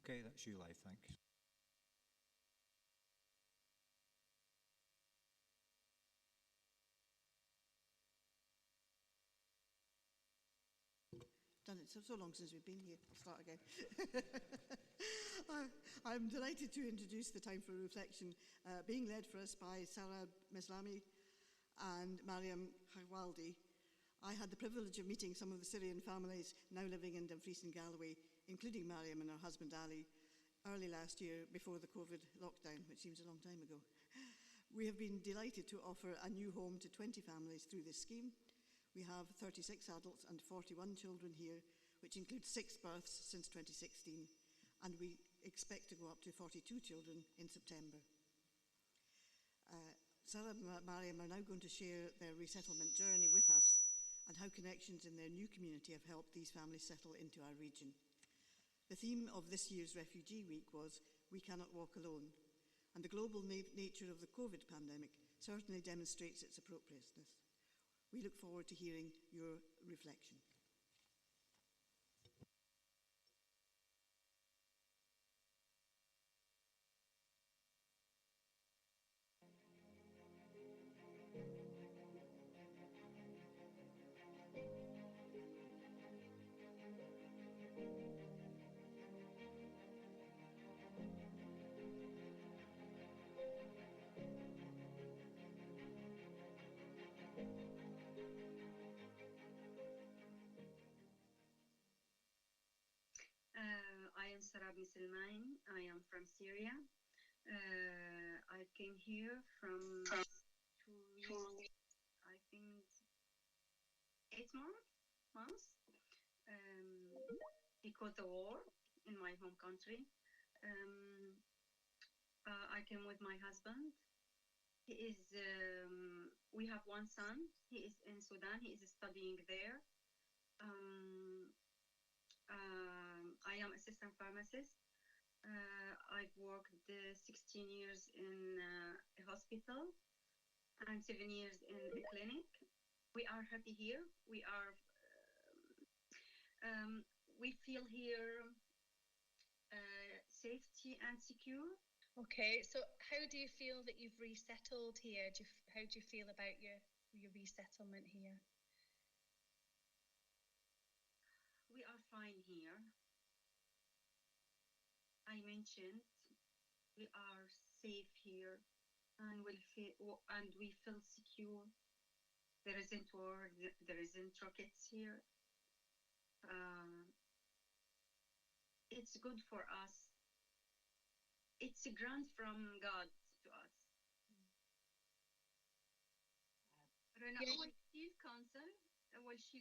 Okay, that's you live, thanks. Done it so long since we've been here. I'll start again. I'm delighted to introduce the Time for Reflection, being led for us by Sarah Meslami and Mariam Hawaldi. I had the privilege of meeting some of the Syrian families now living in Dumfries and Galloway, including Mariam and her husband Ali, early last year before the COVID lockdown, which seems a long time ago. We have been delighted to offer a new home to 20 families through this scheme. We have 36 adults and 41 children here, which includes 6 births since 2016, and we expect to go up to 42 children in September. Sarah and Mariam are now going to share their resettlement journey with us and how connections in their new community have helped these families settle into our region. The theme of this year's Refugee Week was "We Cannot Walk Alone," and the global nature of the COVID pandemic certainly demonstrates its appropriateness. We look forward to hearing your reflection. I am Sarah Meslami. I am from Syria. I came here from 2 years, I think 8 months, because of the war in my home country. I came with my husband. He is. We have one son. He is in Sudan. He is studying there. I am assistant pharmacist. I've worked 16 years in a hospital and 7 years in a clinic. We are happy here. We feel here safety and secure. Okay, so how do you feel that you've resettled here? How do you feel about your resettlement here? We are fine here. I mentioned we are safe here, and we feel secure. There isn't war. There isn't rockets here. It's good for us. It's a grant from God to us. رنا أول شيء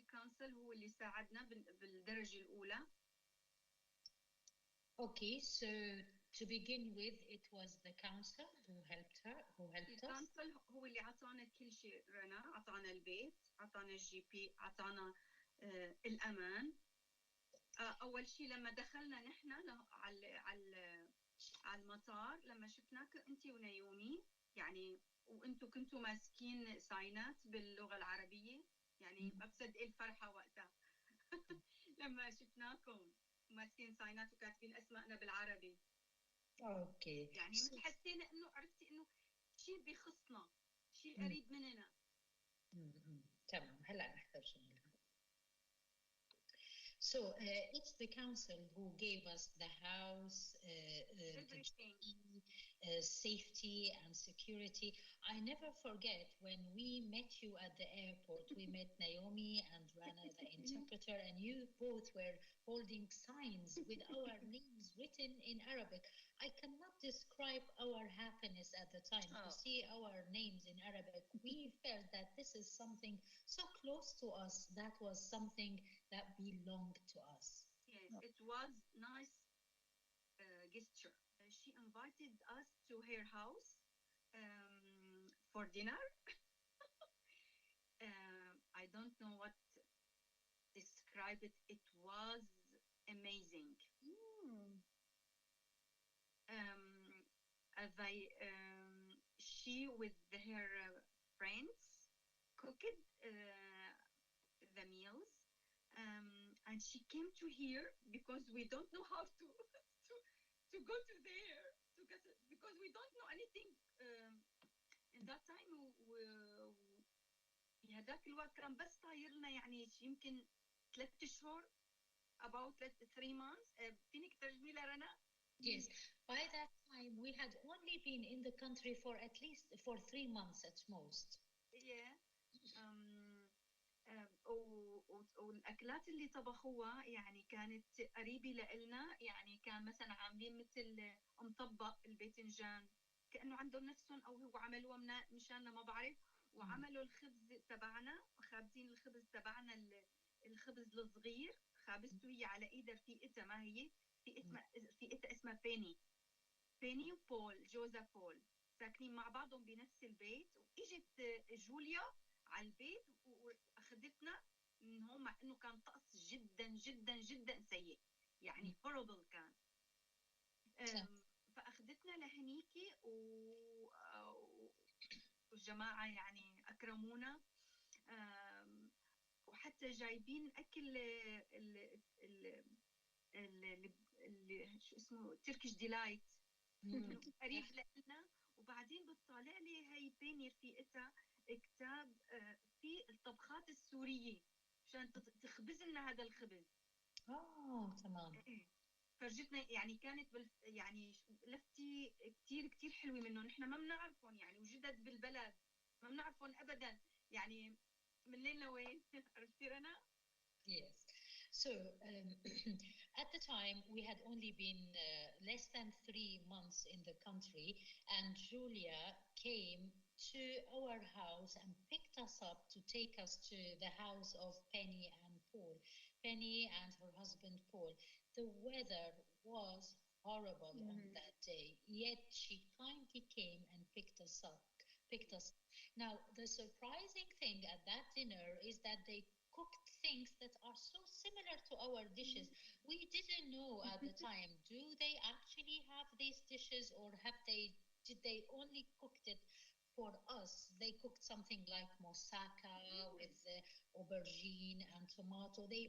الكونسل هو اللي ساعدنا بالدرجة الأولى. Okay, so to begin with, it was the council who helped us. الكونسل هو اللي عطانا كل شيء رنا، عطانا البيت، عطانا الجي بي، عطانا الأمان. أول شيء لما دخلنا نحن على المطار، لما شفناك أنت ونيومي، يعني وأنتوا كنتوا ماسكين ساينات باللغة العربية، يعني ما بصدق الفرحة وقتها لما شفناكم ماسكين ساينات وكاتبين أسماءنا بالعربي. اوكي. يعني مثل حسينا إنه عرفتي إنه شيء بيخصنا، شيء قريب مننا. تمام، هلا نحضر شغلها. So it's the council who gave us the house, safety and security. I never forget when we met you at the airport. We met Naomi and Rana, the interpreter, and you both were holding signs with our names written in Arabic. I cannot describe our happiness at the time to see our names in Arabic. We felt that this is something so close to us. That was something that belonged to us. Yes, it was nice gesture. She invited us to her house for dinner. I don't know what to describe it. It was amazing. She with her friends cooked the meals. and she came to here because we don't know how to go to there because we don't know anything in that time هذاك الوقت كان بس صاير لنا يعني يمكن 3 شهور about 3 months فينك ترجمي لها رنا؟ Yes, by that time we had only been in the country for at least for 3 months at most. Yeah. والأكلات اللي طبخوها يعني كانت قريبة لإلنا يعني كان مثلا عاملين مثل مطبق الباذنجان كأنه عندهم نفسهم أو هو عملوها مشاننا ما بعرف وعملوا الخبز تبعنا خابزين الخبز تبعنا الخبز الصغير خابزته هي على إيدها رفيقتها ما هي رفيقتها اسمها بيني وبول جوزا بول ساكنين مع بعضهم بنفس البيت واجت جوليا على البيت واخذتنا من هون مع انه كان طقس جدا جدا جدا سيء يعني horrible كان فاخذتنا لهنيكي والجماعه يعني اكرمونا وحتى جايبين اكل شو اسمه تركيش ديلايت قريب لنا وبعدين بتطالع لي هي بيني رفيقتها كتاب في الطبخات السوريه عشان تخبز لنا هذا الخبز تمام فرجتنا يعني كانت يعني لفتي كتير كتير حلوه منه نحن ما بنعرفهم يعني وجدد بالبلد ما بنعرفهم ابدا يعني من لين لوين عرفتي رنا؟ Yes. So at the time, we had only been less than 3 months in the country, and Julia came to our house and picked us up to take us to the house of Penny and Paul. Penny and her husband Paul. The weather was horrible on that day, yet she kindly came and picked us up. Now, the surprising thing at that dinner is that they cooked things that are so similar to our dishes. We didn't know at the time, do they actually have these dishes or did they only cooked it for us? They cooked something like moussaka with aubergine and tomato. They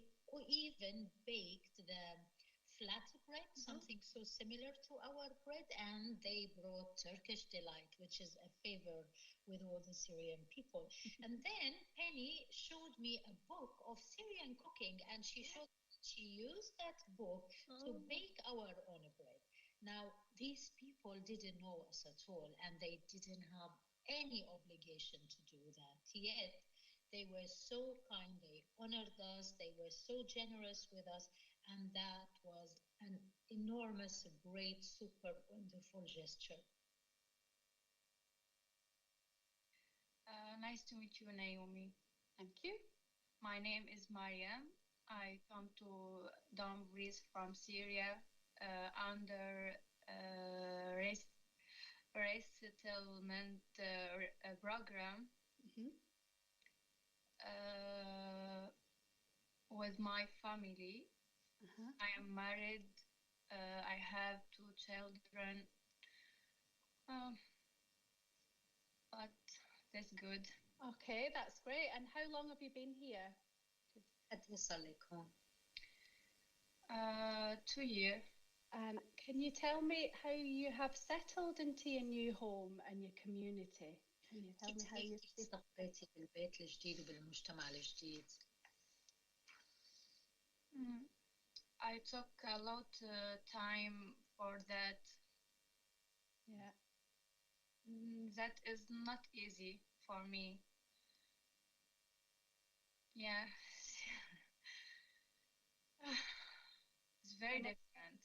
even baked the flatbread, something so similar to our bread, and they brought Turkish delight, which is a favor with all the Syrian people. And then Penny showed me a book of Syrian cooking, and she used that book to bake our own bread. Now, these people didn't know us at all, and they didn't have any obligation to do that. Yet, they were so kind, they honored us, they were so generous with us, and that was an enormous, great, super wonderful gesture. Nice to meet you, Naomi. Thank you. My name is Mariam. I come to Dumfries from Syria under Resettlement program with my family. I am married. I have 2 children. But that's good. Okay, that's great. And how long have you been here? 2 years. And can you tell me how you have settled into your new home and your community? Can you tell me how you استقريتي بالبيت الجديد وبالمجتمع الجديد؟ I took a lot time for that. Yeah. That is not easy for me. Yeah. It's very different.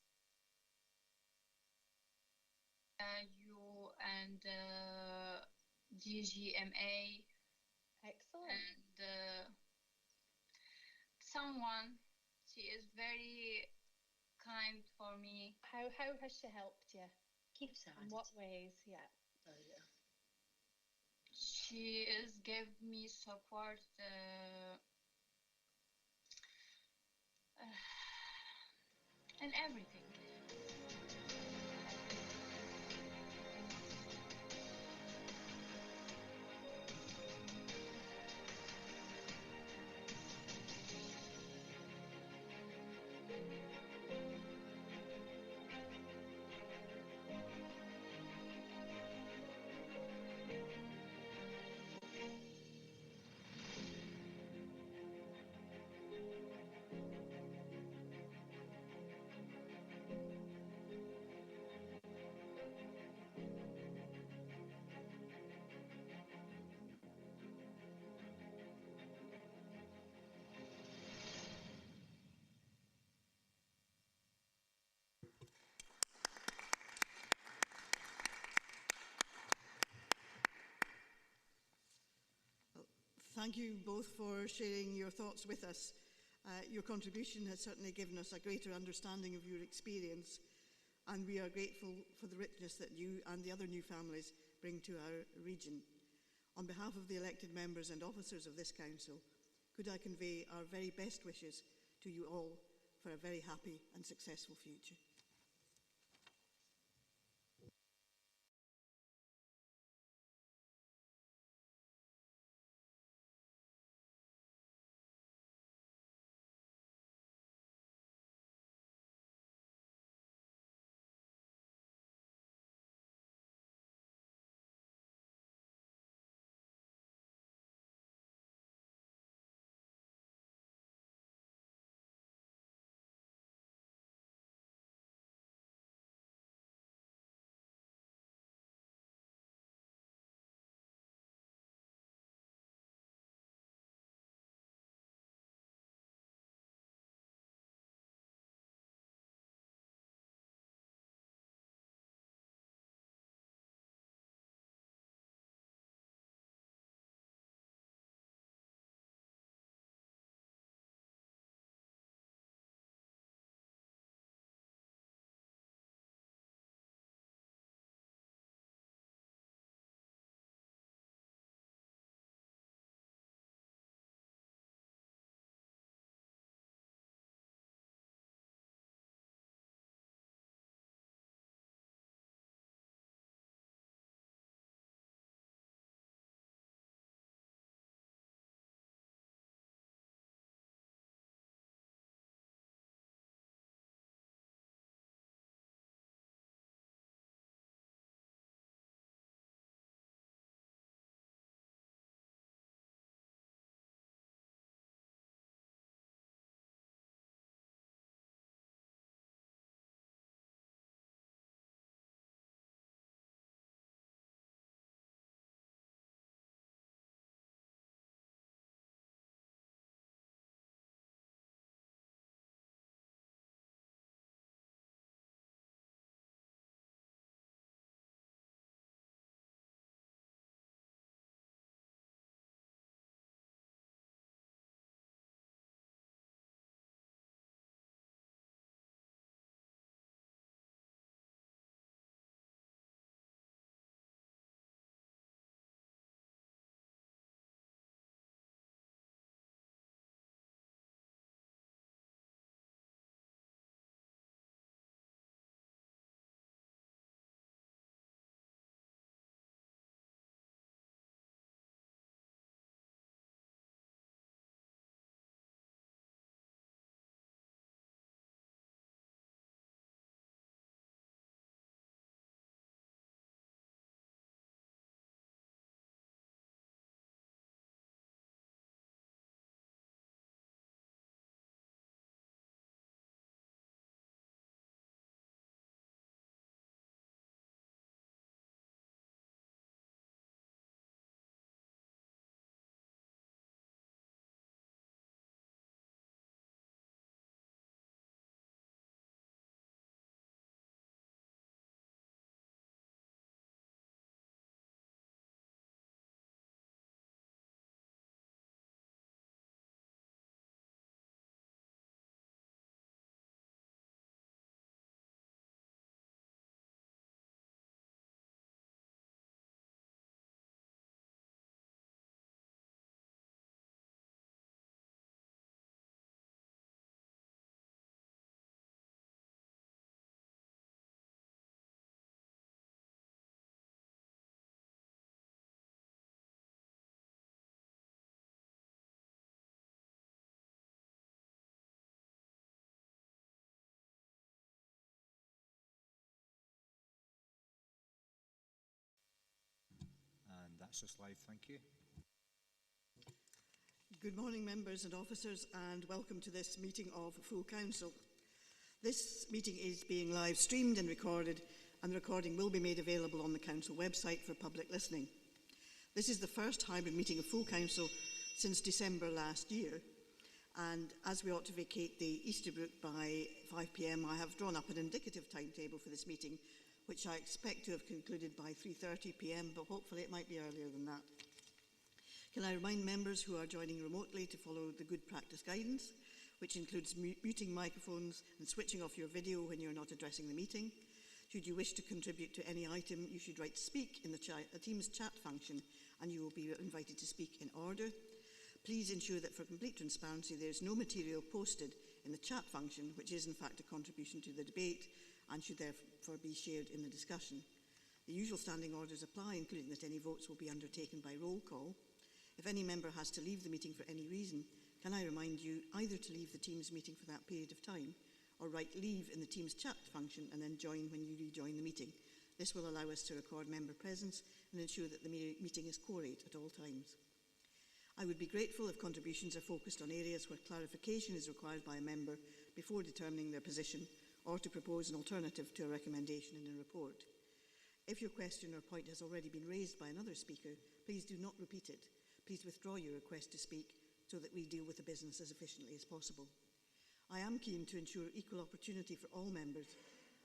You and DGMA. Excellent. And someone, she is very kind for me. How has she helped you? كيف In ساعدتي؟ what ways? Yeah. She is give me support in everything. Thank you both for sharing your thoughts with us. Your contribution has certainly given us a greater understanding of your experience, and we are grateful for the richness that you and the other new families bring to our region. On behalf of the elected members and officers of this council, could I convey our very best wishes to you all for a very happy and successful future. And that's us live, thank you. Good morning, members and officers, and welcome to this meeting of full council. This meeting is being live streamed and recorded, and the recording will be made available on the council website for public listening. This is the first hybrid meeting of full council since December last year, and as we ought to vacate the Easterbrook by 5 p.m, I have drawn up an indicative timetable for this meeting, which I expect to have concluded by 3:30 p.m, but hopefully it might be earlier than that. Can I remind members who are joining remotely to follow the good practice guidance, which includes muting microphones and switching off your video when you're not addressing the meeting. Should you wish to contribute to any item, you should write speak in the Teams chat function and you will be invited to speak in order. Please ensure that for complete transparency there is no material posted in the chat function, which is in fact a contribution to the debate and should therefore be shared in the discussion. The usual standing orders apply, including that any votes will be undertaken by roll call. If any member has to leave the meeting for any reason, can I remind you either to leave the Teams meeting for that period of time or write leave in the Teams chat function and then join when you rejoin the meeting. This will allow us to record member presence and ensure that the meeting is quorate at all times. I would be grateful if contributions are focused on areas where clarification is required by a member before determining their position or to propose an alternative to a recommendation in a report. If your question or point has already been raised by another speaker, please do not repeat it. Please withdraw your request to speak so that we deal with the business as efficiently as possible. I am keen to ensure equal opportunity for all members,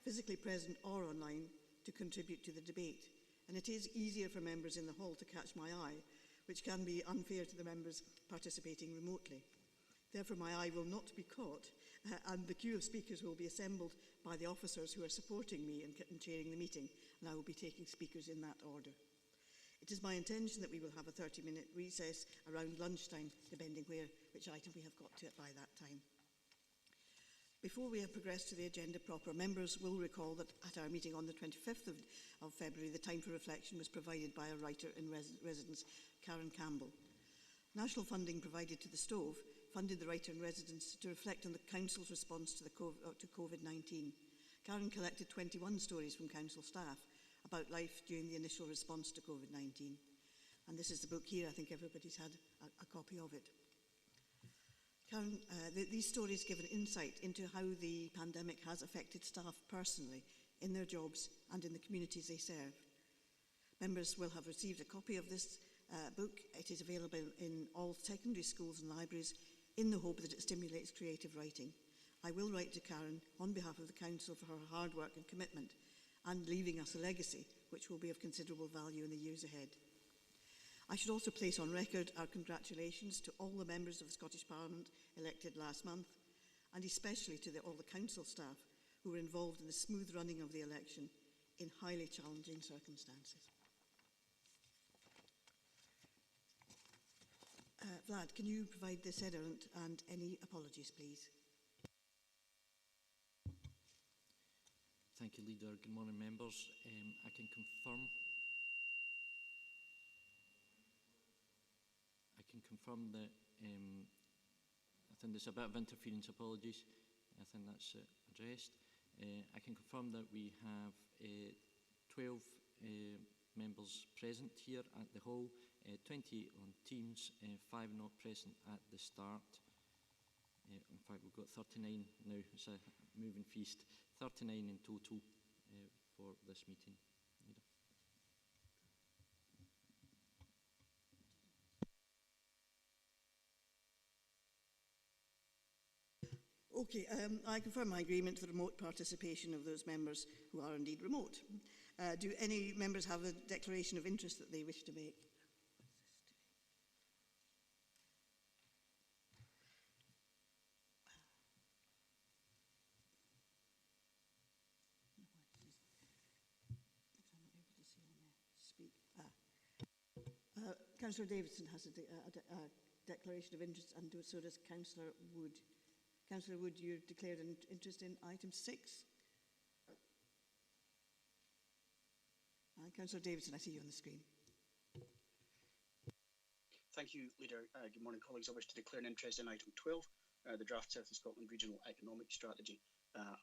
physically present or online, to contribute to the debate. And it is easier for members in the hall to catch my eye, which can be unfair to the members participating remotely. Therefore, my eye will not be caught, and the queue of speakers will be assembled by the officers who are supporting me in chairing the meeting, and I will be taking speakers in that order. It is my intention that we will have a 30-minute recess around lunchtime, depending which item we have got to by that time. Before we have progressed to the agenda proper, members will recall that at our meeting on the 25th of February, the time for reflection was provided by a writer in residence, Karen Campbell. National funding provided to the Stove funded the writer in residence to reflect on the Council's response to COVID-19. Karen collected 21 stories from Council staff about life during the initial response to COVID-19. And this is the book here. I think everybody's had a copy of it. Karen, these stories give an insight into how the pandemic has affected staff personally in their jobs and in the communities they serve. Members will have received a copy of this book. It is available in all secondary schools and libraries in the hope that it stimulates creative writing. I will write to Karen on behalf of the Council for her hard work and commitment and leaving us a legacy which will be of considerable value in the years ahead. I should also place on record our congratulations to all the members of the Scottish Parliament elected last month, and especially to all the council staff who were involved in the smooth running of the election in highly challenging circumstances. Vlad, can you provide the sederunt and any apologies, please? Thank you, Leader. Good morning, members. I can confirm that I think there's a bit of interference. Apologies. I think that's addressed. I can confirm that we have 12 members present here at the hall, 20 on Teams, 5 not present at the start. In fact, we've got 39 now. It's a moving feast. 39 in total for this meeting. Okay, I confirm my agreement to the remote participation of those members who are indeed remote. Do any members have a declaration of interest that they wish to make? Councillor Davidson has a declaration of interest, and so does Councillor Wood. Councillor Wood, you declared an interest in item 6. Councillor Davidson, I see you on the screen. Thank you, Leader. Good morning, colleagues. I wish to declare an interest in item 12, the draft South of Scotland Regional Economic Strategy,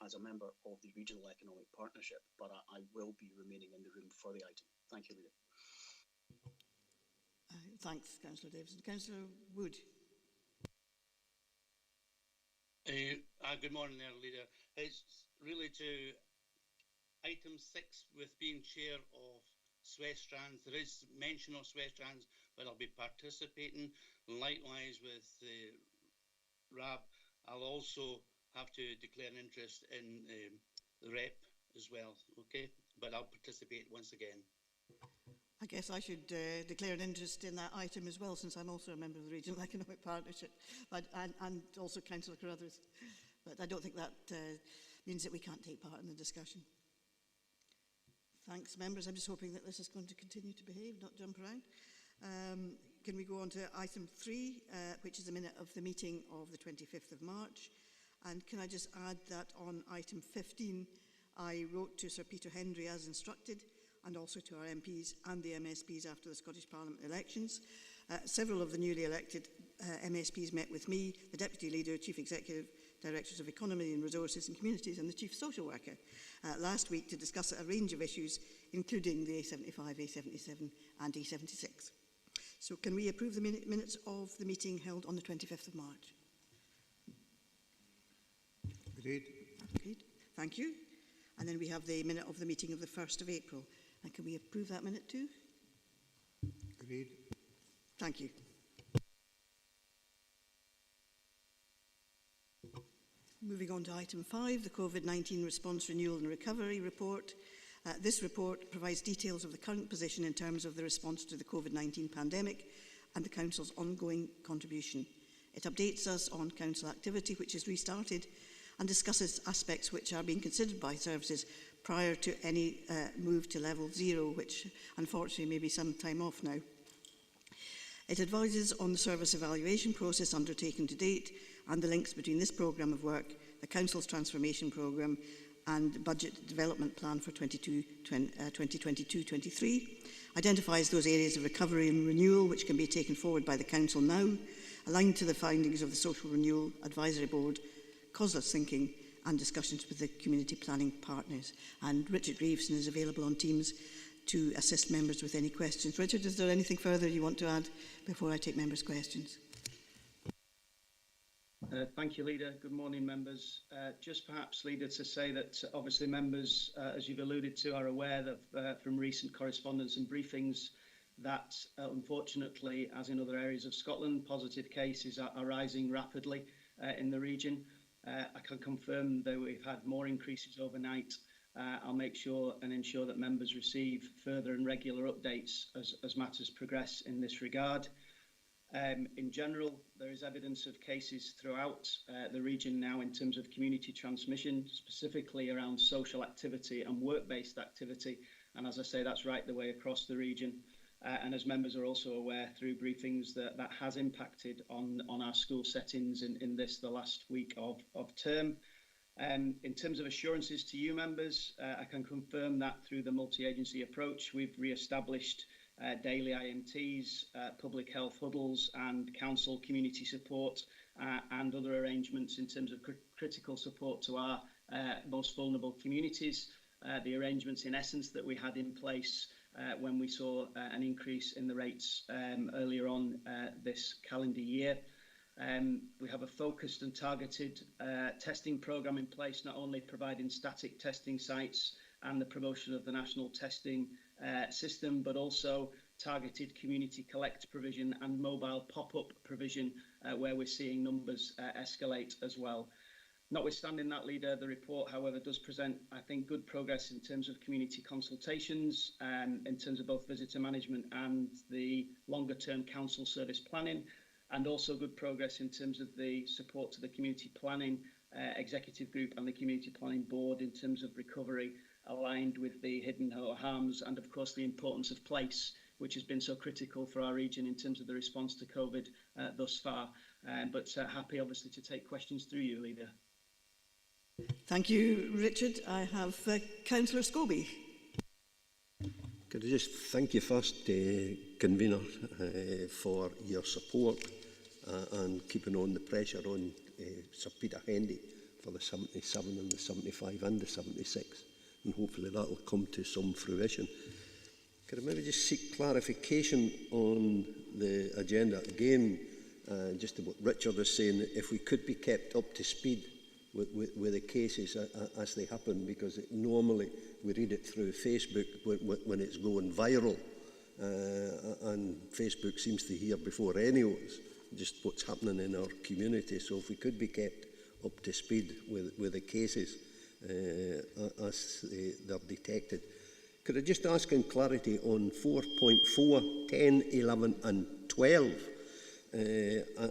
as a member of the Regional Economic Partnership, but I will be remaining in the room for the item. Thank you, Leader. Thanks, Councillor Davidson. Councillor Wood. Good morning there, Leader. It's really to item 6 with being chair of Swestrands. There is mention of Swestrands, but I'll be participating. Likewise with RAB, I'll also have to declare an interest in the rep as well, okay? But I'll participate once again. I guess I should declare an interest in that item as well, since I'm also a member of the Regional Economic Partnership, and also Councillor Carruthers. But I don't think that means that we can't take part in the discussion. Thanks, members. I'm just hoping that this is going to continue to behave, not jump around. Can we go on to item 3, which is a minute of the meeting of the 25th of March. And can I just add that on item 15, I wrote to Sir Peter Hendry as instructed, and also to our MPs and the MSPs after the Scottish Parliament elections. Several of the newly elected MSPs met with me, the Deputy Leader, Chief Executive, Directors of Economy and Resources and Communities, and the Chief Social Worker last week to discuss a range of issues, including the A75, A77 and A76. So can we approve the minutes of the meeting held on the 25th of March? Agreed. Agreed. Thank you. And then we have the minute of the meeting of the 1st of April. And can we approve that minute too? Agreed. Thank you. Moving on to item 5, the COVID-19 Response Renewal and Recovery Report. This report provides details of the current position in terms of the response to the COVID-19 pandemic and the Council's ongoing contribution. It updates us on Council activity, which is restarted, and discusses aspects which are being considered by services prior to any move to level 0, which unfortunately may be some time off now. It advises on the service evaluation process undertaken to date and the links between this programme of work, the Council's transformation programme and budget development plan for 2022-23, identifies those areas of recovery and renewal which can be taken forward by the Council now, aligned to the findings of the Social Renewal Advisory Board, causeless thinking and discussions with the community planning partners. And Richard Greaveson is available on Teams to assist members with any questions. Richard, is there anything further you want to add before I take members' questions? Thank you, Leader. Good morning, members. Just perhaps, Leader, to say that obviously members, as you've alluded to, are aware that from recent correspondence and briefings that unfortunately, as in other areas of Scotland, positive cases are rising rapidly in the region. I can confirm that we've had more increases overnight. I'll make sure and ensure that members receive further and regular updates as matters progress in this regard. In general, there is evidence of cases throughout the region now in terms of community transmission, specifically around social activity and work-based activity. And as I say, that's right the way across the region. And as members are also aware through briefings that has impacted on our school settings in the last week of term. In terms of assurances to you members, I can confirm that through the multi-agency approach, we've re-established daily IMTs, public health huddles and council community support and other arrangements in terms of critical support to our most vulnerable communities. The arrangements in essence that we had in place when we saw an increase in the rates earlier on this calendar year. We have a focused and targeted testing programme in place, not only providing static testing sites and the promotion of the national testing system, but also targeted community collect provision and mobile pop-up provision where we're seeing numbers escalate as well. Notwithstanding that, Leader, the report, however, does present, I think, good progress in terms of community consultations, in terms of both visitor management and the longer-term council service planning, and also good progress in terms of the support to the community planning executive group and the community planning board in terms of recovery, aligned with the hidden harms and, of course, the importance of place, which has been so critical for our region in terms of the response to COVID thus far. But happy, obviously, to take questions through you, Leader. Thank you, Richard. I have Councillor Scobie. Could I just thank you first, Convener, for your support and keeping on the pressure on Sir Peter Hendy for the 77 and the 75 and the 76. And hopefully that will come to some fruition. Could I maybe just seek clarification on the agenda? Again, just what Richard was saying, if we could be kept up to speed with the cases as they happen, because normally we read it through Facebook when it's going viral, and Facebook seems to hear before anyone's just what's happening in our community. So if we could be kept up to speed with the cases as they're detected. Could I just ask in clarity on 4.4, 10, 11 and 12?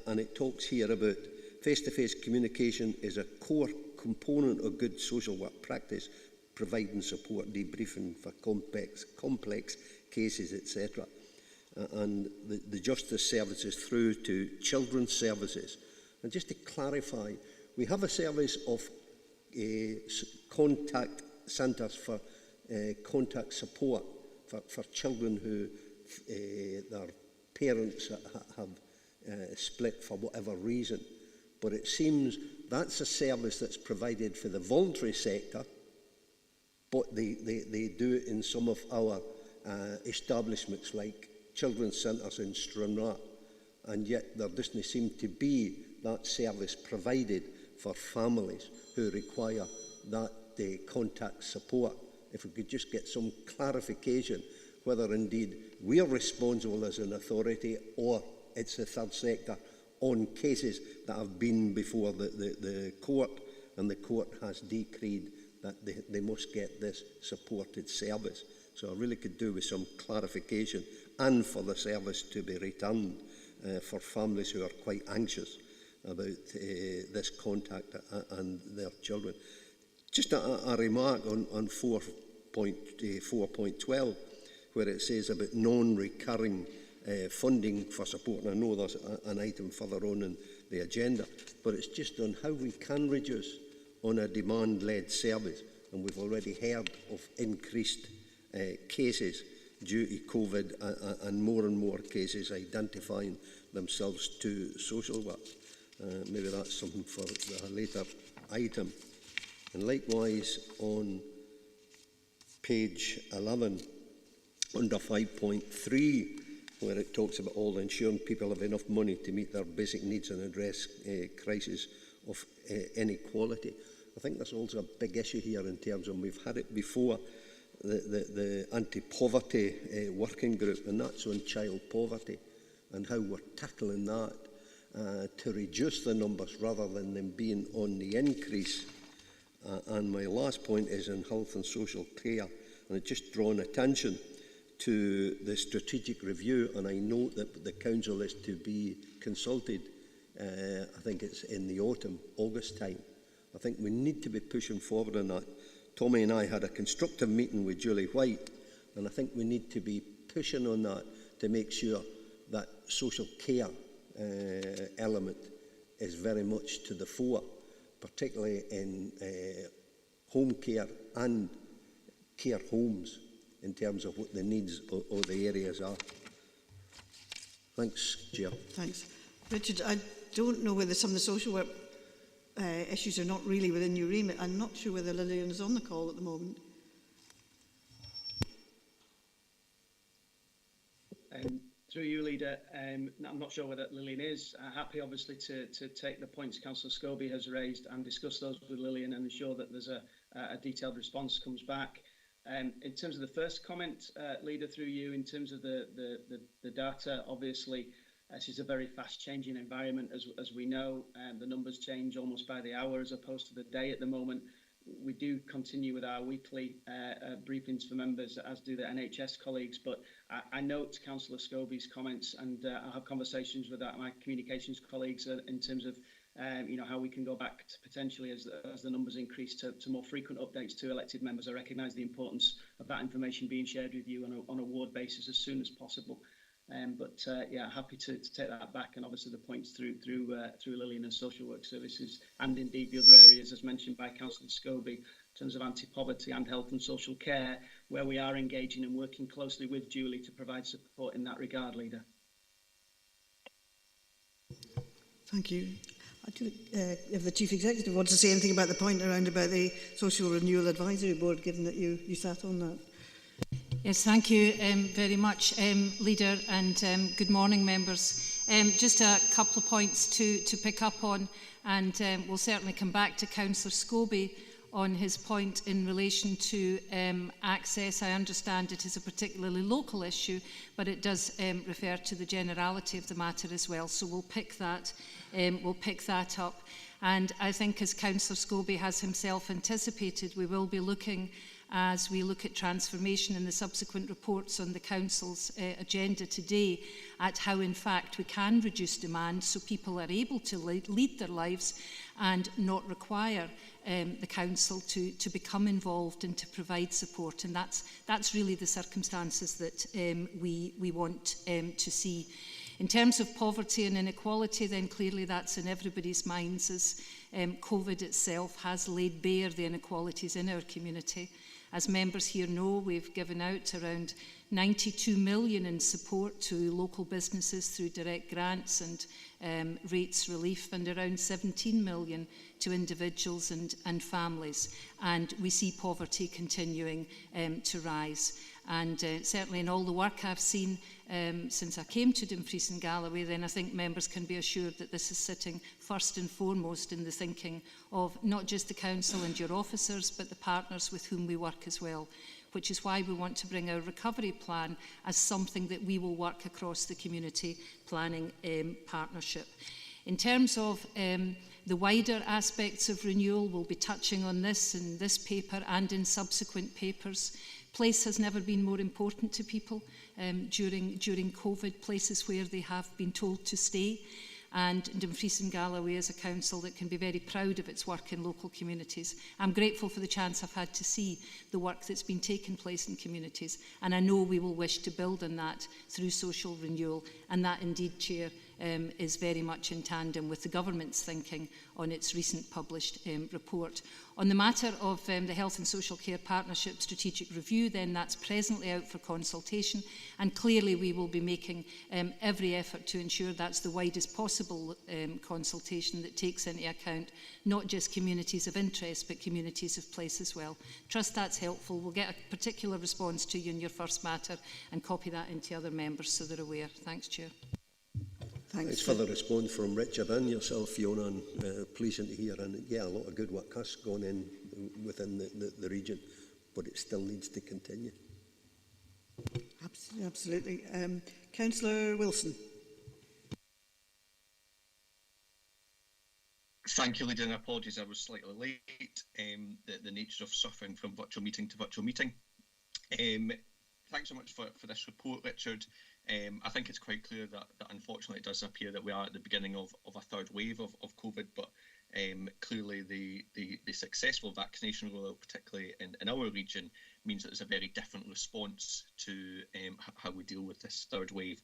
And it talks here about face-to-face communication is a core component of good social work practice, providing support, debriefing for complex cases, etc. And the justice services through to children's services. And just to clarify, we have a service of contact centres for contact support for children who their parents have split for whatever reason. But it seems that's a service that's provided for the voluntary sector, but they do it in some of our establishments like children's centres in Stranraer, and yet there doesn't seem to be that service provided for families who require that contact support. If we could just get some clarification whether indeed we are responsible as an authority or it's the third sector on cases that have been before the court, and the court has decreed that they must get this supported service. So I really could do with some clarification, and for the service to be returned for families who are quite anxious about this contact and their children. Just a remark on 4.12, where it says about non-recurring funding for support. And I know there's an item further on in the agenda, but it's just on how we can reduce on a demand-led service. And we've already heard of increased cases due to COVID and more cases identifying themselves to social work. Maybe that's something for a later item. And likewise on page 11, under 5.3, where it talks about all ensuring people have enough money to meet their basic needs and address crises of inequality. I think there's also a big issue here in terms of, we've had it before, the anti-poverty working group, and that's on child poverty and how we're tackling that to reduce the numbers rather than them being on the increase. And my last point is in health and social care, and it's just drawn attention to the strategic review, and I note that the council is to be consulted, I think it's in the autumn, August time. I think we need to be pushing forward on that. Tommy and I had a constructive meeting with Julie White, and I think we need to be pushing on that to make sure that social care element is very much to the fore, particularly in home care and care homes, in terms of what the needs of the areas are. Thanks, Chair. Thanks. Richard, I don't know whether some of the social work issues are not really within your remit. I'm not sure whether Lillian is on the call at the moment. Through you, Leader, I'm not sure whether Lillian is. Happy, obviously, to take the points Councillor Scobie has raised and discuss those with Lillian and ensure that there's a detailed response comes back. In terms of the first comment, Leader, through you, in terms of the data, obviously, this is a very fast-changing environment, as we know. The numbers change almost by the hour as opposed to the day at the moment. We do continue with our weekly briefings for members, as do the NHS colleagues. But I note Councillor Scobie's comments, and I'll have conversations with my communications colleagues in terms of how we can go back to potentially, as the numbers increase, to more frequent updates to elected members. I recognise the importance of that information being shared with you on a ward basis as soon as possible. Yeah, happy to take that back, and obviously the points through Lillian and social work services, and indeed the other areas as mentioned by Councillor Scobie in terms of anti-poverty and health and social care, where we are engaging and working closely with Julie to provide support in that regard, Leader. Thank you. If the Chief Executive wants to say anything about the point around about the Social Renewal Advisory Board, given that you sat on that. Yes, thank you very much, Leader, and good morning, members. Just a couple of points to pick up on, and we'll certainly come back to Councillor Scobie on his point in relation to access. I understand it is a particularly local issue, but it does refer to the generality of the matter as well. So we'll pick that up. And I think, as Councillor Scobie has himself anticipated, we will be looking as we look at transformation and the subsequent reports on the Council's agenda today, at how in fact we can reduce demand so people are able to lead their lives and not require the Council to become involved and to provide support. And that's really the circumstances that we want to see. In terms of poverty and inequality, then clearly that's in everybody's minds, as COVID itself has laid bare the inequalities in our community. As members here know, we've given out around 92 million in support to local businesses through direct grants and rates relief, and around 17 million to individuals and families. And we see poverty continuing to rise. And certainly in all the work I've seen since I came to Dumfries and Galloway, then I think members can be assured that this is sitting first and foremost in the thinking of not just the Council and your officers, but the partners with whom we work as well, which is why we want to bring our recovery plan as something that we will work across the community planning partnership. In terms of the wider aspects of renewal, we'll be touching on this in this paper and in subsequent papers. Place has never been more important to people during COVID, places where they have been told to stay. And Dumfries and Galloway is a council that can be very proud of its work in local communities. I'm grateful for the chance I've had to see the work that's been taking place in communities, and I know we will wish to build on that through social renewal, and that indeed, Chair, is very much in tandem with the government's thinking on its recent published report. On the matter of the Health and Social Care Partnership Strategic Review, then that's presently out for consultation, and clearly we will be making every effort to ensure that's the widest possible consultation that takes into account not just communities of interest, but communities of place as well. Trust that's helpful. We'll get a particular response to you in your first matter and copy that into other members so they're aware. Thanks, Chair. Thanks for the response from Richard and yourself, Fiona, and pleasing to hear. And yeah, a lot of good work has gone in within the region, but it still needs to continue. Absolutely. Councillor Wilson. Thank you, Leader, and apologies I was slightly late. The nature of suffering from virtual meeting to virtual meeting. Thanks so much for this report, Richard. I think it's quite clear that unfortunately it does appear that we are at the beginning of a third wave of COVID, but clearly the successful vaccination rollout, particularly in our region, means that there's a very different response to how we deal with this third wave.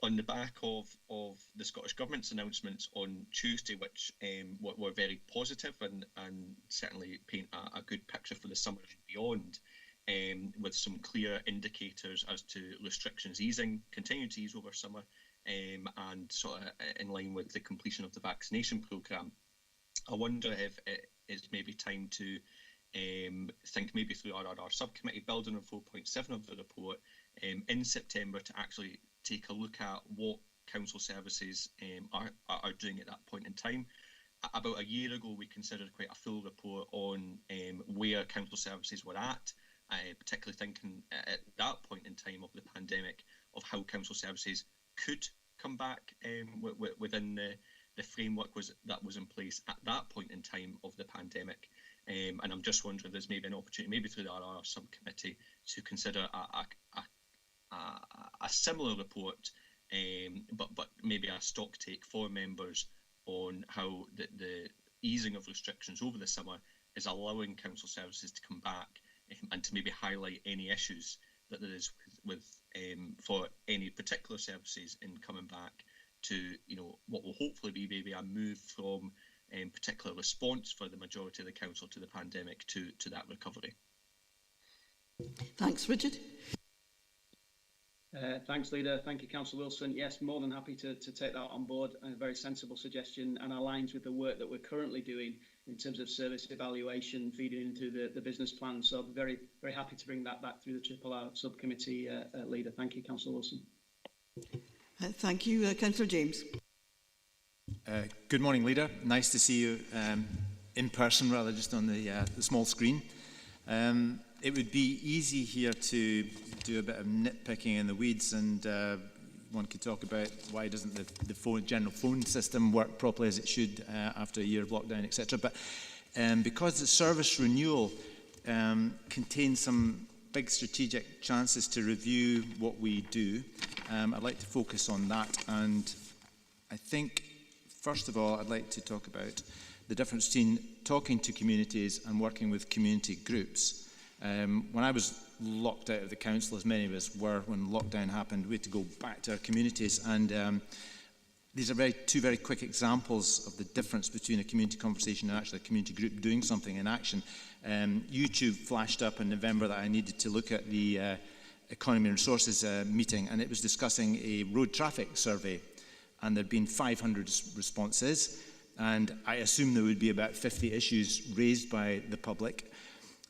On the back of the Scottish Government's announcements on Tuesday, which were very positive and certainly paint a good picture for the summer and beyond, with some clear indicators as to restrictions easing, continue to ease over summer, and sort of in line with the completion of the vaccination programme. I wonder if it is maybe time to think maybe through our subcommittee building on 4.7 of the report in September to actually take a look at what council services are doing at that point in time. About a year ago, we considered quite a full report on where council services were at, particularly thinking at that point in time of the pandemic of how council services could come back within the framework that was in place at that point in time of the pandemic. And I'm just wondering if there's maybe an opportunity, maybe through our subcommittee, to consider a similar report, but maybe a stock take for members on how the easing of restrictions over the summer is allowing council services to come back, and to maybe highlight any issues that there is with for any particular services in coming back to, you know, what will hopefully be maybe a move from particular response for the majority of the council to the pandemic to that recovery. Thanks, Richard. Thanks, Leader. Thank you, Councillor Wilson. Yes, more than happy to take that on board. A very sensible suggestion and aligns with the work that we're currently doing in terms of service evaluation, feeding into the business plan. So I'm very, very happy to bring that back through the RRR subcommittee, Leader. Thank you, Councillor Wilson. Thank you, Councillor James. Good morning, Leader. Nice to see you in person rather just on the small screen. It would be easy here to do a bit of nitpicking in the weeds, and one could talk about why doesn't the general phone system work properly as it should after a year of lockdown, etc. But because the service renewal contains some big strategic chances to review what we do. I'd like to focus on that, and I think, first of all, I'd like to talk about the difference between talking to communities and working with community groups. When I was locked out of the council, as many of us were when lockdown happened, we had to go back to our communities, and these are two very quick examples of the difference between a community conversation and actually a community group doing something in action. YouTube flashed up in November that I needed to look at the Economy and Resources meeting, and it was discussing a road traffic survey, and there had been 500 responses, and I assume there would be about 50 issues raised by the public,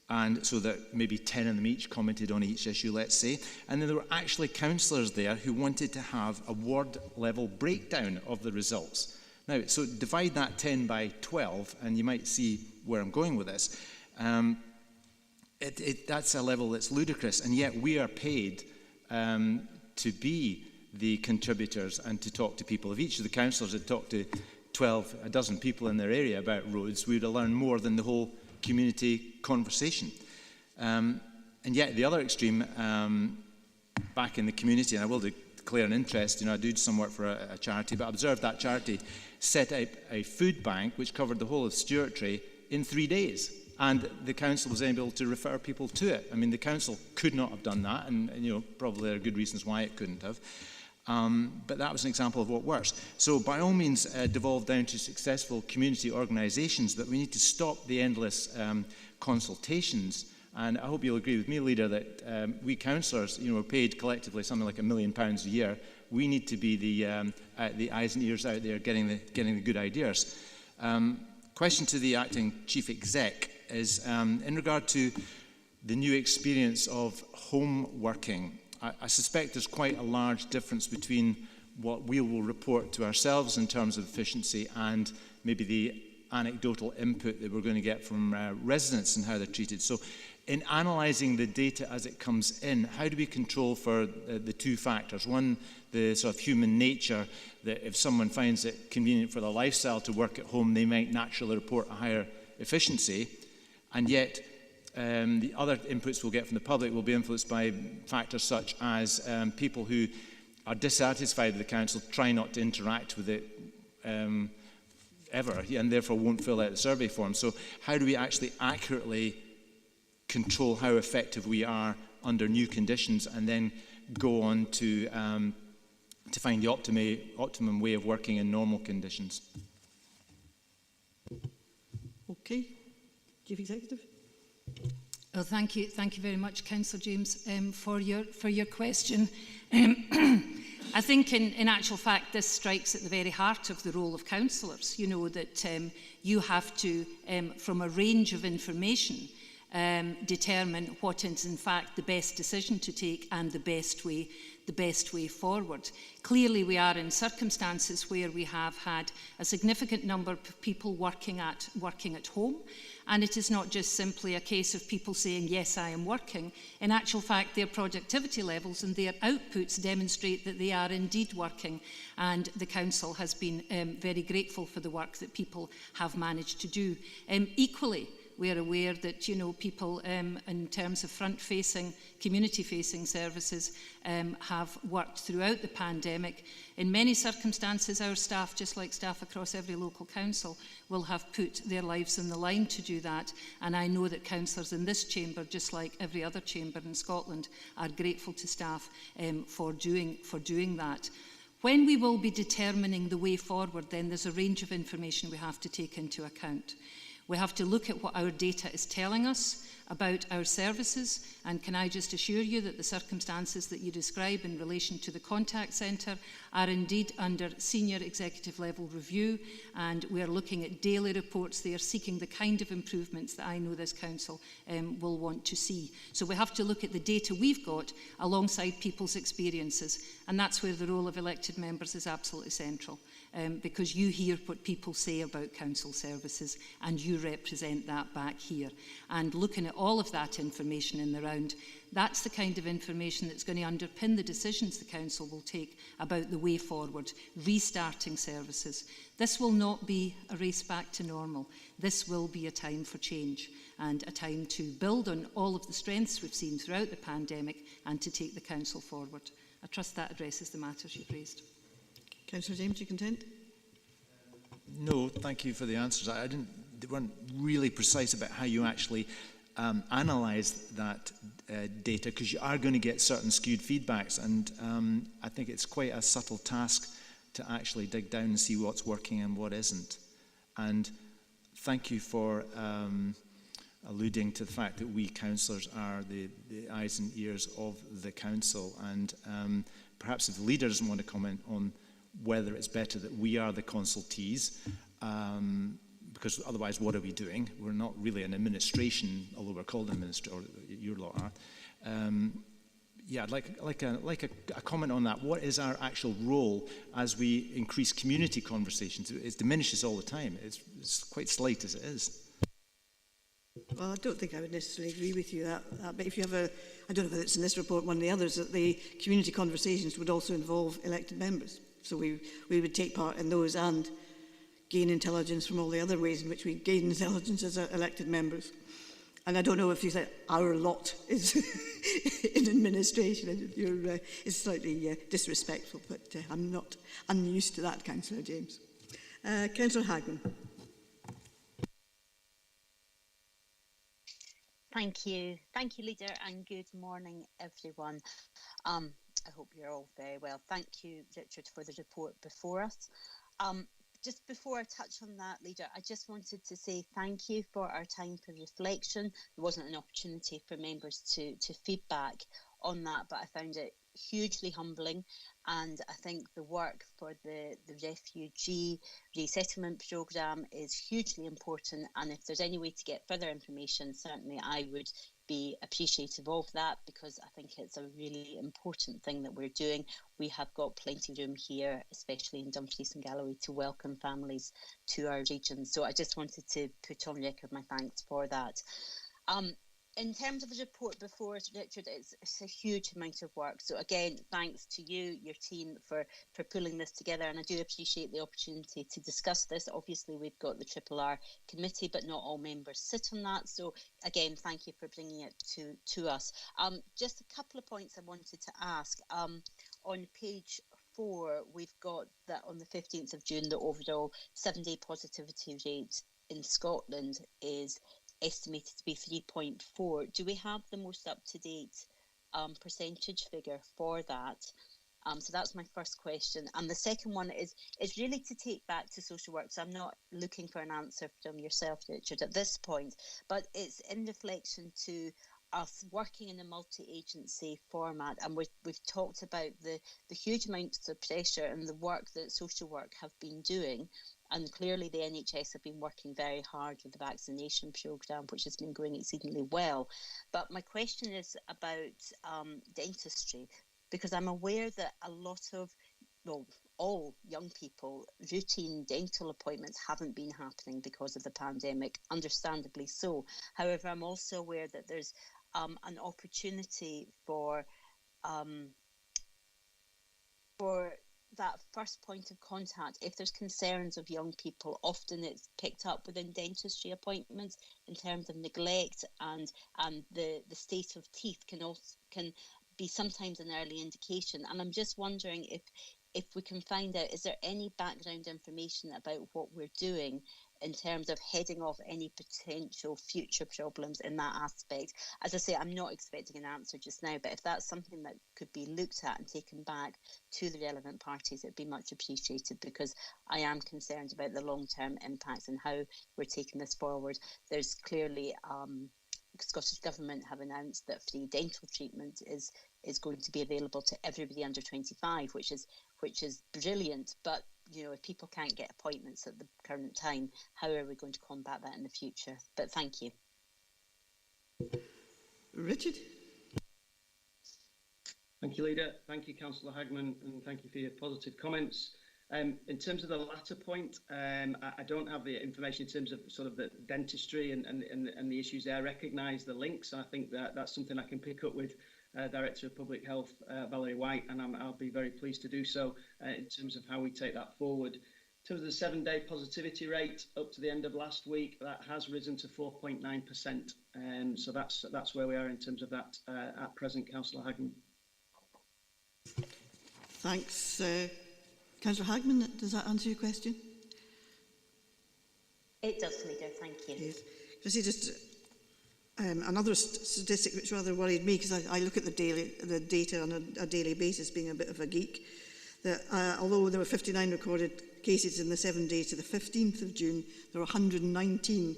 and so that maybe 10 of them each commented on each issue, let's say. And then there were actually councillors there who wanted to have a ward-level breakdown of the results. Now, so divide that 10 by 12, and you might see where I'm going with this. That's a level that's ludicrous, and yet we are paid to be the contributors and to talk to people. If each of the councillors had talked to a dozen people in their area about roads, we would have learned more than the whole community conversation. And yet the other extreme, back in the community, and I will declare an interest, I do some work for a charity, but I observed that charity set up a food bank which covered the whole of Stewartry in 3 days. And the council was able to refer people to it. I mean, the council could not have done that, and probably there are good reasons why it couldn't have. But that was an example of what works. So by all means, devolve down to successful community organisations, but we need to stop the endless consultations. And I hope you'll agree with me, Leader, that we councillors, are paid collectively something like £1 million a year. We need to be the eyes and ears out there getting the good ideas. Question to the acting chief exec is in regard to the new experience of home working. I suspect there's quite a large difference between what we will report to ourselves in terms of efficiency and maybe the anecdotal input that we're going to get from residents and how they're treated. So in analysing the data as it comes in, how do we control for the two factors? One, the sort of human nature, that if someone finds it convenient for their lifestyle to work at home, they might naturally report a higher efficiency. And yet, the other inputs we'll get from the public will be influenced by factors such as people who are dissatisfied with the council try not to interact with it ever, and therefore won't fill out the survey form. So how do we actually accurately control how effective we are under new conditions, and then go on to find the optimum way of working in normal conditions? Okay. Chief Executive. Well, thank you very much, Councillor James, for your question. I think in actual fact this strikes at the very heart of the role of councillors, that you have to, from a range of information, determine what is in fact the best decision to take and the best way forward. Clearly we are in circumstances where we have had a significant number of people working at home. And it is not just simply a case of people saying, yes, I am working. In actual fact, their productivity levels and their outputs demonstrate that they are indeed working. And the council has been very grateful for the work that people have managed to do. Equally, we are aware that, people in terms of front-facing, community-facing services have worked throughout the pandemic. In many circumstances, our staff, just like staff across every local council, will have put their lives on the line to do that. And I know that councillors in this chamber, just like every other chamber in Scotland, are grateful to staff for doing that. When we will be determining the way forward, then there's a range of information we have to take into account. We have to look at what our data is telling us about our services, and can I just assure you that the circumstances that you describe in relation to the contact centre are indeed under senior executive level review, and we are looking at daily reports. They are seeking the kind of improvements that I know this council will want to see. So we have to look at the data we've got alongside people's experiences, and that's where the role of elected members is absolutely central. Because you hear what people say about council services and you represent that back here. And looking at all of that information in the round, That's the kind of information that's going to underpin the decisions the Council will take about the way forward, restarting services. This will not be a race back to normal. This will be a time for change and a time to build on all of the strengths we've seen throughout the pandemic and to take the Council forward. I trust that addresses the matters you've raised. Councillor James, you content? No, thank you for the answers. They weren't really precise about how you actually analyse that data, because you are going to get certain skewed feedbacks, and I think it's quite a subtle task to actually dig down and see what's working and what isn't. And thank you for alluding to the fact that we councillors are the eyes and ears of the council, and perhaps if the leader doesn't want to comment on whether it's better that we are the consultees, because otherwise what are we doing? We're not really an administration, although we're called an administration, or your lot are. Yeah, I'd like a comment on that. What is our actual role as we increase community conversations? It diminishes all the time. It's quite slight as it is. Well, I don't think I would necessarily agree with you that but if you have I don't know whether it's in this report, one of the others, that the community conversations would also involve elected members. So we would take part in those and gain intelligence from all the other ways in which we gain intelligence as elected members. And I don't know if you said our lot is in administration. It's slightly disrespectful, but I'm not unused to that, Councillor James. Councillor Hagman. Thank you, Leader, and good morning, everyone. I hope you're all very well. Thank you, Richard, for the report before us. Just before I touch on that, Leader, I just wanted to say thank you for our time for reflection. There wasn't an opportunity for members to feedback on that, but I found it hugely humbling, and I think the work for the refugee resettlement programme is hugely important, and if there's any way to get further information, certainly I would be appreciative of that, because I think it's a really important thing that we're doing. We have got plenty of room here, especially in Dumfries and Galloway, to welcome families to our region. So I just wanted to put on record my thanks for that. In terms of the report before us, Richard, it's a huge amount of work. So again, thanks to you, your team, for pulling this together. And I do appreciate the opportunity to discuss this. Obviously, we've got the RRR committee, but not all members sit on that. So again, thank you for bringing it to us. Just a couple of points I wanted to ask. On page 4, we've got that on the 15th of June, the overall 7-day positivity rate in Scotland is estimated to be 3.4. Do we have the most up-to-date percentage figure for that? So that's my first question. And the second one is really to take back to social work. So I'm not looking for an answer from yourself, Richard, at this point, but it's in reflection to us working in a multi-agency format, and we've talked about the huge amounts of pressure and the work that social work have been doing. And clearly the NHS have been working very hard with the vaccination programme, which has been going exceedingly well. But my question is about dentistry, because I'm aware that a lot of, well, all young people, routine dental appointments haven't been happening because of the pandemic, understandably so. However, I'm also aware that there's an opportunity for that first point of contact. If there's concerns of young people, often it's picked up within dentistry appointments in terms of neglect, and the state of teeth can be sometimes an early indication. And I'm just wondering if we can find out, is there any background information about what we're doing in terms of heading off any potential future problems in that aspect? As I say, I'm not expecting an answer just now, but if that's something that could be looked at and taken back to the relevant parties, it'd be much appreciated, because I am concerned about the long-term impacts and how we're taking this forward. There's clearly Scottish Government have announced that free dental treatment is going to be available to everybody under 25, which is brilliant. But you know, if people can't get appointments at the current time, how are we going to combat that in the future? But thank you. Richard? Thank you, Leader. Thank you, Councillor Hagman, and thank you for your positive comments. In terms of the latter point, I don't have the information in terms of sort of the dentistry and the issues there. I recognise the links. I think that's something I can pick up with Director of Public Health, Valerie White, and I'll be very pleased to do so in terms of how we take that forward. In terms of the 7-day positivity rate, up to the end of last week, that has risen to 4.9%. So that's where we are in terms of that at present, Councillor Hagman. Thanks. Councillor Hagman, does that answer your question? It does, Leader, thank you. Yes. Just another statistic which rather worried me, because I look at the data on a daily basis, being a bit of a geek, that although there were 59 recorded cases in the 7 days to the 15th of June, there were 119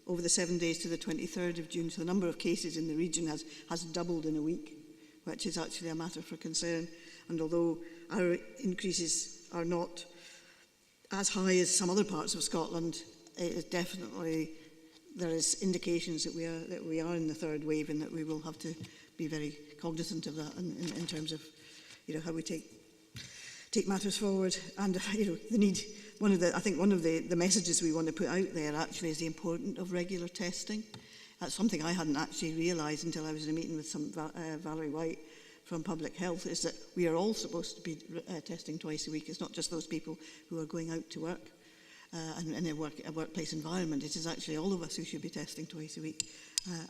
over the 7 days to the 23rd of June. So the number of cases in the region has doubled in a week, which is actually a matter for concern. And although our increases are not as high as some other parts of Scotland, it is definitely, there is indications that we are in the third wave, and that we will have to be very cognizant of that in terms of, how we take matters forward. And the need. I think one of the messages we want to put out there actually is the importance of regular testing. That's something I hadn't actually realised until I was in a meeting with Valerie White from Public Health, is that we are all supposed to be testing twice a week. It's not just those people who are going out to work and in a workplace environment. It is actually all of us who should be testing twice a week.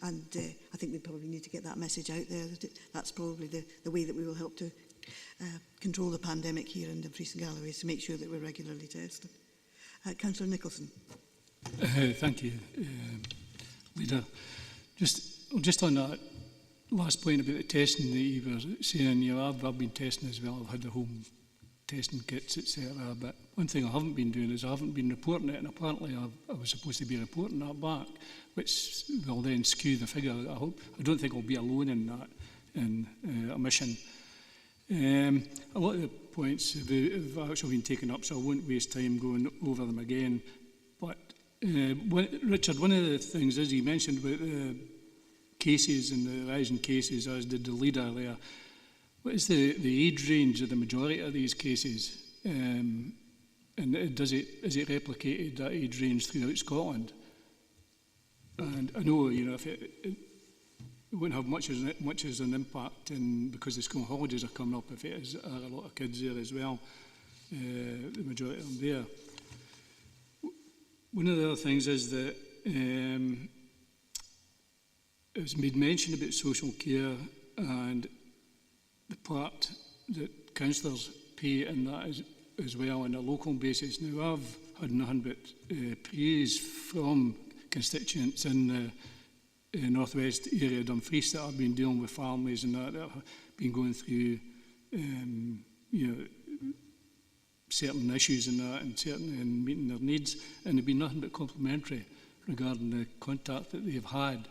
And I think we probably need to get that message out there, that that's probably the way that we will help to control the pandemic here in Dumfries and Galloway, is to make sure that we're regularly testing. Councillor Nicholson. Thank you, Leader. Just on that last point about the testing that you were saying, I've been testing as well. I've had the home testing kits, etc. But one thing I haven't been doing is I haven't been reporting it, and apparently I was supposed to be reporting that back, which will then skew the figure. I don't think I'll be alone in that, in omission. A lot of the points have actually been taken up, so I won't waste time going over them again. But Richard, one of the things is, you mentioned about the cases and the rising cases, as did the leader there. What is the age range of the majority of these cases? And is it replicated, that age range, throughout Scotland? And I know, if it won't have much as an impact, because the school holidays are coming up, if it are a lot of kids there as well, the majority of them there. One of the other things is that it was made mention about social care and the part that councillors pay in that as well on a local basis. Now, I've had nothing but praise from constituents in the northwest area of Dumfries that have been dealing with families and that have been going through certain issues and that, and meeting their needs, and they've been nothing but complimentary regarding the contact that they've had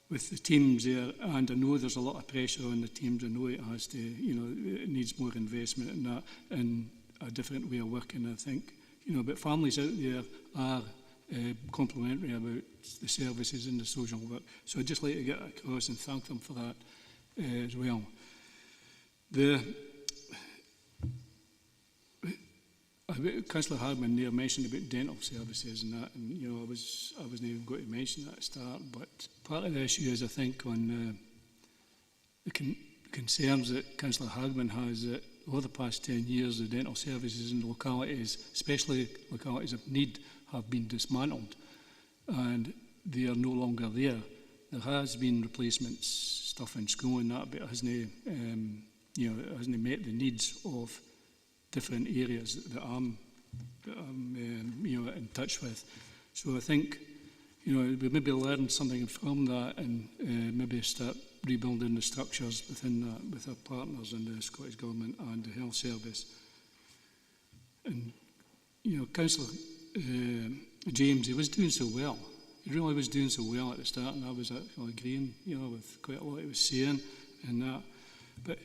with the teams there. And I know there's a lot of pressure on the teams. I know it has to, it needs more investment in that, and a different way of working, I think. But families out there are complimentary about the services and the social work. So I'd just like to get across and thank them for that as well. Councillor Hagman there mentioned about dental services and that, and I wasn't even going to mention that at the start, but part of the issue is, I think, on the concerns that Councillor Hagman has, that over the past 10 years the dental services in localities, especially localities of need, have been dismantled, and they are no longer there. There has been replacements, stuff in school and that, but it hasn't met the needs of different areas that I'm in touch with. So I think we maybe learn something from that, and maybe start rebuilding the structures within that with our partners in the Scottish Government and the Health Service. And Councillor James, he was doing so well. He really was doing so well at the start, and I was actually agreeing, with quite a lot he was saying and that. But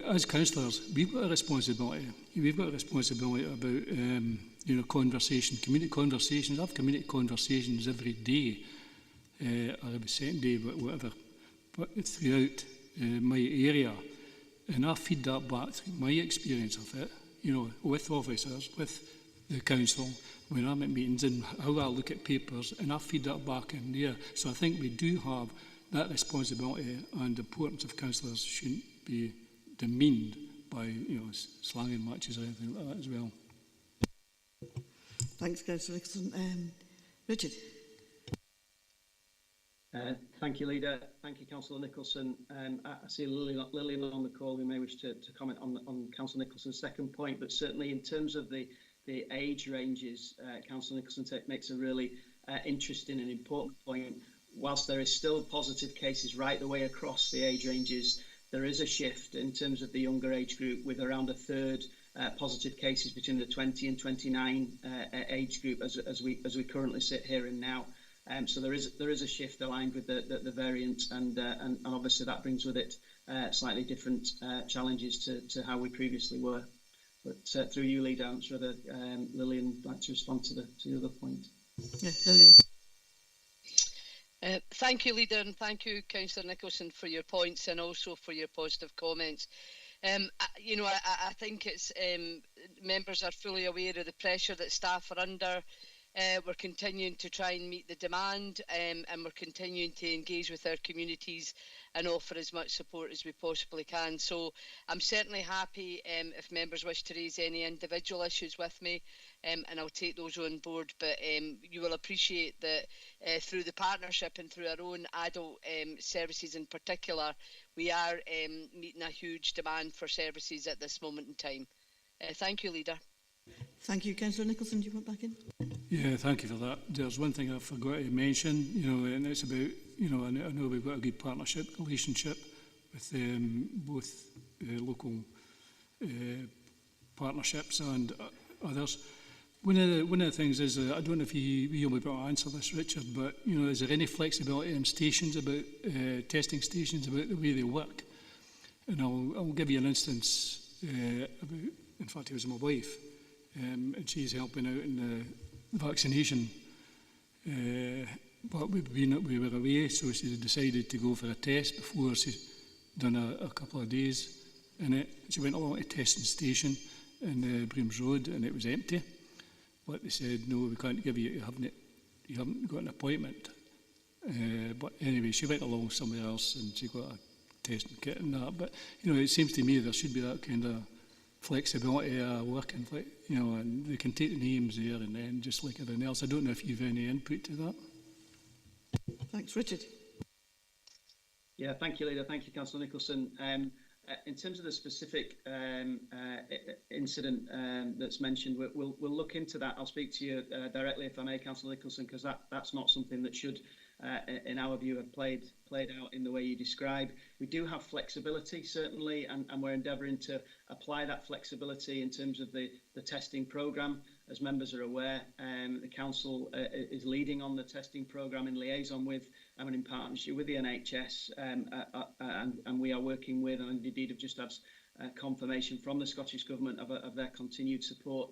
as councillors, we've got a responsibility. We've got a responsibility about, conversation, community conversations. I have community conversations every day, or every second day, whatever, but throughout my area. And I feed that back through my experience of it. with officers, with the council, when I'm at meetings and how I look at papers and I feed that back in there. So I think we do have that responsibility, and the importance of councillors shouldn't be demeaned by slanging matches or anything like that as well. Thanks, Councillor Nicholson. Richard. Thank you, Leader. Thank you, Councillor Nicholson. I see Lillian on the call who may wish to comment on Councillor Nicholson's second point, but certainly in terms of the age ranges, Councillor Nicholson makes a really interesting and important point. Whilst there is still positive cases right the way across the age ranges, there is a shift in terms of the younger age group, with around a third positive cases between the 20 and 29 age group as we currently sit here and now. So there is a shift aligned with the variant, and obviously that brings with it slightly different challenges to how we previously were. But through you, Leader, I'm sure that Lillian would like to respond to the other point. Yeah, Lillian. Thank you, Leader, and thank you, Councillor Nicholson, for your points and also for your positive comments. I think it's members are fully aware of the pressure that staff are under. We're continuing to try and meet the demand, and we're continuing to engage with our communities and offer as much support as we possibly can. So I'm certainly happy if members wish to raise any individual issues with me, and I'll take those on board. But you will appreciate that through the partnership and through our own adult services in particular, we are meeting a huge demand for services at this moment in time. Thank you, Leader. Thank you. Councillor Nicholson, do you want back in? Yeah, thank you for that. There's one thing I forgot to mention, and it's about, I know we've got a good partnership, relationship with both local partnerships and others. One of the things is, I don't know if you'll be able to answer this, Richard, but, is there any flexibility in stations about, testing stations, about the way they work? And I'll give you an instance about, in fact, it was my wife, and she's helping out in the vaccination. But we were away, so she decided to go for a test before she'd done a couple of days in it. She went along to a testing station in Breams Road, and it was empty. But they said, no, we can't give you haven't got an appointment. But anyway, she went along somewhere else and she got a testing kit and that. But, it seems to me there should be that kind of flexibility working, and they can take the names there and then just like everything else. I don't know if you've any input to that. Thanks, Richard. Yeah, thank you, Leader. Thank you, Councillor Nicholson. In terms of the specific incident that's mentioned, we'll look into that. I'll speak to you directly, if I may, Councillor Nicholson, because that's not something that should, in our view, have played out in the way you describe. We do have flexibility, certainly, and we're endeavouring to apply that flexibility in terms of the testing programme. As members are aware, the Council is leading on the testing programme in liaison with and in partnership with the NHS, and we are working with, and indeed have just had confirmation from the Scottish Government of their continued support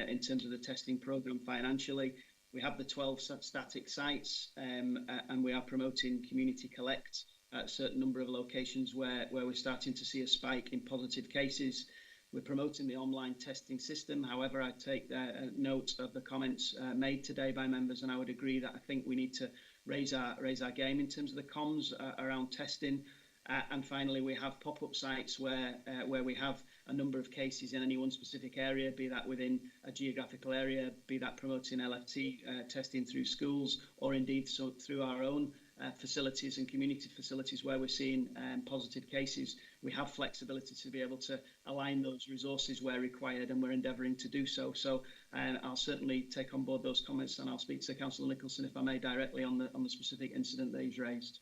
in terms of the testing programme financially. We have the 12 static sites, and we are promoting Community Collect at a certain number of locations where we're starting to see a spike in positive cases. We're promoting the online testing system. However, I take note of the comments made today by members, and I would agree that I think we need to raise our game in terms of the comms around testing. And finally, we have pop-up sites where we have a number of cases in any one specific area, be that within a geographical area, be that promoting LFT testing through schools, or indeed through our own facilities and community facilities where we're seeing positive cases. We have flexibility to be able to align those resources where required, and we're endeavouring to do so. So I'll certainly take on board those comments, and I'll speak to Councillor Nicholson, if I may, directly on the specific incident that he's raised.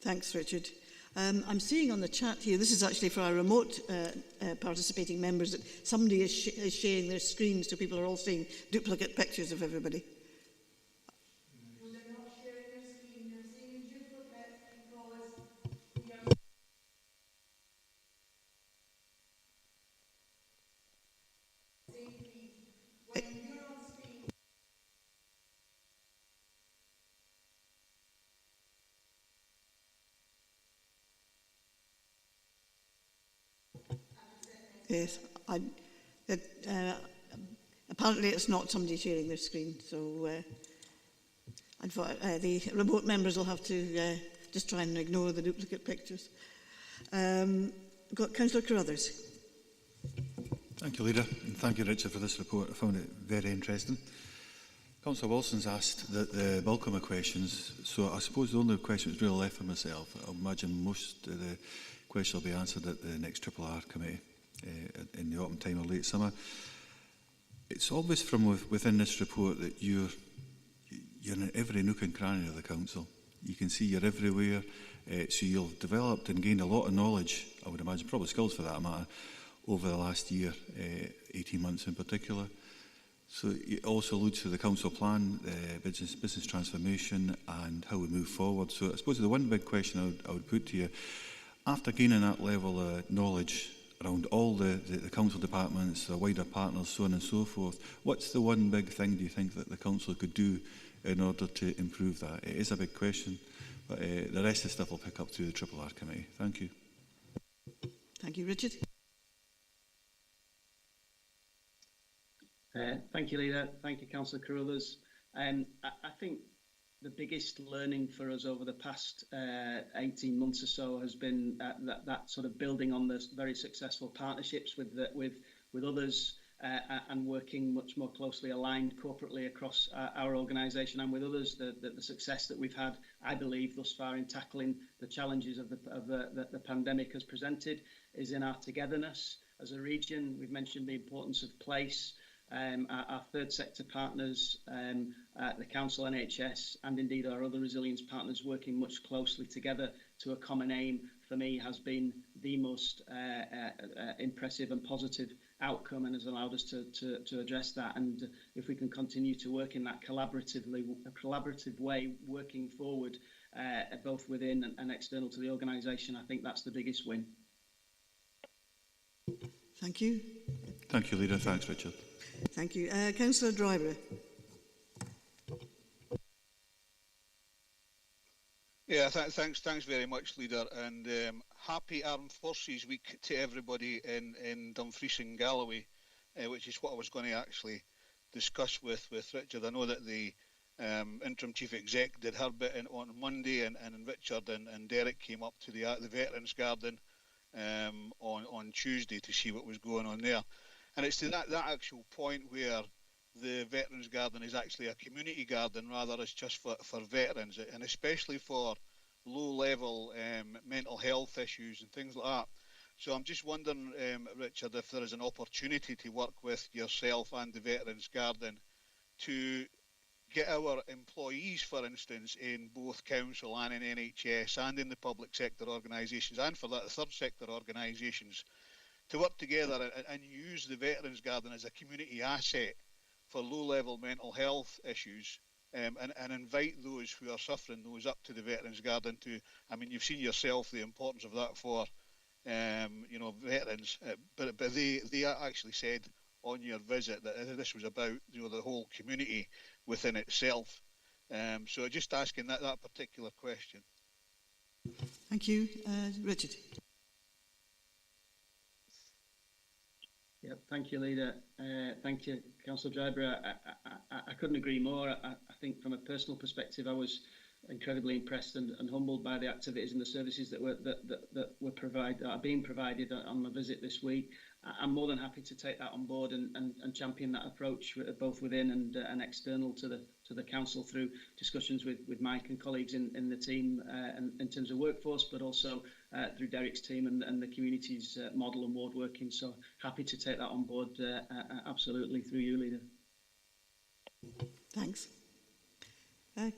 Thanks, Richard. I'm seeing on the chat here, this is actually for our remote participating members, that somebody is sharing their screen, so people are all seeing duplicate pictures of everybody. Yes, apparently it's not somebody sharing their screen, so the remote members will have to just try and ignore the duplicate pictures. We've got Councillor Carruthers. Thank you, Leader, and thank you, Richard, for this report. I found it very interesting. Councillor Wilson's asked the bulk of my questions, so I suppose the only question that's really left for myself, I imagine most of the questions will be answered at the next RRR committee in the autumn time or late summer. It's obvious from within this report that you're in every nook and cranny of the council. You can see you're everywhere, so you've developed and gained a lot of knowledge, I would imagine, probably skills for that matter, over the last year, 18 months in particular. So it also alludes to the council plan, business transformation and how we move forward. So I suppose the one big question I would put to you, after gaining that level of knowledge around all the council departments, the wider partners, so on and so forth, what's the one big thing do you think that the council could do in order to improve that? It is a big question, but the rest of the stuff will pick up through the RRR committee. Thank you. Thank you, Richard. Thank you, Leader. Thank you, Councillor Carruthers. I think the biggest learning for us over the past 18 months or so has been that sort of building on the very successful partnerships with others and working much more closely aligned corporately across our organisation and with others. The success that we've had, I believe, thus far in tackling the challenges of the pandemic has presented is in our togetherness as a region. We've mentioned the importance of place. Our third sector partners, the Council, NHS, and indeed our other resilience partners working much closely together to a common aim, for me, has been the most impressive and positive outcome and has allowed us to address that. And if we can continue to work in that collaborative way, working forward, both within and external to the organisation, I think that's the biggest win. Thank you. Thank you, Leader. Thanks, Richard. Thank you. Councillor Driver. Yeah, thanks very much, Leader, and happy Armed Forces Week to everybody in Dumfries and Galloway, which is what I was going to actually discuss with Richard. I know that the interim chief exec did her bit on Monday, and Richard and Derek came up to the Veterans Garden on Tuesday to see what was going on there. And it's to that actual point where the Veterans Garden is actually a community garden rather than just for veterans, and especially for low-level mental health issues and things like that. So I'm just wondering, Richard, if there is an opportunity to work with yourself and the Veterans Garden to get our employees, for instance, in both council and in NHS and in the public sector organisations, and for that the third sector organisations, to work together and use the Veterans Garden as a community asset for low-level mental health issues, and invite those who are suffering those up to the Veterans Garden to, I mean, you've seen yourself the importance of that for, veterans, but they actually said on your visit that this was about, the whole community within itself. So just asking that particular question. Thank you. Richard. Yeah, thank you, Leader. Thank you, Councillor Driver. I couldn't agree more. I think from a personal perspective, I was incredibly impressed and humbled by the activities and the services that are being provided on my visit this week. I'm more than happy to take that on board and champion that approach both within and external to the council through discussions with Mike and colleagues in the team and in terms of workforce, but also through Derek's team and the community's model and ward working. So happy to take that on board absolutely through you, Leader. Thanks.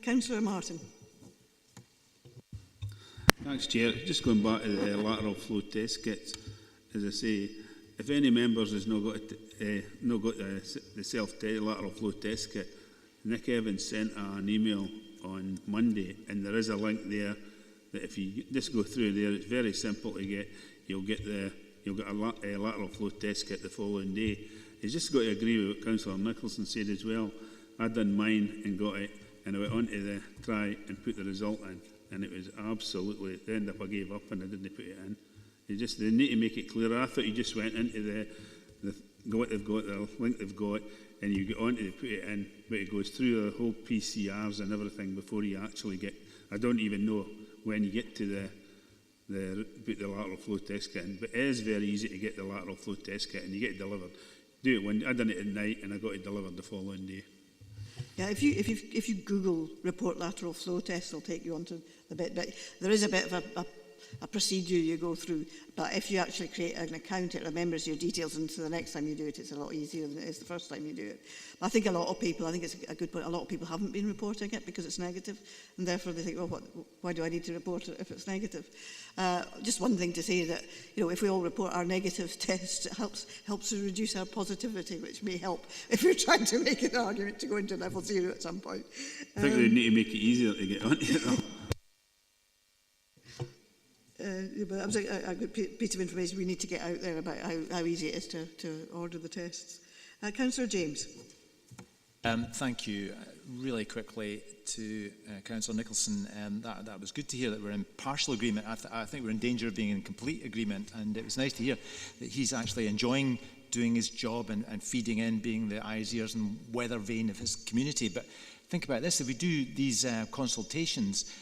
Councillor Martin. Thanks, Chair. Just going back to the lateral flow test kits, as I say, if any members has not got the lateral flow test kit, Nick Evans sent an email on Monday, and there is a link there that if you just go through there, it's very simple to get. You'll get a lateral flow test kit the following day. He's just got to agree with what Councillor Nicholson said as well. I done mine and got it, and I went on to the try and put the result in, and it was absolutely, at the end up I gave up and I didn't put it in. They need to make it clearer. I thought you just went into what they've got, the link they've got, and you get onto it, put it in, but it goes through the whole PCRs and everything before you actually get. I don't even know when you get to put the lateral flow test kit in, but it is very easy to get the lateral flow test kit, and you get it delivered. Do it when I done it at night, and I got it delivered the following day. Yeah, if you Google report lateral flow test, it'll take you onto the bit. But there is a bit of a procedure you go through. But if you actually create an account, it remembers your details, and so the next time you do it, it's a lot easier than it is the first time you do it. But I think it's a good point, a lot of people haven't been reporting it because it's negative, and therefore they think, well, why do I need to report it if it's negative? Just one thing to say that, if we all report our negative tests, it helps to reduce our positivity, which may help if you're trying to make an argument to go into level 0 at some point. I think they need to make it easier to get onto it, though. But that was a good piece of information we need to get out there about how easy it is to order the tests. Councillor James. Thank you. Really quickly to Councillor Nicholson, that was good to hear that we're in partial agreement. I think we're in danger of being in complete agreement, and it was nice to hear that he's actually enjoying doing his job and feeding in, being the eyes, ears and weather vane of his community. But think about this, if we do these consultations,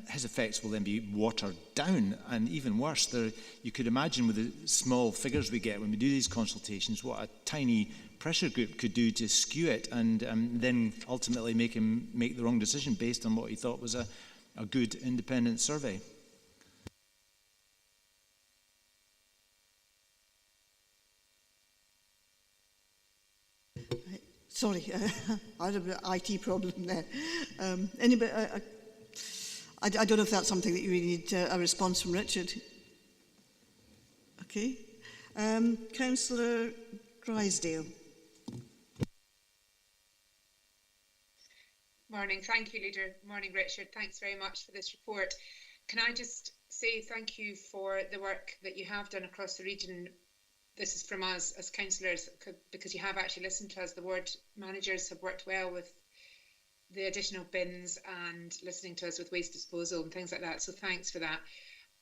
his effects will then be watered down, and even worse, you could imagine with the small figures we get when we do these consultations, what a tiny pressure group could do to skew it, and then ultimately make him make the wrong decision based on what he thought was a good independent survey. Sorry, I had an IT problem there. Anybody? I don't know if that's something that you really need a response from Richard. Okay. Councillor Drysdale. Morning. Thank you, Leader. Morning, Richard. Thanks very much for this report. Can I just say thank you for the work that you have done across the region. This is from us as councillors, because you have actually listened to us. The ward managers have worked well with the additional bins and listening to us with waste disposal and things like that. So thanks for that.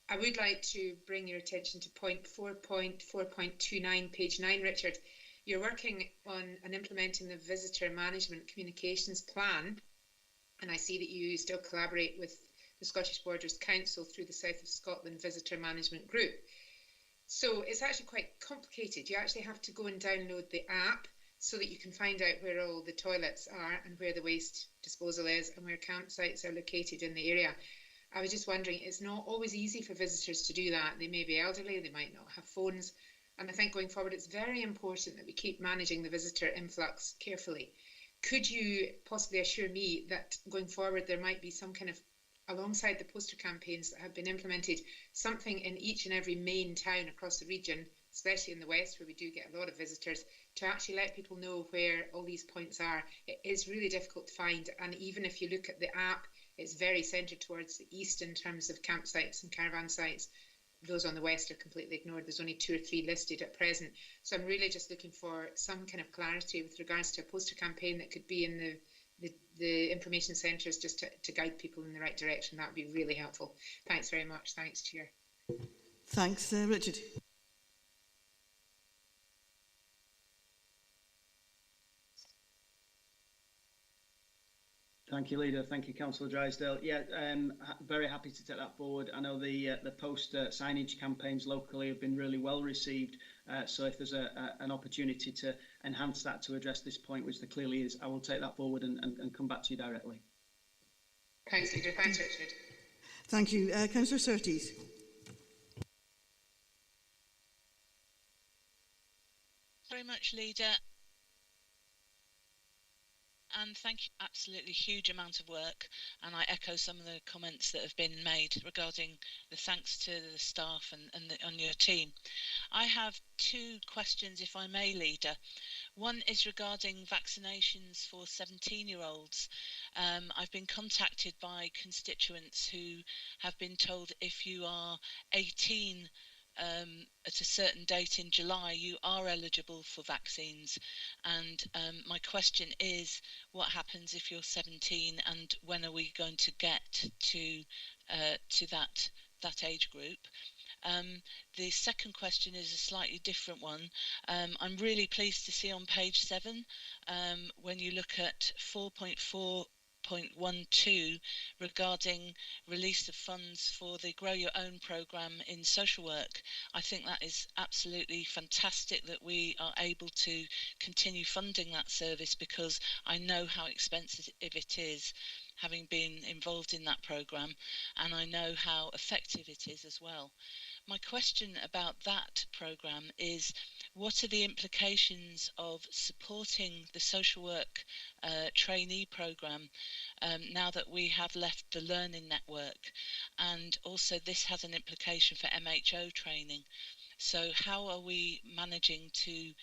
I would like to bring your attention to point 4.4.29, page 9, Richard. You're working on and implementing the visitor management communications plan. And I see that you still collaborate with the Scottish Borders Council through the South of Scotland Visitor Management Group. So it's actually quite complicated. You actually have to go and download the app so that you can find out where all the toilets are and where the waste disposal is and where campsites are located in the area. I was just wondering, it's not always easy for visitors to do that. They may be elderly, they might not have phones. And I think going forward, it's very important that we keep managing the visitor influx carefully. Could you possibly assure me that going forward, there might be some kind of, alongside the poster campaigns that have been implemented, something in each and every main town across the region, especially in the west where we do get a lot of visitors, to actually let people know where all these points are? It is really difficult to find, and even if you look at the app, it's very centred towards the east in terms of campsites and caravan sites. Those on the west are completely ignored. There's only 2 or 3 listed at present. So I'm really just looking for some kind of clarity with regards to a poster campaign that could be in the information centres, just to guide people in the right direction. That would be really helpful. Thanks very much. Thanks, Chair. Thanks, Richard. Thank you, Leader. Thank you, Councillor Drysdale. Yeah, very happy to take that forward. I know the poster signage campaigns locally have been really well received. So if there's an opportunity to enhance that to address this point, which there clearly is, I will take that forward and come back to you directly. Thanks, Leader. Thanks, Richard. Thank you. Councillor Surtees. Very much, Leader. And thank you. Absolutely huge amount of work, and I echo some of the comments that have been made regarding the thanks to the staff and your team. I have 2 questions, if I may, Leader. One is regarding vaccinations for 17-year-olds. I've been contacted by constituents who have been told if you are 18 at a certain date in July, you are eligible for vaccines. And my question is, what happens if you're 17, and when are we going to get to that age group? The second question is a slightly different one. I'm really pleased to see on page 7, when you look at 4.4.12 regarding release of funds for the Grow Your Own programme in social work. I think that is absolutely fantastic that we are able to continue funding that service, because I know how expensive it is, having been involved in that programme, and I know how effective it is as well. My question about that programme is, what are the implications of supporting the social work trainee programme now that we have left the learning network? And also this has an implication for MHO training. So how are we managing to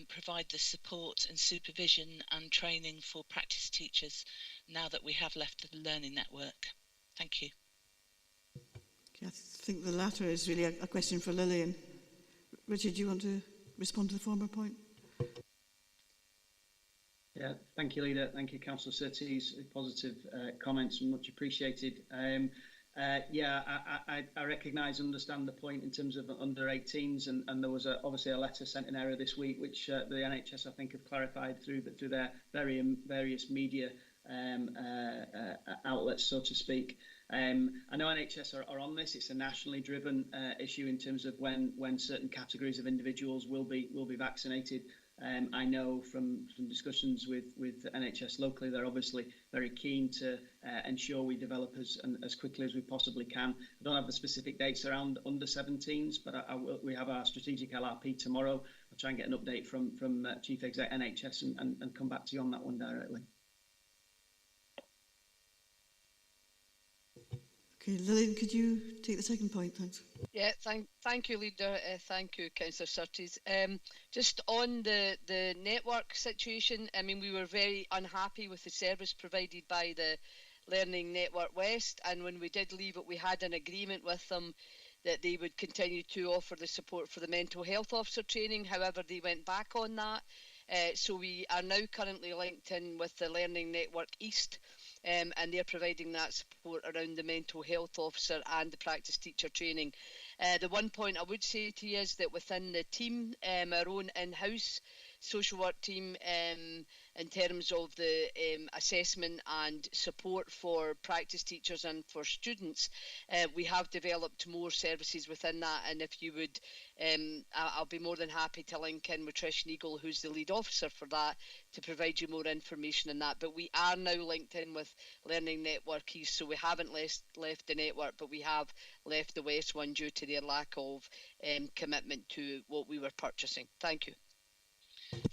provide the support and supervision and training for practice teachers now that we have left the learning network? Thank you. Okay, I think the latter is really a question for Lillian. Richard, do you want to respond to the former point? Yeah, thank you, Leader. Thank you, Councillor Surtees. Positive comments, much appreciated. I recognise and understand the point in terms of under 18s, and there was obviously a letter sent in error this week, which the NHS I think have clarified through their various media outlets, so to speak. I know NHS are on this. It's a nationally driven issue in terms of when certain categories of individuals will be vaccinated. I know from discussions with NHS locally, they're obviously very keen to ensure we develop as quickly as we possibly can. I don't have the specific dates around under 17s, but we have our strategic LRP tomorrow. I'll try and get an update from Chief Exec NHS and come back to you on that one directly. Okay, Lillian, could you take the second point, thanks? Yeah, thank you, Leader. Thank you, Councillor Surtees. Just on the network situation, I mean, we were very unhappy with the service provided by the Learning Network West, and when we did leave it, we had an agreement with them that they would continue to offer the support for the mental health officer training. However, they went back on that. So we are now currently linked in with the Learning Network East, and they're providing that support around the mental health officer and the practice teacher training. The one point I would say to you is that within the team, our own in-house social work team, in terms of the assessment and support for practice teachers and for students, we have developed more services within that, and if you would, I'll be more than happy to link in with Trish Neagle, who's the lead officer for that, to provide you more information on that. But we are now linked in with Learning Network East, so we haven't left the network, but we have left the West one due to their lack of commitment to what we were purchasing. Thank you.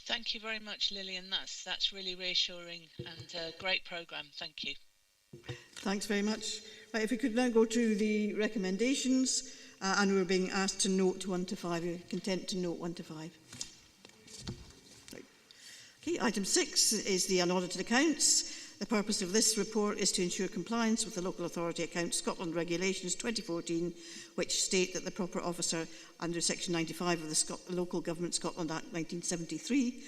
Thank you very much, Lillian. That's really reassuring, and a great programme. Thank you. Thanks very much. Right, if we could now go to the recommendations, and we're being asked to note 1 to 5. You're content to note 1 to 5. Right. Okay, item 6 is the unaudited accounts. The purpose of this report is to ensure compliance with the Local Authority Accounts Scotland Regulations 2014, which state that the proper officer under Section 95 of the Local Government Scotland Act 1973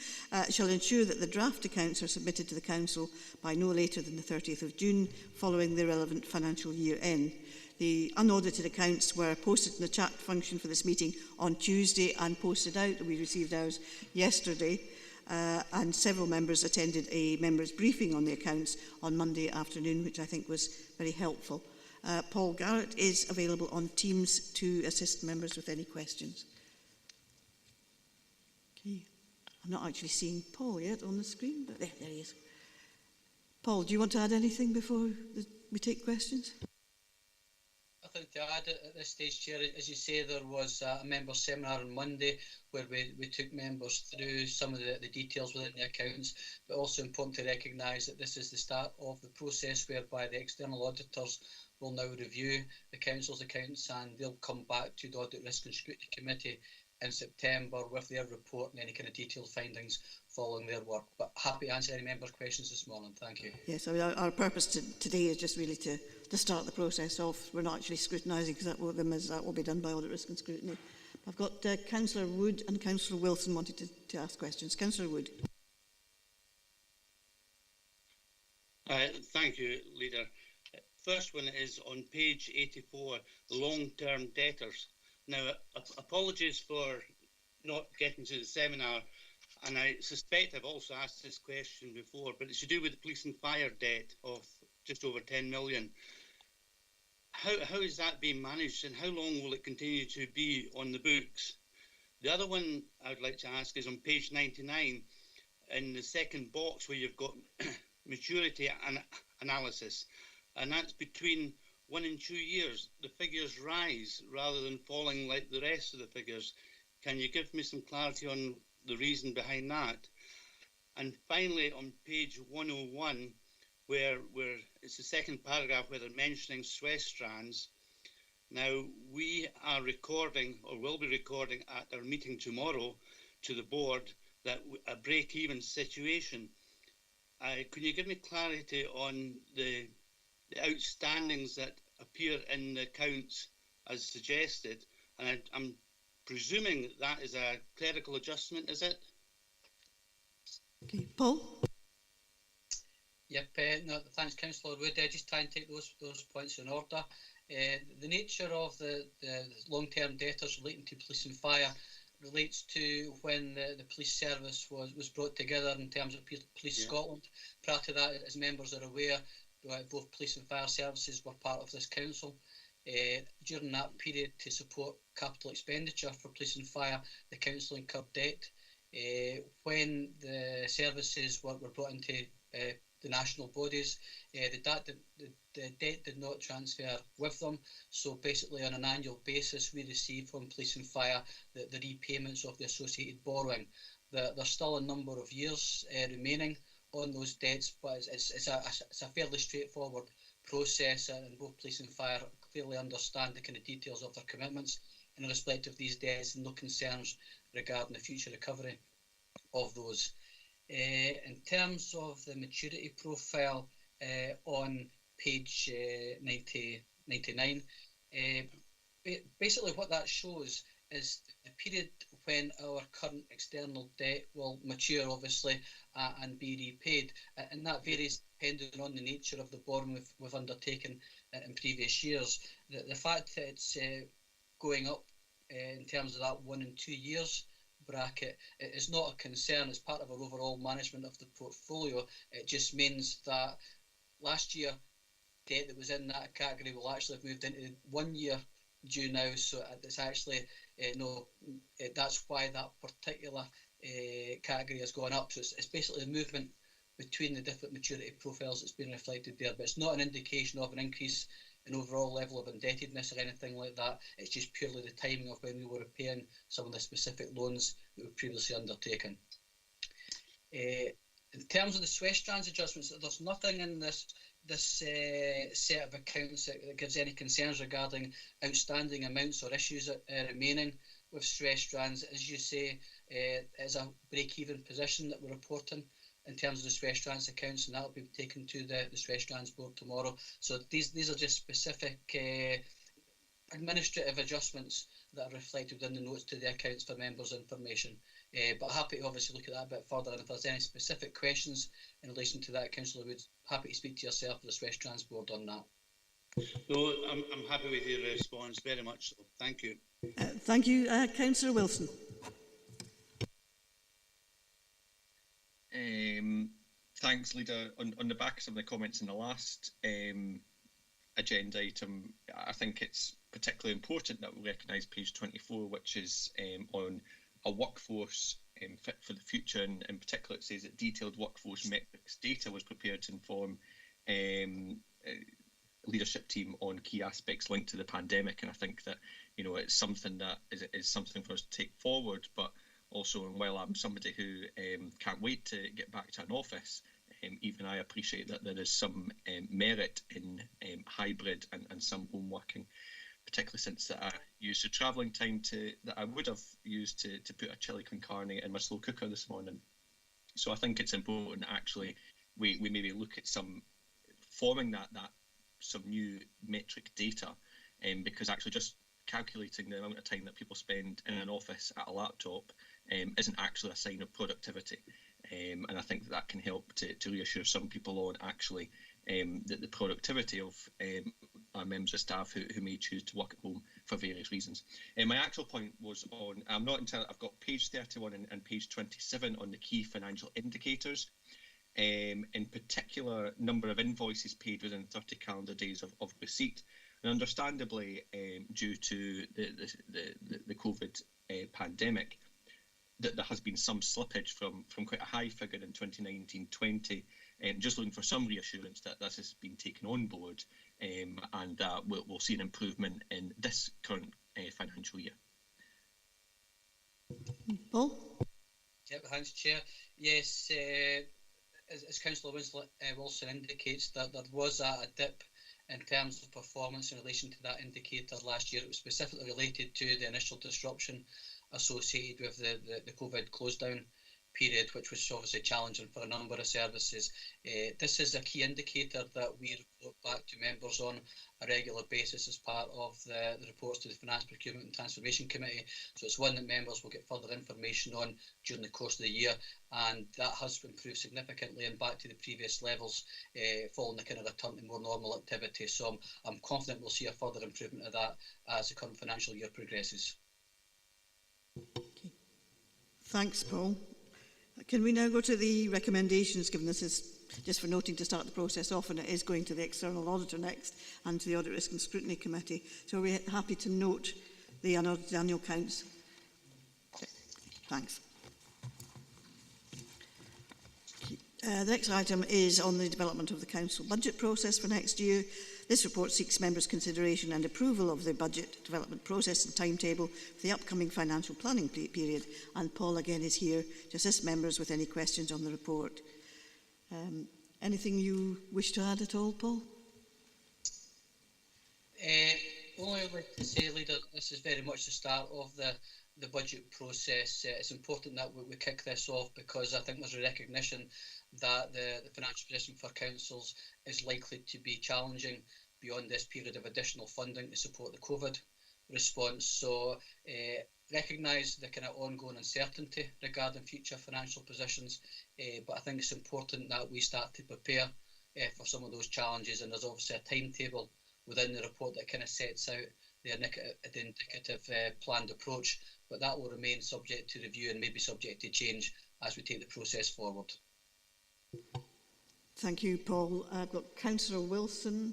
shall ensure that the draft accounts are submitted to the Council by no later than the 30th of June, following the relevant financial year end. The unaudited accounts were posted in the chat function for this meeting on Tuesday and posted out. We received ours yesterday. And several members attended a members' briefing on the accounts on Monday afternoon, which I think was very helpful. Paul Garrett is available on Teams to assist members with any questions. Okay, I'm not actually seeing Paul yet on the screen, but there he is. Paul, do you want to add anything before we take questions? Nothing to add at this stage, Chair. As you say, there was a member seminar on Monday where we took members through some of the details within the accounts, but also important to recognise that this is the start of the process whereby the external auditors will now review the Council's accounts, and they'll come back to the Audit Risk and Scrutiny Committee in September with their report and any kind of detailed findings following their work. But happy to answer any member questions this morning. Thank you. Yes, I mean, our purpose today is just really to start the process off. We're not actually scrutinising, because that will be done by Audit Risk and Scrutiny. I've got Councillor Wood and Councillor Wilson wanted to ask questions. Councillor Wood. Thank you, Leader. First one is on page 84, long-term debtors. Now, apologies for not getting to the seminar, and I suspect I've also asked this question before, but it's to do with the police and fire debt of just over 10 million. How is that being managed, and how long will it continue to be on the books? The other one I'd like to ask is on page 99, in the second box where you've got maturity analysis, and that's between 1 and 2 years. The figures rise rather than falling like the rest of the figures. Can you give me some clarity on the reason behind that? And finally, on page 101, where it's the second paragraph where they're mentioning Swiss strands. Now, we are recording, or will be recording at our meeting tomorrow to the board, that a break-even situation. Can you give me clarity on the outstandings that appear in the accounts as suggested? And I'm presuming that is a clerical adjustment, is it? Okay, Paul? Yep, no, thanks, Councillor Wood. Just try and take those points in order. The nature of the long-term debtors relating to police and fire relates to when the police service was brought together in terms of Police Scotland. Prior to that, as members are aware, both police and fire services were part of this council. During that period, to support capital expenditure for police and fire, the council incurred debt. When the services were brought into the national bodies, the debt did not transfer with them. So basically, on an annual basis, we receive from police and fire the repayments of the associated borrowing. There's still a number of years remaining on those debts, but it's a fairly straightforward process, and both police and fire clearly understand the kind of details of their commitments in respect of these debts, and no concerns regarding the future recovery of those. In terms of the maturity profile on page 99, basically what that shows is the period when our current external debt will mature, obviously, and be repaid. And that varies depending on the nature of the borrowing we've undertaken in previous years. The fact that it's going up in terms of that 1 and 2 years bracket is not a concern as part of our overall management of the portfolio. It just means that last year debt that was in that category will actually have moved into 1 year due now, so it's actually that's why that particular category has gone up. So it's basically the movement between the different maturity profiles that's been reflected there, but it's not an indication of an increase in overall level of indebtedness or anything like that. It's just purely the timing of when we were repaying some of the specific loans that we've previously undertaken. In terms of the Swiss strands adjustments, there's nothing in this set of accounts that gives any concerns regarding outstanding amounts or issues remaining with Swiss strands. As you say, it's a break-even position that we're reporting in terms of the Swiss strands accounts, and that will be taken to the Swiss strands board tomorrow. So these are just specific administrative adjustments that are reflected within the notes to the accounts for members' information. But happy to obviously look at that a bit further, and if there's any specific questions in relation to that, Councillor Wood, happy to speak to yourself or the Swiss Trans Board on that. No, I'm happy with your response, very much so. Thank you. Thank you, Councillor Wilson. Thanks, Leader. On the back of some of the comments in the last agenda item, I think it's particularly important that we recognise page 24, which is on a workforce fit for the future, and in particular it says that detailed workforce metrics data was prepared to inform leadership team on key aspects linked to the pandemic. And I think that, you know, it's something that is something for us to take forward, but also, and while I'm somebody who can't wait to get back to an office, even I appreciate that there is some merit in hybrid and some home working, particularly since that I used the travelling time that I would have used to put a chili con carne in my slow cooker this morning. So I think it's important that actually we maybe look at some forming that some new metric data, because actually just calculating the amount of time that people spend in an office at a laptop isn't actually a sign of productivity. And I think that can help to reassure some people on actually that the productivity of members of staff who may choose to work at home for various reasons. My actual point was on, I'm not entirely, I've got page 31 and page 27 on the key financial indicators. In particular, number of invoices paid within 30 calendar days of receipt. And understandably, due to the COVID pandemic, that there has been some slippage from quite a high figure in 2019-20. Just looking for some reassurance that this has been taken on board, and that we'll see an improvement in this current financial year. Paul? Yep, thanks, Chair. Yes, as Councillor Wilson indicates, that there was a dip in terms of performance in relation to that indicator last year. It was specifically related to the initial disruption associated with the COVID close down period, which was obviously challenging for a number of services. This is a key indicator that we report back to members on a regular basis as part of the reports to the Finance, Procurement and Transformation Committee. So it's one that members will get further information on during the course of the year, and that has improved significantly and back to the previous levels, following the kind of return to more normal activity. So I'm confident we'll see a further improvement of that as the current financial year progresses. Okay. Thanks, Paul. Can we now go to the recommendations, given this is just for noting to start the process off, and it is going to the External Auditor next and to the Audit Risk and Scrutiny Committee. So are we happy to note the unaudited annual accounts? Okay. Thanks. The next item is on the development of the Council budget process for next year. This report seeks members' consideration and approval of the budget development process and timetable for the upcoming financial planning period. And Paul again is here to assist members with any questions on the report. Anything you wish to add at all, Paul? Only I would like to say, Leader, this is very much the start of the budget process. It's important that we kick this off, because I think there's a recognition that the financial position for councils is likely to be challenging beyond this period of additional funding to support the COVID response. So recognise the kind of ongoing uncertainty regarding future financial positions, but I think it's important that we start to prepare for some of those challenges, and there's obviously a timetable within the report that kind of sets out the indicative planned approach, but that will remain subject to review and maybe subject to change as we take the process forward. Thank you, Paul. I've got Councillor Wilson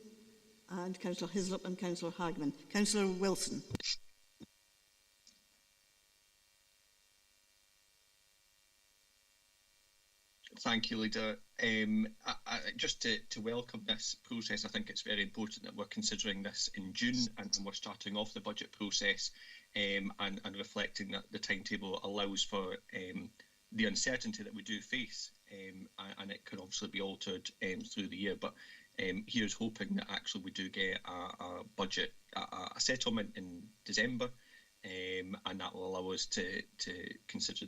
and Councillor Hislop and Councillor Hagman. Councillor Wilson. Thank you, Leader. Just to welcome this process, I think it's very important that we're considering this in June, and we're starting off the budget process and reflecting that the timetable allows for the uncertainty that we do face, and it can obviously be altered through the year. But here's hoping that actually we do get a budget, a settlement in December, and that will allow us to consider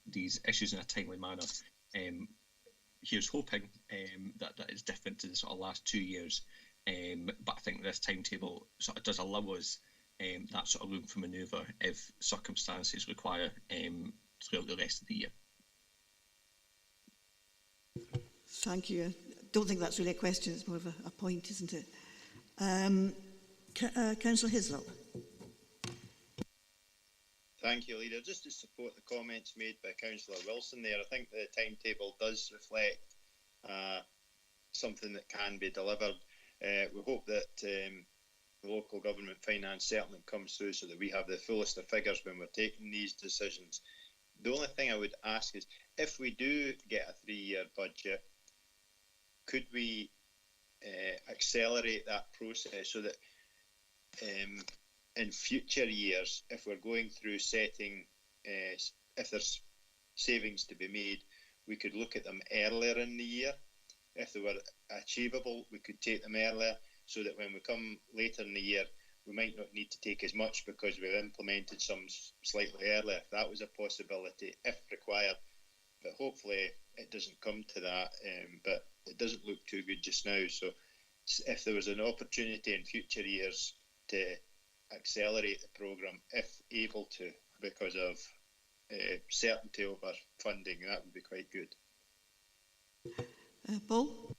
these issues in a timely manner. Here's hoping that is different to the sort of last 2 years, but I think this timetable sort of does allow us that sort of room for manoeuvre if circumstances require throughout the rest of the year. Thank you. I don't think that's really a question, it's more of a point, isn't it? Councillor Hislop. Thank you, Leader. Just to support the comments made by Councillor Wilson there, I think the timetable does reflect something that can be delivered. We hope that the local government finance settlement comes through so that we have the fullest of figures when we're taking these decisions. The only thing I would ask is, if we do get a 3-year budget, could we accelerate that process so that in future years, if we're going through setting, if there's savings to be made, we could look at them earlier in the year. If they were achievable, we could take them earlier, so that when we come later in the year, we might not need to take as much because we've implemented some slightly earlier. If that was a possibility, if required. But hopefully it doesn't come to that, but it doesn't look too good just now. So if there was an opportunity in future years to accelerate the programme, if able to, because of certainty over funding, that would be quite good. Paul?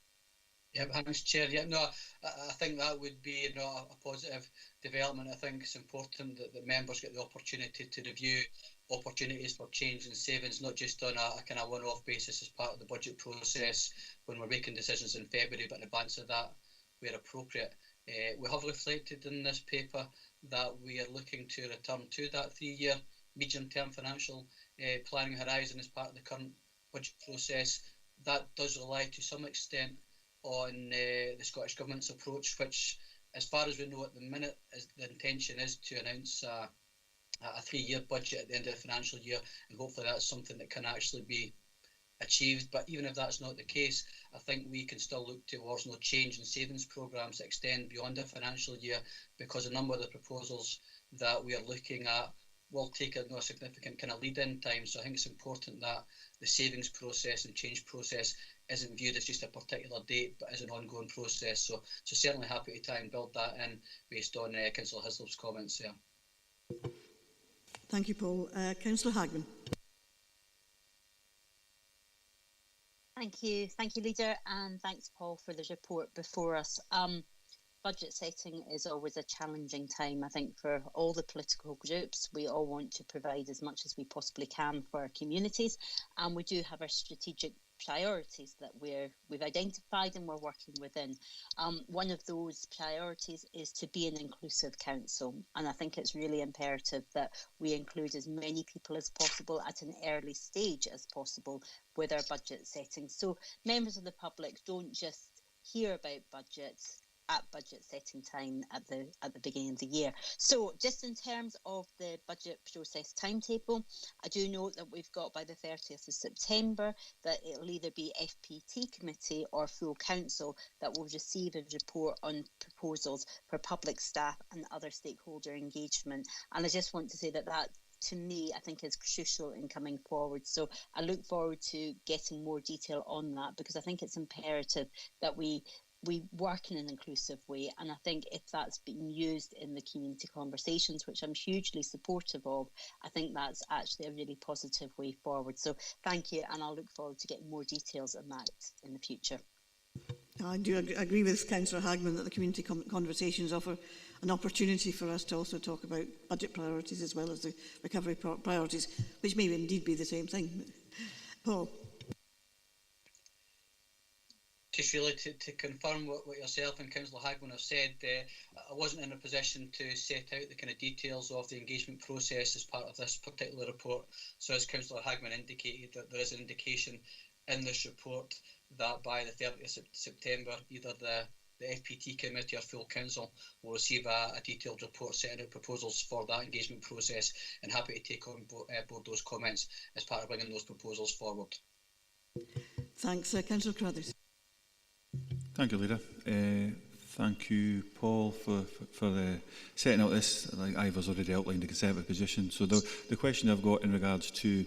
Yeah, thanks, Chair. Yeah, no, I think that would be a positive development. I think it's important that members get the opportunity to review opportunities for change and savings, not just on a kind of one-off basis as part of the budget process when we're making decisions in February, but in advance of that where appropriate. We have reflected in this paper that we are looking to return to that 3-year medium-term financial planning horizon as part of the current budget process. That does rely to some extent on the Scottish Government's approach, which, as far as we know at the minute, the intention is to announce a 3-year budget at the end of the financial year, and hopefully that's something that can actually be achieved. But even if that's not the case, I think we can still look towards change and savings programmes that extend beyond the financial year, because a number of the proposals that we are looking at will take a significant kind of lead-in time. So I think it's important that the savings process and change process isn't viewed as just a particular date, but as an ongoing process. So certainly happy to try and build that in based on Councillor Hislop's comments there. Thank you, Paul. Councillor Hagman. Thank you, Leader, and thanks, Paul, for the report before us. Budget setting is always a challenging time, I think, for all the political groups. We all want to provide as much as we possibly can for our communities, and we do have our strategic priorities that we've identified and we're working within. One of those priorities is to be an inclusive council, and I think it's really imperative that we include as many people as possible at an early stage as possible with our budget setting. So members of the public don't just hear about budgets at budget setting time at the beginning of the year. So just in terms of the budget process timetable, I do note that we've got by the 30th of September that it'll either be FPT committee or full council that will receive a report on proposals for public staff and other stakeholder engagement. And I just want to say that to me, I think is crucial in coming forward. So I look forward to getting more detail on that, because I think it's imperative that we work in an inclusive way, and I think if that's being used in the community conversations, which I'm hugely supportive of, I think that's actually a really positive way forward. So thank you, and I'll look forward to getting more details on that in the future. I do agree with Councillor Hagman that the community conversations offer an opportunity for us to also talk about budget priorities as well as the recovery priorities, which may indeed be the same thing. Paul. Just really to confirm what yourself and Councillor Hagman have said, I wasn't in a position to set out the kind of details of the engagement process as part of this particular report. So as Councillor Hagman indicated, that there is an indication in this report that by the 30th of September, either the FPT committee or full council will receive a detailed report setting out proposals for that engagement process, and happy to take on board those comments as part of bringing those proposals forward. Thanks. Councillor Carruthers. Thank you, Leader. Thank you, Paul, for setting out this. Like Ivor's already outlined the Conservative position. So the question I've got in regards to,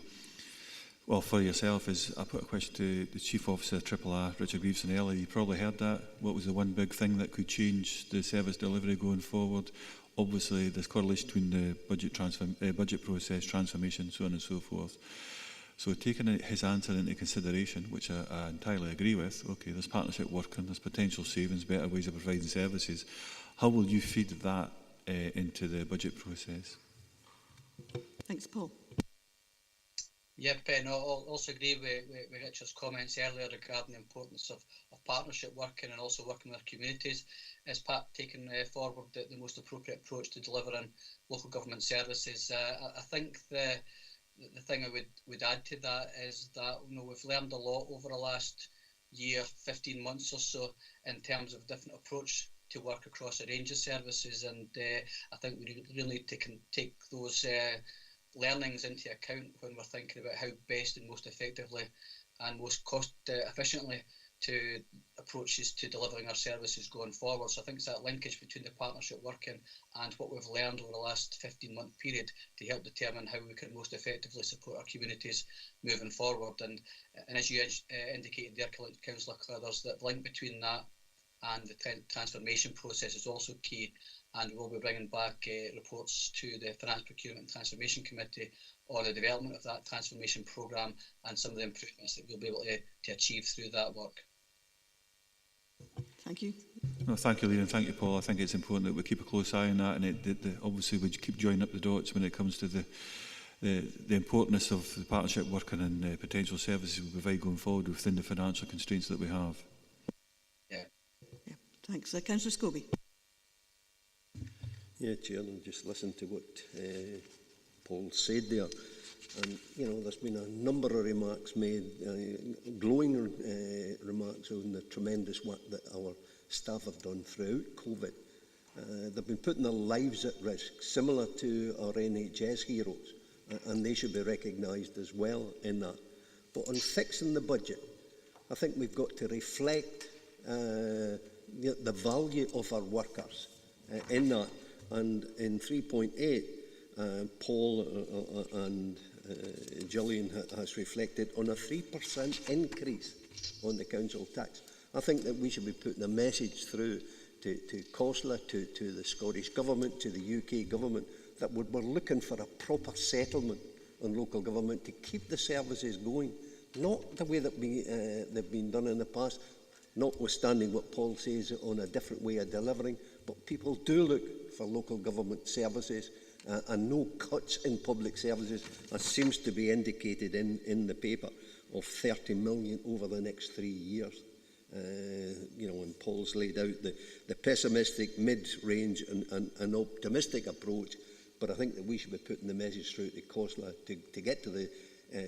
well, for yourself is, I put a question to the Chief Officer, RRR, Richard Greaveson earlier. You probably heard that. What was the one big thing that could change the service delivery going forward? Obviously, there's correlation between the budget process, transformation, so on and so forth. So taking his answer into consideration, which I entirely agree with, okay, there's partnership working, there's potential savings, better ways of providing services. How will you feed that into the budget process? Thanks, Paul. Yep, and I also agree with Richard's comments earlier regarding the importance of partnership working and also working with our communities as part taking forward the most appropriate approach to delivering local government services. I think the thing I would add to that is that we've learned a lot over the last year, 15 months or so, in terms of different approach to work across a range of services, and I think we really need to take those learnings into account when we're thinking about how best and most effectively and most cost efficiently to approaches to delivering our services going forward. So I think it's that linkage between the partnership working and what we've learned over the last 15-month period to help determine how we can most effectively support our communities moving forward. And as you indicated there, Councillor Carruthers, that link between that and the transformation process is also key, and we'll be bringing back reports to the Finance, Procurement and Transformation Committee on the development of that transformation programme and some of the improvements that we'll be able to achieve through that work. Thank you. No, thank you, Leah, and thank you, Paul. I think it's important that we keep a close eye on that, and obviously we keep joining up the dots when it comes to the importance of the partnership working and potential services we provide going forward within the financial constraints that we have. Yeah. Thanks. Councillor Scobie. Yeah, Chairman, just listen to what Paul said there. And, you know, there's been a number of remarks made, glowing remarks on the tremendous work that our staff have done throughout COVID. They've been putting their lives at risk, similar to our NHS heroes, and they should be recognised as well in that. But on fixing the budget, I think we've got to reflect the value of our workers in that. And in 3.8, Paul and Gillian has reflected on a 3% increase on the council tax. I think that we should be putting a message through to COSLA, to the Scottish Government, to the UK Government, that we're looking for a proper settlement on local government to keep the services going, not the way that they've been done in the past, notwithstanding what Paul says on a different way of delivering, but people do look for local government services and no cuts in public services, as seems to be indicated in the paper, of 30 million over the next 3 years. You know, and Paul's laid out the pessimistic, mid-range and optimistic approach, but I think that we should be putting the message through to COSLA to get to the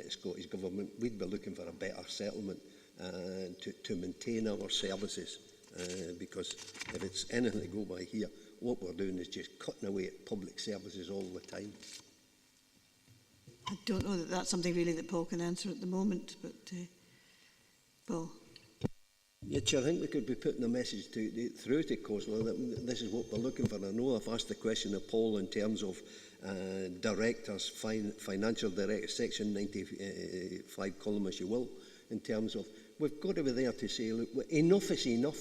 Scottish Government. We'd be looking for a better settlement to maintain our services, because if it's anything to go by here, what we're doing is just cutting away at public services all the time. I don't know that that's something really that Paul can answer at the moment, but Paul. Yeah, Chair, I think we could be putting a message through to COSLA that this is what we're looking for. I know I've asked the question of Paul in terms of directors, financial directors, section 95 column, as you will, in terms of we've got to be there to say, look, enough is enough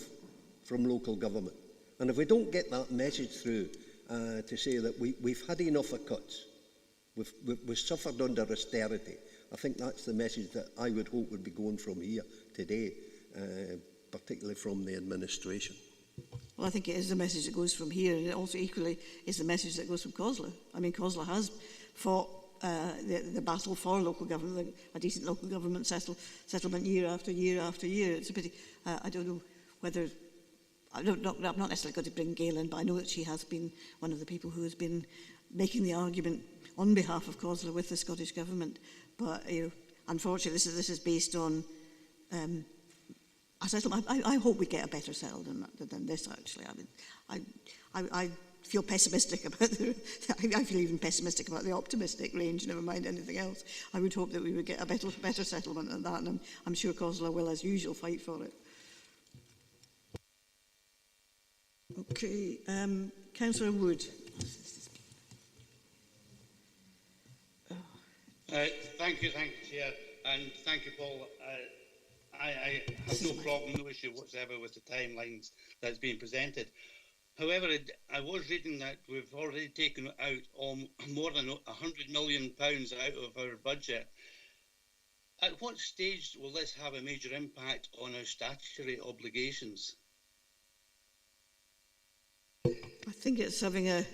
from local government. And if we don't get that message through to say that we've had enough of cuts, we've suffered under austerity, I think that's the message that I would hope would be going from here today, particularly from the administration. Well, I think it is the message that goes from here, and it also equally is the message that goes from COSLA. I mean, COSLA has fought the battle for local government, a decent local government settlement year after year after year. It's a pity. I don't know whether... I'm not necessarily going to bring Gail in, but I know that she has been one of the people who has been making the argument on behalf of COSLA with the Scottish Government. But you know, unfortunately, this is based on a settlement. I hope we get a better settlement than this. Actually, I mean, I feel pessimistic about I feel even pessimistic about the optimistic range. Never mind anything else. I would hope that we would get a better settlement than that, and I'm sure COSLA will, as usual, fight for it. Okay, Councillor Wood. Thank you, Chair, and thank you, Paul. I have no problem, no issue whatsoever with the timelines that's being presented. However, I was reading that we've already taken out more than £100 million out of our budget. At what stage will this have a major impact on our statutory obligations? I think it's having an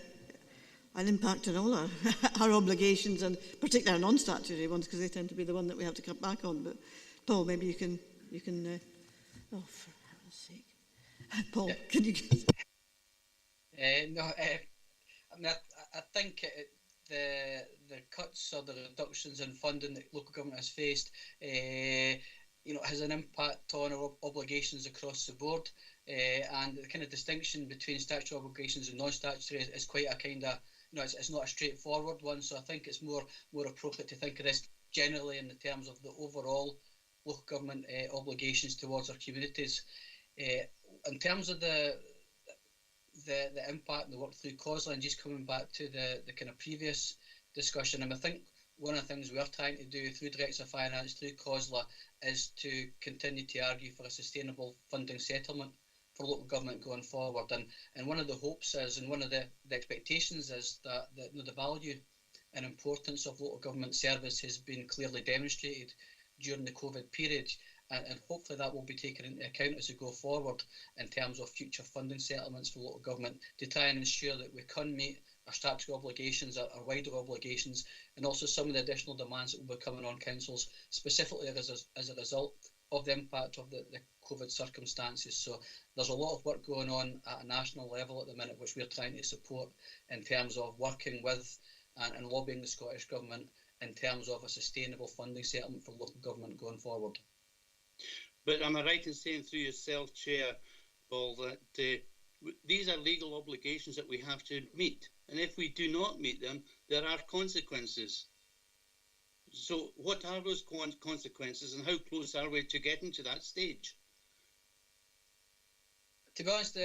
impact on all our obligations, and particularly our non-statutory ones, because they tend to be the one that we have to cut back on. But Paul, maybe you can. Oh, for heaven's sake, Paul, yeah. Can you? No, I mean, I think the cuts or the reductions in funding that local government has faced, you know, has an impact on our obligations across the board. And the kind of distinction between statutory obligations and non-statutory is quite a kind of, you know, it's not a straightforward one. So I think it's more appropriate to think of this generally in the terms of the overall local government obligations towards our communities. In terms of the impact and the work through COSLA, and just coming back to the kind of previous discussion, and I think one of the things we're trying to do through Director of Finance, through COSLA, is to continue to argue for a sustainable funding settlement for local government going forward. And one of the hopes is, and one of the expectations is that you know, the value and importance of local government service has been clearly demonstrated during the COVID period. and hopefully that will be taken into account as we go forward in terms of future funding settlements for local government to try and ensure that we can meet our statutory obligations, our wider obligations, and also some of the additional demands that will be coming on councils, specifically as a result of the impact of the COVID circumstances. So there's a lot of work going on at a national level at the minute, which we're trying to support in terms of working with and lobbying the Scottish Government in terms of a sustainable funding settlement for local government going forward. But am I right in saying through yourself, Chair, Paul, that these are legal obligations that we have to meet, and if we do not meet them, there are consequences. So what are those consequences, and how close are we to getting to that stage? To be honest,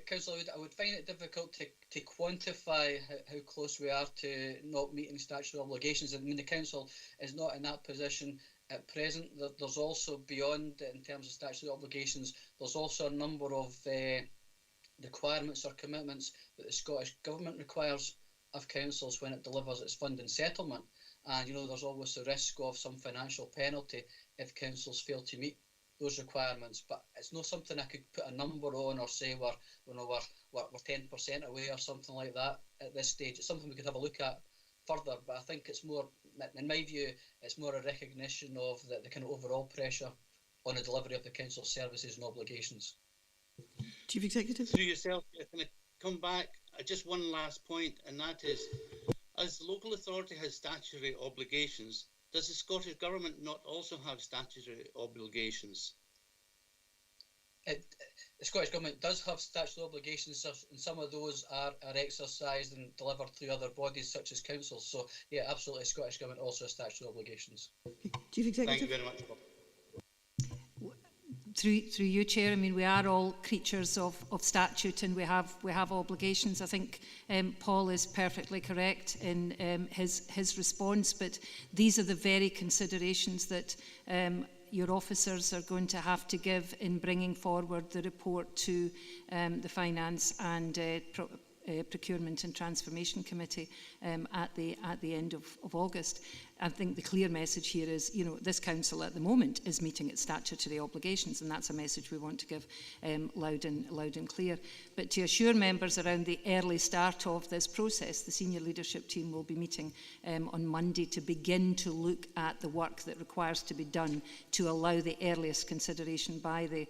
Councillor, I would find it difficult to quantify how close we are to not meeting statutory obligations. I mean, the Council is not in that position at present. There's also, beyond in terms of statutory obligations, there's also a number of requirements or commitments that the Scottish Government requires of councils when it delivers its funding settlement. And, you know, there's always the risk of some financial penalty if councils fail to meet those requirements. But it's not something I could put a number on or say we're 10% away or something like that at this stage. It's something we could have a look at further, but I think it's more, in my view, it's more a recognition of the kind of overall pressure on the delivery of the council services and obligations. Chief Executive? Through yourself, can I come back? Just one last point, and that is, as the local authority has statutory obligations, does the Scottish Government not also have statutory obligations? The Scottish Government does have statutory obligations, and some of those are exercised and delivered through other bodies such as councils. So, yeah, absolutely, the Scottish Government also has statutory obligations. Okay. Chief Executive? Thank you very much, Bob. Through you, Chair, I mean, we are all creatures of statute, and we have obligations. I think Paul is perfectly correct in his response, but these are the very considerations that your officers are going to have to give in bringing forward the report to the Finance and Procurement and Transformation Committee at the end of August. I think the clear message here is, you know, this council at the moment is meeting its statutory obligations, and that's a message we want to give loud and clear. But to assure members around the early start of this process, the senior leadership team will be meeting on Monday to begin to look at the work that requires to be done to allow the earliest consideration by the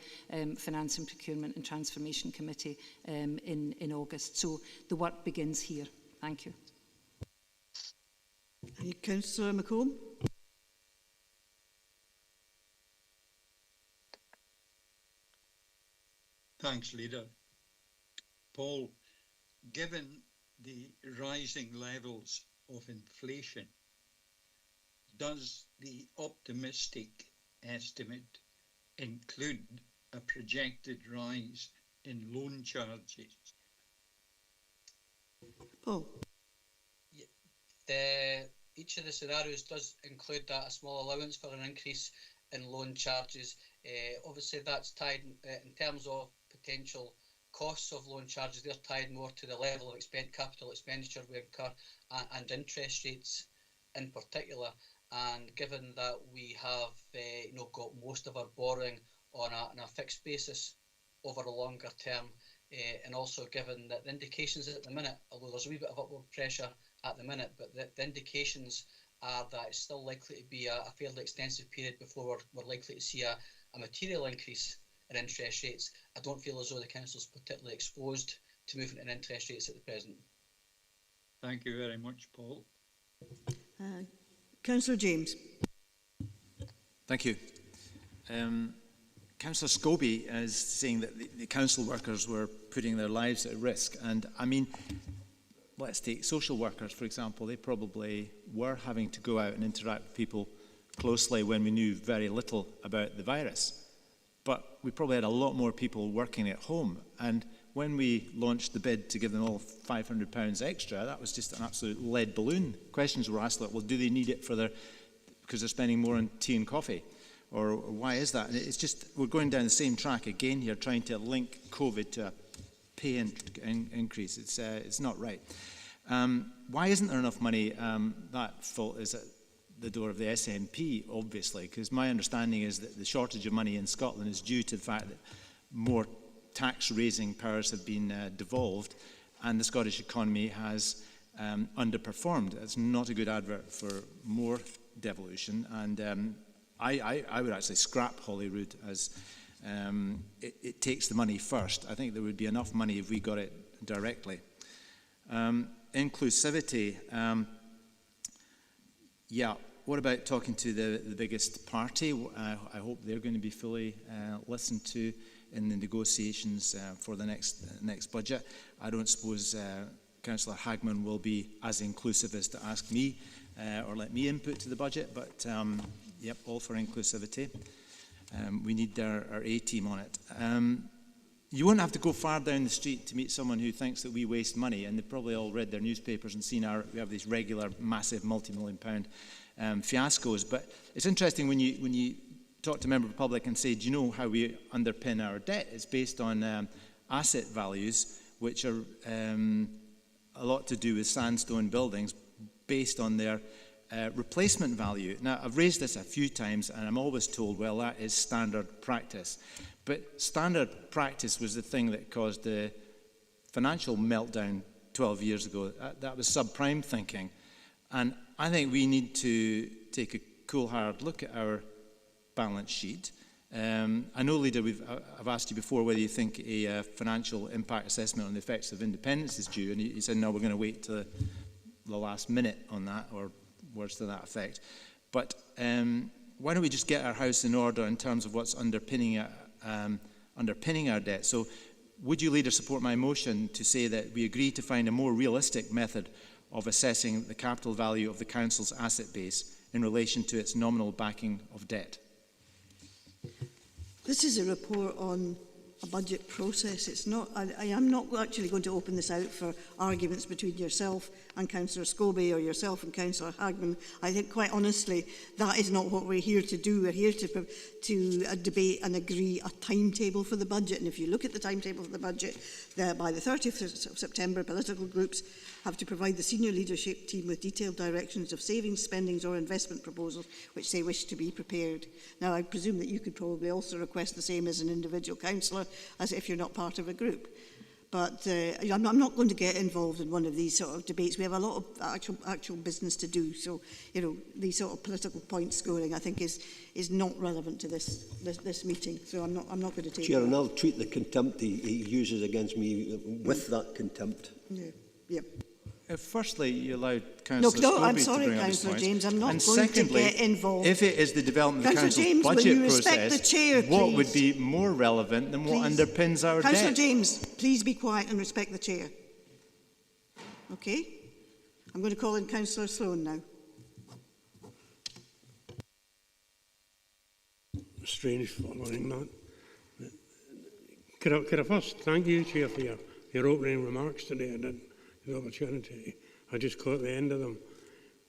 Finance and Procurement and Transformation Committee in August. So the work begins here. Thank you. Councillor McComb. Thanks, Leader. Paul, given the rising levels of inflation, does the optimistic estimate include a projected rise in loan charges? Paul? Each of the scenarios does include a small allowance for an increase in loan charges. Obviously, that's tied in terms of potential costs of loan charges. They're tied more to the level of capital expenditure we incur and interest rates in particular. And given that we have got most of our borrowing on a fixed basis over a longer term, and also given that the indications at the minute, although there's a wee bit of upward pressure at the minute, but the indications are that it's still likely to be a fairly extensive period before we're likely to see a material increase in interest rates. I don't feel as though the council is particularly exposed to movement in interest rates at the present. Thank you very much, Paul. Councillor James. Thank you. Councillor Scobie is saying that the council workers were putting their lives at risk. And I mean, let's take social workers, for example. They probably were having to go out and interact with people closely when we knew very little about the virus. But we probably had a lot more people working at home. And when we launched the bid to give them all £500 extra, that was just an absolute lead balloon. Questions were asked like, well, do they need it because they're spending more on tea and coffee? Or why is that? And it's just, we're going down the same track again here, trying to link COVID to a pay increase. It's not right. Why isn't there enough money? That fault is the door of the SNP, obviously, because my understanding is that the shortage of money in Scotland is due to the fact that more tax-raising powers have been devolved, and the Scottish economy has underperformed. It's not a good advert for more devolution, and I would actually scrap Holyrood as it takes the money first. I think there would be enough money if we got it directly. Inclusivity. Yeah, what about talking to the biggest party? I hope they're going to be fully listened to in the negotiations for the next budget. I don't suppose Councillor Hagman will be as inclusive as to ask me or let me input to the budget, but yep, all for inclusivity. We need our A-team on it. You won't have to go far down the street to meet someone who thinks that we waste money, and they've probably all read their newspapers and seen we have these regular, massive, multi-million-pound fiascos. But it's interesting when you talk to a member of the public and say, do you know how we underpin our debt? It's based on asset values, which are a lot to do with sandstone buildings, based on their replacement value. Now, I've raised this a few times, and I'm always told, well, that is standard practice. But standard practice was the thing that caused the financial meltdown 12 years ago. That was subprime thinking. And I think we need to take a cool, hard look at our balance sheet. I know, Leader, I've asked you before whether you think a financial impact assessment on the effects of independence is due, and you said, no, we're going to wait till the last minute on that, or words to that effect. But why don't we just get our house in order in terms of what's underpinning our debt? So would you, Leader, support my motion to say that we agree to find a more realistic method of assessing the capital value of the Council's asset base in relation to its nominal backing of debt? This is a report on a budget process. It's not. I am not actually going to open this out for arguments between yourself and Councillor Scobie or yourself and Councillor Hagman. I think, quite honestly, that is not what we're here to do. We're here to debate and agree a timetable for the budget. And if you look at the timetable for the budget, by the 30th of September, political groups have to provide the senior leadership team with detailed directions of savings, spendings or investment proposals which they wish to be prepared. Now, I presume that you could probably also request the same as an individual councillor, as if you're not part of a group. But I'm not going to get involved in one of these sort of debates. We have a lot of actual business to do. So, you know, these sort of political point scoring, I think, is not relevant to this meeting. So I'm not going to take Chair, that. and I'll treat the contempt he uses against me with that contempt. Yeah. Yeah. Firstly, you allowed Councillor No, Scobie I'm to sorry, bring up his Councillor points. James, I'm not and going secondly, to get involved. If it is the development of the Councillor Council's James, will budget you respect process, the chair, what please? would be more relevant than what underpins our Councillor debt? James, please be quiet and respect the chair. Okay? I'm going to call in Councillor Sloan now. Strange following that. Could I first thank you, Chair, for your opening remarks today. I did the opportunity. I just caught the end of them,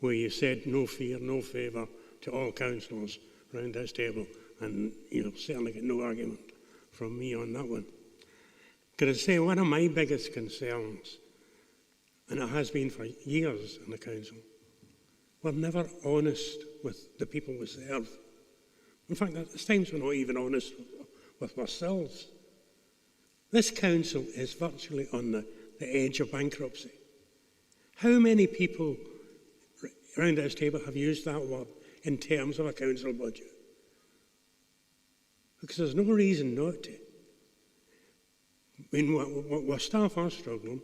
where you said no fear, no favour to all councillors around this table, and you'll certainly get no argument from me on that one. Could I say one of my biggest concerns, and it has been for years in the council, we're never honest with the people we serve. In fact, at times we're not even honest with ourselves. This council is virtually on the edge of bankruptcy. How many people around this table have used that word in terms of a council budget? Because there's no reason not to. I mean, our staff are struggling.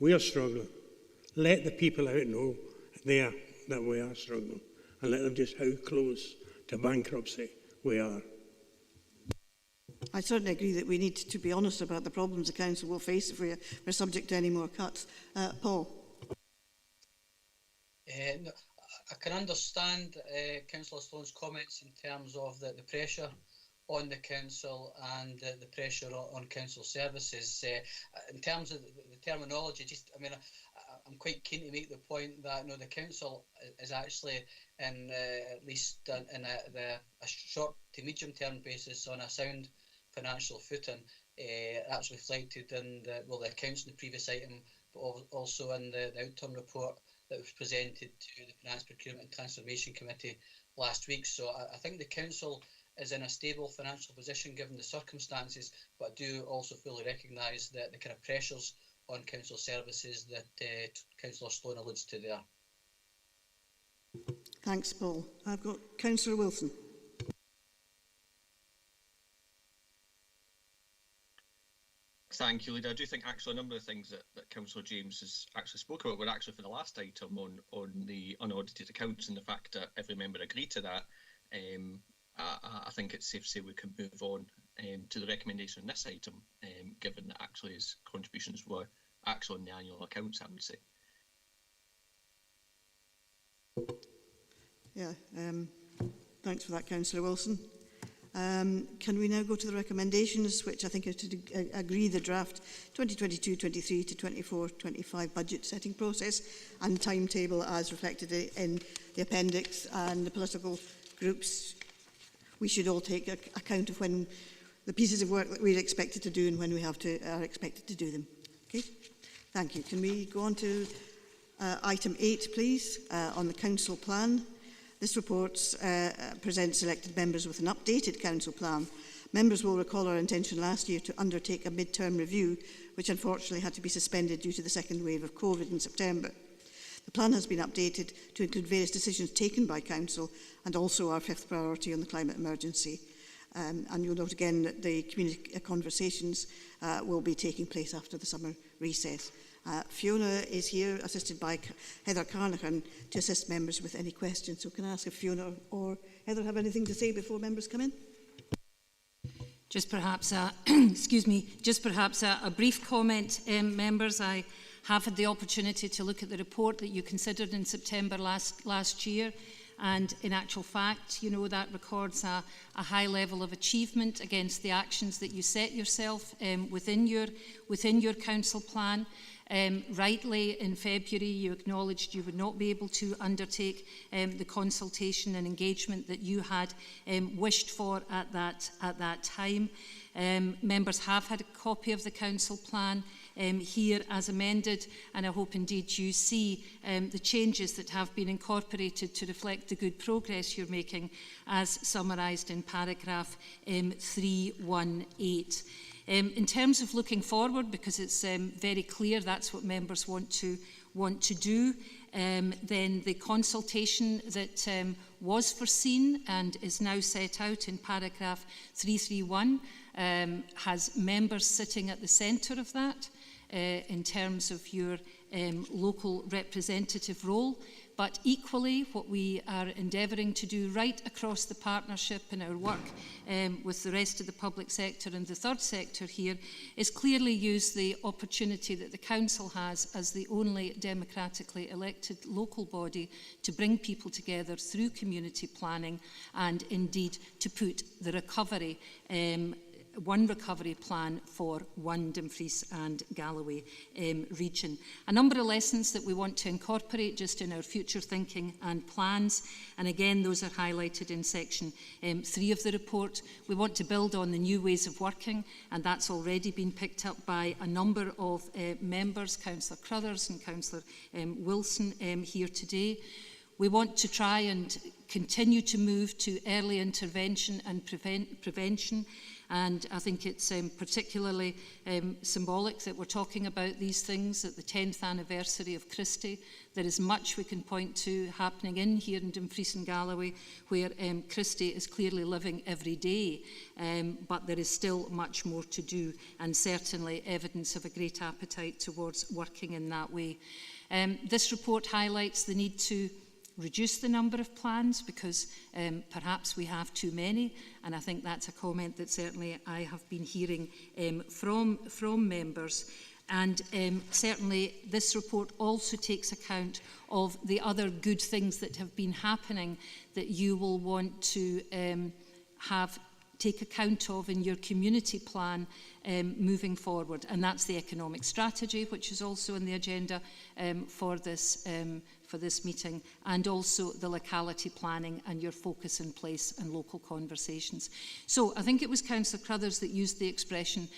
We are struggling. Let the people out know there that we are struggling, and let them just how close to bankruptcy we are. I certainly agree that we need to be honest about the problems the council will face if we're subject to any more cuts. Paul? No, I can understand Councillor Sloan's comments in terms of the pressure on the council and the pressure on council services. In terms of the terminology, I'm quite keen to make the point that the council is actually, at least in a short to medium term basis, on a sound financial footing. That's reflected in the accounts in the previous item, but also in the outturn report that was presented to the Finance Procurement and Transformation Committee last week. So I think the Council is in a stable financial position given the circumstances, but I do also fully recognise that the kind of pressures on Council services that Councillor Sloan alludes to there. Thanks, Paul. I've got Councillor Wilson. Thank you, Leader. I do think actually a number of things that Councillor James has actually spoken about were actually for the last item on the unaudited accounts, and the fact that every member agreed to that. I think it's safe to say we can move on to the recommendation on this item, given that actually his contributions were actually on the annual accounts, I would say. Yeah, thanks for that, Councillor Wilson. Can we now go to the recommendations, which I think is to agree the draft 2022-23 to 24-25 budget setting process and timetable as reflected in the appendix, and the political groups. We should all take account of when the pieces of work that we're expected to do and when we are expected to do them. Okay, thank you. Can we go on to item 8, please, on the council plan? This report presents elected members with an updated council plan. Members will recall our intention last year to undertake a mid-term review, which unfortunately had to be suspended due to the second wave of COVID in September. The plan has been updated to include various decisions taken by Council and also our 5th priority on the climate emergency. And you'll note again that the community conversations will be taking place after the summer recess. Fiona is here, assisted by Heather Carnahan, to assist members with any questions. So can I ask if Fiona or Heather have anything to say before members come in? Just perhaps, just perhaps a brief comment, members. I have had the opportunity to look at the report that you considered in September last year, and in actual fact, you know, that records a high level of achievement against the actions that you set yourself within your council plan. Rightly, in February, you acknowledged you would not be able to undertake the consultation and engagement that you had wished for at that time. Members have had a copy of the council plan here as amended, and I hope indeed you see the changes that have been incorporated to reflect the good progress you're making, as summarised in paragraph 318. In terms of looking forward, because it's very clear that's what members want to do, then the consultation that was foreseen and is now set out in paragraph 331 has members sitting at the centre of that in terms of your local representative role. But equally, what we are endeavouring to do right across the partnership in our work with the rest of the public sector and the third sector here is clearly use the opportunity that the Council has as the only democratically elected local body to bring people together through community planning and indeed to put the recovery one recovery plan for one Dumfries and Galloway region. A number of lessons that we want to incorporate just in our future thinking and plans, and again those are highlighted in section 3 of the report. We want to build on the new ways of working, and that's already been picked up by a number of members, Councillor Crothers and Councillor Wilson here today. We want to try and continue to move to early intervention and prevention. And I think it's particularly symbolic that we're talking about these things at the 10th anniversary of Christie. There is much we can point to happening here in Dumfries and Galloway, where Christie is clearly living every day, but there is still much more to do, and certainly evidence of a great appetite towards working in that way. This report highlights the need to reduce the number of plans because perhaps we have too many, and I think that's a comment that certainly I have been hearing from members. And certainly this report also takes account of the other good things that have been happening that you will want to have take account of in your community plan moving forward. And that's the economic strategy, which is also on the agenda for this meeting, and also the locality planning and your focus in place and local conversations. So I think it was Councillor Crothers that used the expression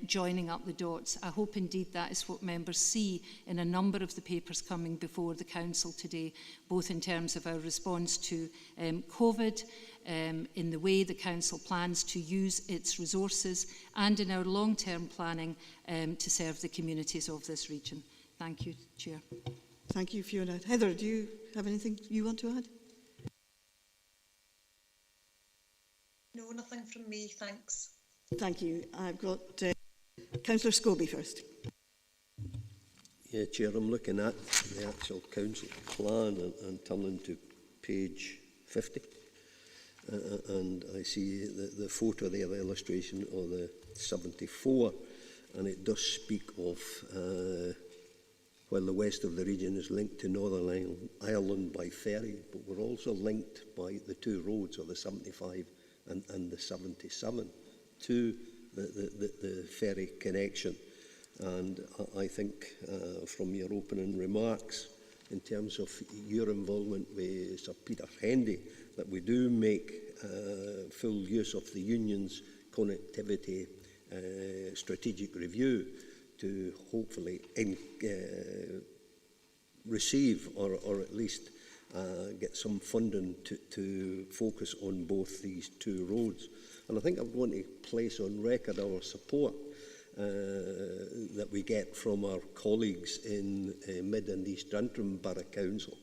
joining up the dots. I hope indeed that is what members see in a number of the papers coming before the Council today, both in terms of our response to COVID, in the way the Council plans to use its resources, and in our long-term planning to serve the communities of this region. Thank you, Chair. Thank you, Fiona. Heather, do you have anything you want to add? No, nothing from me, thanks. Thank you. I've got Councillor Scobie first. Yeah, Chair, I'm looking at the actual council plan and turning to page 50. And I see the photo there, the illustration of the 74, and it does speak of while the west of the region is linked to Northern Ireland by ferry, but we're also linked by the two roads, or the 75 and the 77, to the ferry connection. And I think from your opening remarks, in terms of your involvement with Sir Peter Hendy, that we do make full use of the Union's connectivity strategic review to hopefully receive or at least get some funding to focus on both these two roads. And I think I'm going to place on record our support that we get from our colleagues in Mid and East Antrim Borough Council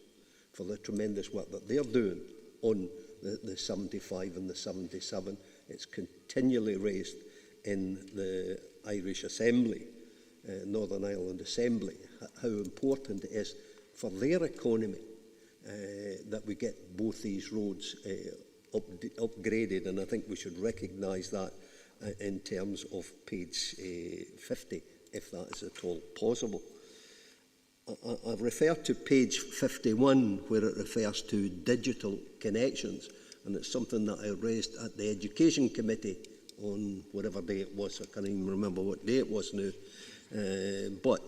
for the tremendous work that they're doing on the 75 and the 77. It's continually raised in the Irish Assembly, Northern Ireland Assembly, how important it is for their economy that we get both these roads upgraded, and I think we should recognise that in terms of page 50, if that is at all possible. I've referred to page 51, where it refers to digital connections, and it's something that I raised at the Education Committee on whatever day it was. I can't even remember what day it was now. But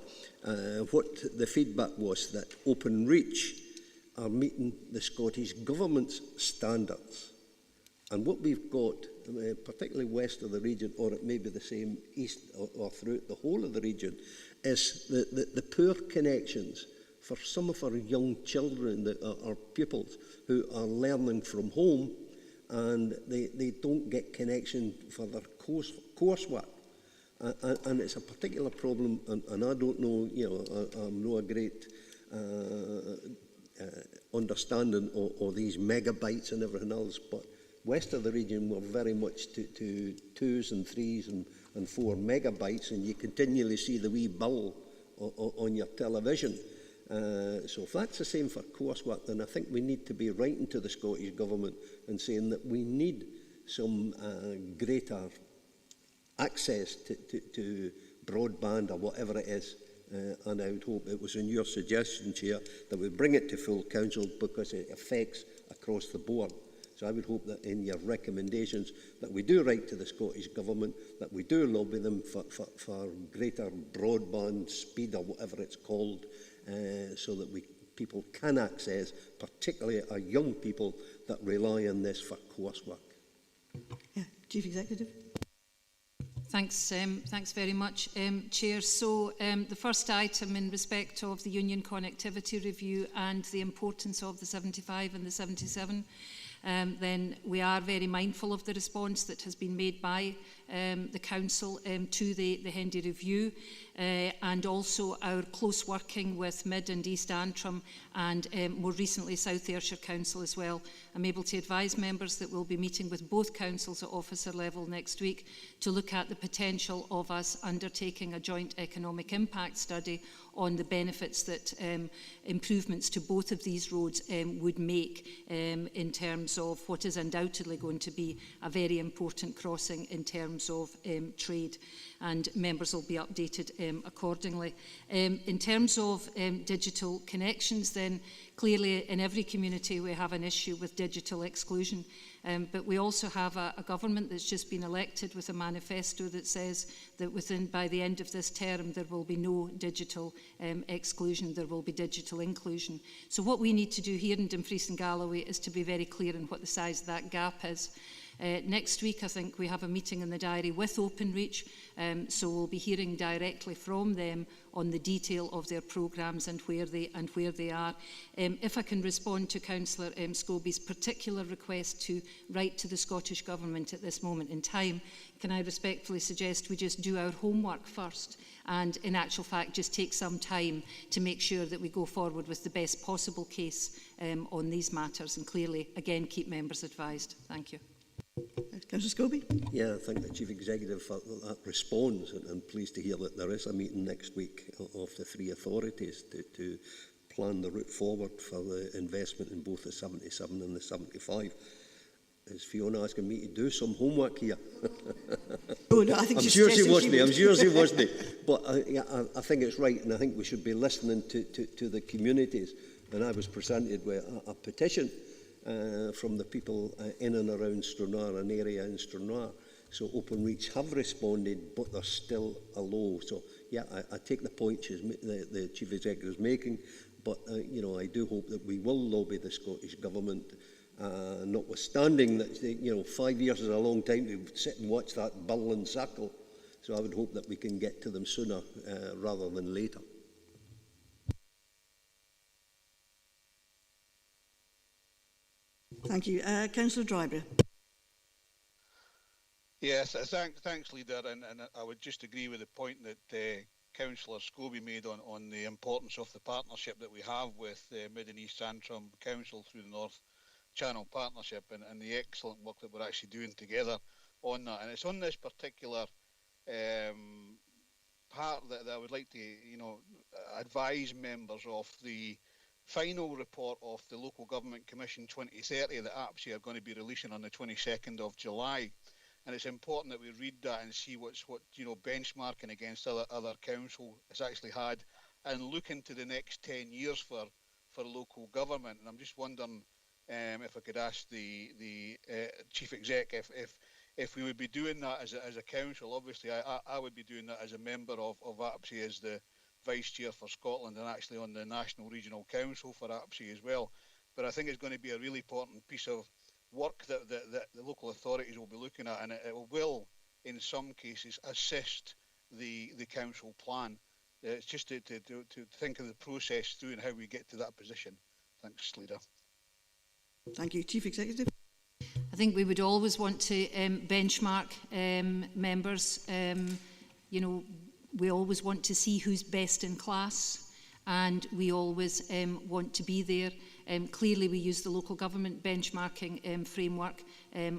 what the feedback was that Open Reach are meeting the Scottish Government's standards. And what we've got, particularly west of the region, or it may be the same east or throughout the whole of the region, is the poor connections for some of our young children, our pupils, who are learning from home, and they don't get connection for their coursework. And it's a particular problem, and I don't know, I'm no a great understanding of these megabytes and everything else, but west of the region we're very much to 2s and 3s and 4 megabytes, and you continually see the wee bill on your television. So if that's the same for coursework, then I think we need to be writing to the Scottish Government and saying that we need some greater access to broadband or whatever it is. And I would hope it was in your suggestion, Chair, that we bring it to full council because it affects across the board. So I would hope that in your recommendations that we do write to the Scottish Government, that we do lobby them for greater broadband speed or whatever it's called, so that people can access, particularly our young people that rely on this for coursework. Yeah, Chief Executive. Thanks very much, Chair. So the first item in respect of the Union Connectivity Review and the importance of the 75 and the 77, then we are very mindful of the response that has been made by the Council to the Hendy Review, and also our close working with Mid and East Antrim and more recently South Ayrshire Council as well. I'm able to advise members that we'll be meeting with both councils at officer level next week to look at the potential of us undertaking a joint economic impact study on the benefits that improvements to both of these roads would make in terms of what is undoubtedly going to be a very important crossing in terms of trade, and members will be updated accordingly. In terms of digital connections, then Clearly, in every community, we have an issue with digital exclusion. But we also have a government that's just been elected with a manifesto that says that by the end of this term, there will be no digital exclusion, there will be digital inclusion. So what we need to do here in Dumfries and Galloway is to be very clear in what the size of that gap is. Next week, I think we have a meeting in the diary with Openreach, so we'll be hearing directly from them on the detail of their programmes and where they are. If I can respond to Councillor Scobie's particular request to write to the Scottish Government at this moment in time, can I respectfully suggest we just do our homework first and in actual fact just take some time to make sure that we go forward with the best possible case on these matters, and clearly again keep members advised. Thank you. Councillor Scobie? Yeah, I thank the Chief Executive for that response, and pleased to hear that there is a meeting next week of the three authorities to plan the route forward for the investment in both the 77 and the 75. Is Fiona asking me to do some homework here? Oh, no, I think I'm sure she wasn't. But I think it's right, and I think we should be listening to the communities. And I was presented with a petition from the people in and around Stranraer, an area in Stranraer. So Openreach have responded, but they're still a low. So yeah, I take the point the Chief Executive is making, but you know, I do hope that we will lobby the Scottish Government, notwithstanding that 5 years is a long time to sit and watch that bill and circle. So I would hope that we can get to them sooner rather than later. Thank you. Councillor Dryburgh. Yes, thanks, Leader. And I would just agree with the point that Councillor Scobie made on the importance of the partnership that we have with Mid and East Antrim Council through the North Channel Partnership, and the excellent work that we're actually doing together on that. And it's on this particular part that I would like to, advise members of the final report of the Local Government Commission 2030 that APSI are going to be releasing on the 22nd of July. And it's important that we read that and see what benchmarking against other council has actually had, and look into the next 10 years for local government. And I'm just wondering if I could ask the Chief Exec if we would be doing that as a council. Obviously, I would be doing that as a member of APSI as the Vice Chair for Scotland, and actually on the National Regional Council for APSI as well. But I think it's going to be a really important piece of work that the local authorities will be looking at, and it will, in some cases, assist the council plan. It's just to think of the process through and how we get to that position. Thanks, Leader. Thank you. Chief Executive. I think we would always want to benchmark members. We always want to see who's best in class, and we always want to be there. Clearly, we use the local government benchmarking framework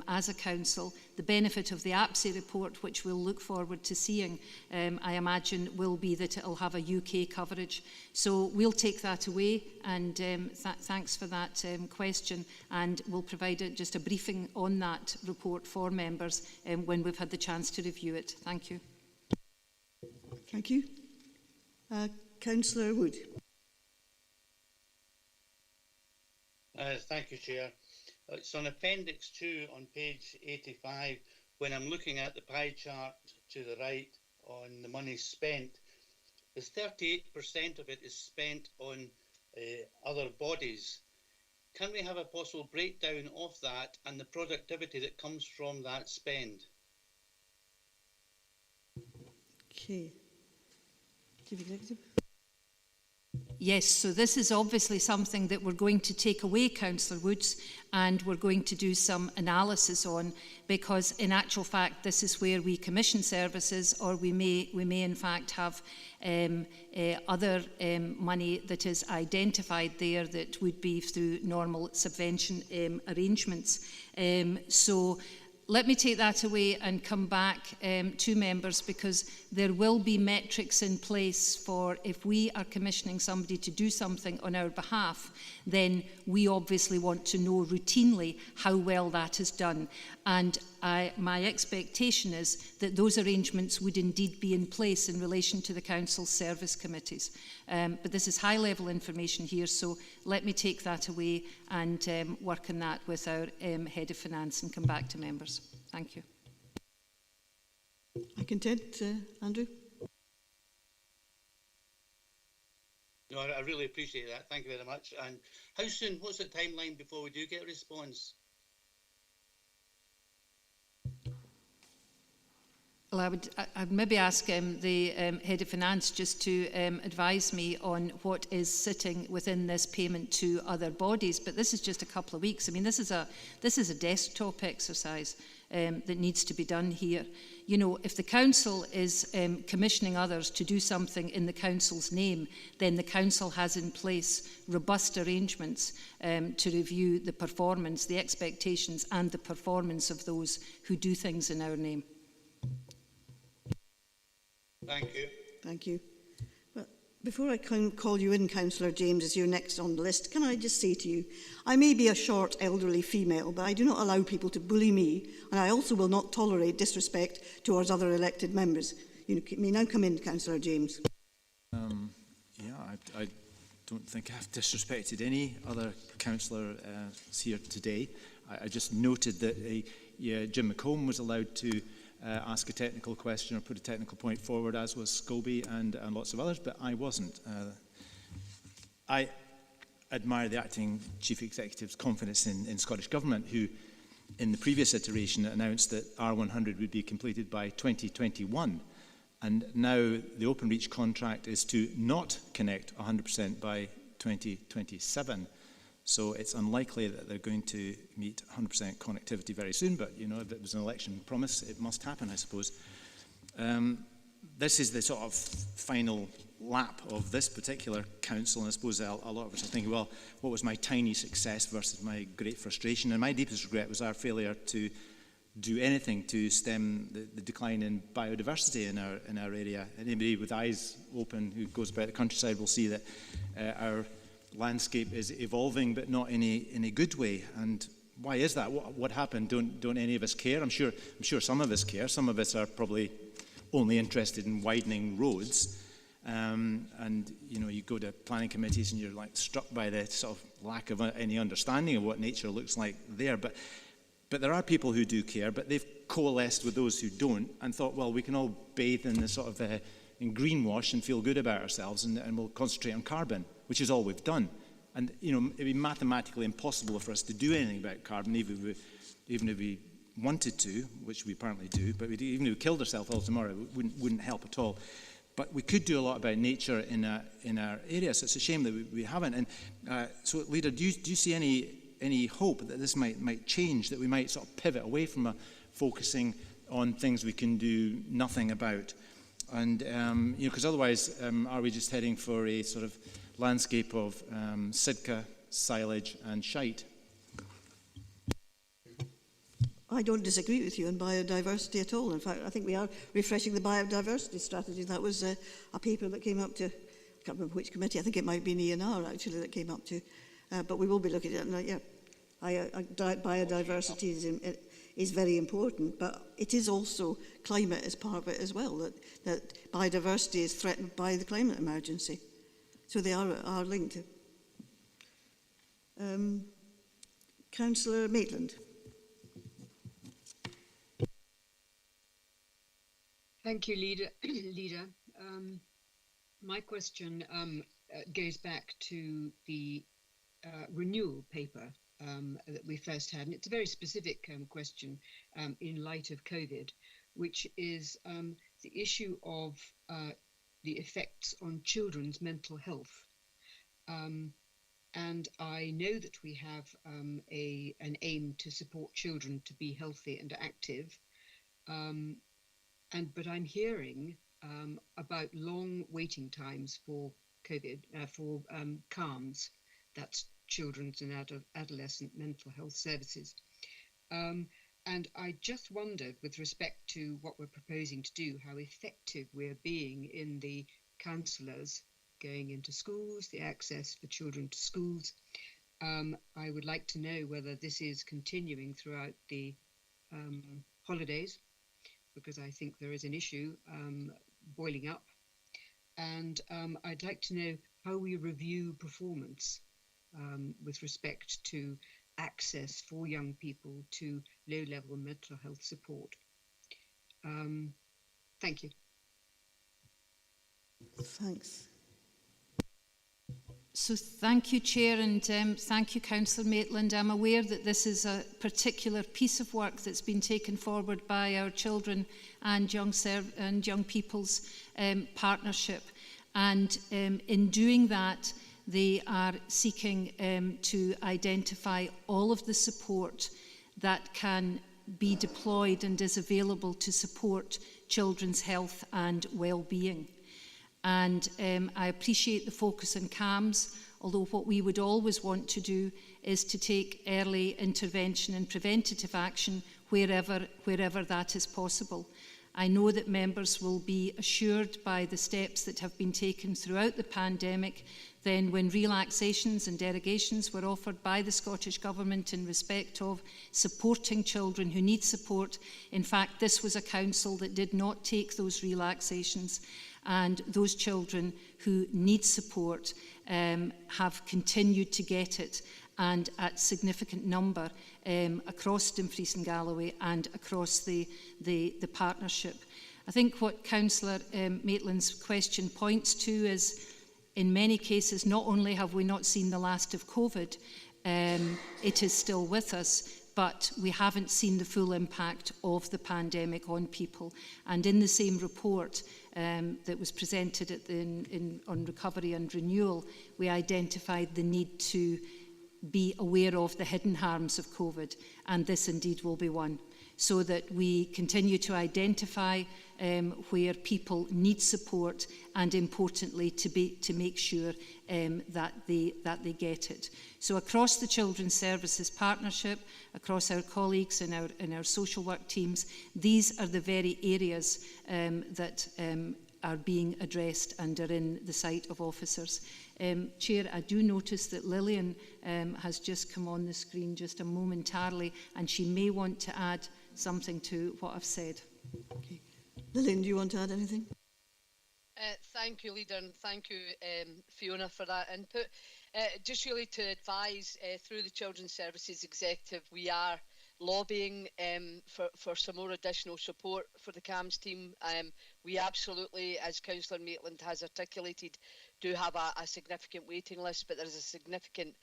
as a council. The benefit of the APSI report, which we'll look forward to seeing, I imagine, will be that it'll have a UK coverage. So we'll take that away, and thanks for that question, and we'll provide just a briefing on that report for members when we've had the chance to review it. Thank you. Thank you. Councillor Wood. Thank you, Chair. It's on Appendix 2 on page 85. When I'm looking at the pie chart to the right on the money spent, there's 38% of it is spent on other bodies. Can we have a possible breakdown of that and the productivity that comes from that spend? Okay. Chief Executive. Yes, so this is obviously something that we're going to take away, Councillor Woods, and we're going to do some analysis on, because in actual fact this is where we commission services, or we may in fact have other money that is identified there that would be through normal subvention arrangements. So let me take that away and come back to members, because there will be metrics in place for if we are commissioning somebody to do something on our behalf, then we obviously want to know routinely how well that is done. And my expectation is that those arrangements would indeed be in place in relation to the Council's service committees. But this is high-level information here, so let me take that away and work on that with our Head of Finance and come back to members. Thank you. I content, Andrew? No, I really appreciate that. Thank you very much. And how soon, what's the timeline before we do get a response? Well, I'd maybe ask the Head of Finance just to advise me on what is sitting within this payment to other bodies, but this is just a couple of weeks. I mean, this is a desktop exercise that needs to be done here. You know, if the Council is commissioning others to do something in the Council's name, then the Council has in place robust arrangements to review the performance, the expectations and the performance of those who do things in our name. Thank you. Thank you. Well, before I call you in, Councillor James, as you're next on the list, can I just say to you, I may be a short, elderly female, but I do not allow people to bully me, and I also will not tolerate disrespect towards other elected members. You may now come in, Councillor James. I don't think I've disrespected any other councillor here today. I just noted that Jim McComb was allowed to ask a technical question or put a technical point forward, as was Scobie and lots of others, but I wasn't. I admire the acting chief executive's confidence in Scottish Government, who in the previous iteration announced that R100 would be completed by 2021, and now the Openreach contract is to not connect 100% by 2027. So it's unlikely that they're going to meet 100% connectivity very soon, but you know, if it was an election promise, it must happen, I suppose. This is the sort of final lap of this particular council, and I suppose a lot of us are thinking, well, what was my tiny success versus my great frustration? And my deepest regret was our failure to do anything to stem the decline in biodiversity in our area. Anybody with eyes open who goes about the countryside will see that our landscape is evolving, but not in a good way. And why is that? What happened? Don't any of us care? I'm sure some of us care. Some of us are probably only interested in widening roads. And you know, you go to planning committees and you're like struck by the sort of lack of any understanding of what nature looks like there. But there are people who do care, but they've coalesced with those who don't and thought, well, we can all bathe in the sort of in greenwash and feel good about ourselves, and we'll concentrate on carbon, which is all we've done. And you know, it'd be mathematically impossible for us to do anything about carbon, even if we wanted to, which we apparently do. But even if we killed ourselves all tomorrow, it wouldn't help at all. But we could do a lot about nature in our area. So it's a shame that we haven't. And so, Leader, do you see any hope that this might change, that we might sort of pivot away from focusing on things we can do nothing about? And, you know, because otherwise, are we just heading for a sort of landscape of Sidca, silage and shite? I don't disagree with you on biodiversity at all. In fact, I think we are refreshing the biodiversity strategy. That was a paper that came up to, I can't remember which committee, I think it might be an ENR actually that came up to, but we will be looking at it. Yeah, biodiversity is very important, but it is also climate as part of it as well, that biodiversity is threatened by the climate emergency. So they are linked. Councillor Maitland. Thank you, Leader. My question goes back to the renewal paper that we first had, and it's a very specific question in light of COVID, which is the issue of the effects on children's mental health. And I know that we have an aim to support children to be healthy and active, but I'm hearing about long waiting times for COVID, for CALMS, that's Children's and Adolescent Mental Health Services. And I just wondered, with respect to what we're proposing to do, how effective we're being in the counsellors going into schools, the access for children to schools. I would like to know whether this is continuing throughout the holidays, because I think there is an issue boiling up. And I'd like to know how we review performance with respect to access for young people to low-level mental health support. Thank you. Thanks. So thank you, Chair, and thank you, Councillor Maitland. I'm aware that this is a particular piece of work that's been taken forward by our Children and Young People's Partnership. And in doing that, they are seeking to identify all of the support that can be deployed and is available to support children's health and well-being. And I appreciate the focus on CAMHS, although what we would always want to do is to take early intervention and preventative action wherever that is possible. I know that members will be assured by the steps that have been taken throughout the pandemic. Then when relaxations and derogations were offered by the Scottish Government in respect of supporting children who need support, in fact this was a council that did not take those relaxations, and those children who need support have continued to get it, and at significant number across Dumfries and Galloway and across the partnership. I think what Councillor Maitland's question points to is, in many cases, not only have we not seen the last of COVID, it is still with us, but we haven't seen the full impact of the pandemic on people. And in the same report that was presented on recovery and renewal, we identified the need to be aware of the hidden harms of COVID, and this indeed will be one, so that we continue to identify where people need support, and importantly to make sure that they get it. So across the Children's Services Partnership, across our colleagues in our social work teams, these are the very areas that are being addressed and are in the sight of officers. Chair, I do notice that Lillian has just come on the screen just momentarily, and she may want to add something to what I've said. Okay. Lillian, do you want to add anything? Thank you, Leader, and thank you, Fiona, for that input. Just really to advise, through the Children's Services Executive, we are lobbying for some more additional support for the CAMHS team. We absolutely, as Councillor Maitland has articulated, do have a significant waiting list, but there's a significant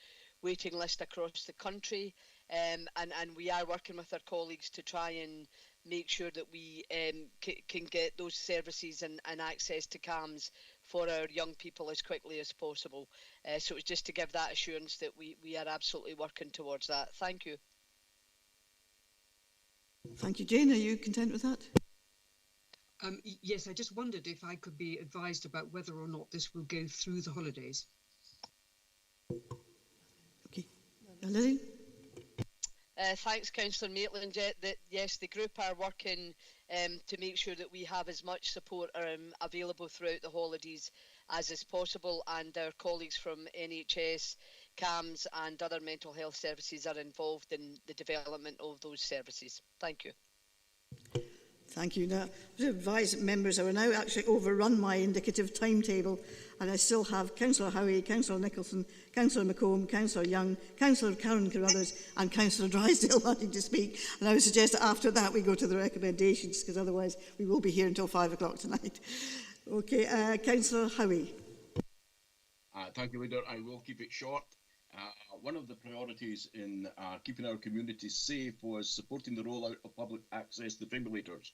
waiting list across the country, and we are working with our colleagues to try and make sure that we can get those services and access to CAMHS for our young people as quickly as possible. So it's just to give that assurance that we are absolutely working towards that. Thank you. Thank you. Jane, are you content with that? Yes, I just wondered if I could be advised about whether or not this will go through the holidays. Okay. Lily? Thanks, Councillor Maitland. Yes, the group are working to make sure that we have as much support available throughout the holidays as is possible, and our colleagues from NHS, CAMHS and other mental health services are involved in the development of those services. Thank you. Thank you. Now, I would advise members I will now actually overrun my indicative timetable, and I still have Councillor Howie, Councillor Nicholson, Councillor McComb, Councillor Young, Councillor Karen Carruthers and Councillor Drysdale wanting to speak. And I would suggest that after that we go to the recommendations, because otherwise we will be here until 5 o'clock tonight. Okay, Councillor Howie. Thank you, Leader. I will keep it short. One of the priorities in keeping our communities safe was supporting the rollout of public access defibrillators.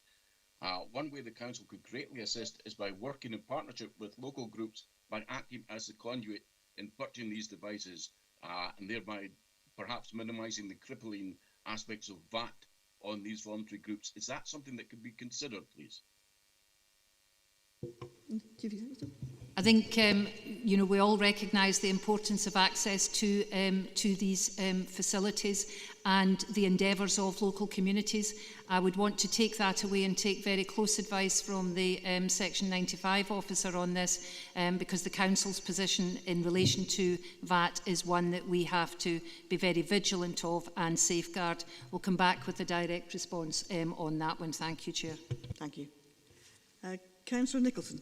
One way the Council could greatly assist is by working in partnership with local groups by acting as the conduit in purchasing these devices and thereby perhaps minimising the crippling aspects of VAT on these voluntary groups. Is that something that could be considered, please? I think we all recognise the importance of access to these facilities and the endeavours of local communities. I would want to take that away and take very close advice from the Section 95 officer on this, because the Council's position in relation to VAT is one that we have to be very vigilant of and safeguard. We'll come back with a direct response on that one. Thank you, Chair. Thank you. Councillor Nicholson.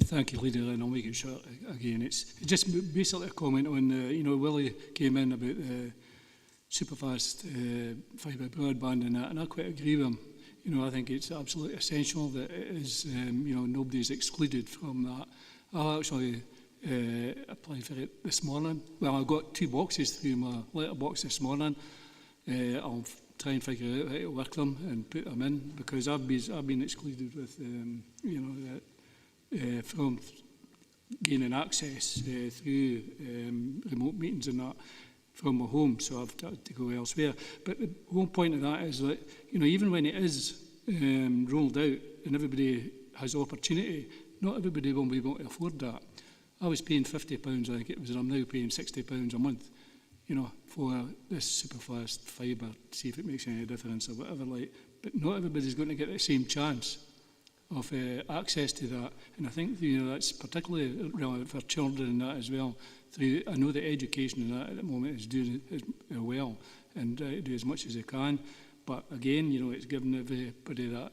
Thank you, Leader, and I'll make it short again. It's just basically a comment on, Willie came in about the superfast fibre broadband and that, and I quite agree with him. I think it's absolutely essential that it is, nobody's excluded from that. I'll actually apply for it this morning. Well, I got 2 boxes through my letterbox this morning. I'll try and figure out how to work them and put them in, because I've been excluded with, from gaining access through remote meetings and that from my home, so I've got to go elsewhere. But the whole point of that is that, even when it is rolled out and everybody has opportunity, not everybody will be able to afford that. I was paying £50, I think it was, and I'm now paying £60 a month, for this superfast fibre, see if it makes any difference or whatever, but not everybody's going to get the same chance of access to that, and I think that's particularly relevant for children and that as well. I know that education and that at the moment is doing well and do as much as they can, but again, it's giving everybody that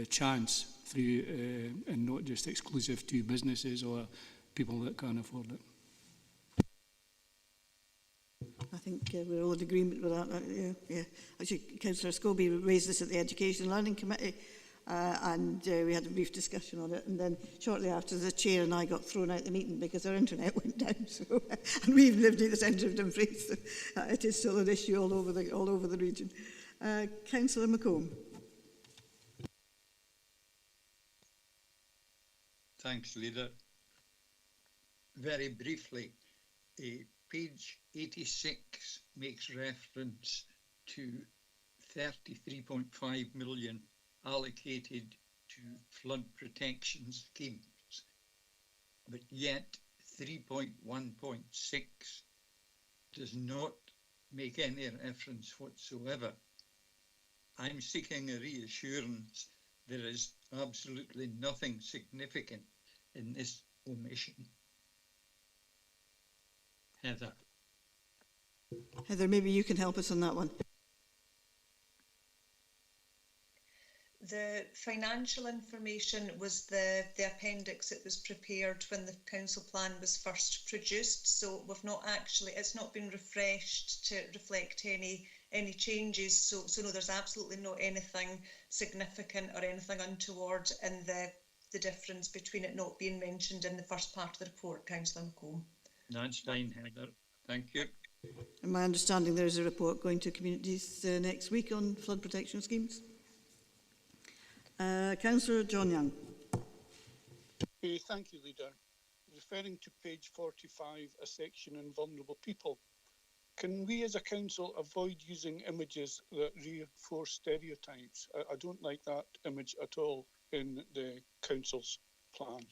chance through and not just exclusive to businesses or people that can't afford it. I think we're all in agreement with that. Yeah. Actually, Councillor Scobie raised this at the Education and Learning Committee, and we had a brief discussion on it, and then shortly after, the chair and I got thrown out the meeting because our internet went down. So, and we live near the centre of Dumfries, so it is still an issue all over the region. Councillor McComb. Thanks, Leader. Very briefly, page 86 makes reference to 33.5 million allocated to flood protection schemes, but yet 3.1.6 does not make any reference whatsoever. I'm seeking a reassurance there is absolutely nothing significant in this omission. Heather, maybe you can help us on that one. The financial information was the appendix that was prepared when the council plan was first produced, so we've not actually, it's not been refreshed to reflect any changes, so no, there's absolutely not anything significant or anything untoward in the difference between it not being mentioned in the first part of the report, Councillor McComb. That's fine, Heather. Thank you. In my understanding, there is a report going to communities next week on flood protection schemes. Councillor John Young. Thank you, Leader. Referring to page 45, a section on vulnerable people, can we as a council avoid using images that reinforce stereotypes? I don't like that image at all in the council's plan.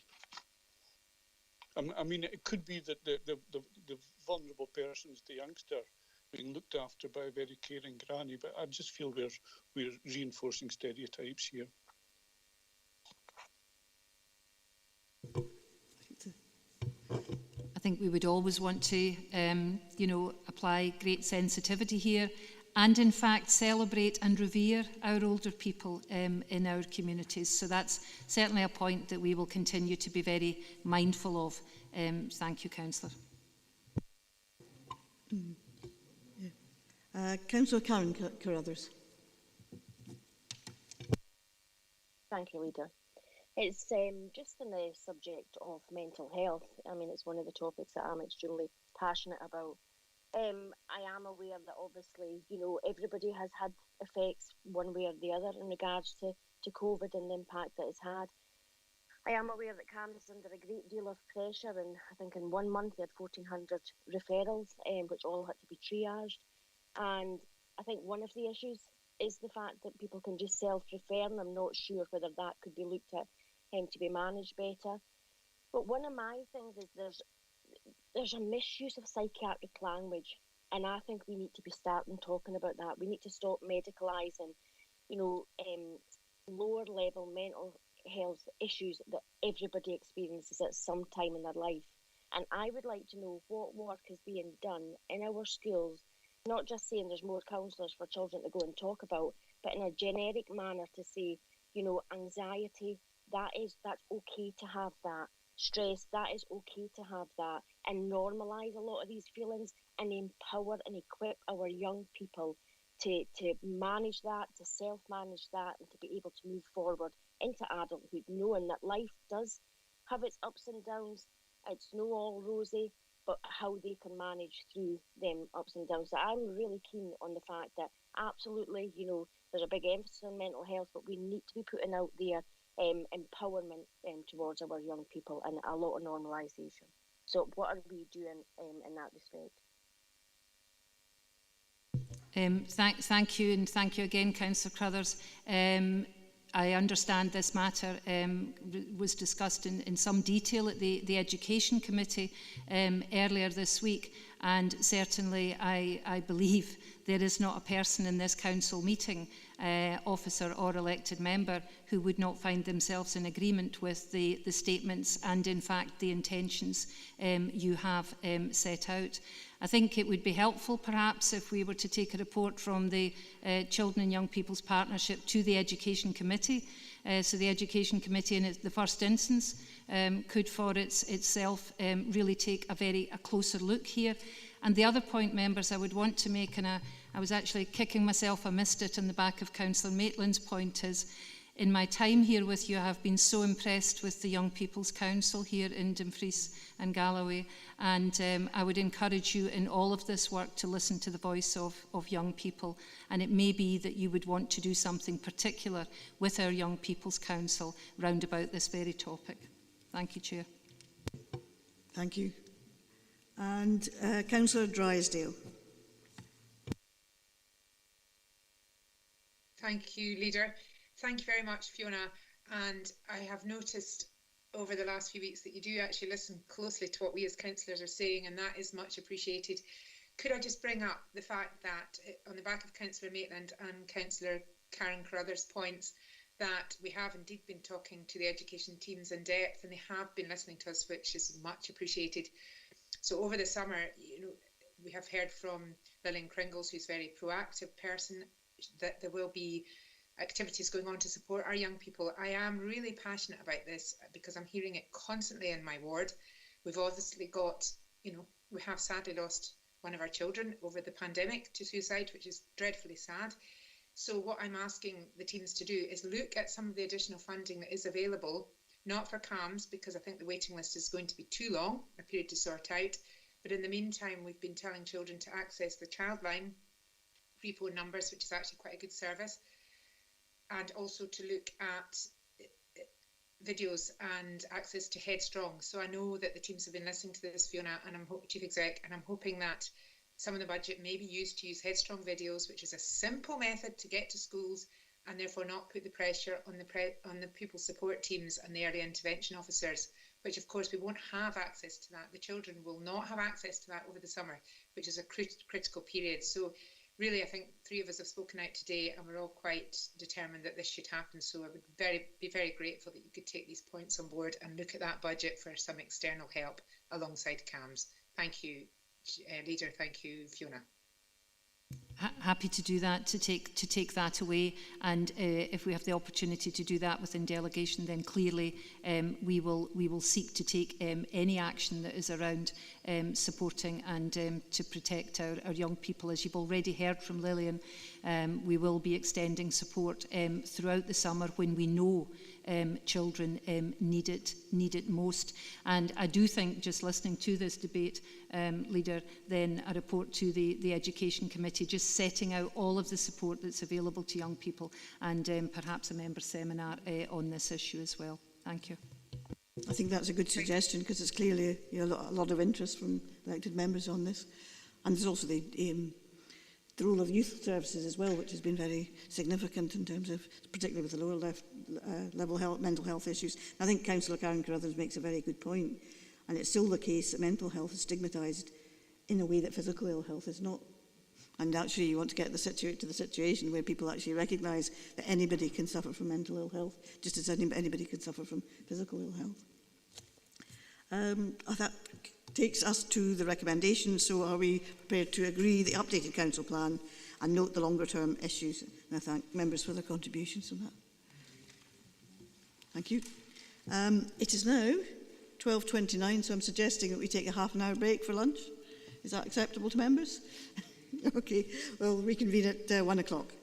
I mean, it could be that the vulnerable person is the youngster being looked after by a very caring granny, but I just feel we're reinforcing stereotypes here. I think we would always want to, apply great sensitivity here and, in fact, celebrate and revere our older people in our communities. So that's certainly a point that we will continue to be very mindful of. Thank you, Councillor. Councillor Karen Carruthers. Thank you, Leader. It's just on the subject of mental health. I mean, it's one of the topics that I'm extremely passionate about. I am aware that obviously, everybody has had effects one way or the other in regards to COVID and the impact that it's had. I am aware that CAMHS is under a great deal of pressure, and I think in 1 month they had 1,400 referrals, which all had to be triaged. And I think one of the issues is the fact that people can just self-refer, and I'm not sure whether that could be looked at to be managed better. But one of my things is there's a misuse of psychiatric language, and I think we need to be starting talking about that. We need to stop medicalising, lower level mental health issues that everybody experiences at some time in their life. And I would like to know what work is being done in our schools, not just saying there's more counsellors for children to go and talk about, but in a generic manner to say, anxiety, that's okay to have that. Stress, that is okay to have that, and normalise a lot of these feelings and empower and equip our young people to manage that, to self-manage that, and to be able to move forward into adulthood, knowing that life does have its ups and downs. It's no all rosy, but how they can manage through them ups and downs. So I'm really keen on the fact that absolutely, there's a big emphasis on mental health, but we need to be putting out there empowerment towards our young people and a lot of normalisation. So what are we doing in that respect? Thank you, and thank you again, Councillor Crothers. I understand this matter was discussed in some detail at the Education Committee earlier this week, and certainly I believe there is not a person in this council meeting, officer or elected member, who would not find themselves in agreement with the statements and in fact the intentions you have set out. I think it would be helpful perhaps if we were to take a report from the Children and Young People's Partnership to the Education Committee. So the Education Committee in the first instance could for itself really take a closer look here. And the other point, members, I would want to make, and I was actually kicking myself, I missed it in the back of Councillor Maitland's point, is in my time here with you, I have been so impressed with the Young People's Council here in Dumfries and Galloway, and I would encourage you in all of this work to listen to the voice of young people, and it may be that you would want to do something particular with our Young People's Council round about this very topic. Thank you, Chair. Thank you. And Councillor Drysdale. Thank you, Leader. Thank you very much, Fiona. And I have noticed over the last few weeks that you do actually listen closely to what we as councillors are saying, and that is much appreciated. Could I just bring up the fact that on the back of Councillor Maitland and Councillor Karen Carruthers' points, that we have indeed been talking to the education teams in depth, and they have been listening to us, which is much appreciated. So over the summer, we have heard from Lillian Kringles, who's a very proactive person, that there will be activities going on to support our young people. I am really passionate about this because I'm hearing it constantly in my ward. We've obviously got, we have sadly lost one of our children over the pandemic to suicide, which is dreadfully sad. So what I'm asking the teams to do is look at some of the additional funding that is available, not for CAMS, because I think the waiting list is going to be too long, a period to sort out. But in the meantime, we've been telling children to access the Childline free phone numbers, which is actually quite a good service, and also to look at videos and access to Headstrong. So I know that the teams have been listening to this, Fiona, and I'm Chief Exec, and I'm hoping that some of the budget may be used to use Headstrong videos, which is a simple method to get to schools and therefore not put the pressure on the pupil support teams and the early intervention officers, which of course we won't have access to that. The children will not have access to that over the summer, which is a critical period. So really, I think three of us have spoken out today and we're all quite determined that this should happen. So I would be very grateful that you could take these points on board and look at that budget for some external help alongside CAMS. Thank you, Leader. Thank you, Fiona. Happy to do that, to take that away, and if we have the opportunity to do that within delegation, then clearly we will seek to take any action that is around supporting and to protect our young people. As you've already heard from Lillian, we will be extending support throughout the summer when we know children need it most. And I do think, just listening to this debate, Leader, then a report to the Education Committee, just setting out all of the support that's available to young people, and perhaps a member seminar on this issue as well. Thank you. I think that's a good suggestion, because there's clearly a lot of interest from elected members on this. And there's also the the role of youth services as well, which has been very significant in terms of, particularly with the lower level health, mental health issues. I think Councillor Karen Carruthers makes a very good point, and it's still the case that mental health is stigmatised in a way that physical ill health is not. And actually you want to get to the situation where people actually recognise that anybody can suffer from mental ill health, just as anybody can suffer from physical ill health. That takes us to the recommendations. So are we prepared to agree the updated council plan and note the longer term issues? And I thank members for their contributions on that. Thank you. It is now 12:29, so I'm suggesting that we take a half-an-hour break for lunch. Is that acceptable to members? Okay, we'll reconvene at 1 o'clock.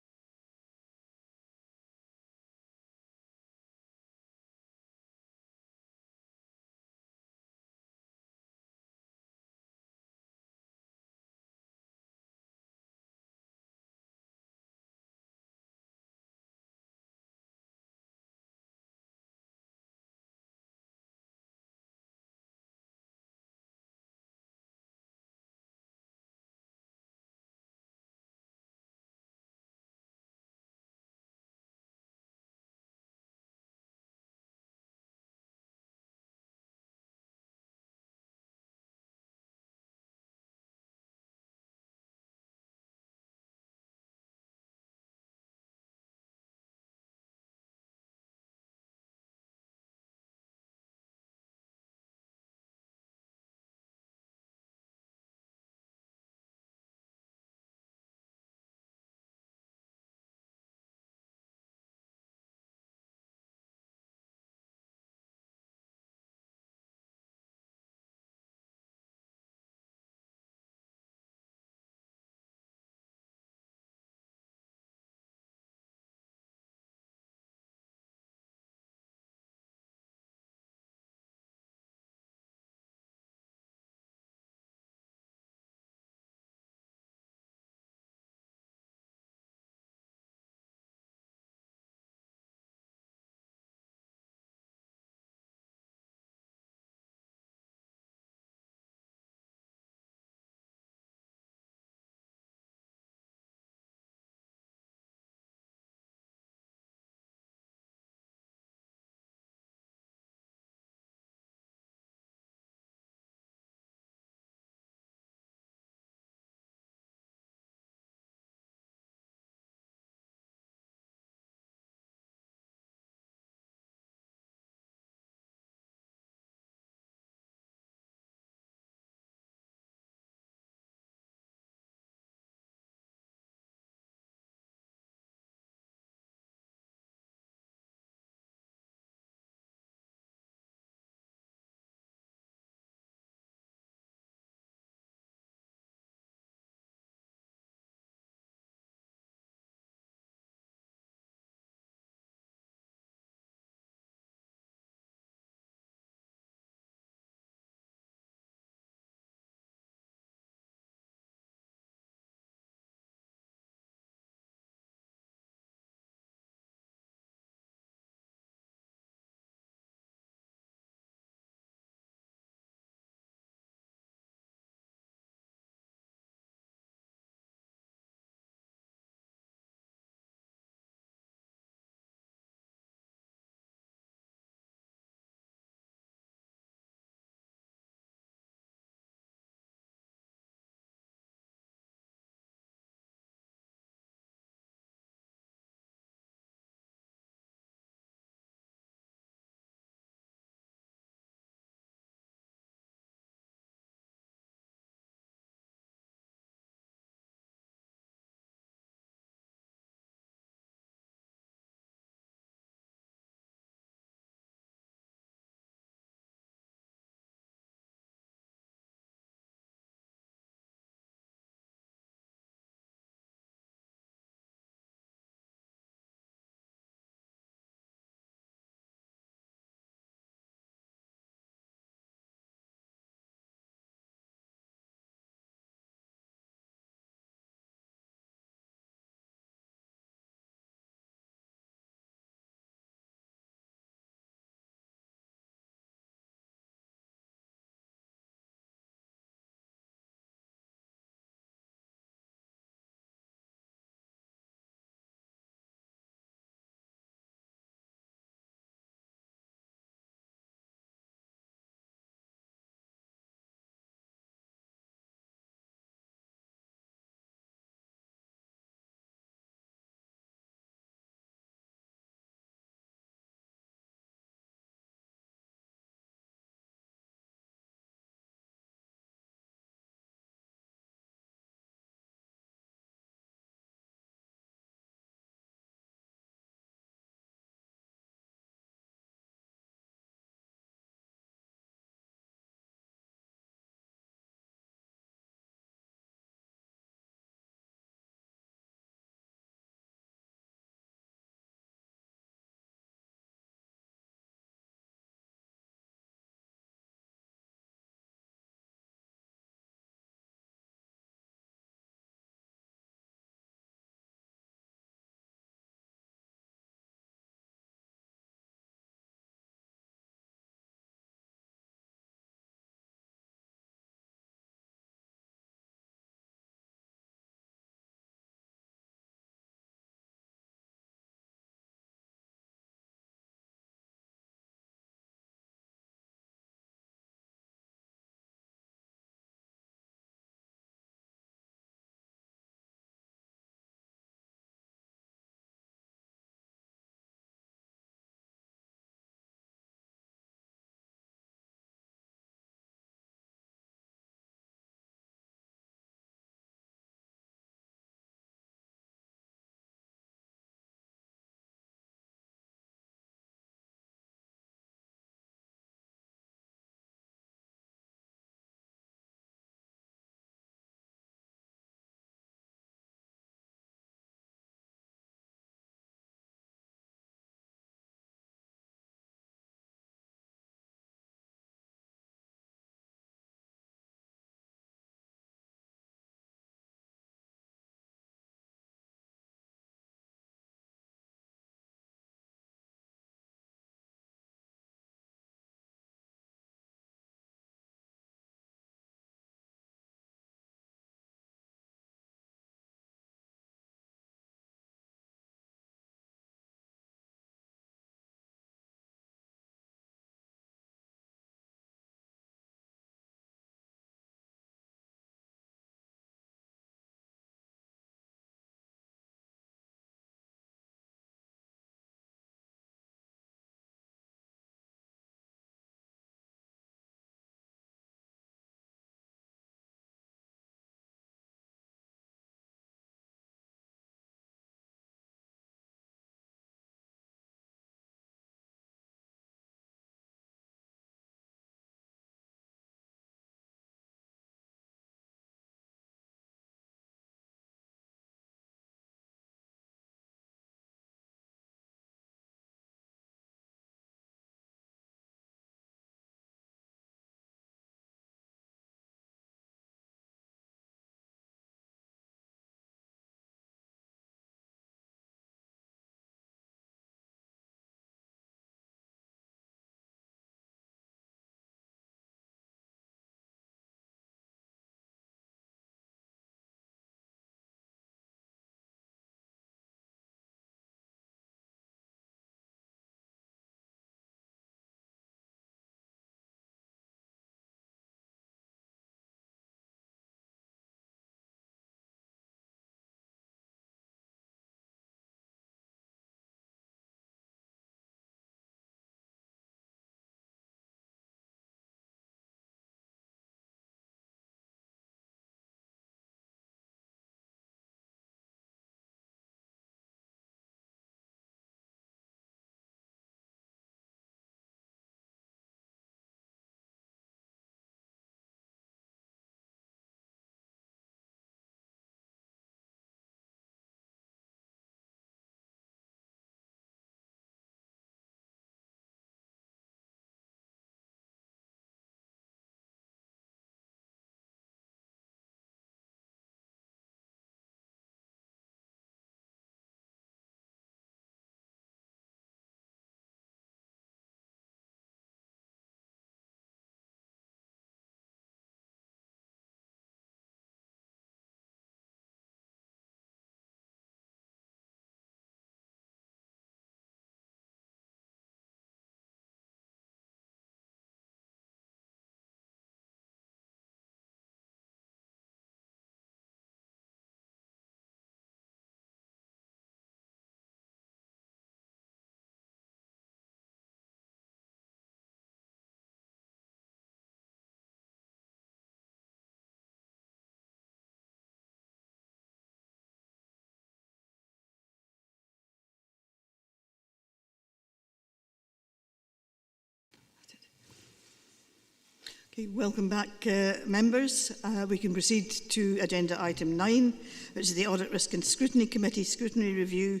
Okay, welcome back, members. We can proceed to agenda item 9, which is the Audit, Risk and Scrutiny Committee Scrutiny Review.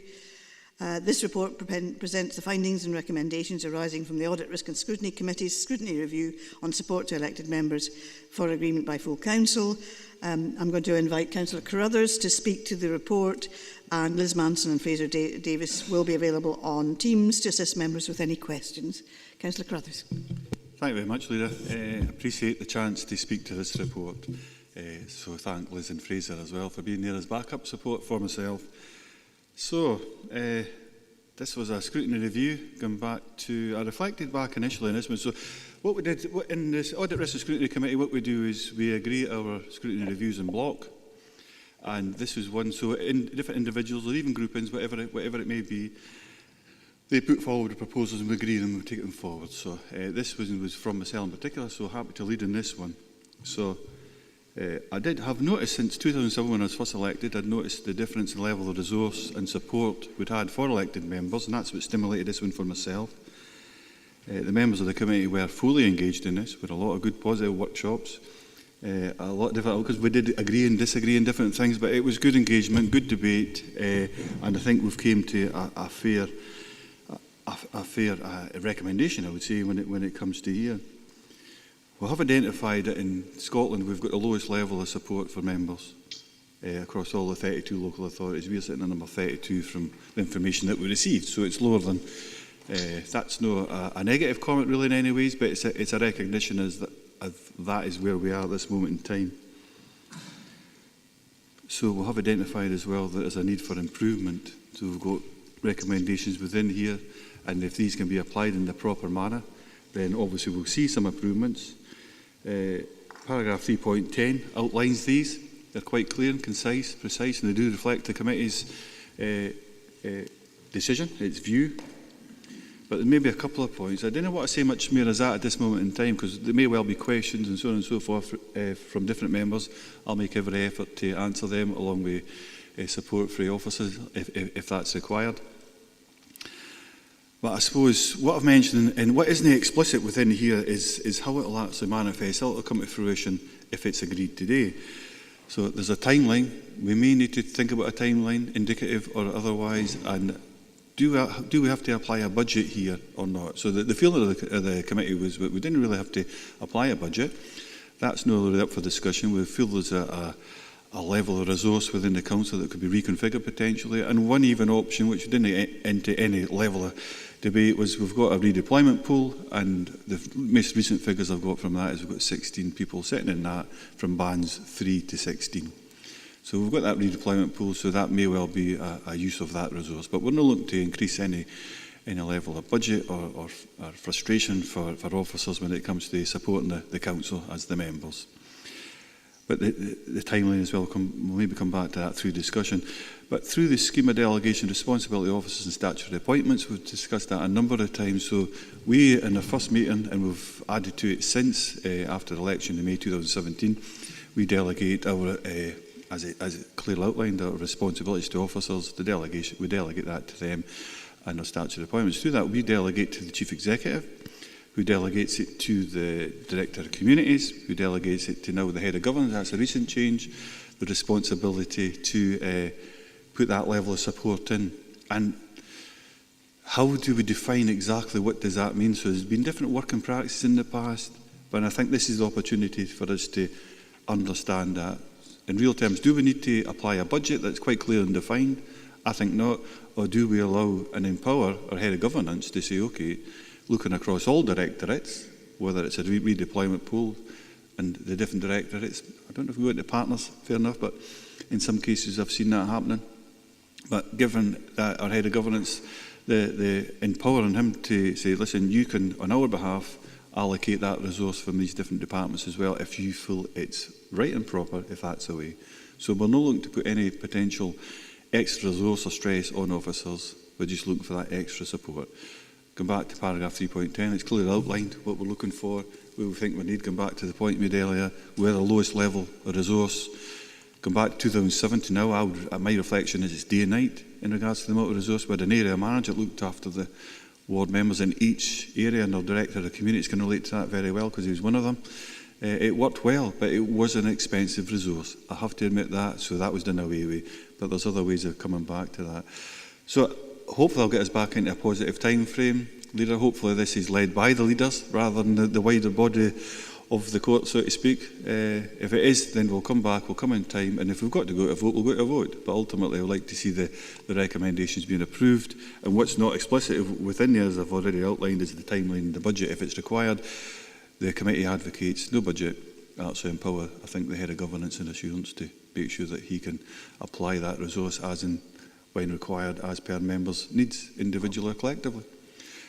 This report presents the findings and recommendations arising from the Audit, Risk and Scrutiny Committee's Scrutiny Review on support to elected members for agreement by full council. I'm going to invite Councillor Carruthers to speak to the report, and Liz Manson and Fraser Davis will be available on Teams to assist members with any questions. Councillor Carruthers. Thank you very much, Leader. Appreciate the chance to speak to this report. So thank Liz and Fraser as well for being there as backup support for myself. So, this was a scrutiny review, going back to, I reflected back initially on this one. So, what we did in this Audit, Risk and Scrutiny Committee, what we do is we agree our scrutiny reviews in block. And this was one, so in different individuals or even groupings, whatever it may be, they put forward proposals and we agree and we take them forward. So, this was from myself in particular, so happy to lead in this one. So, I did have noticed since 2007 when I was first elected, I'd noticed the difference in level of resource and support we'd had for elected members, and that's what stimulated this one for myself. The members of the committee were fully engaged in this, with a lot of good positive workshops, a lot of different, because we did agree and disagree in different things, but it was good engagement, good debate, and I think we've came to a fair recommendation, I would say, when it comes to here. We have identified that in Scotland we've got the lowest level of support for members across all the 32 local authorities. We're sitting at number 32 from the information that we received, so it's lower than, that's not a negative comment really in any ways, but it's a recognition of that is where we are at this moment in time. So we have identified as well that there's a need for improvement, so we've got recommendations within here, and if these can be applied in the proper manner, then obviously we'll see some improvements. Paragraph 3.10 outlines these. They're quite clear and concise, precise, and they do reflect the committee's decision, its view. But there may be a couple of points. I don't know what to say much more as that at this moment in time, because there may well be questions and so on and so forth from different members. I'll make every effort to answer them, along with support for the officers if that's required. But I suppose what I've mentioned and what isn't explicit within here is how it will actually manifest, how it will come to fruition if it's agreed today. So there's a timeline. We may need to think about a timeline, indicative or otherwise, and do we have to apply a budget here or not? So the feeling of the committee was we didn't really have to apply a budget. That's not really up for discussion. We feel there's a level of resource within the council that could be reconfigured potentially, and one even option which didn't enter any level of debate was we've got a redeployment pool, and the most recent figures I've got from that is we've got 16 people sitting in that from bands 3 to 16. So we've got that redeployment pool, so that may well be a use of that resource, but we're not looking to increase any level of budget or frustration for officers when it comes to supporting the council as the members. But the timeline as well, we'll maybe come back to that through discussion. But through the scheme of delegation responsibility officers and statutory appointments, we've discussed that a number of times. So we, in the first meeting, and we've added to it since after the election in May 2017, we delegate our, as it clearly outlined, our responsibilities to officers. The delegation, we delegate that to them and our statutory appointments. Through that, we delegate to the Chief Executive, who delegates it to the Director of Communities, who delegates it to now the Head of Governance. That's a recent change. The responsibility to put that level of support in. And how do we define exactly what does that mean? So there's been different working practices in the past, but I think this is the opportunity for us to understand that. In real terms, do we need to apply a budget that's quite clear and defined? I think not. Or do we allow and empower our Head of Governance to say, okay, looking across all directorates, whether it's a redeployment pool and the different directorates, I don't know if we go into partners, fair enough, but in some cases I've seen that happening. But given that our Head of Governance, the empowering him to say, listen, you can, on our behalf, allocate that resource from these different departments as well if you feel it's right and proper, if that's the way. So we're not looking to put any potential extra resource or stress on officers, we're just looking for that extra support. Come back to paragraph 3.10, it's clearly outlined what we're looking for, what we think we need. Come back to the point made earlier, we're the lowest level of resource. Come back to 2007 to now, my reflection is it's day and night in regards to the amount of resource. We had an area manager that looked after the ward members in each area, and our Director of Communities can relate to that very well because he was one of them. It worked well, but it was an expensive resource. I have to admit that, so that was done away with. But there's other ways of coming back to that. So hopefully I'll get us back into a positive time frame. Leader, hopefully this is led by the leaders rather than the wider body of the court, so to speak. If it is, then we'll come back, we'll come in time, and if we've got to go to a vote, we'll go to a vote. But ultimately, I would like to see the recommendations being approved. And what's not explicit within there, as I've already outlined, is the timeline and the budget if it's required. The committee advocates no budget, actually empower, I think, the head of governance and assurance to make sure that he can apply that resource as and when required, as per members' needs, individually or collectively.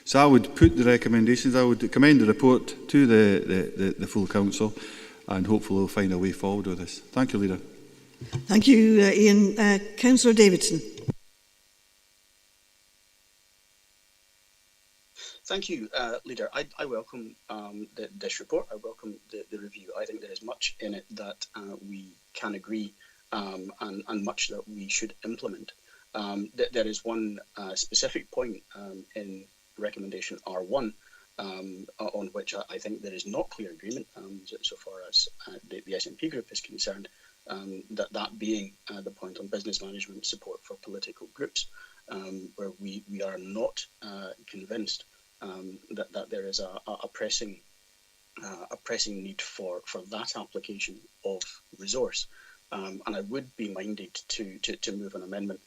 So I would put the recommendations, I would commend the report to the full council, and hopefully we'll find a way forward with this. Thank you, Leader. Thank you, Ian. Councillor Davidson. Thank you, Leader. I welcome this report. I welcome the review. I think there is much in it that we can agree and much that we should implement. There is one specific point in recommendation R1 on which I think there is not clear agreement so far as the SNP group is concerned, that being the point on business management support for political groups, where we are not convinced that there is a pressing need for that application of resource, and I would be minded to move an amendment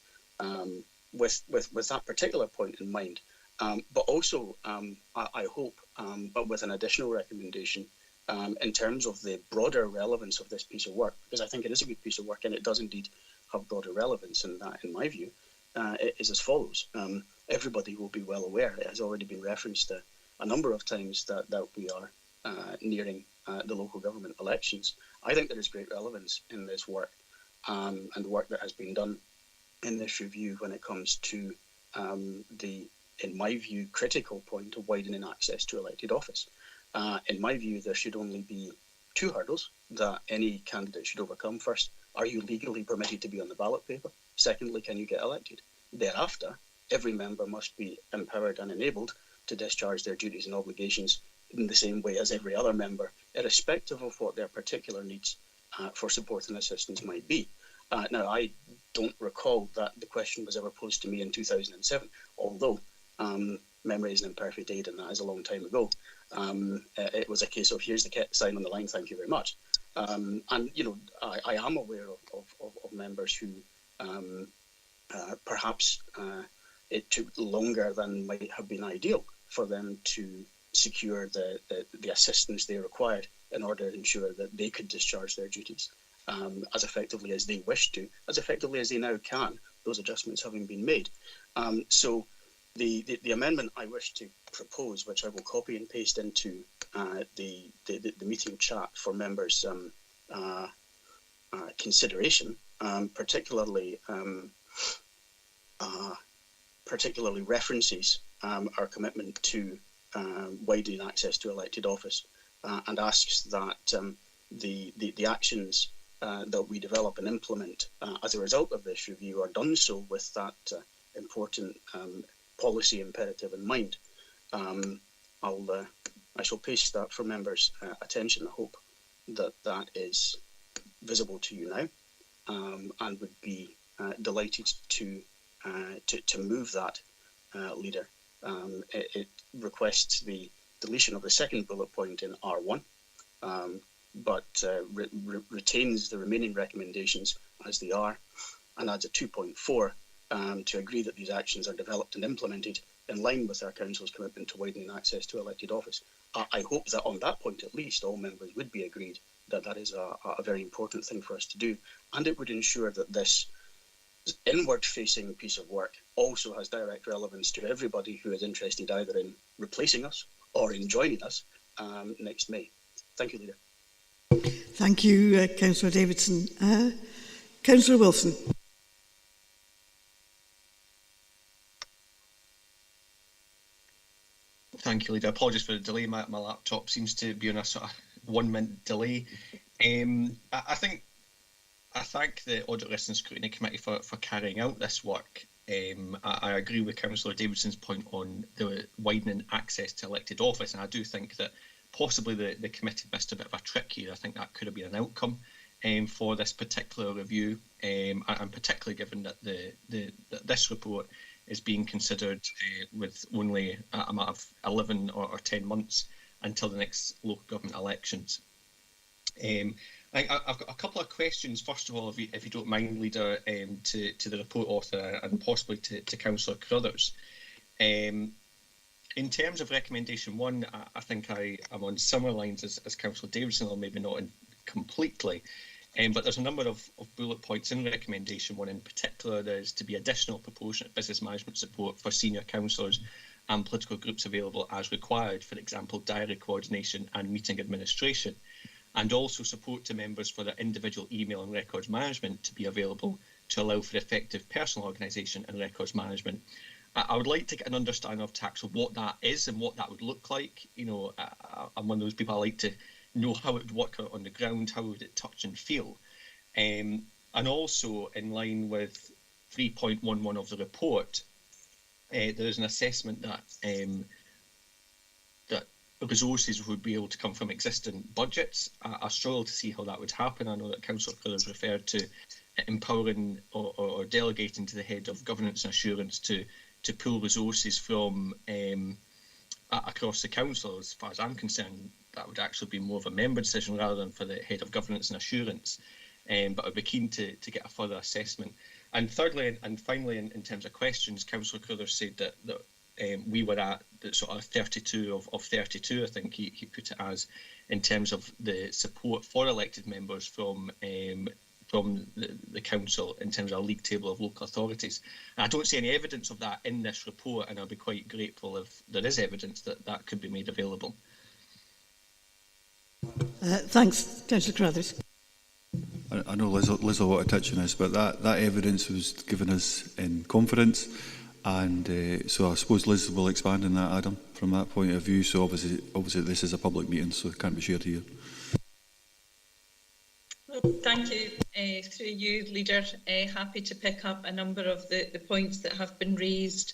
with that particular point in mind, but also I hope, but with an additional recommendation in terms of the broader relevance of this piece of work, because I think it is a good piece of work and it does indeed have broader relevance, and that, in my view, it is as follows. Everybody will be well aware, it has already been referenced a number of times that we are nearing the local government elections. I think there is great relevance in this work and the work that has been done in this review when it comes to in my view, critical point of widening access to elected office. In my view, there should only be two hurdles that any candidate should overcome. First, are you legally permitted to be on the ballot paper? Secondly, can you get elected? Thereafter, every member must be empowered and enabled to discharge their duties and obligations in the same way as every other member, irrespective of what their particular needs for support and assistance might be. Now, I don't recall that the question was ever posed to me in 2007, although memory is an imperfect aid, and that is a long time ago. It was a case of, here's the sign on the line, thank you very much. And, you know, I am aware of members who perhaps it took longer than might have been ideal for them to secure the assistance they required in order to ensure that they could discharge their duties as effectively as they wish to, as effectively as they now can, those adjustments having been made. So the amendment I wish to propose, which I will copy and paste into the meeting chat for members' consideration, particularly references our commitment to widening access to elected office, and asks that the actions that we develop and implement as a result of this review are done so with that important policy imperative in mind. I shall paste that for members' attention. I hope that is visible to you now, and would be delighted to move that, Leader. It requests the deletion of the second bullet point in R1, but retains the remaining recommendations as they are, and adds a 2.4 to agree that these actions are developed and implemented in line with our Council's commitment to widening access to elected office. I hope that on that point at least all members would be agreed that that is a very important thing for us to do, and it would ensure that this inward-facing piece of work also has direct relevance to everybody who is interested either in replacing us or in joining us next May. Thank you, Leader. Thank you, Councillor Davidson. Councillor Wilson. Thank you, Leader. Apologies for the delay. My laptop seems to be on a sort of 1 minute delay. I thank the Audit List and Scrutiny Committee for carrying out this work. I agree with Councillor Davidson's point on the widening access to elected office, and I do think that possibly the committee missed a bit of a trick here. I think that could have been an outcome for this particular review, and particularly given that this report is being considered with only a matter of 11 or 10 months until the next local government elections. I've got a couple of questions. First of all, if you don't mind, Leader, to the report author and possibly to Councillor Carruthers. In terms of recommendation 1, I think I'm on similar lines as Councillor Davidson, or maybe not completely. But there's a number of bullet points in recommendation 1 in particular. There's to be additional proportionate business management support for senior councillors and political groups available as required, for example, diary coordination and meeting administration, and also support to members for their individual email and records management to be available to allow for effective personal organisation and records management. I would like to get an understanding of tax of what that is and what that would look like. You know, I'm one of those people, I like to know how it would work out on the ground, how would it touch and feel. And also, in line with 3.11 of the report, there is an assessment that that resources would be able to come from existing budgets. I struggle to see how that would happen. I know that Councillor Carruthers referred to empowering or delegating to the head of governance and assurance to pull resources from across the council. As far as I'm concerned, that would actually be more of a member decision rather than for the head of governance and assurance. But I'd be keen to get a further assessment. And thirdly and finally, in terms of questions, Councillor Carruthers said that we were at the sort of 32 of 32, I think he put it as, in terms of the support for elected members from the council in terms of a league table of local authorities. And I don't see any evidence of that in this report, and I'll be quite grateful if there is evidence that could be made available. Thanks, Councillor Carruthers. I know Liz will want to touch on this, but that evidence was given us in confidence, and so I suppose Liz will expand on that, Adam, from that point of view. So obviously this is a public meeting, so it can't be shared here. Well, thank you. Through you, Leader, happy to pick up a number of the points that have been raised.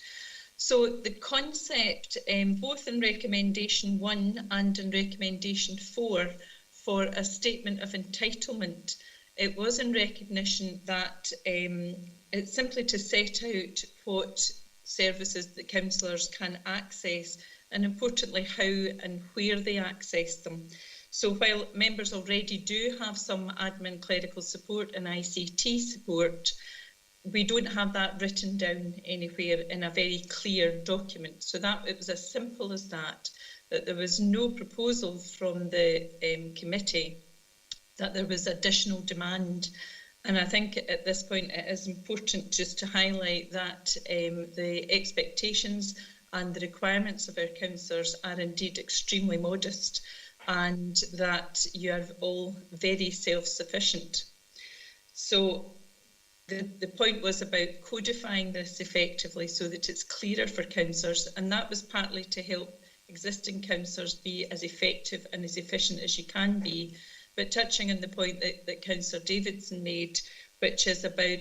So the concept, both in recommendation 1 and in recommendation 4, for a statement of entitlement, it was in recognition that it's simply to set out what services that councillors can access, and importantly how and where they access them. So while members already do have some admin clerical support and ICT support, we don't have that written down anywhere in a very clear document. So that it was as simple as that there was no proposal from the committee that there was additional demand. And I think at this point it is important just to highlight that the expectations and the requirements of our councillors are indeed extremely modest, and that you are all very self-sufficient. So the point was about codifying this effectively so that it's clearer for councillors, and that was partly to help existing councillors be as effective and as efficient as you can be. But touching on the point that Councillor Davidson made, which is about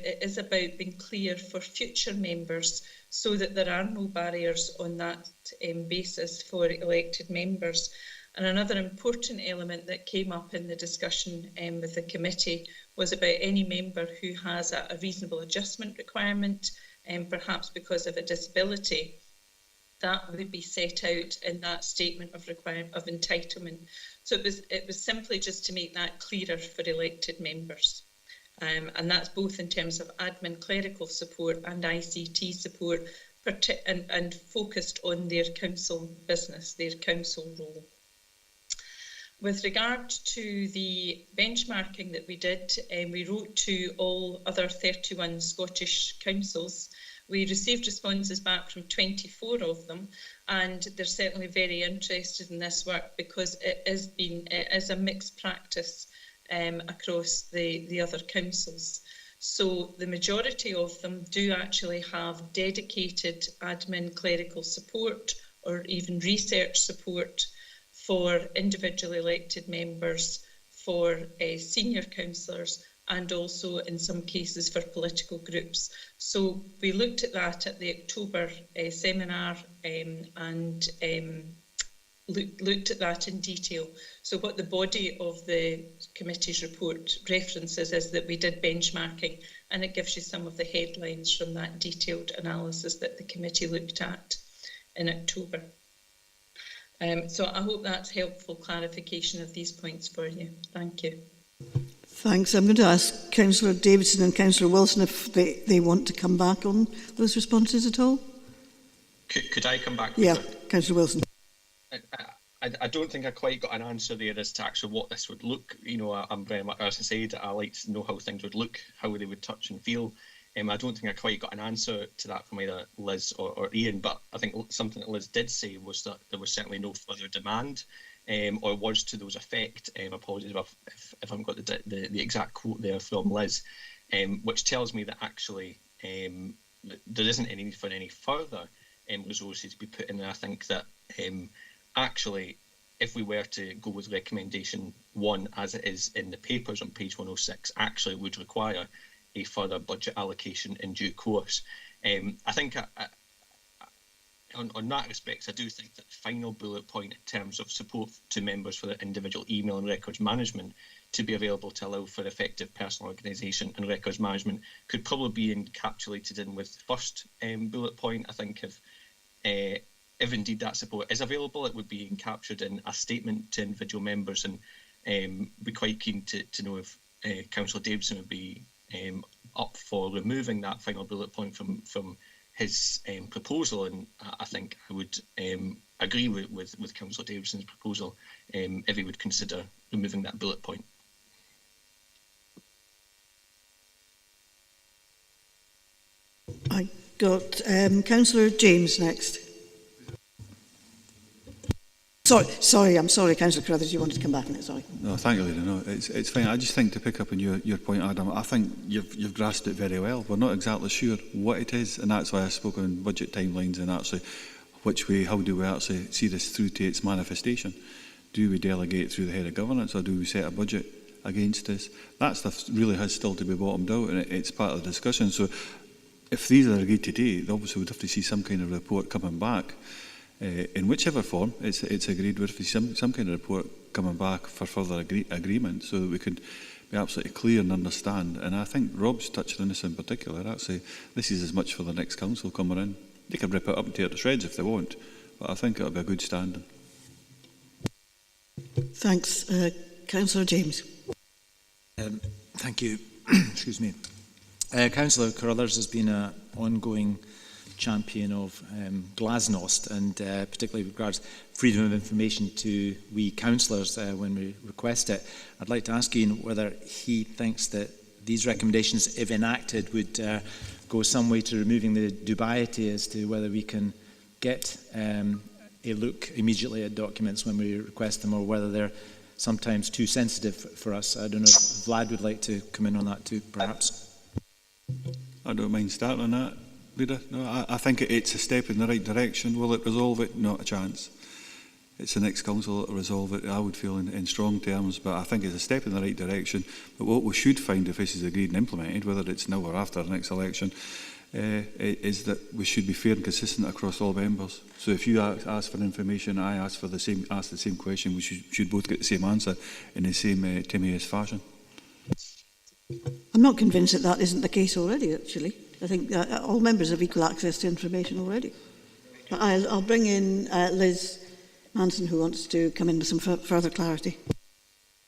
being clear for future members so that there are no barriers on that basis for elected members. And another important element that came up in the discussion with the committee was about any member who has a reasonable adjustment requirement, perhaps because of a disability, that would be set out in that statement of entitlement. So it was simply just to make that clearer for elected members. And that's both in terms of admin clerical support and ICT support, and focused on their council business, their council role. With regard to the benchmarking that we did, we wrote to all other 31 Scottish councils. We received responses back from 24 of them, and they're certainly very interested in this work because it is a mixed practice across the other councils. So the majority of them do actually have dedicated admin clerical support or even research support for individually elected members, for senior councillors, and also in some cases for political groups. So we looked at that at the October seminar and looked at that in detail. So what the body of the committee's report references is that we did benchmarking, and it gives you some of the headlines from that detailed analysis that the committee looked at in October. So I hope that's helpful clarification of these points for you. Thank you. Thanks. I'm going to ask Councillor Davidson and Councillor Wilson if they want to come back on those responses at all. Could I come back? Yeah, Councillor Wilson. I don't think I quite got an answer there as to actually what this would look. You know, I'm very much, as I said, I like to know how things would look, how they would touch and feel. I don't think I quite got an answer to that from either Liz or Ian, but I think something that Liz did say was that there was certainly no further demand, or was to those effect. Apologies if I haven't got the exact quote there from Liz, which tells me that actually there isn't any need for any further resources to be put in there. I think that actually, if we were to go with recommendation 1 as it is in the papers on page 106, actually would require a further budget allocation in due course. I think on that respect, I do think that the final bullet point in terms of support to members for their individual email and records management to be available to allow for effective personal organisation and records management could probably be encapsulated in with the first bullet point. I think if indeed that support is available, it would be captured in a statement to individual members, and be quite keen to know if Councillor Davidson would be up for removing that final bullet point from his proposal. And I think I would agree with Councillor Davidson's proposal if he would consider removing that bullet point. I got Councillor James next. Sorry, I'm sorry, Councillor Carruthers, you wanted to come back on it, sorry. No, thank you, Leader. No, it's fine. I just think to pick up on your point, Adam, I think you've grasped it very well. We're not exactly sure what it is, and that's why I spoke on budget timelines and actually how do we actually see this through to its manifestation? Do we delegate through the head of governance, or do we set a budget against this? That stuff really has still to be bottomed out, and it's part of the discussion. So if these are agreed today, obviously we'd have to see some kind of report coming back. In whichever form it's agreed, with some kind of report coming back for further agreement, so that we could be absolutely clear and understand. And I think Rob's touched on this in particular. Actually, this is as much for the next council coming in. They can rip it up and tear it to shreds if they want, but I think it'll be a good standing. Thanks, Councillor James. Thank you. Excuse me. Councillor Carruthers has been an ongoing champion of glasnost, and particularly with regards freedom of information to we councillors when we request it. I'd like to ask Ian whether he thinks that these recommendations, if enacted, would go some way to removing the dubiety as to whether we can get a look immediately at documents when we request them, or whether they're sometimes too sensitive for us. I don't know if Vlad would like to come in on that too, perhaps. I don't mind starting on that, Leader. No, I think it's a step in the right direction. Will it resolve it? Not a chance. It's the next council that will resolve it, I would feel, in strong terms, but I think it's a step in the right direction. But what we should find, if this is agreed and implemented, whether it's now or after the next election, is that we should be fair and consistent across all members. So if you ask for information, I ask the same question, we should both get the same answer in the same timid fashion. I'm not convinced that isn't the case already, actually. I think all members have equal access to information already. But I'll bring in Liz Manson, who wants to come in with some further clarity.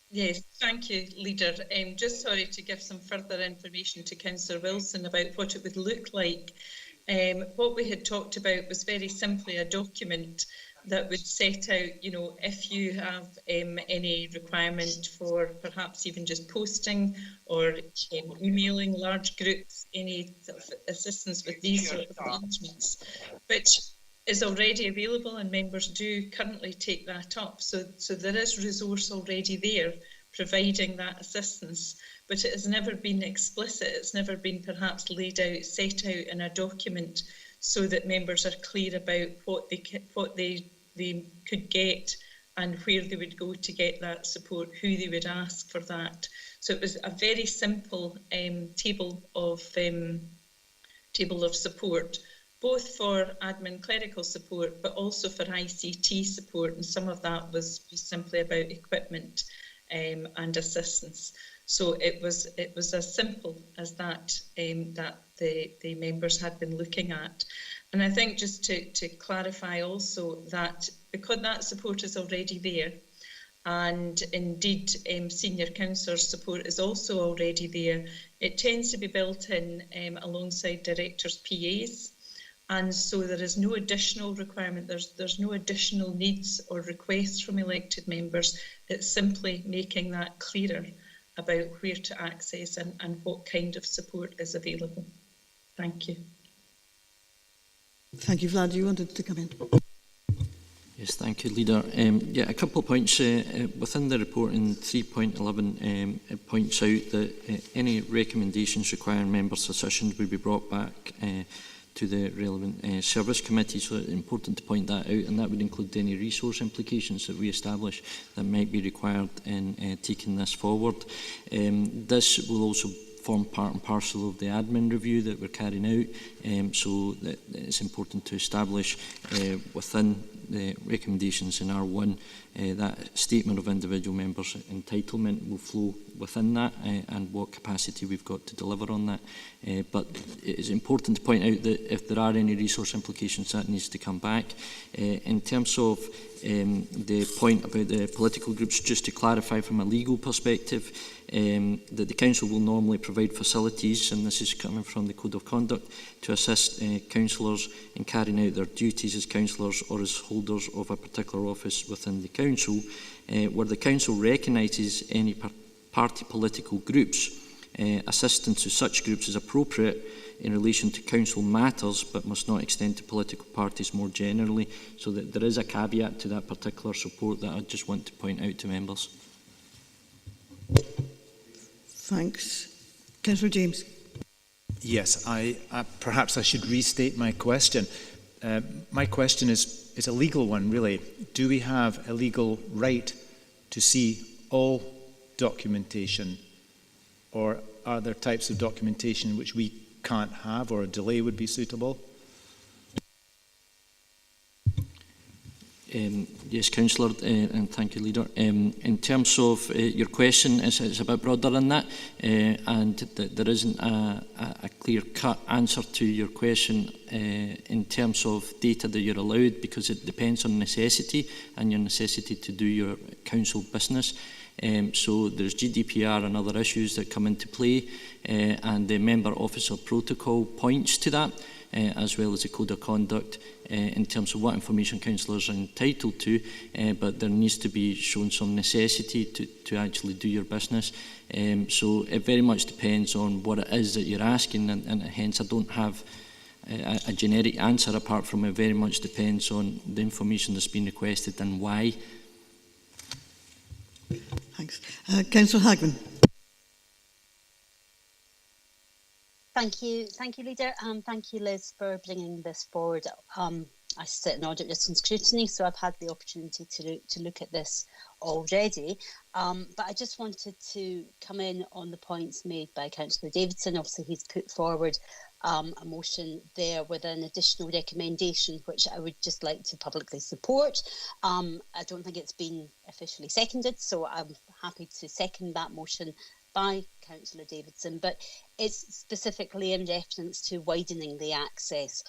Yes, thank you, Leader. Just sorry to give some further information to Councillor Wilson about what it would look like. What we had talked about was very simply a document that would set out, if you have any requirement for perhaps even just posting or emailing large groups, any sort of assistance with these sort of arrangements, which is already available, and members do currently take that up. So there is resource already there providing that assistance, but it has never been explicit. It's never been perhaps laid out, set out in a document, so that members are clear about what they could get and where they would go to get that support, who they would ask for that. So it was a very simple table of support, both for admin clerical support, but also for ICT support, and some of that was simply about equipment and assistance. So it was as simple as that that the members had been looking at. And I think just to clarify also that because that support is already there, and indeed senior councillors' support is also already there, it tends to be built in alongside directors' PAs. And so there is no additional requirement, there's no additional needs or requests from elected members. It's simply making that clearer about where to access and what kind of support is available. Thank you. Thank you, Vlad. You wanted to come in? Yes, thank you, Leader. Yeah, a couple of points within the report in 3.11 it points out that any recommendations requiring member decisions would be brought back to the relevant service committee, so it's important to point that out, and that would include any resource implications that we establish that might be required in taking this forward. This will also form part and parcel of the admin review that we're carrying out, so that it's important to establish within the recommendations in R1 that statement of individual members' entitlement will flow within that and what capacity we've got to deliver on that. But it is important to point out that if there are any resource implications, that needs to come back. In terms of the point about the political groups, just to clarify from a legal perspective, that the council will normally provide facilities, and this is coming from the Code of Conduct, to assist councillors in carrying out their duties as councillors or as holders of a particular office within the council, where the council recognises any party political groups. Assistance to such groups is appropriate in relation to council matters, but must not extend to political parties more generally. So that there is a caveat to that particular support that I just want to point out to members. Thanks. Councillor James. Yes, perhaps I should restate my question. My question is a legal one, really. Do we have a legal right to see all documentation, or are there types of documentation which we can't have, or a delay would be suitable? Yes, Councillor, and thank you, Leader. In terms of your question, it's a bit broader than that, and there isn't a clear-cut answer to your question in terms of data that you're allowed, because it depends on necessity and your necessity to do your council business. So there's GDPR and other issues that come into play, and the member officer protocol points to that, as well as the Code of Conduct in terms of what information councillors are entitled to, but there needs to be shown some necessity to actually do your business. So it very much depends on what it is that you're asking, and hence I don't have a generic answer apart from it very much depends on the information that's been requested and why. Thanks. Councillor Hagman. Thank you, Leader, and thank you, Liz, for bringing this forward. I sit in audit risk and scrutiny, so I've had the opportunity to look at this already. But I just wanted to come in on the points made by Councillor Davidson. Obviously, he's put forward a motion there with an additional recommendation, which I would just like to publicly support. I don't think it's been officially seconded, so I'm happy to second that motion by Councillor Davidson, but it's specifically in reference to widening the access.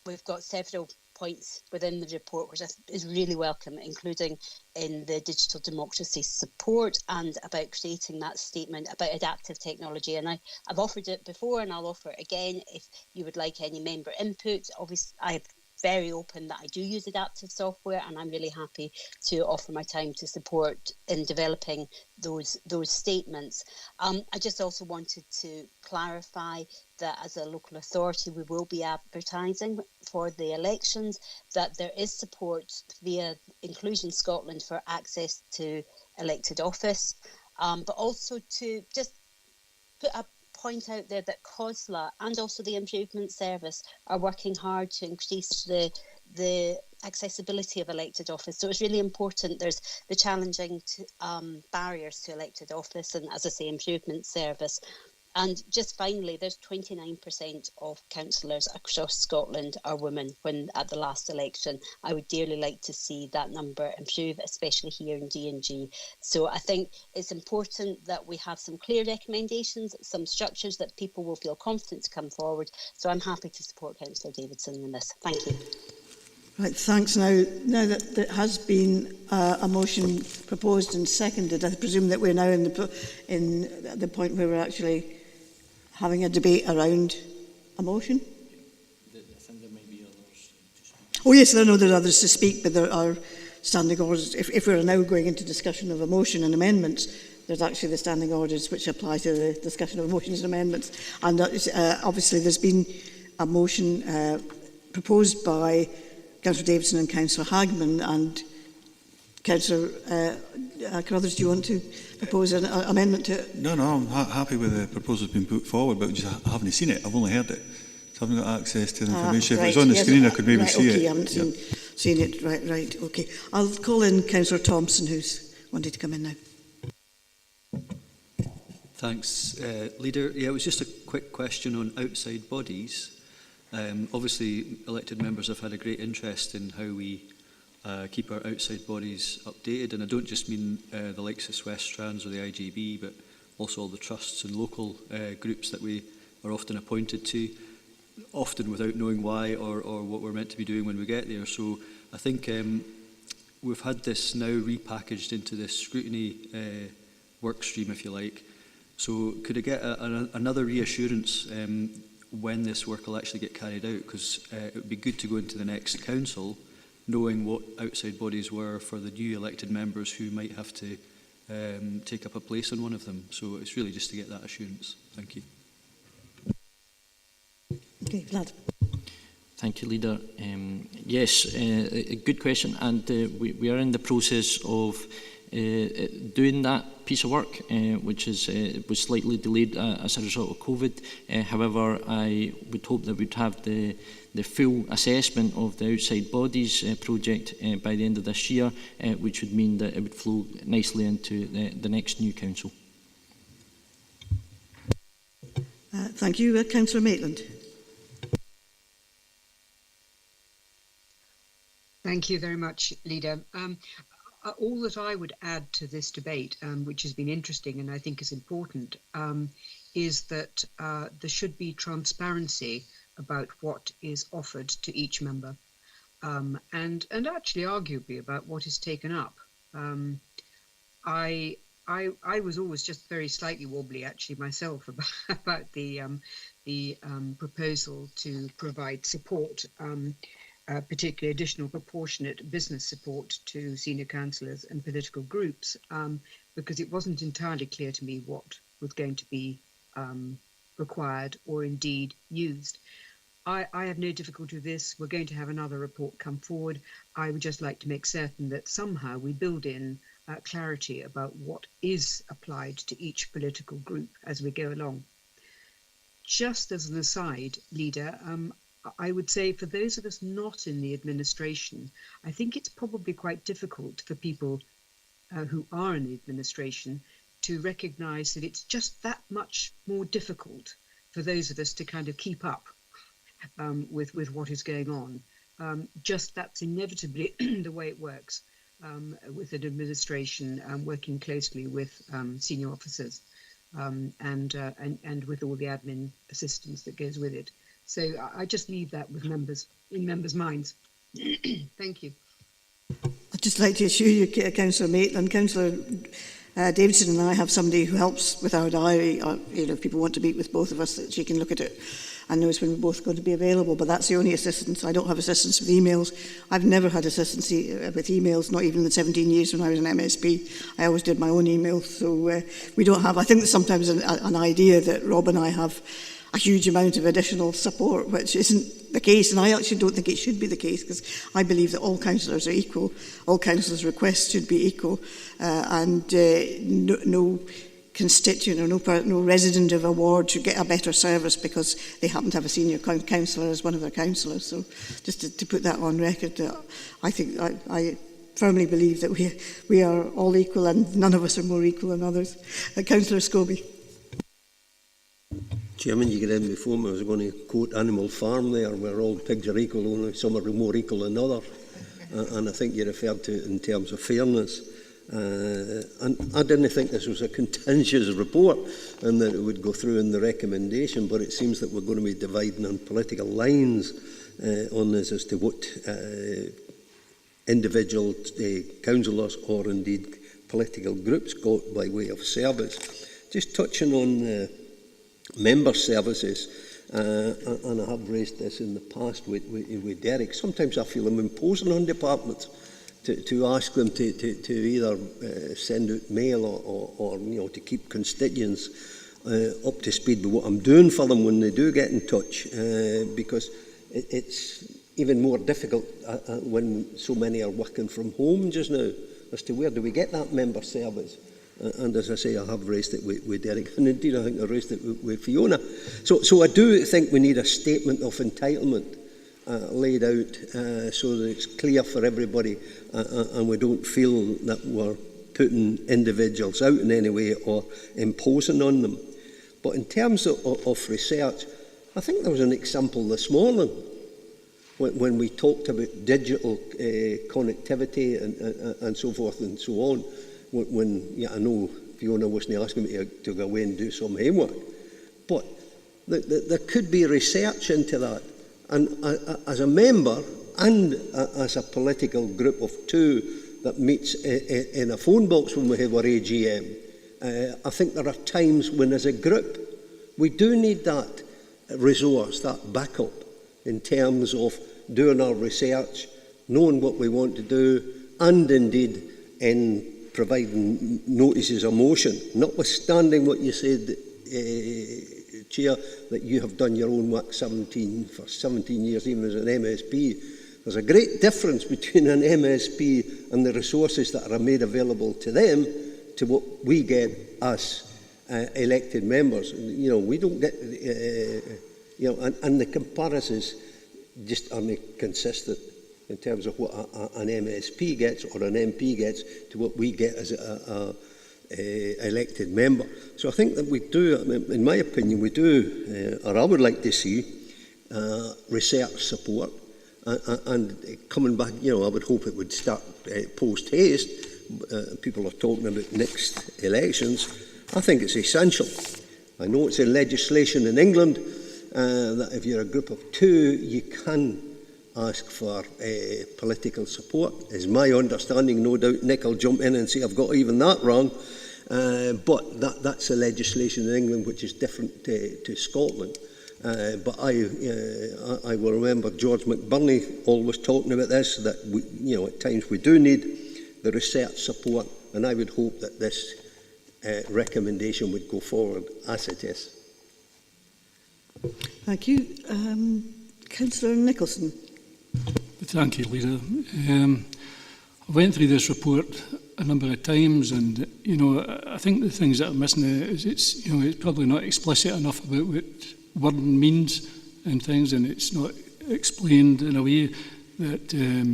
We've got several points within the report which is really welcome, including in the digital democracy support and about creating that statement about adaptive technology. And I've offered it before and I'll offer it again if you would like any member input. Obviously, I'm very open that I do use adaptive software, and I'm really happy to offer my time to support in developing those statements. I just also wanted to clarify that as a local authority we will be advertising for the elections, that there is support via Inclusion Scotland for access to elected office, but also to just put a point out there that COSLA and also the Improvement Service are working hard to increase the accessibility of elected office. So it's really important. There's the challenging barriers to elected office, and as I say, Improvement Service And just finally, there's 29% of councillors across Scotland are women when at the last election. I would dearly like to see that number improve, especially here in D&G. So I think it's important that we have some clear recommendations, some structures that people will feel confident to come forward. So I'm happy to support Councillor Davidson in this. Thank you. Right, thanks. Now that there has been a motion proposed and seconded, I presume that we're now in the point where we're actually having a debate around a motion. I think there may be others to speak. Oh yes, there are others to speak, but there are standing orders. If we're now going into discussion of a motion and amendments, there's actually the standing orders which apply to the discussion of motions and amendments. And obviously there's been a motion proposed by Councillor Davidson and Councillor Hagman, and Councillor Carruthers, do you want to propose an amendment to it? No, I'm happy with the proposal that's been put forward, but just I haven't seen it. I've only heard it. So I haven't got access to the information. Right, if it was on the yes, screen, I could maybe right, see okay, it. I haven't seen it. Right, okay. I'll call in Councillor Thompson, who's wanted to come in now. Thanks, Leader. Yeah, it was just a quick question on outside bodies. Obviously, elected members have had a great interest in how we keep our outside bodies updated, and I don't just mean the likes of West Strands or the IGB, but also all the trusts and local groups that we are often appointed to, often without knowing why or what we're meant to be doing when we get there. So I think we've had this now repackaged into this scrutiny work stream, if you like. So could I get another reassurance when this work will actually get carried out? Because it would be good to go into the next council knowing what outside bodies were for the new elected members who might have to take up a place on one of them. So it's really just to get that assurance. Thank you. Okay, Vlad. Thank you, Leader. Yes, a good question, and we are in the process of doing that piece of work, which was slightly delayed as a result of COVID. However, I would hope that we'd have the full assessment of the outside bodies project by the end of this year, which would mean that it would flow nicely into the next new council. Thank you. Councillor Maitland. Thank you very much, Leader. All that I would add to this debate, which has been interesting and I think is important, is that there should be transparency about what is offered to each member, and actually arguably about what is taken up. I was always just very slightly wobbly actually myself about the proposal to provide support, particularly additional proportionate business support to senior councillors and political groups, because it wasn't entirely clear to me what was going to be required or indeed used. I have no difficulty with this. We're going to have another report come forward. I would just like to make certain that somehow we build in clarity about what is applied to each political group as we go along. Just as an aside, Leader, I would say for those of us not in the administration, I think it's probably quite difficult for people who are in the administration to recognise that it's just that much more difficult for those of us to kind of keep up with what is going on. Just that's inevitably the way it works with an administration working closely with senior officers and with all the admin assistance that goes with it. So I just leave that with members in members' minds. Thank you. I'd just like to assure you, Councillor Maitland, Councillor Davidson and I have somebody who helps with our diary. If people want to meet with both of us, that she can look at it and knows when we're both going to be available. But that's the only assistance. I don't have assistance with emails. I've never had assistance with emails, not even in the 17 years when I was an MSP. I always did my own emails. So we don't have, I think there's sometimes an idea that Rob and I have a huge amount of additional support, which isn't the case, and I actually don't think it should be the case, because I believe that all councillors are equal, all councillors' requests should be equal, and no constituent or no resident of a ward should get a better service because they happen to have a senior councillor as one of their councillors. So just to put that on record, I think I firmly believe that we are all equal, and none of us are more equal than others. Councillor Scobie. Chairman, you get in before me. I was going to quote Animal Farm there, where all pigs are equal, only some are more equal than others. And I think you referred to it in terms of fairness. And I didn't think this was a contentious report and that it would go through in the recommendation, but it seems that we're going to be dividing on political lines on this as to what individual councillors or indeed political groups got by way of service. Just touching on member services, and I have raised this in the past with Derek. Sometimes I feel I'm imposing on departments to ask them to either send out mail or to keep constituents up to speed with what I'm doing for them when they do get in touch, because it's even more difficult when so many are working from home just now as to where do we get that member service. And as I say, I have raised it with Derek, and indeed I think I raised it with Fiona. So I do think we need a statement of entitlement laid out so that it's clear for everybody, and we don't feel that we're putting individuals out in any way or imposing on them. But in terms of research, I think there was an example this morning when we talked about digital connectivity and so forth and so on. When I know Fiona wasn't asking me to go away and do some homework, but there could be research into that. And as a member and as a political group of two that meets in a phone box when we have our AGM, I think there are times when as a group we do need that resource, that backup in terms of doing our research, knowing what we want to do, and indeed in providing notices of motion, notwithstanding what you said, Chair, that you have done your own work for 17 years, even as an MSP. There's a great difference between an MSP and the resources that are made available to them to what we get as elected members. We don't get, and the comparisons just aren't consistent in terms of what an MSP gets or an MP gets to what we get as a elected member. So I think that we do, in my opinion, we do, or I would like to see research support. And coming back, I would hope it would start post-haste. People are talking about next elections. I think it's essential. I know it's in legislation in England that if you're a group of two, you can ask for political support, is my understanding. No doubt Nick will jump in and say I've got even that wrong, but that's a legislation in England which is different to Scotland. But I will remember George McBurney always talking about this, that we, at times we do need the research support, and I would hope that this recommendation would go forward as it is. Thank you. Councillor Nicholson. Thank you, Leader. I went through this report a number of times, and I think the things that are missing is it's probably not explicit enough about what wording means and things, and it's not explained in a way that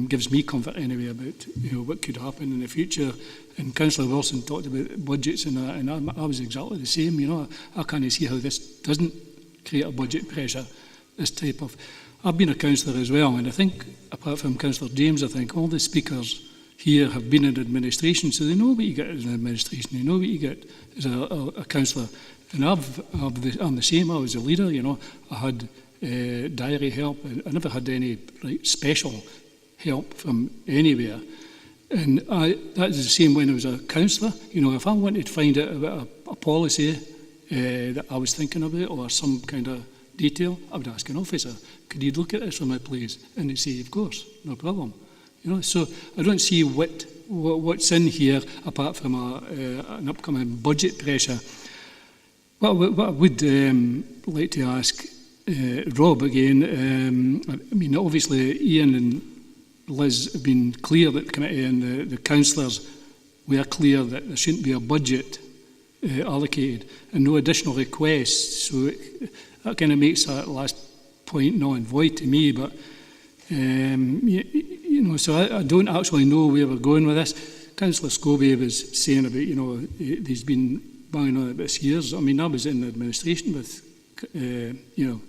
gives me comfort anyway about what could happen in the future. And Councillor Wilson talked about budgets and that, and I was exactly the same. I can't see how this doesn't create a budget pressure. This type of, I've been a councillor as well, and I think apart from Councillor James, I think all the speakers here have been in administration, so they know what you get as an administration. They know what you get as a councillor. And I'm the same. I was a leader, I had diary help. I never had any special help from anywhere. And that is the same when I was a councillor. If I wanted to find out about a policy that I was thinking about or some kind of detail, I would ask an officer, could you look at this for me, please? And they'd say, of course, no problem. So I don't see what's in here apart from an upcoming budget pressure. What I would like to ask Rob again, obviously Ian and Liz have been clear that the committee and the councillors were clear that there shouldn't be a budget allocated and no additional requests. So that kind of makes that last point null and void to me. But so I don't actually know where we're going with this. Councillor Scobie was saying about he's been banging on it this years. I was in administration with you know,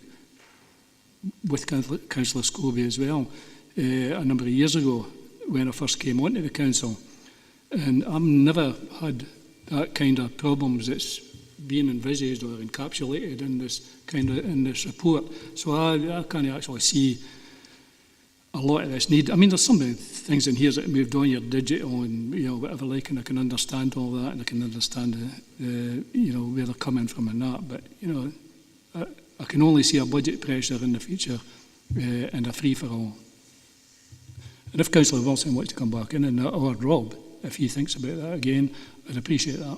with Councillor Scobie as well, a number of years ago when I first came onto the council. And I've never had that kind of problems that's being envisaged or encapsulated in this report. So I can't actually see a lot of this need. I mean, there's some things in here that moved on, your digital and, you know, whatever like, and I can understand all that, and I can understand you know, where they're coming from and that. But, you know, I can only see a budget pressure in the future and a free-for-all. And if Councillor Wilson wants to come back in, or Rob, if he thinks about that again, I'd appreciate that.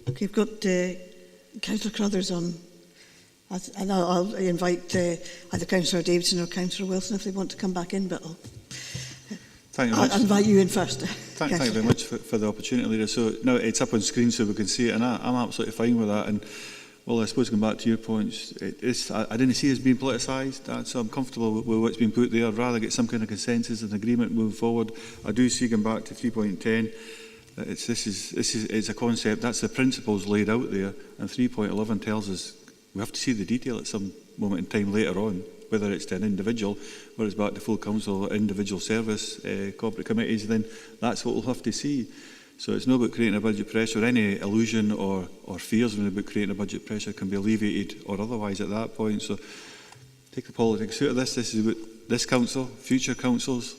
Okay, we've got Councillor Crothers on. And I'll invite either Councillor Davidson or Councillor Wilson if they want to come back in, but I'll invite you in first. Thank you very much for the opportunity, Leader. So now it's up on screen so we can see it, and I'm absolutely fine with that. And well, I suppose going back to your points, I didn't see it as being politicised, so I'm comfortable with what's been put there. I'd rather get some kind of consensus and agreement moving forward. I do see, going back to 3.10, it's a concept. That's the principles laid out there, and 3.11 tells us we have to see the detail at some moment in time later on, whether it's to an individual, whether it's back to full council, individual service, corporate committees, then that's what we'll have to see. So it's not about creating a budget pressure. Any illusion or fears about creating a budget pressure can be alleviated or otherwise at that point. So take the politics out of this. This is about this council, future councils,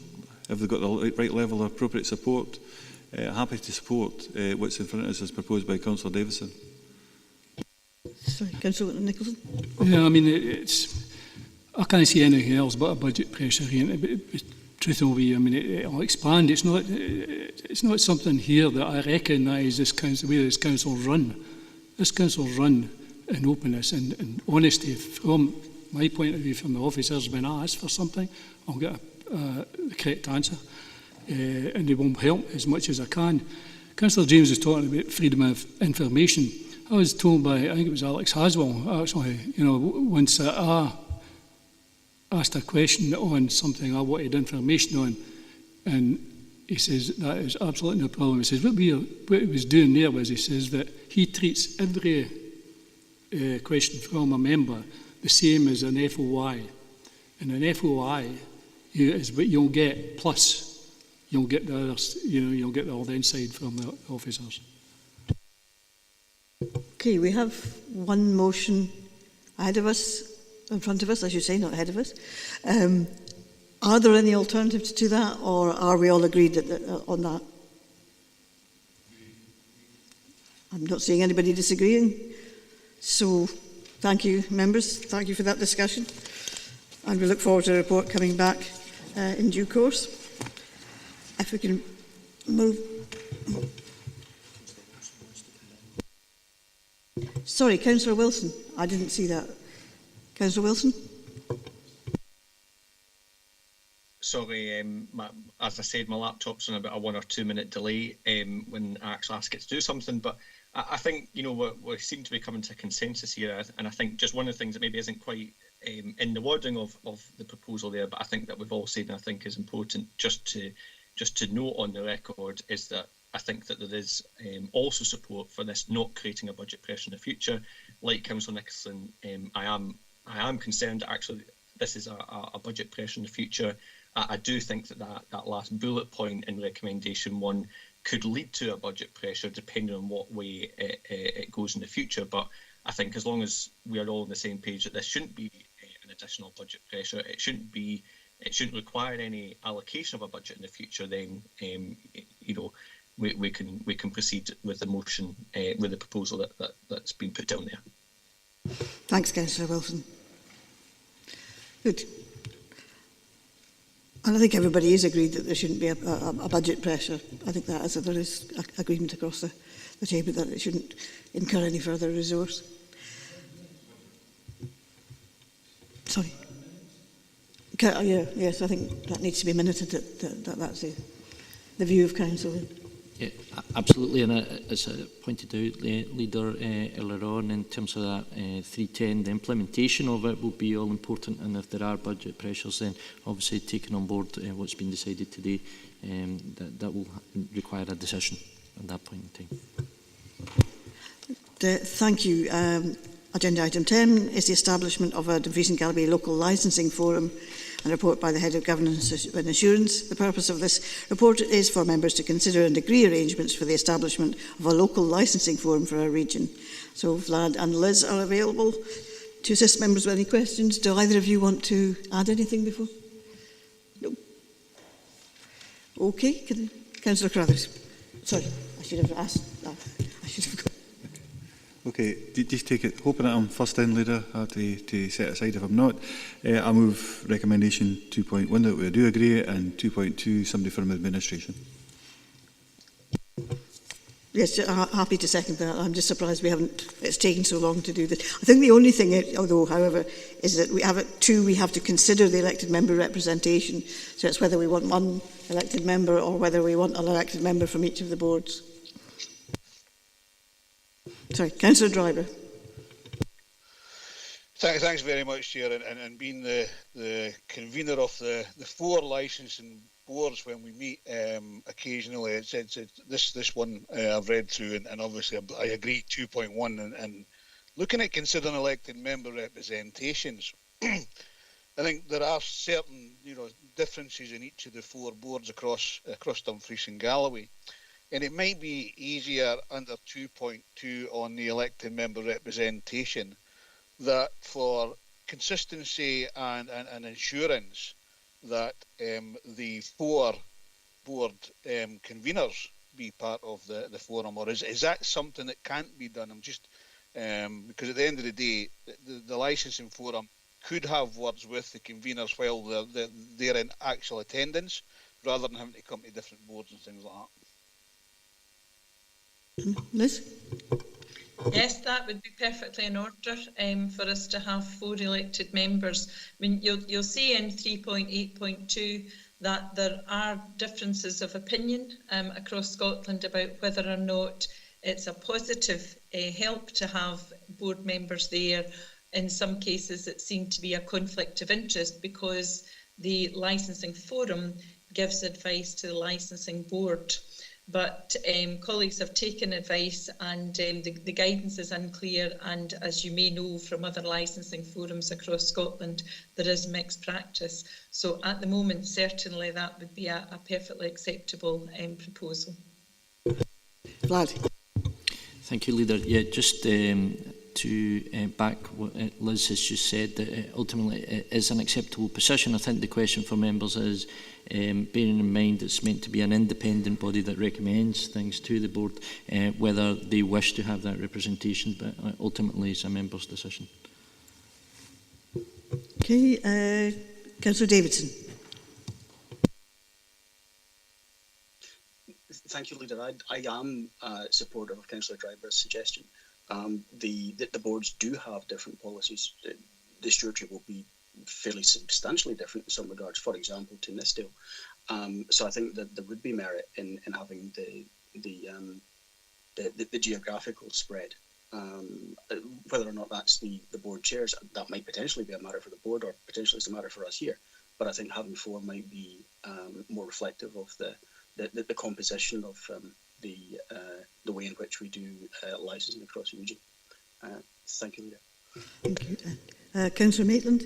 if they've got the right level of appropriate support. Happy to support what's in front of us as proposed by Councillor Davison. Sorry, Councillor Nicholson. Yeah, I mean, I can't see anything else but a budget pressure here. Truthfully, I mean, I'll expand. It's not something here that I recognise this council, where this council's run. This council's run in openness and honesty. From my point of view, from the officers, when I ask for something, I'll get the correct answer, and they won't help as much as I can. Councillor James was talking about freedom of information. I was told by, I think it was Alex Haswell, actually, you know, once I asked a question on something I wanted information on, and he says that is absolutely no problem. He says what he was doing there was, he says that he treats every question from a member the same as an FOI, and an FOI is what you'll get, plus you'll get the others, you know, you'll get all the inside from the officers. Okay, we have one motion ahead of us, in front of us, I should say, not ahead of us. Are there any alternatives to that, or are we all agreed on that? I'm not seeing anybody disagreeing. So, thank you, members. Thank you for that discussion. And we look forward to the report coming back in due course. If we can move... Sorry, Councillor Wilson. I didn't see that. Councillor Wilson? Sorry, as I said, my laptop's on about a 1 or 2 minute delay when I actually ask it to do something. But I think, you know, we seem to be coming to a consensus here. And I think just one of the things that maybe isn't quite in the wording of the proposal there, but I think that we've all said, and I think is important just to note on the record, is that I think that there is also support for this not creating a budget pressure in the future. Like Councillor Nicholson, I am concerned that actually this is a budget pressure in the future. I do think that last bullet point in recommendation 1 could lead to a budget pressure depending on what way it goes in the future. But I think as long as we are all on the same page that this shouldn't be an additional budget pressure, it shouldn't require any allocation of a budget in the future, then you know, we can proceed with the motion, with the proposal that's been put down there. Thanks, Councillor Wilson. Good. And I think everybody is agreed that there shouldn't be a budget pressure. I think that there is agreement across the table that it shouldn't incur any further resource. Sorry. Yes, I think that needs to be minuted. That's the view of council. Yeah, absolutely, and as I pointed out, Leader, earlier on, in terms of that 310, the implementation of it will be all important, and if there are budget pressures, then obviously taking on board what's been decided today, that will require a decision at that point in time. Thank you. Agenda item 10 is the establishment of a Dumfries and Galloway local licensing forum, and a report by the Head of Governance and Assurance. The purpose of this report is for members to consider and agree arrangements for the establishment of a local licensing forum for our region. So Vlad and Liz are available to assist members with any questions. Do either of you want to add anything before? No. Okay, Councillor Carruthers. Sorry, I should have asked that. I should have. Okay, just take it, hoping that I'm first in, Leader, I have to set aside if I'm not. I move recommendation 2.1 that we do agree, and 2.2, somebody from administration. Yes, happy to second that. I'm just surprised it's taken so long to do this. I think the only thing, although, however, is that we have we have to consider the elected member representation. So it's whether we want one elected member or whether we want an elected member from each of the boards. Sorry, Councillor Driver. Thanks very much, Chair, and being the convener of the 4 licensing boards when we meet occasionally, it's this one I've read through, and obviously I agree 2.1, and looking at considering elected member representations, I think there are certain differences in each of the 4 boards across Dumfries and Galloway. And it might be easier under 2.2 on the elected member representation that for consistency and insurance that the 4 board conveners be part of the forum, or is that something that can't be done? I'm just because at the end of the day, the licensing forum could have words with the conveners while they're in actual attendance, rather than having to come to different boards and things like that. Liz? Yes, that would be perfectly in order for us to have 4 elected members. I mean, you'll see in 3.8.2 that there are differences of opinion across Scotland about whether or not it's a positive help to have board members there. In some cases, it seemed to be a conflict of interest because the licensing forum gives advice to the licensing board. But colleagues have taken advice, and the guidance is unclear, and as you may know from other licensing forums across Scotland, there is mixed practice. So at the moment, certainly that would be a perfectly acceptable proposal. Vlad. Thank you, Leader. Yeah, just to back what Liz has just said, that ultimately it is an acceptable position. I think the question for members is, bearing in mind it's meant to be an independent body that recommends things to the board, whether they wish to have that representation, but ultimately it's a member's decision. Okay, Councillor Davidson. Thank you, Leader. I am supportive of Councillor Driver's suggestion. The boards do have different policies. The stewardship will be fairly substantially different in some regards, for example, to Nistdale. So I think that there would be merit in having the geographical spread. Whether or not that's the board chairs, that might potentially be a matter for the board, or potentially it's a matter for us here. But I think having 4 might be more reflective of the composition of the way in which we do licensing across the region. Thank you, Leader. Thank you. Councillor Maitland.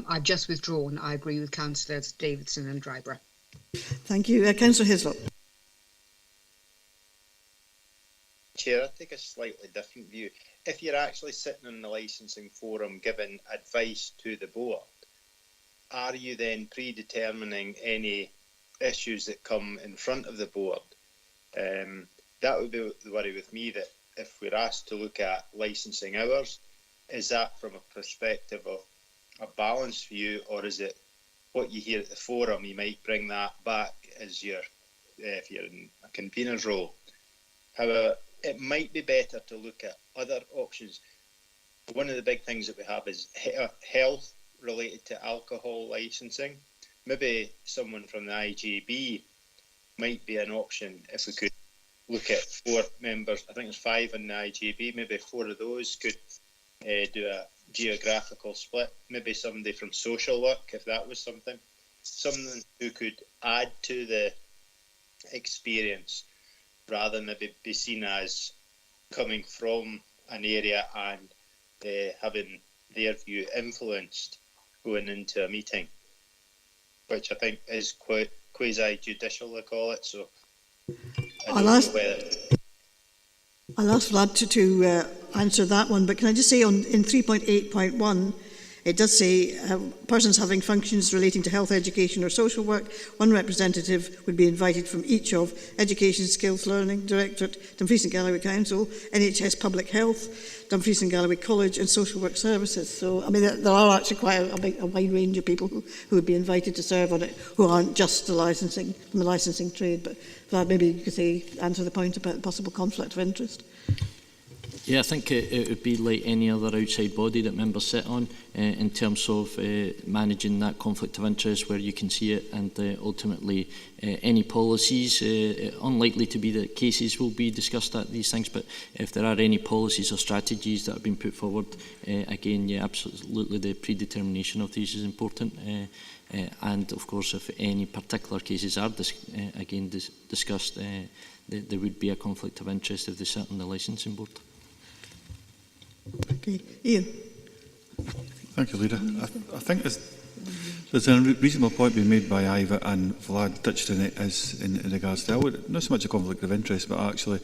I've just withdrawn. I agree with Councillors Davidson and Driver. Thank you. Councillor Hislop. Chair, I take a slightly different view. If you're actually sitting in the licensing forum giving advice to the board, are you then predetermining any issues that come in front of the board? That would be the worry with me, that if we're asked to look at licensing hours, is that from a perspective of a balanced view, or is it what you hear at the forum? You might bring that back as if you're in a convener's role. However, it might be better to look at other options. One of the big things that we have is health related to alcohol licensing. Maybe someone from the IJB might be an option if we could look at 4 members. I think there's 5 in the IJB. Maybe 4 of those could do a geographical split. Maybe somebody from social work, if that was something. Someone who could add to the experience. rather than maybe be seen as coming from an area and having their view influenced going into a meeting, which I think is quite quasi-judicial, they call it. So I'll ask Vlad to answer that one, but can I just say in 3.8.1, it does say persons having functions relating to health, education or social work, one representative would be invited from each of Education, Skills Learning Directorate, Dumfries and Galloway Council, NHS Public Health, Dumfries and Galloway College and Social Work Services. So, I mean, there are actually quite a wide range of people who would be invited to serve on it, who aren't just from the licensing trade. But Vlad, maybe you could answer the point about possible conflict of interest. Yeah, I think it would be like any other outside body that members sit on in terms of managing that conflict of interest where you can see it, and ultimately any policies, unlikely to be that cases will be discussed at these things, but if there are any policies or strategies that have been put forward, again, yeah, absolutely the predetermination of these is important. And of course, if any particular cases are discussed, there would be a conflict of interest if they sit on the licensing board. Okay, Ian. Thank you, Leader. I think there's a reasonable point being made by Iva, and Vlad touched on it as in regards to not so much a conflict of interest, but actually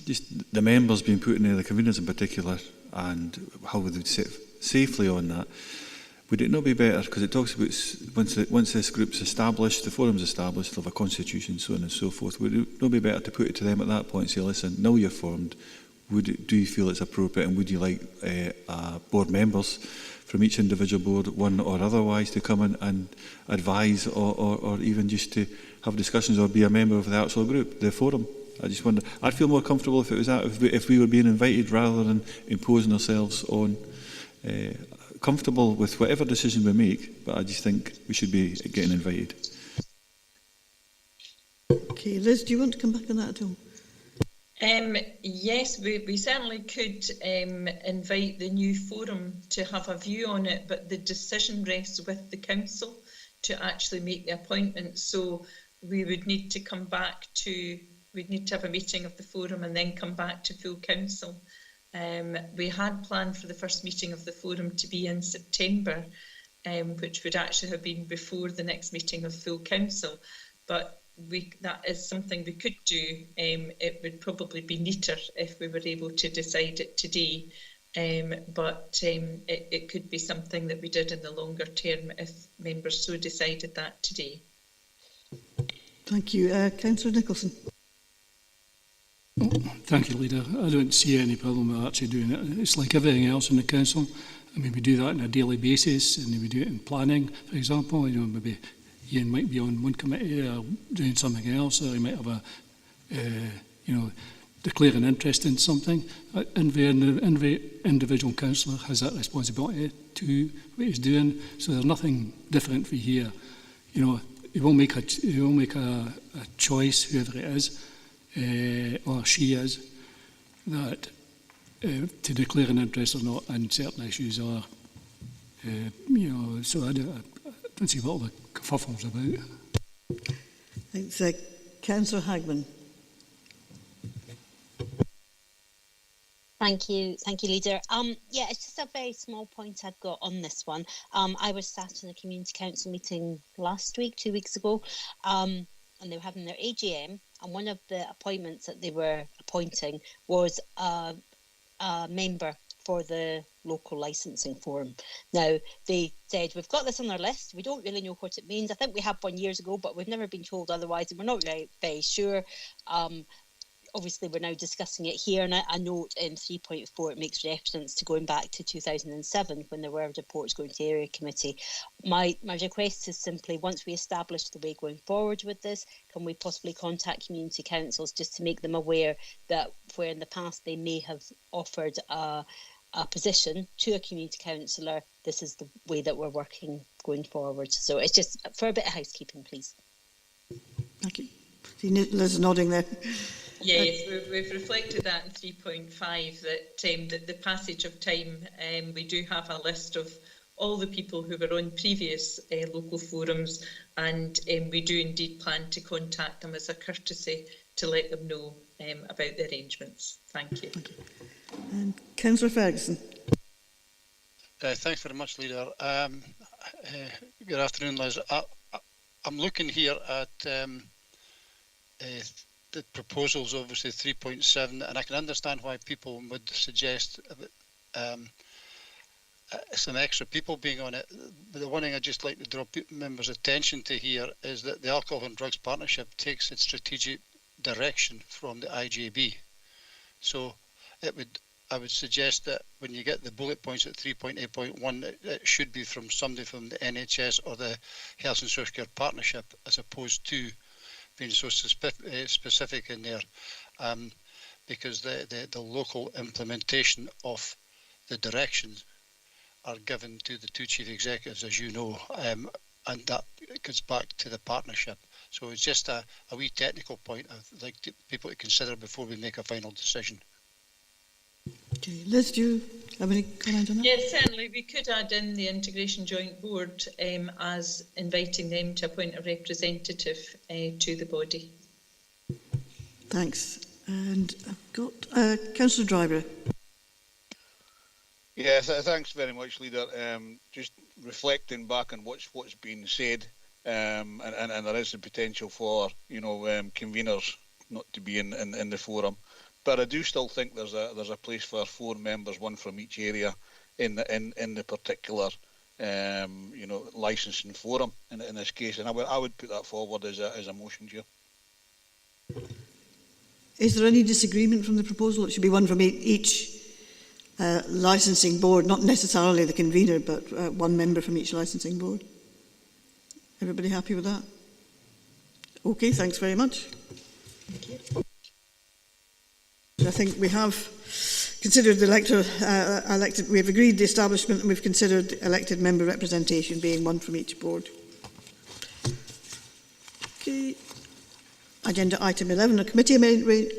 just the members being put in there, the conveners in particular, and how we would sit safely on that. Would it not be better, because it talks about once this group's established, the forum's established, they'll have a constitution, so on and so forth, would it not be better to put it to them at that point and say, listen, now you're formed, do you feel it's appropriate, and would you like board members from each individual board, one or otherwise, to come in and advise or even just to have discussions or be a member of the actual group, the forum? I just wonder, I'd feel more comfortable if it was that, if we were being invited rather than imposing ourselves on. Comfortable with whatever decision we make, but I just think we should be getting invited. Okay, Liz, do you want to come back on that at all? Yes, we certainly could invite the new forum to have a view on it, but the decision rests with the council to actually make the appointment. So we would need to come back to, we'd need to have a meeting of the forum and then come back to full council. We had planned for the first meeting of the forum to be in September, which would actually have been before the next meeting of full council, but that is something we could do. It would probably be neater if we were able to decide it today, but it could be something that we did in the longer term if members so decided that today. Thank you. Councillor Nicholson. Thank you, Leader. I don't see any problem with actually doing it. It's like everything else in the council. I mean, we do that on a daily basis, and we do it in planning, for example. You know, maybe Ian might be on one committee or doing something else, or he might have declare an interest in something. Every individual councillor has that responsibility to what he's doing. So there's nothing different for here. You know, he will make a choice, whoever it is, or she is, that to declare an interest or not in certain issues, or so I don't see what all the kerfuffle's about. Thanks, Councillor Hagman. Thank you, Leader. Yeah, it's just a very small point I've got on this one. I was sat in a community council meeting last week, 2 weeks ago, and they were having their AGM, and one of the appointments that they were appointing was a member for the local licensing forum. Now, they said, we've got this on our list, we don't really know what it means. I think we had one years ago, but we've never been told otherwise, and we're not very sure. Obviously, we're now discussing it here, and I note in 3.4 it makes reference to going back to 2007 when there were reports going to area committee. My request is simply, once we establish the way going forward with this, can we possibly contact community councils just to make them aware that where in the past they may have offered a position to a community councillor, this is the way that we're working going forward. So it's just for a bit of housekeeping, please. Thank you. See Liz nodding there. Yes, we've reflected that in 3.5 that the passage of time, we do have a list of all the people who were on previous local forums, and we do indeed plan to contact them as a courtesy to let them know about the arrangements. Thank you. And Councillor Ferguson. Thanks very much, Leader. Good afternoon, Liz. I'm looking here at the proposals, obviously 3.7, and I can understand why people would suggest some extra people being on it. But the one thing I'd just like to draw members' attention to here is that the Alcohol and Drugs Partnership takes its strategic direction from the IJB. So I would suggest that when you get the bullet points at 3.8.1, it should be from somebody from the NHS or the Health and Social Care Partnership, as opposed to being so specific in there, because the local implementation of the directions are given to the two chief executives, as you know, and that goes back to the partnership. So it's just a wee technical point I'd like people to consider before we make a final decision. Okay, Liz, do you have any comment on that? Yes, certainly. We could add in the Integration Joint Board as inviting them to appoint a representative to the body. Thanks. And I've got Councillor Driver. Yeah, thanks very much, Leader. Just reflecting back on what's been said, and there is the potential for conveners not to be in the forum. But I do still think there's a place for 4 members, one from each area, in the particular licensing forum in this case, and I would put that forward as a motion, Chair. Is there any disagreement from the proposal? It should be one from each licensing board, not necessarily the convener, but one member from each licensing board. Everybody happy with that? Okay, thanks very much. Thank you. I think we have considered the elected, we have agreed the establishment, and we've considered elected member representation being one from each board. Okay. Agenda item 11, a committee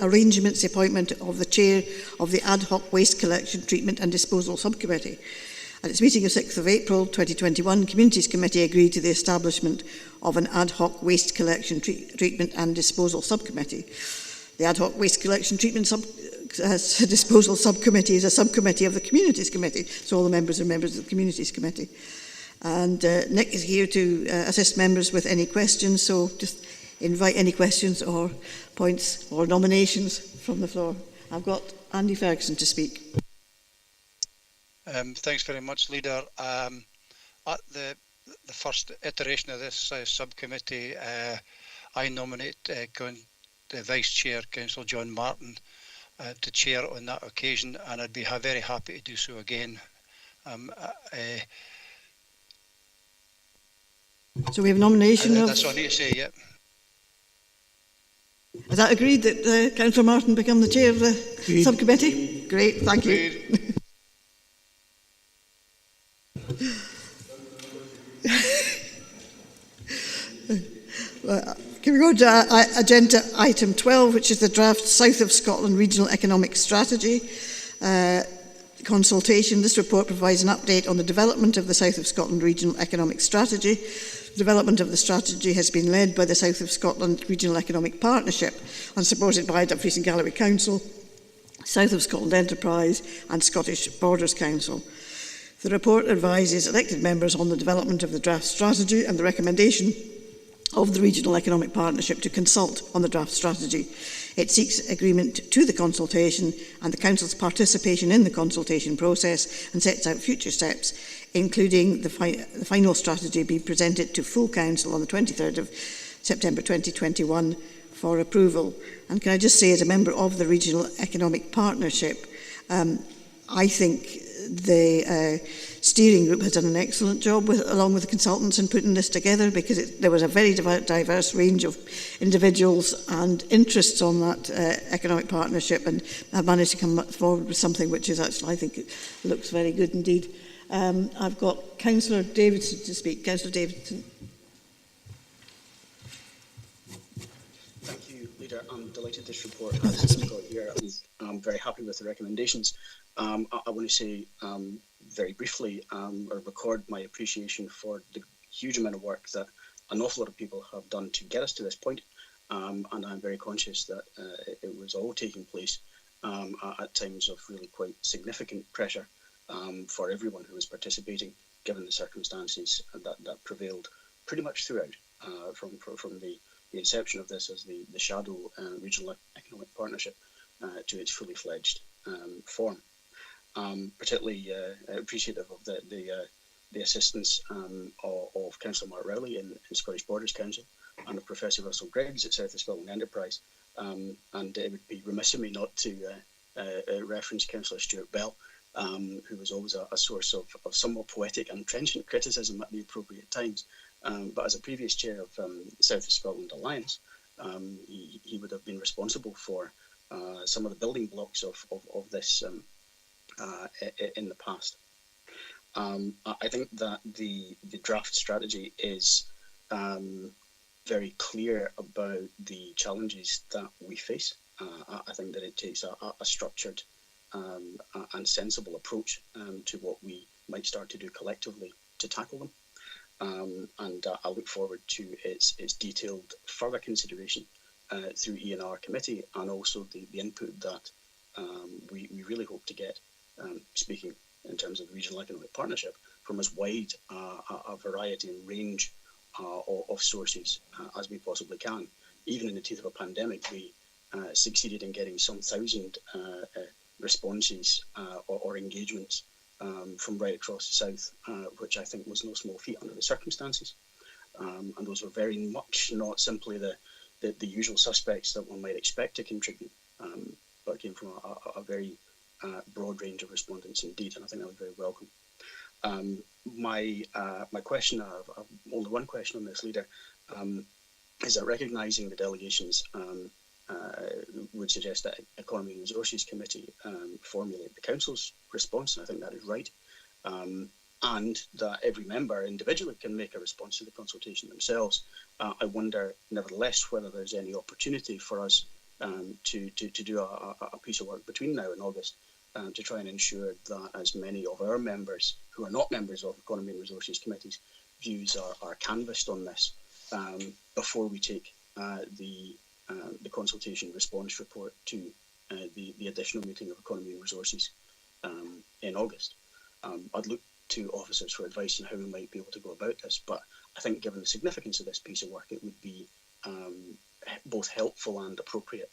arrangements, the appointment of the chair of the ad hoc waste collection, treatment and disposal subcommittee. At its meeting of 6th of April 2021, Communities Committee agreed to the establishment of an ad hoc waste collection, treatment and disposal subcommittee. The ad hoc waste collection, treatment disposal subcommittee is a subcommittee of the Communities Committee, so all the members are members of the Communities Committee. And Nick is here to assist members with any questions, so just invite any questions or points or nominations from the floor. I've got Andy Ferguson to speak. Thanks very much, Leader. At the first iteration of this subcommittee, I nominate the Vice Chair, Councillor John Martin, to chair on that occasion, and I'd be very happy to do so again. So we have a nomination of... That's all I need to say, yeah. Is that agreed that Councillor Martin become the chair of the subcommittee? Great, thank you. Can we go to agenda item 12, which is the draft South of Scotland Regional Economic Strategy consultation. This report provides an update on the development of the South of Scotland Regional Economic Strategy. The development of the strategy has been led by the South of Scotland Regional Economic Partnership and supported by Dumfries and Galloway Council, South of Scotland Enterprise and Scottish Borders Council. The report advises elected members on the development of the draft strategy and the recommendation of the Regional Economic Partnership to consult on the draft strategy. It seeks agreement to the consultation and the Council's participation in the consultation process and sets out future steps, including the final strategy being presented to full Council on the 23rd of September 2021 for approval. And can I just say, as a member of the Regional Economic Partnership, I think the steering group has done an excellent job along with the consultants in putting this together, because there was a very diverse range of individuals and interests on that economic partnership, and I've managed to come forward with something which is actually, I think, it looks very good indeed. I've got Councillor Davidson to speak. Councillor Davidson. Thank you, Leader. I'm delighted this report has got here. I'm very happy with the recommendations. I want to say very briefly record my appreciation for the huge amount of work that an awful lot of people have done to get us to this point. And I'm very conscious that it was all taking place at times of really quite significant pressure for everyone who was participating, given the circumstances that prevailed pretty much throughout, from the inception of this as the shadow regional economic partnership to its fully fledged form. Particularly appreciative of the assistance of Councillor Mark Rowley in Scottish Borders Council and of Professor Russell Griggs at South of Scotland Enterprise. And it would be remiss of me not to reference Councillor Stuart Bell, who was always a source of somewhat poetic and trenchant criticism at the appropriate times. But as a previous chair of South of Scotland Alliance, he would have been responsible for some of the building blocks of this in the past. I think that the draft strategy is very clear about the challenges that we face. I think that it takes a structured and sensible approach to what we might start to do collectively to tackle them. And I look forward to its detailed further consideration through E&R committee, and also the input that we really hope to get, speaking in terms of the regional economic partnership, from as wide a variety and range of sources as we possibly can. Even in the teeth of a pandemic, we succeeded in getting some 1,000 responses or engagements from right across the south, which I think was no small feat under the circumstances. And those were very much not simply the usual suspects that one might expect to contribute, but came from a very broad range of respondents indeed, and I think that was very welcome. My question, I've only one question on this, Leader, is that recognising the delegations would suggest that Economy and Resources Committee formulate the Council's response, and I think that is right, and that every member individually can make a response to the consultation themselves. I wonder, nevertheless, whether there's any opportunity for us to do a piece of work between now and August to try and ensure that as many of our members who are not members of Economy and Resources Committees' views are canvassed on this before we take the consultation response report to the additional meeting of Economy and Resources in August. I'd look to officers for advice on how we might be able to go about this, but I think given the significance of this piece of work, it would be both helpful and appropriate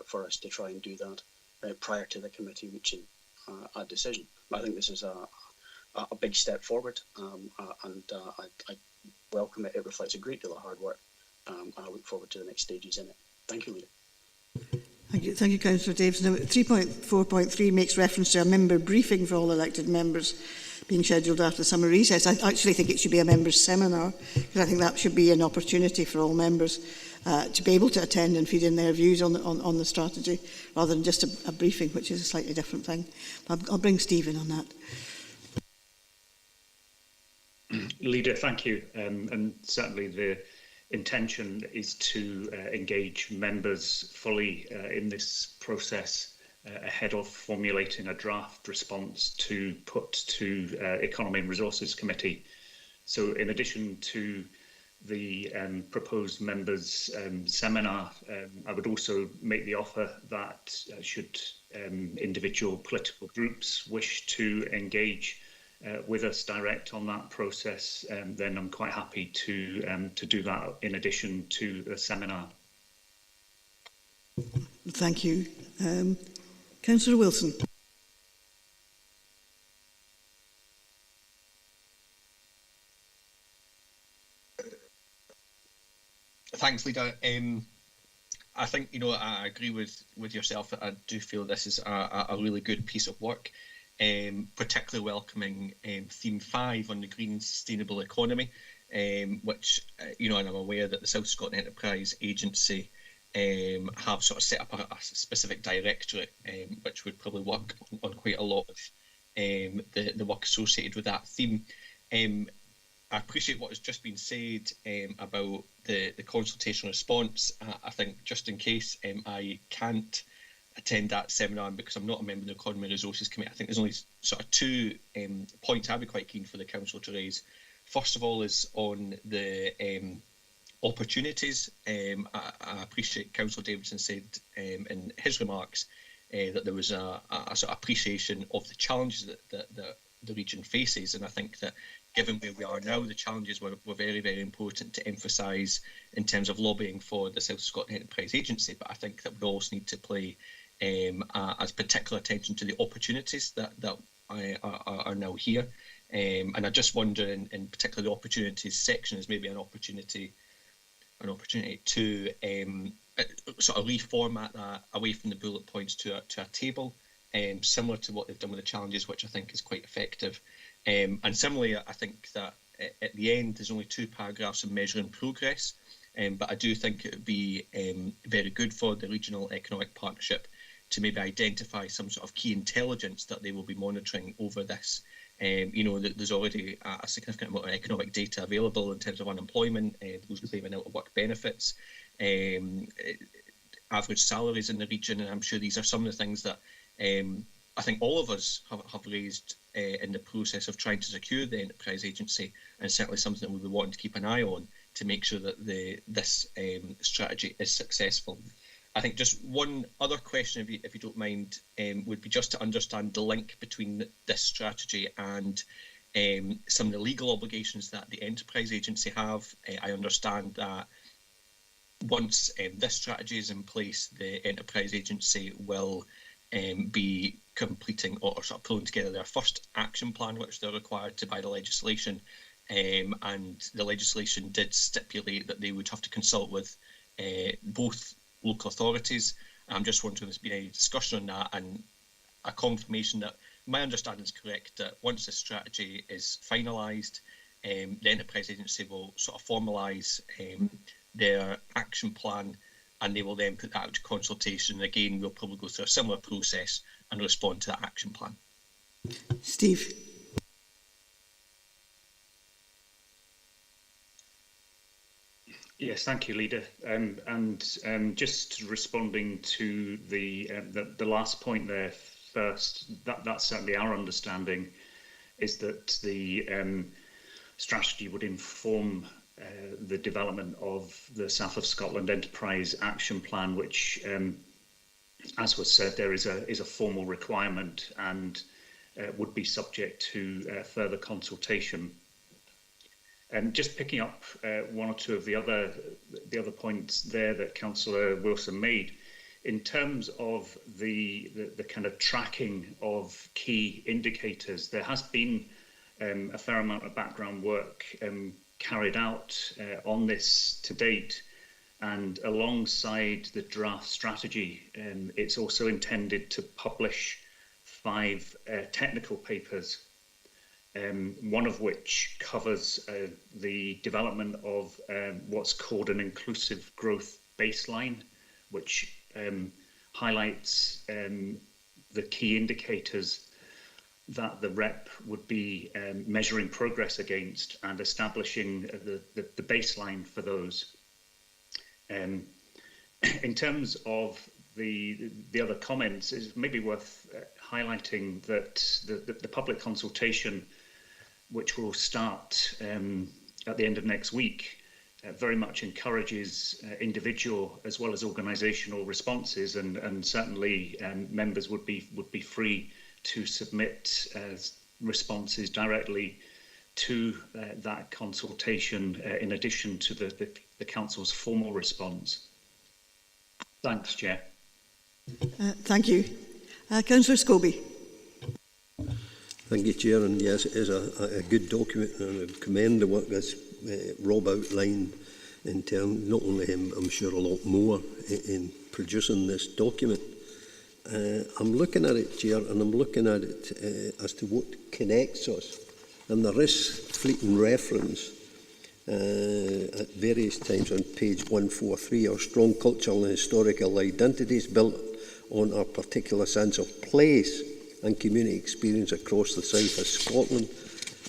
for us to try and do that prior to the committee reaching a decision. I think this is a big step forward, and I welcome it. It reflects a great deal of hard work, and I look forward to the next stages in it. Thank you, Leader. Thank you, Councillor Davis. Now, 3.4.3 makes reference to a member briefing for all elected members being scheduled after the summer recess. I actually think it should be a members' seminar, because I think that should be an opportunity for all members to be able to attend and feed in their views on the strategy, rather than just a briefing, which is a slightly different thing. I'll bring Stephen on that. Leader, thank you. And certainly the intention is to engage members fully in this process ahead of formulating a draft response to put to Economy and Resources Committee. So in addition to the proposed members seminar, I would also make the offer that should individual political groups wish to engage with us direct on that process, then I'm quite happy to do that in addition to the seminar. Thank you. Councillor Wilson. Thanks, Leader. I think, I agree with yourself that I do feel this is a really good piece of work. Particularly welcoming theme 5 on the green sustainable economy, which, and I'm aware that the South Scotland Enterprise Agency have sort of set up a specific directorate, which would probably work on quite a lot of the work associated with that theme. I appreciate what has just been said about the consultation response. I think just in case I can't attend that seminar, and because I'm not a member of the Economy and Resources Committee, I think there's only sort of two points I'd be quite keen for the Council to raise. First of all is on the opportunities. I appreciate Councillor Davidson said in his remarks that there was a sort of appreciation of the challenges that the region faces, and I think that given where we are now, the challenges were very, very important to emphasise in terms of lobbying for the South Scotland Enterprise Agency. But I think that we also need to play as particular attention to the opportunities that are now here. And I just wonder, in particular, the opportunities section is maybe an opportunity to sort of reformat that away from the bullet points to a table, similar to what they've done with the challenges, which I think is quite effective. And similarly, I think that at the end, there's only 2 paragraphs on measuring progress, but I do think it would be very good for the Regional Economic Partnership to maybe identify some sort of key intelligence that they will be monitoring over this. You know, there's already a significant amount of economic data available in terms of unemployment, those claiming out of work benefits, average salaries in the region, and I'm sure these are some of the things that I think all of us have raised in the process of trying to secure the enterprise agency, and certainly something that we would want to keep an eye on to make sure that this strategy is successful. I think just one other question, if you don't mind, would be just to understand the link between this strategy and some of the legal obligations that the enterprise agency have. I understand that once this strategy is in place, the enterprise agency will be completing or sort of pulling together their first action plan, which they're required to by the legislation. And the legislation did stipulate that they would have to consult with both local authorities. I'm just wondering if there's been any discussion on that and a confirmation that my understanding is correct, that once the strategy is finalised, the enterprise agency will sort of formalise their action plan, and they will then put that out to consultation. And again, we'll probably go through a similar process and respond to that action plan. Steve. Yes, thank you, Leader. Just responding to the last point there first, that's certainly our understanding, is that the strategy would inform the development of the South of Scotland Enterprise Action Plan, which, as was said, there is a formal requirement and would be subject to further consultation. Just picking up one or two of the other points there that Councillor Wilson made, in terms of the kind of tracking of key indicators, there has been a fair amount of background work carried out on this to date, and alongside the draft strategy, it's also intended to publish 5 technical papers, one of which covers the development of what's called an inclusive growth baseline, which highlights the key indicators that the REP would be measuring progress against and establishing the baseline for those. In terms of the other comments, it's maybe worth highlighting that the public consultation, which will start at the end of next week, very much encourages individual as well as organisational responses, and certainly members would be free to submit responses directly to that consultation in addition to the Council's formal response. Thanks, Chair. Thank you. Councillor Scobie. Thank you, Chair, and yes, it is a good document, and I commend the work that's Rob outlined in terms, not only him, I'm sure a lot more, in producing this document. I'm looking at it, Chair, and I'm looking at it as to what connects us, and there is fleeting reference at various times on page 143, our strong cultural and historical identities built on our particular sense of place and community experience across the south of Scotland,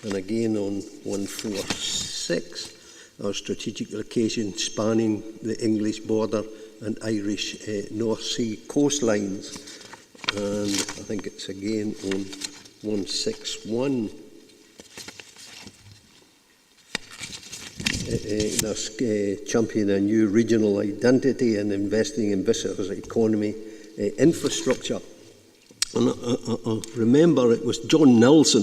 and again on 146, our strategic location spanning the English border and Irish North Sea coastlines. And I think it's again on 161. Champion a new regional identity and investing in visitors' economy infrastructure. And I remember it was John Nelson,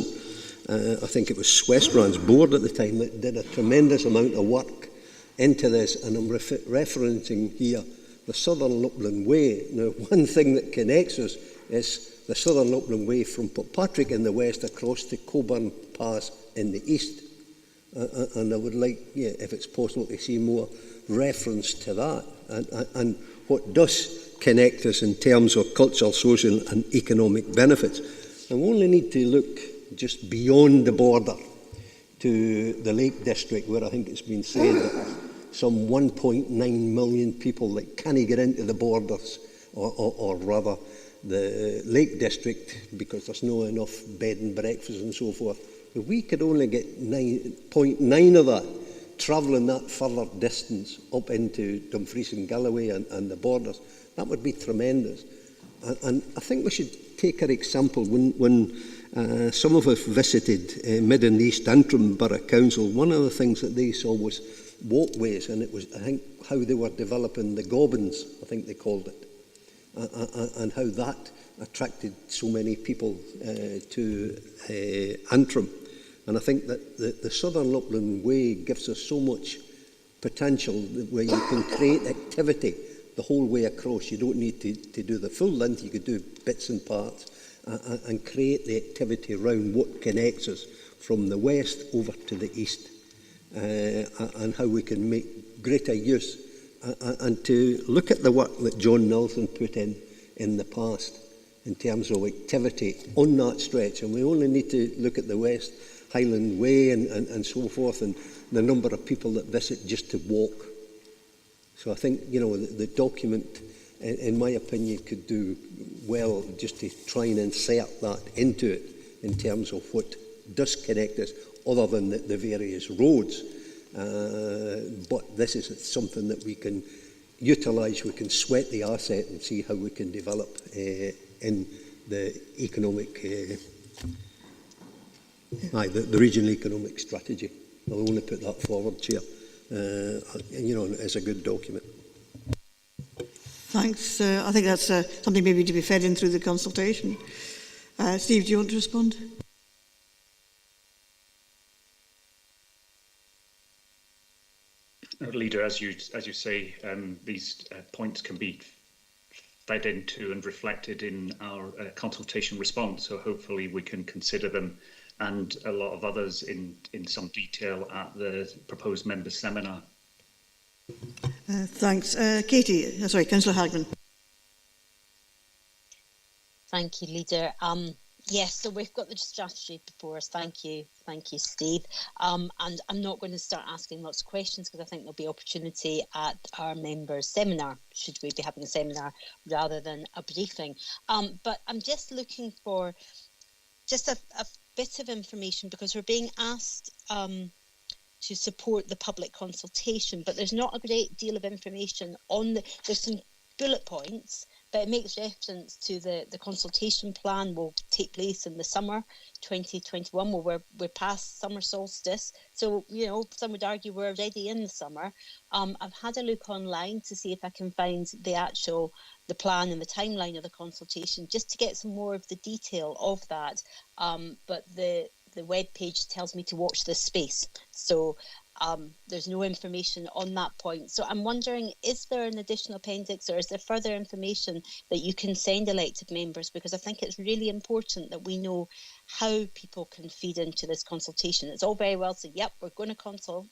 I think it was Swestbrand's board at the time, that did a tremendous amount of work into this, and I'm referencing here the Southern Lupland Way. Now, one thing that connects us is the Southern Lupland Way from Patrick in the west across to Coburn Pass in the east. And I would like, if it's possible, to see more reference to that, and what does connect us in terms of cultural, social and economic benefits. And we only need to look just beyond the border to the Lake District, where I think it's been said that some 1.9 million people that can't get into the borders, or rather the Lake District, because there's no enough bed and breakfast and so forth. If we could only get 9.9 of that travelling that further distance up into Dumfries and Galloway and the borders, that would be tremendous. And I think we should take an example. When some of us visited Mid and East Antrim Borough Council, one of the things that they saw was walkways, and it was, I think, how they were developing the Gobbins, I think they called it, and how that attracted so many people to Antrim. And I think that the Southern Lupland Way gives us so much potential where you can create activity the whole way across. You don't need to do the full length, you could do bits and parts and create the activity around what connects us from the west over to the east, and how we can make greater use, and to look at the work that John Nelson put in the past in terms of activity on that stretch. And we only need to look at the West Highland Way and so forth, and the number of people that visit just to walk. So I think, the document, in my opinion, could do well just to try and insert that into it in terms of what does connect us, other than the various roads. But this is something that we can utilise, we can sweat the asset and see how we can develop in the economic, the regional economic strategy. I'll only put that forward, Chair. As a good document. Thanks. I think that's something maybe to be fed in through the consultation. Steve, do you want to respond? Leader, as you say, these points can be fed into and reflected in our consultation response. So hopefully we can consider them, and a lot of others in some detail at the proposed members' seminar. Thanks. Katie, Councillor Hagman. Thank you, Leader. Yes, so we've got the strategy before us. Thank you, Steve. And I'm not going to start asking lots of questions, because I think there'll be opportunity at our members' seminar, should we be having a seminar rather than a briefing. But I'm just looking for just a bit of information, because we're being asked to support the public consultation, but there's not a great deal of information on there's some bullet points, but it makes reference to the consultation plan will take place in the summer 2021. Well, we're past summer solstice, so some would argue we're already in the summer. I've had a look online to see if I can find the plan and the timeline of the consultation, just to get some more of the detail of that. But the web page tells me to watch this space, so there's no information on that point. So I'm wondering, is there an additional appendix, or is there further information that you can send elected members? Because I think it's really important that we know how people can feed into this consultation. It's all very well to say, yep, we're going to consult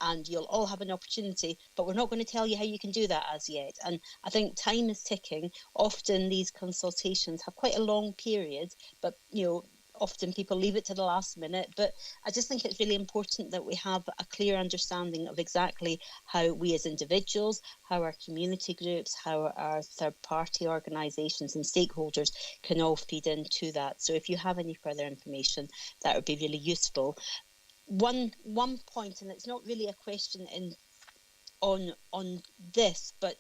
and you'll all have an opportunity, but we're not going to tell you how you can do that as yet. And I think time is ticking. Often these consultations have quite a long period, but often people leave it to the last minute. But I just think it's really important that we have a clear understanding of exactly how we as individuals, how our community groups, how our third-party organisations and stakeholders can all feed into that. So if you have any further information, that would be really useful. One point, and it's not really a question on this, but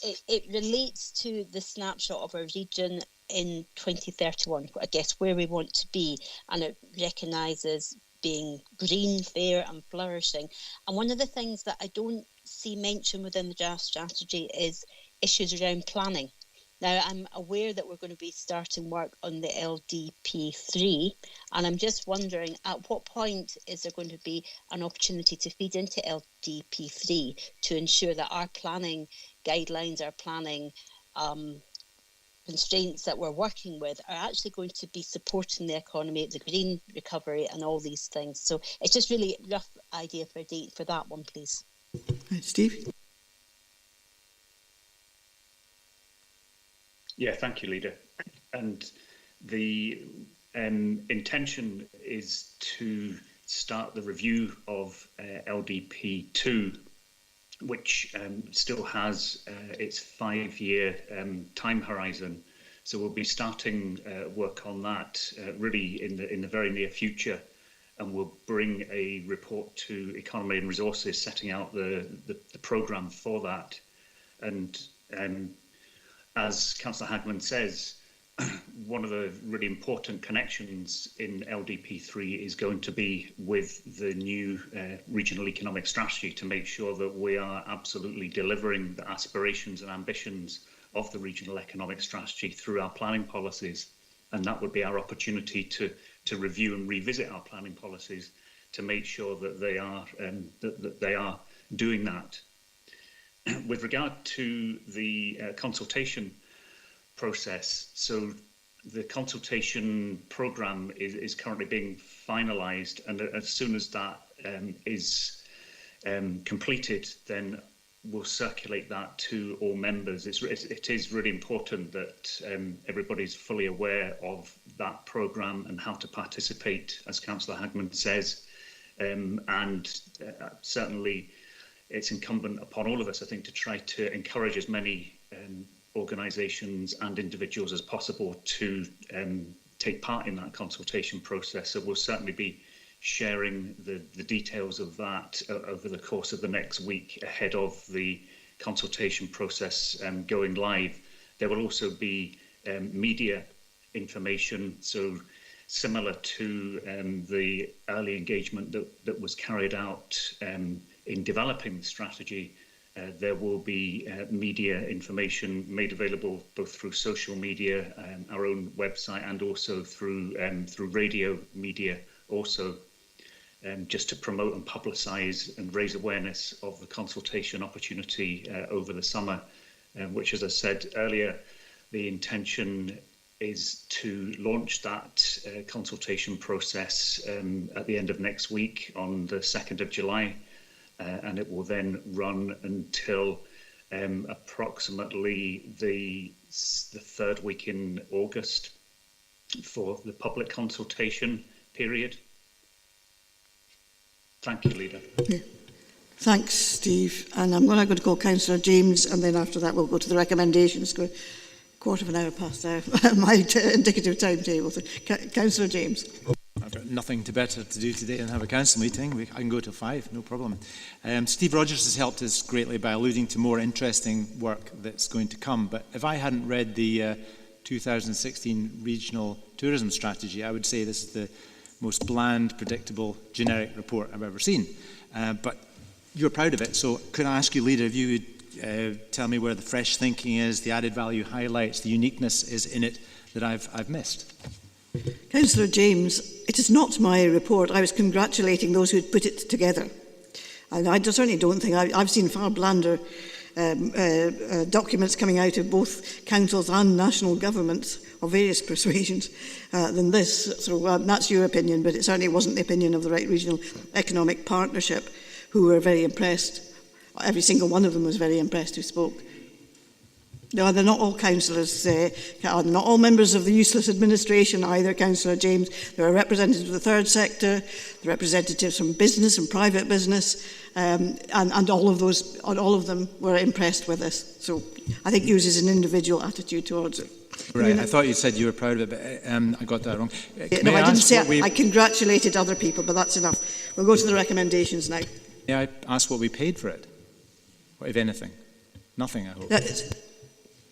it relates to the snapshot of our region in 2031, I guess, where we want to be, and it recognises being green, fair and flourishing. And one of the things that I don't see mentioned within the draft strategy is issues around planning. Now, I'm aware that we're going to be starting work on the LDP3, and I'm just wondering at what point is there going to be an opportunity to feed into LDP3 to ensure that our planning guidelines, our planning constraints that we're working with are actually going to be supporting the economy, the green recovery and all these things. So it's just really a rough idea for a date for that one, please. Steve? Yeah, thank you, Leader. And the intention is to start the review of LDP2, which still has its 5-year time horizon. So we'll be starting work on that really in the very near future, and we'll bring a report to Economy and Resources setting out the programme for that. And as Councillor Hagman says, one of the really important connections in LDP3 is going to be with the new regional economic strategy to make sure that we are absolutely delivering the aspirations and ambitions of the regional economic strategy through our planning policies. And that would be our opportunity to review and revisit our planning policies to make sure that they are doing that. With regard to the consultation process, so the consultation programme is currently being finalised, and as soon as that is completed, then we'll circulate that to all members. It is really important that everybody's fully aware of that programme and how to participate, as Councillor Hagman says, and certainly it's incumbent upon all of us, I think, to try to encourage as many organisations and individuals as possible to take part in that consultation process. So we'll certainly be sharing the details of that over the course of the next week ahead of the consultation process going live. There will also be media information, so similar to the early engagement that was carried out in developing the strategy. There will be media information made available both through social media, our own website, and also through radio media also, just to promote and publicise and raise awareness of the consultation opportunity over the summer, which, as I said earlier, the intention is to launch that consultation process at the end of next week on the 2nd of July. And it will then run until approximately the third week in August for the public consultation period. Thank you, Leader. Yeah. Thanks, Steve. And I'm going to call Councillor James, and then after that we'll go to the recommendations. Go quarter of an hour past my indicative timetable. So, Councillor James. I've got nothing better to do today than have a council meeting. I can go to 5, no problem. Steve Rogers has helped us greatly by alluding to more interesting work that's going to come. But if I hadn't read the 2016 Regional Tourism Strategy, I would say this is the most bland, predictable, generic report I've ever seen. But you're proud of it, so could I ask you, Leader, if you would tell me where the fresh thinking is, the added value highlights, the uniqueness is in it that I've missed? Councillor James, it is not my report. I was congratulating those who had put it together. And I certainly don't think, I've seen far blander documents coming out of both councils and national governments of various persuasions than this. So that's your opinion, but it certainly wasn't the opinion of the Right Regional Economic Partnership, who were very impressed. Every single one of them was very impressed who spoke. No, they're not all councillors, not all members of the useless administration either, Councillor James. There are representatives of the third sector, the representatives from business and private business, and all of them were impressed with this. So I think yours is an individual attitude towards it. Right, I thought you said you were proud of it, but I got that wrong. No, I didn't say I congratulated other people, but that's enough. We'll go to the recommendations now. May I ask what we paid for it? What, if anything? Nothing, I hope.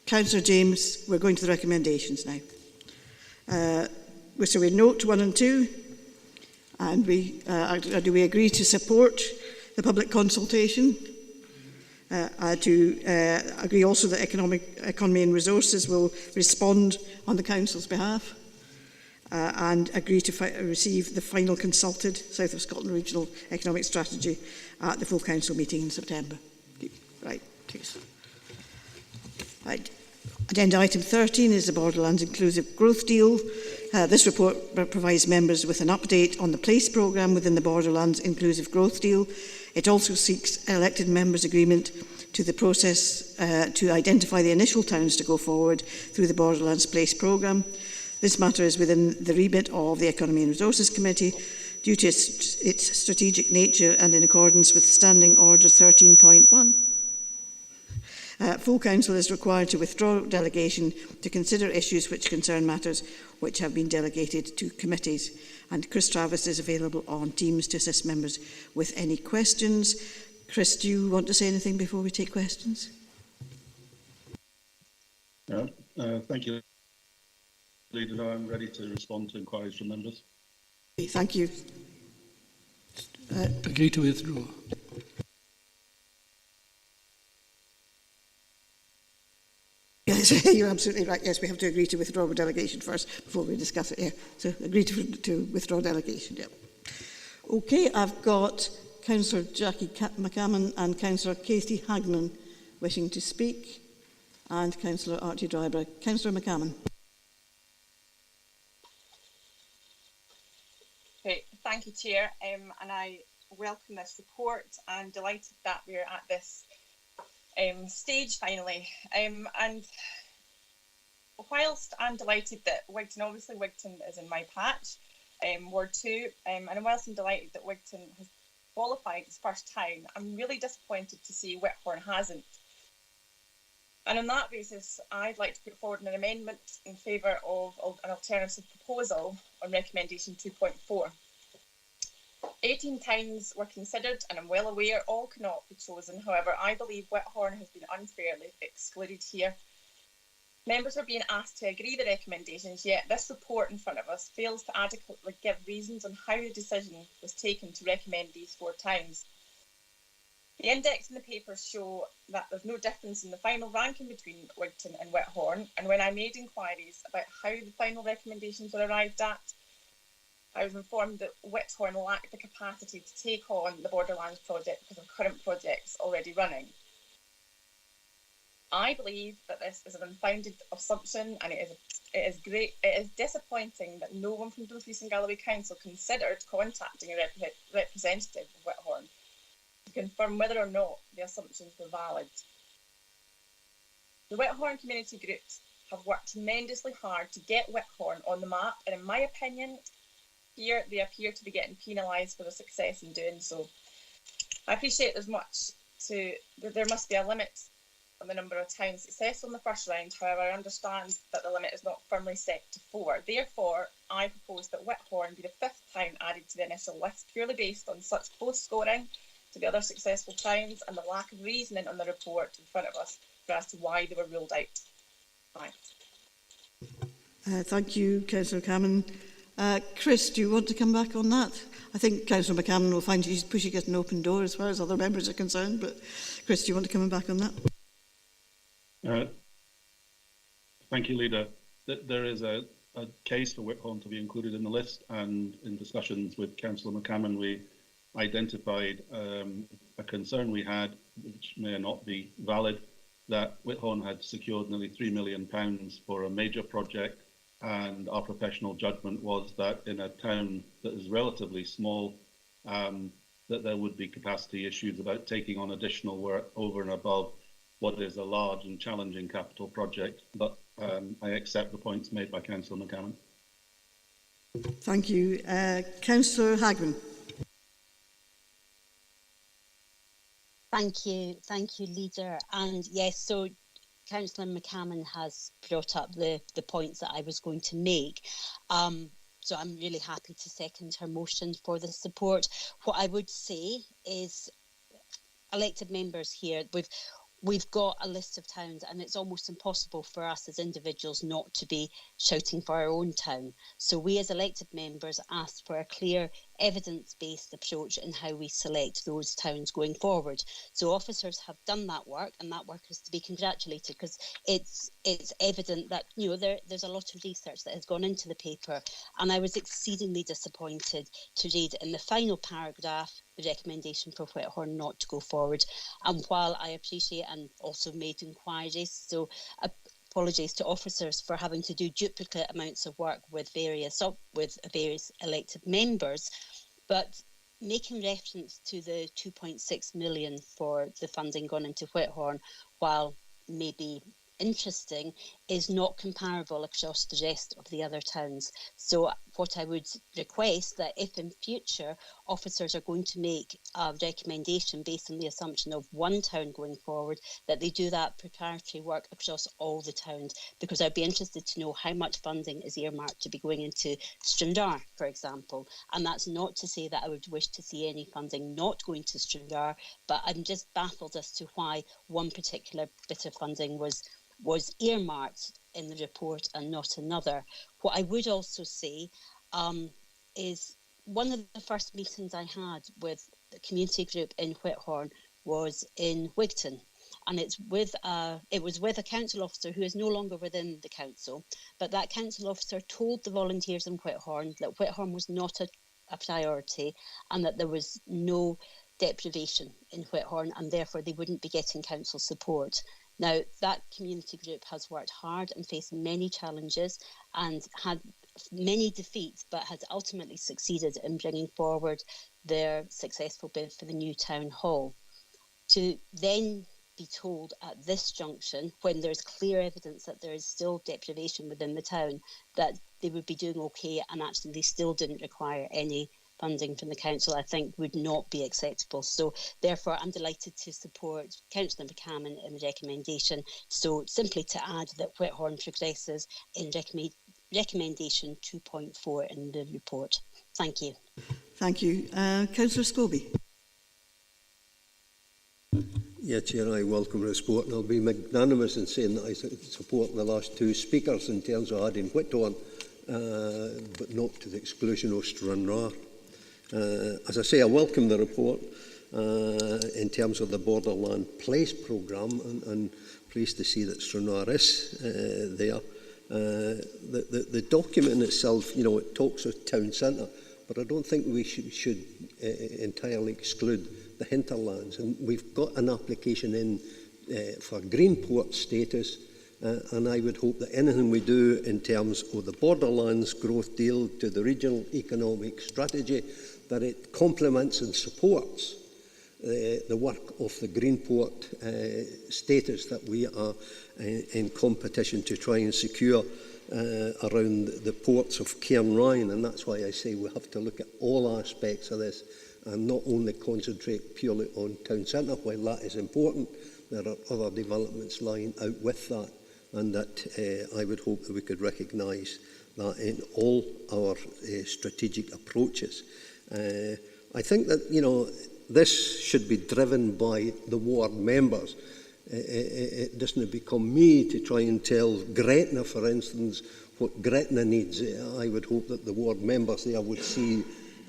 Councillor James, we're going to the recommendations now. So we note 1 and 2, and do we agree to support the public consultation? To agree also that Economy and Resources will respond on the Council's behalf, and agree to receive the final consulted South of Scotland Regional Economic Strategy at the full Council meeting in September. Right, please. Right. Agenda item 13 is the Borderlands Inclusive Growth Deal. This report provides members with an update on the PLACE programme within the Borderlands Inclusive Growth Deal. It also seeks elected members' agreement to the process to identify the initial towns to go forward through the Borderlands PLACE programme. This matter is within the remit of the Economy and Resources Committee due to its strategic nature and in accordance with Standing Order 13.1. Full Council is required to withdraw delegation to consider issues which concern matters which have been delegated to committees. And Chris Travis is available on Teams to assist members with any questions. Chris, do you want to say anything before we take questions? Thank you, Leader. I'm ready to respond to inquiries from members. Okay, thank you. Agree to withdraw. Yes, you're absolutely right. Yes, we have to agree to withdraw a delegation first before we discuss it. Yeah, so agree to withdraw delegation. Yeah. Okay, I've got Councillor Jackie McCammon and Councillor Katie Hagman wishing to speak, and Councillor Archie Dryburgh. Councillor McCammon. Great, thank you, Chair, and I welcome this report. I'm delighted that we're at this stage finally, and whilst I'm delighted that Wigton is in my patch, Ward 2, and whilst I'm delighted that Wigton has qualified its first time, I'm really disappointed to see Whithorn hasn't. And on that basis, I'd like to put forward an amendment in favour of an alternative proposal on recommendation 2.4. 18 towns were considered, and I'm well aware all cannot be chosen. However, I believe Whithorn has been unfairly excluded here. Members are being asked to agree the recommendations, yet this report in front of us fails to adequately give reasons on how the decision was taken to recommend these 4 towns. The index in the papers show that there's no difference in the final ranking between Wigton and Whithorn, and when I made inquiries about how the final recommendations were arrived at, I was informed that Whithorn lacked the capacity to take on the Borderlands project because of current projects already running. I believe that this is an unfounded assumption, and it is disappointing that no one from Dumfries and Galloway Council considered contacting a representative of Whithorn to confirm whether or not the assumptions were valid. The Whithorn community groups have worked tremendously hard to get Whithorn on the map, and in my opinion, here they appear to be getting penalised for their success in doing so. I appreciate there must be a limit on the number of towns successful in the first round. However, I understand that the limit is not firmly set to 4. Therefore, I propose that Whithorn be the 5th town added to the initial list, purely based on such close scoring to the other successful towns and the lack of reasoning on the report in front of us as to why they were ruled out. Thanks. Thank you, Councillor McCammon. Chris, do you want to come back on that? I think Councillor McCammon will find she's pushing at an open door as far as other members are concerned, but Chris, do you want to come back on that? Thank you, Leader. There is a case for Whithorn to be included in the list, and in discussions with Councillor McCammon, we identified a concern we had, which may not be valid, that Whithorn had secured nearly £3 million for a major project, and our professional judgment was that in a town that is relatively small, that there would be capacity issues about taking on additional work over and above what is a large and challenging capital project. But I accept the points made by Councillor McCammon. Thank you. Councillor Hagman. Thank you, Leader. And yes, so Councillor McCammon has brought up the points that I was going to make. So I'm really happy to second her motion for the support. What I would say is, elected members here, we've got a list of towns, and it's almost impossible for us as individuals not to be shouting for our own town. So we as elected members asked for a clear evidence-based approach in how we select those towns going forward. So officers have done that work, and that work is to be congratulated, because it's evident that, you know, there's a lot of research that has gone into the paper, and I was exceedingly disappointed to read in the final paragraph the recommendation for Whithorn not to go forward. And while I appreciate and also made inquiries, so apologies to officers for having to do duplicate amounts of work with various elected members, but making reference to the 2.6 million for the funding gone into Whithorn, while maybe interesting, is not comparable across the rest of the other towns. So what I would request, that if in future officers are going to make a recommendation based on the assumption of one town going forward, that they do that preparatory work across all the towns, because I'd be interested to know how much funding is earmarked to be going into Stranraer, for example. And that's not to say that I would wish to see any funding not going to Stranraer, but I'm just baffled as to why one particular bit of funding was earmarked in the report and not another. What I would also say is one of the first meetings I had with the community group in Whithorn was in Wigton, and it was with a council officer who is no longer within the council, but that council officer told the volunteers in Whithorn that Whithorn was not a priority, and that there was no deprivation in Whithorn, and therefore they wouldn't be getting council support. Now, that community group has worked hard and faced many challenges and had many defeats, but has ultimately succeeded in bringing forward their successful bid for the new town hall. To then be told at this junction, when there's clear evidence that there is still deprivation within the town, that they would be doing okay, and actually they still didn't require any funding from the council, I think would not be acceptable. So therefore I'm delighted to support Councillor McCammon in the recommendation. So simply to add that Whithorn progresses in recommendation 2.4 in the report. Thank you. Thank you. Councillor Scobie. Yeah, Chair, I welcome the report, and I'll be magnanimous in saying that I support the last two speakers in terms of adding Whithorn, but not to the exclusion of Stranraer. As I say, I welcome the report in terms of the Borderland Place programme, and pleased to see that Stranraer is there. The document itself, you know, it talks of town centre, but I don't think we should entirely exclude the hinterlands. And we've got an application in for Greenport status, and I would hope that anything we do in terms of the Borderlands growth deal to the regional economic strategy, that it complements and supports the work of the Greenport status that we are in competition to try and secure around the ports of Cairnryan. And that's why I say we have to look at all aspects of this and not only concentrate purely on town centre. While that is important, there are other developments lying out with that, and that I would hope that we could recognise that in all our strategic approaches. I think that, you know, this should be driven by the ward members. It doesn't become me to try and tell Gretna, for instance, what Gretna needs. I would hope that the ward members there would see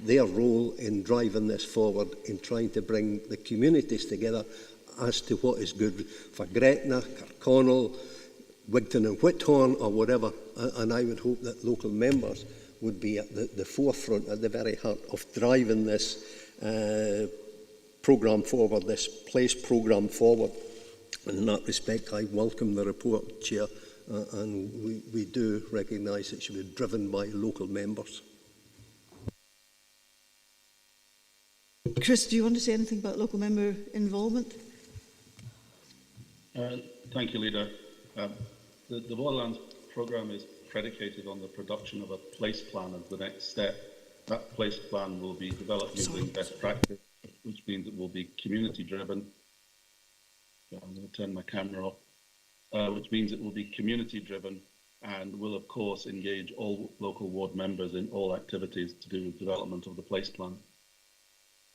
their role in driving this forward, in trying to bring the communities together as to what is good for Gretna, Kirkconnell, Wigton and Whithorn, or whatever. And I would hope that local members would be at the forefront, at the very heart of driving this programme forward, this place programme forward. And in that respect, I welcome the report, Chair, and we do recognise it should be driven by local members. Chris, do you want to say anything about local member involvement? Thank you, Leader. The Borderlands programme is predicated on the production of a place plan as the next step. That place plan will be developed using best practice, which means it will be community driven. I'm going to turn my camera off, which means it will be community driven and will of course engage all local ward members in all activities to do with development of the place plan.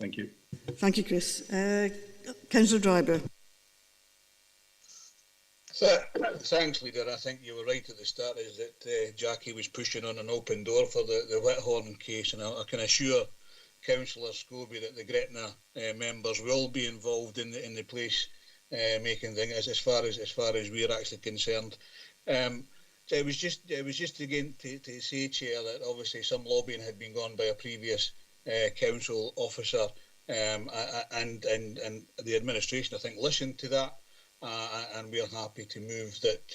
Thank you. Thank you, Chris. Councillor Dryber. Thanks, Leader. I think you were right at the start, is that Jackie was pushing on an open door for the Whithorn case, and I can assure Councillor Scobie that the Gretna members will be involved in the place making thing as far as we're actually concerned. So it was just again to say, Chair, that obviously some lobbying had been gone by a previous council officer, and the administration, I think, listened to that. And we are happy to move that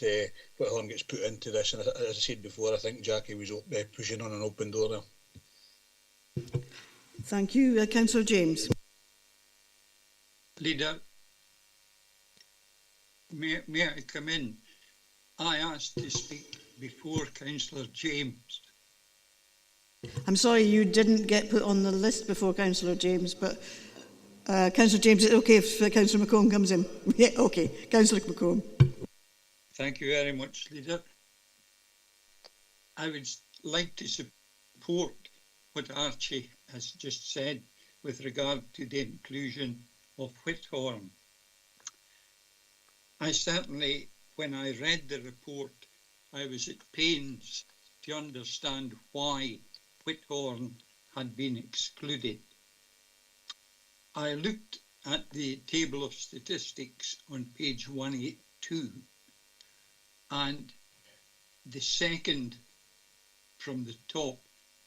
Whithorn gets put into this. And as I said before, I think Jackie was pushing on an open door there. Thank you. Councillor James. Leader, may I come in? I asked to speak before Councillor James. I'm sorry you didn't get put on the list before Councillor James, but Councillor James, is it okay if Councillor McComb comes in? Yeah, okay. Councillor McComb. Thank you very much, Leader. I would like to support what Archie has just said with regard to the inclusion of Whithorn. I certainly, when I read the report, I was at pains to understand why Whithorn had been excluded. I looked at the table of statistics on page 182, and the second from the top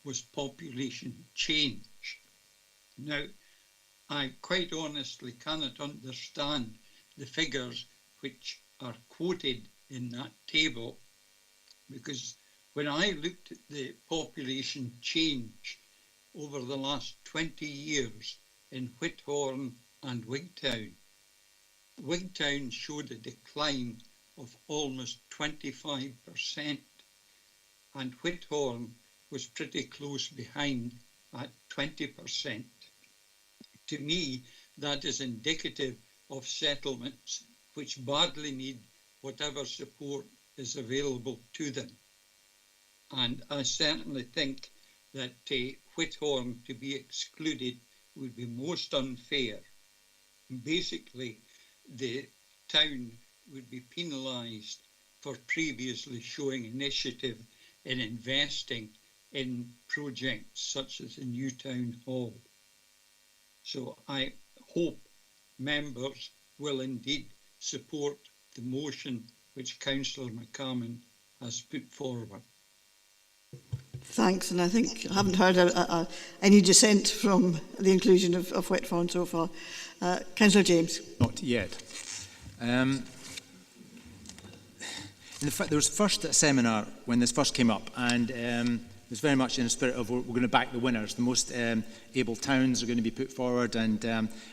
was population change. Now, I quite honestly cannot understand the figures which are quoted in that table, because when I looked at the population change over the last 20 years in Whithorn and Wigtown, Wigtown showed a decline of almost 25%, and Whithorn was pretty close behind at 20%. To me, that is indicative of settlements which badly need whatever support is available to them. And I certainly think that Whithorn to be excluded would be most unfair. Basically, the town would be penalised for previously showing initiative in investing in projects such as the new town hall. So I hope members will indeed support the motion which Councillor McCammon has put forward. Thanks, and I think I haven't heard any dissent from the inclusion of Whithorn so far. Councillor James. Not yet. In fact, there was first a seminar when this first came up, and it was very much in the spirit of we're going to back the winners. The most able towns are going to be put forward, and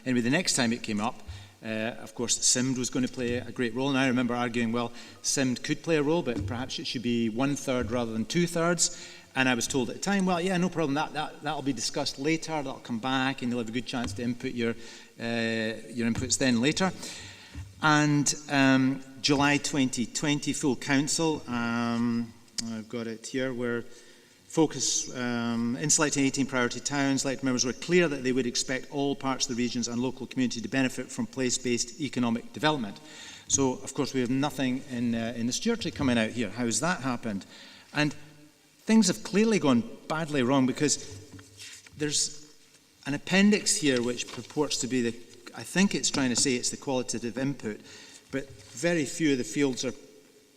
anyway, the next time it came up, of course, SIMD was going to play a great role. And I remember arguing, well, SIMD could play a role, but perhaps it should be 1/3 rather than 2/3. And I was told at the time, well, yeah, no problem, that'll be discussed later, that'll come back, and you'll have a good chance to input your inputs then later. And July 2020, full council, I've got it here, where focus in selecting 18 priority towns, elected members were clear that they would expect all parts of the regions and local community to benefit from place-based economic development. So, of course, we have nothing in the stewardship coming out here. How has that happened? And things have clearly gone badly wrong, because there's an appendix here which purports to be I think it's trying to say it's the qualitative input, but very few of the fields are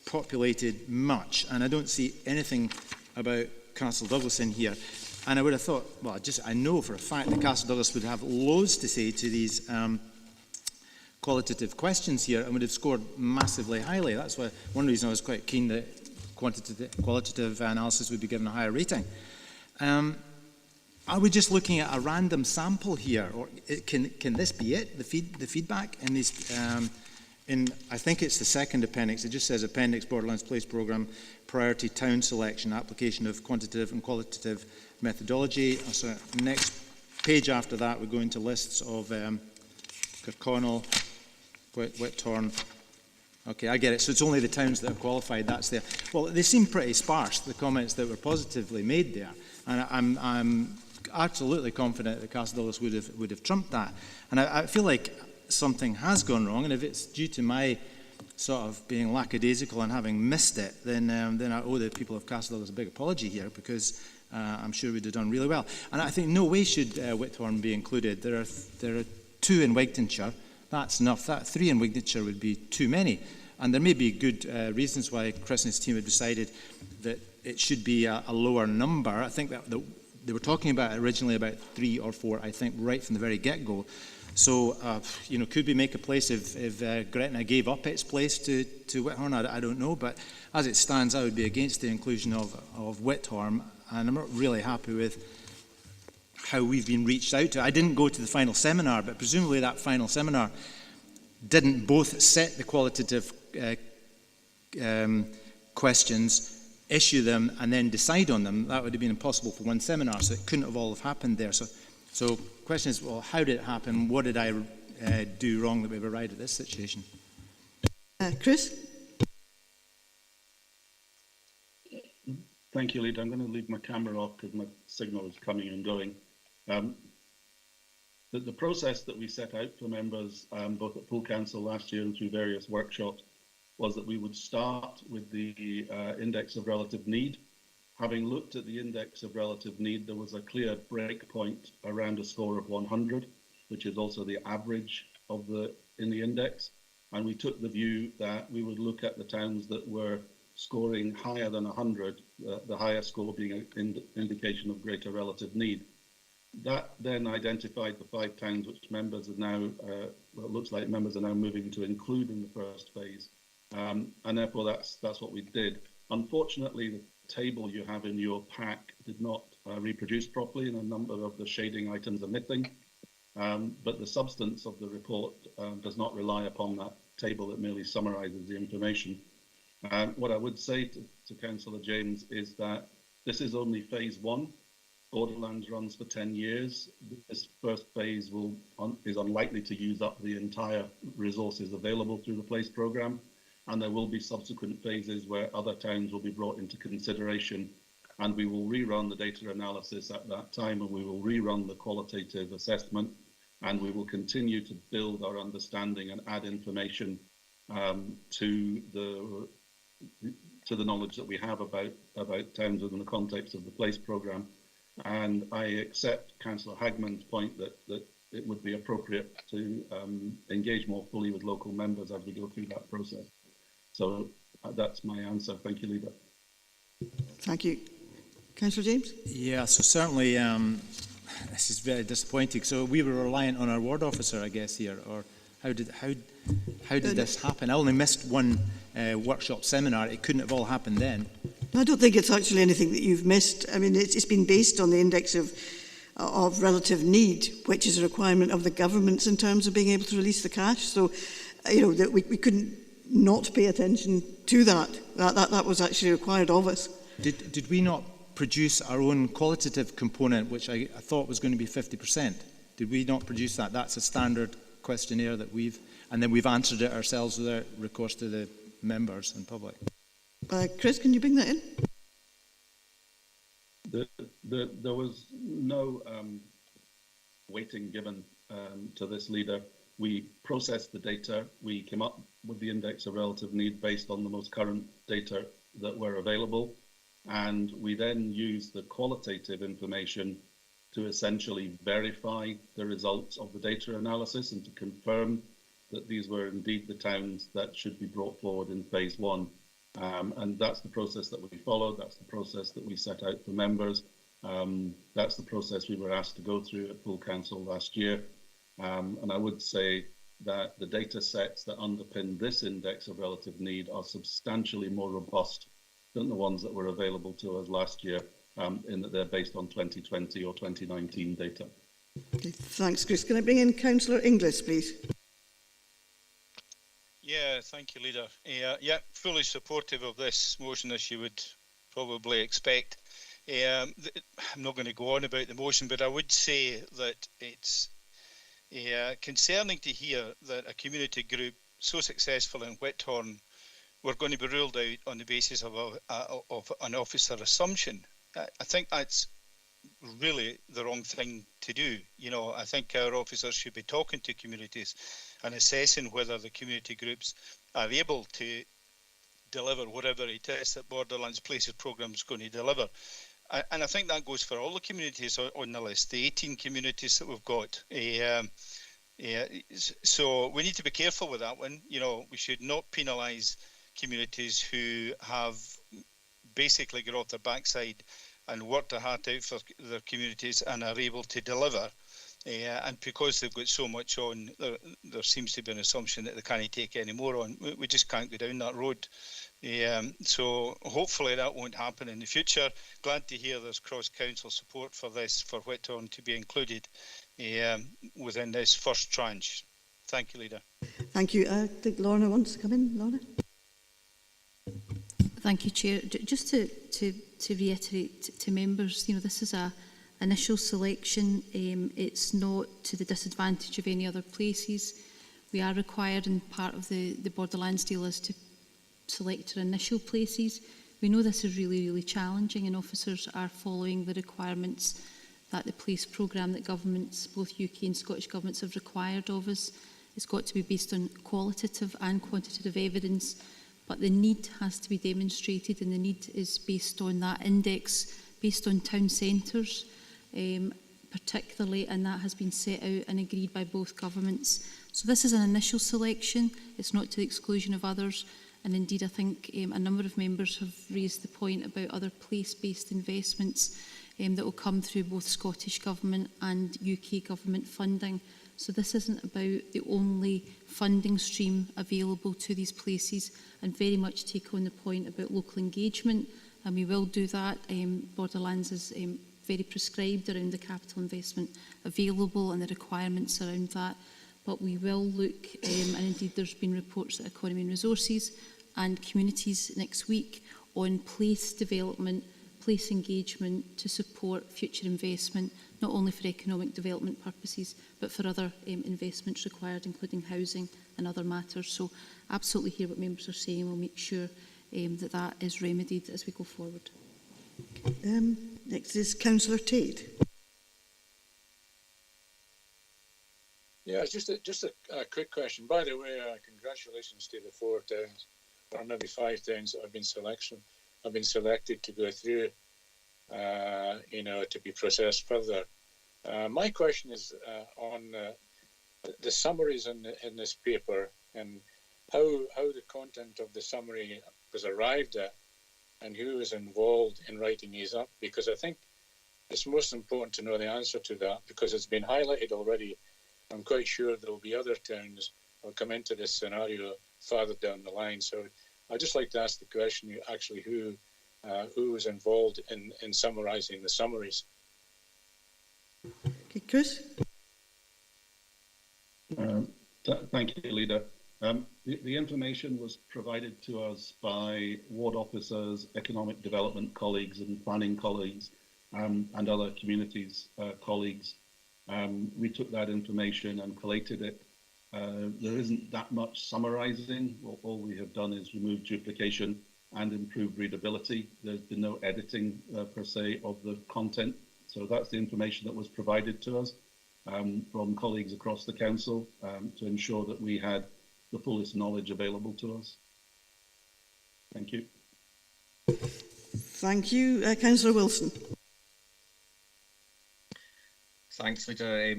populated much, and I don't see anything about Castle Douglas in here. And I would have thought, well, I know for a fact that Castle Douglas would have loads to say to these qualitative questions here, and would have scored massively highly. That's why one reason I was quite keen that qualitative analysis would be given a higher rating. Are we just looking at a random sample here, or can this be it? The feedback in these, I think it's the second appendix. It just says Appendix Borderlands Place Programme, Priority Town Selection, Application of Quantitative and Qualitative Methodology. So next page after that, we go into lists of Kirkconnell, Whithorn. Okay, I get it. So it's only the towns that have qualified, that's there. Well, they seem pretty sparse, the comments that were positively made there. And absolutely confident that Castle Douglas would have trumped that. And I feel like something has gone wrong, and if it's due to my sort of being lackadaisical and having missed it, then I owe the people of Castle Douglas a big apology here, because I'm sure we'd have done really well. And I think no way should Whithorn be included. There are 2 in Wigtonshire. That's enough. 3 in Wigtonshire would be too many. And there may be good reasons why Chris and his team have decided that it should be a lower number. I think that they were talking about originally about 3 or 4, I think, right from the very get-go. So, could we make a place if Gretna gave up its place to Whithorn? I don't know. But as it stands, I would be against the inclusion of Whithorn. And I'm not really happy with how we've been reached out to. I didn't go to the final seminar, but presumably that final seminar didn't both set the qualitative questions, issue them, and then decide on them. That would have been impossible for one seminar, so it couldn't have all have happened there. So the question is, well, how did it happen? What did I do wrong that we've arrived at this situation? Chris? Thank you, Leader. I'm going to leave my camera off because my signal is coming and going. The process that we set out for members, both at full council last year and through various workshops, was that we would start with the index of relative need. Having looked at the index of relative need, there was a clear break point around a score of 100, which is also the average in the index. And we took the view that we would look at the towns that were scoring higher than 100, the higher score being an indication of greater relative need. That then identified the 5 towns which members are now, it looks like members are now moving to include in the first phase. And therefore that's what we did. Unfortunately, the table you have in your pack did not reproduce properly, and a number of the shading items are missing. But the substance of the report does not rely upon that table. It merely summarises the information. What I would say to Councillor James is that this is only phase 1. Borderlands runs for 10 years. This first phase is unlikely to use up the entire resources available through the PLACE programme, and there will be subsequent phases where other towns will be brought into consideration, and we will rerun the data analysis at that time, and we will rerun the qualitative assessment, and we will continue to build our understanding and add information to the knowledge that we have about towns within the context of the PLACE programme. And I accept Councillor Hagman's point that it would be appropriate to engage more fully with local members as we go through that process. So that's my answer. Thank you, Leader. Thank you. Councillor James? Yeah, so certainly this is very disappointing. So we were reliant on our ward officer, I guess, here, or how did this happen? I only missed one workshop seminar. It couldn't have all happened then. No, I don't think it's actually anything that you've missed. I mean, it's been based on the index of relative need, which is a requirement of the governments in terms of being able to release the cash. So, that we couldn't not pay attention to that. That was actually required of us. Did we not produce our own qualitative component, which I thought was going to be 50%? Did we not produce that? That's a standard questionnaire that we've answered it ourselves without recourse to the members and public. Chris, can you bring that in? There was no weighting given to this, Leader. We processed the data. We came up with the index of relative need based on the most current data that were available. And we then used the qualitative information to essentially verify the results of the data analysis and to confirm that these were indeed the towns that should be brought forward in phase 1. And that's the process that we followed. That's the process that we set out for members. That's the process we were asked to go through at full council last year. And I would say that the data sets that underpin this index of relative need are substantially more robust than the ones that were available to us last year, in that they're based on 2020 or 2019 data. Okay, thanks, Chris. Can I bring in Councillor Inglis, please? Yeah, thank you, Leader. Yeah, fully supportive of this motion, as you would probably expect. I'm not going to go on about the motion, but I would say that it's concerning to hear that a community group so successful in Whithorn were going to be ruled out on the basis of an officer assumption. I think that's really the wrong thing to do. You know, I think our officers should be talking to communities and assessing whether the community groups are able to deliver whatever it is that Borderlands Places programme is going to deliver. And I think that goes for all the communities on the list, the 18 communities that we've got. So we need to be careful with that one. You know, we should not penalise communities who have basically got off their backside and worked their heart out for their communities and are able to deliver. And because they've got so much on, there seems to be an assumption that they can't take any more on. We just can't go down that road. So hopefully that won't happen in the future. Glad to hear there's cross-council support for this, for Whitthorn to be included within this first tranche. Thank you, Leader. Thank you. I think Lorna wants to come in. Lorna? Thank you, Chair. Just to reiterate to members, you know, this is a initial selection. It's not to the disadvantage of any other places. We are required, and part of the Borderlands deal is to select our initial places. We know this is really challenging, and officers are following the requirements that the place programme that governments, both UK and Scottish governments, have required of us. It's got to be based on qualitative and quantitative evidence, but the need has to be demonstrated, and the need is based on that index, based on town centres, particularly, and that has been set out and agreed by both governments. So this is an initial selection. It's not to the exclusion of others. And indeed, I think a number of members have raised the point about other place-based investments that will come through both Scottish Government and UK Government funding. So this isn't about the only funding stream available to these places, and very much take on the point about local engagement, and we will do that. Borderlands is very prescribed around the capital investment available and the requirements around that. But we will look, and indeed there's been reports at Economy and Resources and Communities next week on place development, place engagement to support future investment, not only for economic development purposes, but for other investments required, including housing and other matters. So absolutely hear what members are saying. We'll make sure that that is remedied as we go forward. Next is Councillor Tate. Yeah, just a quick question. By the way, congratulations to the 4 towns, or maybe 5 towns that have been selected to go through, to be processed further. My question is on the summaries in this paper, and how the content of the summary was arrived at, and who was involved in writing these up, because I think it's most important to know the answer to that, because it's been highlighted already. I'm quite sure there will be other towns that will come into this scenario farther down the line. So I'd just like to ask the question, actually, who was involved in summarising the summaries. Okay, Chris? Thank you, Leader. The information was provided to us by ward officers, economic development colleagues and planning colleagues, and other communities colleagues. We took that information and collated it. There isn't that much summarising. All we have done is remove duplication and improve readability. There's been no editing per se of the content. So that's the information that was provided to us from colleagues across the council to ensure that we had the fullest knowledge available to us. Thank you. Thank you. Councillor Wilson. Thanks, Leader.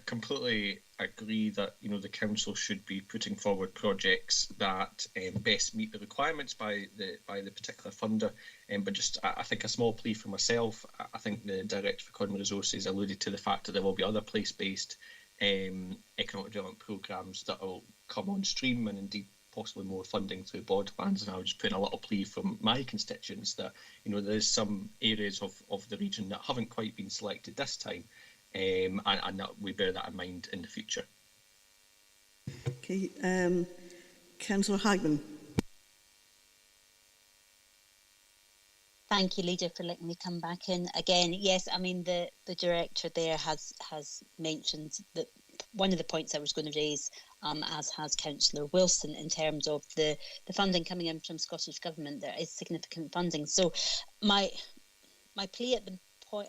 Completely agree that the council should be putting forward projects that best meet the requirements by the particular funder. But just I think a small plea for myself. I think the Director for Economic Resources alluded to the fact that there will be other place-based economic development programmes that will come on stream, and indeed possibly more funding through Borderlands. And I was just putting a little plea from my constituents that there's some areas of the region that haven't quite been selected this time. And that we bear that in mind in the future. Okay, Councillor Hagman. Thank you, Leader, for letting me come back in again. Yes, I mean the director there has mentioned that one of the points I was going to raise, as has Councillor Wilson, in terms of the funding coming in from Scottish Government. There is significant funding. So my plea at the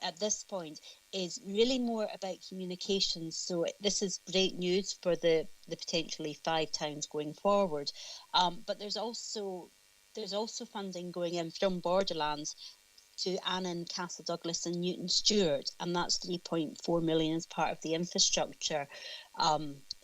at this point is really more about communications. So this is great news for the potentially 5 towns going forward. But there's also funding going in from Borderlands to Annan, Castle Douglas and Newton Stewart, and that's 3.4 million as part of the infrastructure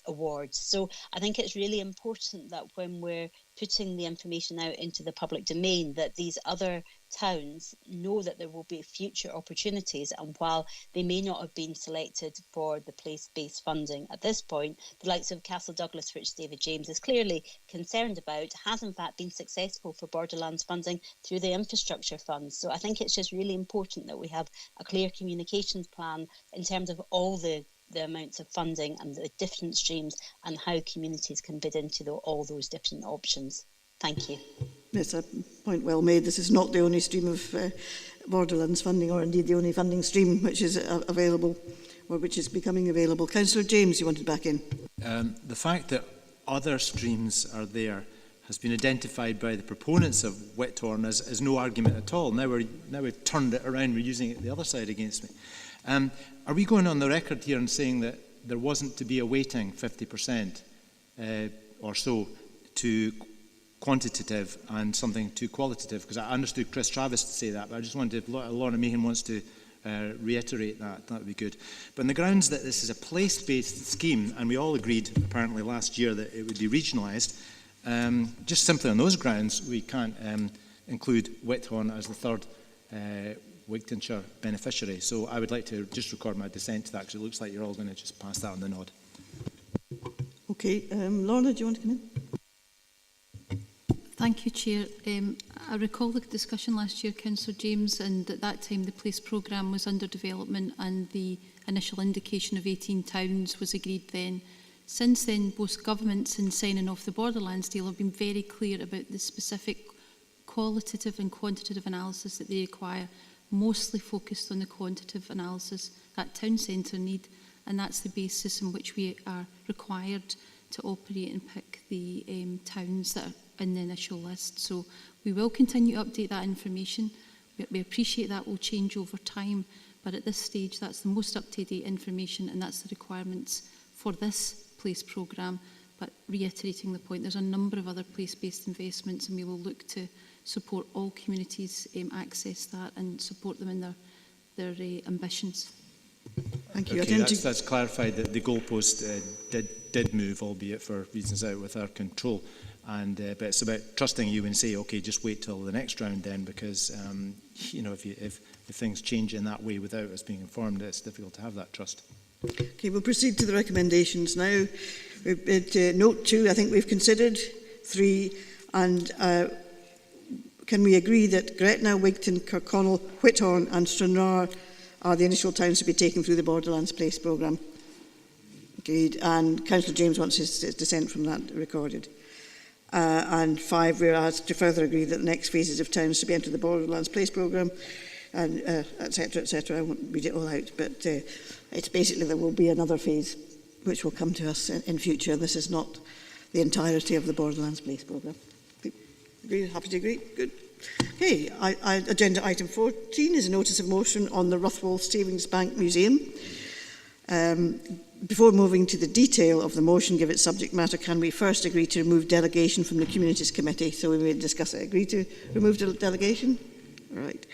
awards. So I think it's really important that when we're putting the information out into the public domain, that these other towns know that there will be future opportunities, and while they may not have been selected for the place-based funding at this point, the likes of Castle Douglas, which David James is clearly concerned about, has in fact been successful for Borderlands funding through the infrastructure funds. So I think it's just really important that we have a clear communications plan in terms of all the amounts of funding and the different streams and how communities can bid into all those different options. Thank you. That's a point well made. This is not the only stream of Borderlands funding, or indeed the only funding stream which is available or which is becoming available. Councillor James, you wanted back in. The fact that other streams are there has been identified by the proponents of Whithorn as no argument at all. Now we've turned it around, we're using it the other side against me. Are we going on the record here and saying that there wasn't to be a weighting 50% or so to quantitative and something to qualitative? Because I understood Chris Travis to say that, but I just wondered if Lorna Meehan wants to reiterate that would be good. But on the grounds that this is a place-based scheme, and we all agreed apparently last year that it would be regionalised, just simply on those grounds we can't include Whithorn as the third Wigtonshire beneficiary. So I would like to just record my dissent to that, because it looks like you're all going to just pass that on the nod. Okay, Lorna, do you want to come in? Thank you, Chair. I recall the discussion last year, Councillor James, and at that time the Place programme was under development and the initial indication of 18 towns was agreed then. Since then, both governments in signing off the Borderlands deal have been very clear about the specific qualitative and quantitative analysis that they require, mostly focused on the quantitative analysis, that town centre need, and that's the basis on which we are required to operate and pick the towns that are in the initial list. So we will continue to update that information. We appreciate that will change over time, but at this stage that's the most up-to-date information, and that's the requirements for this place programme. But reiterating the point, there's a number of other place-based investments, and we will look to support all communities access that and support them in their ambitions. Thank you. Okay, that's clarified that the goalpost did move, albeit for reasons out with our control. And but it's about trusting you and say, okay, just wait till the next round then, because you know, if things change in that way without us being informed, it's difficult to have that trust. Okay, we'll proceed to the recommendations now. Note 2, I think we've considered 3, and can we agree that Gretna, Wigton, Kirkconnell, Whithorn and Stranraer are the initial towns to be taken through the Borderlands Place programme? Agreed. And Councillor James wants his dissent from that recorded. And 5, we're asked to further agree that the next phases of towns to be entered the Borderlands Place programme, and etc., etc. I won't read it all out, but it's basically there will be another phase which will come to us in future. This is not the entirety of the Borderlands Place programme. Agree? Happy to agree? Good. Okay, agenda item 14 is a notice of motion on the Ruthwell Savings Bank Museum. Before moving to the detail of the motion, give its subject matter, can we first agree to remove delegation from the Communities Committee? So we may discuss it. Agree to remove delegation? All right.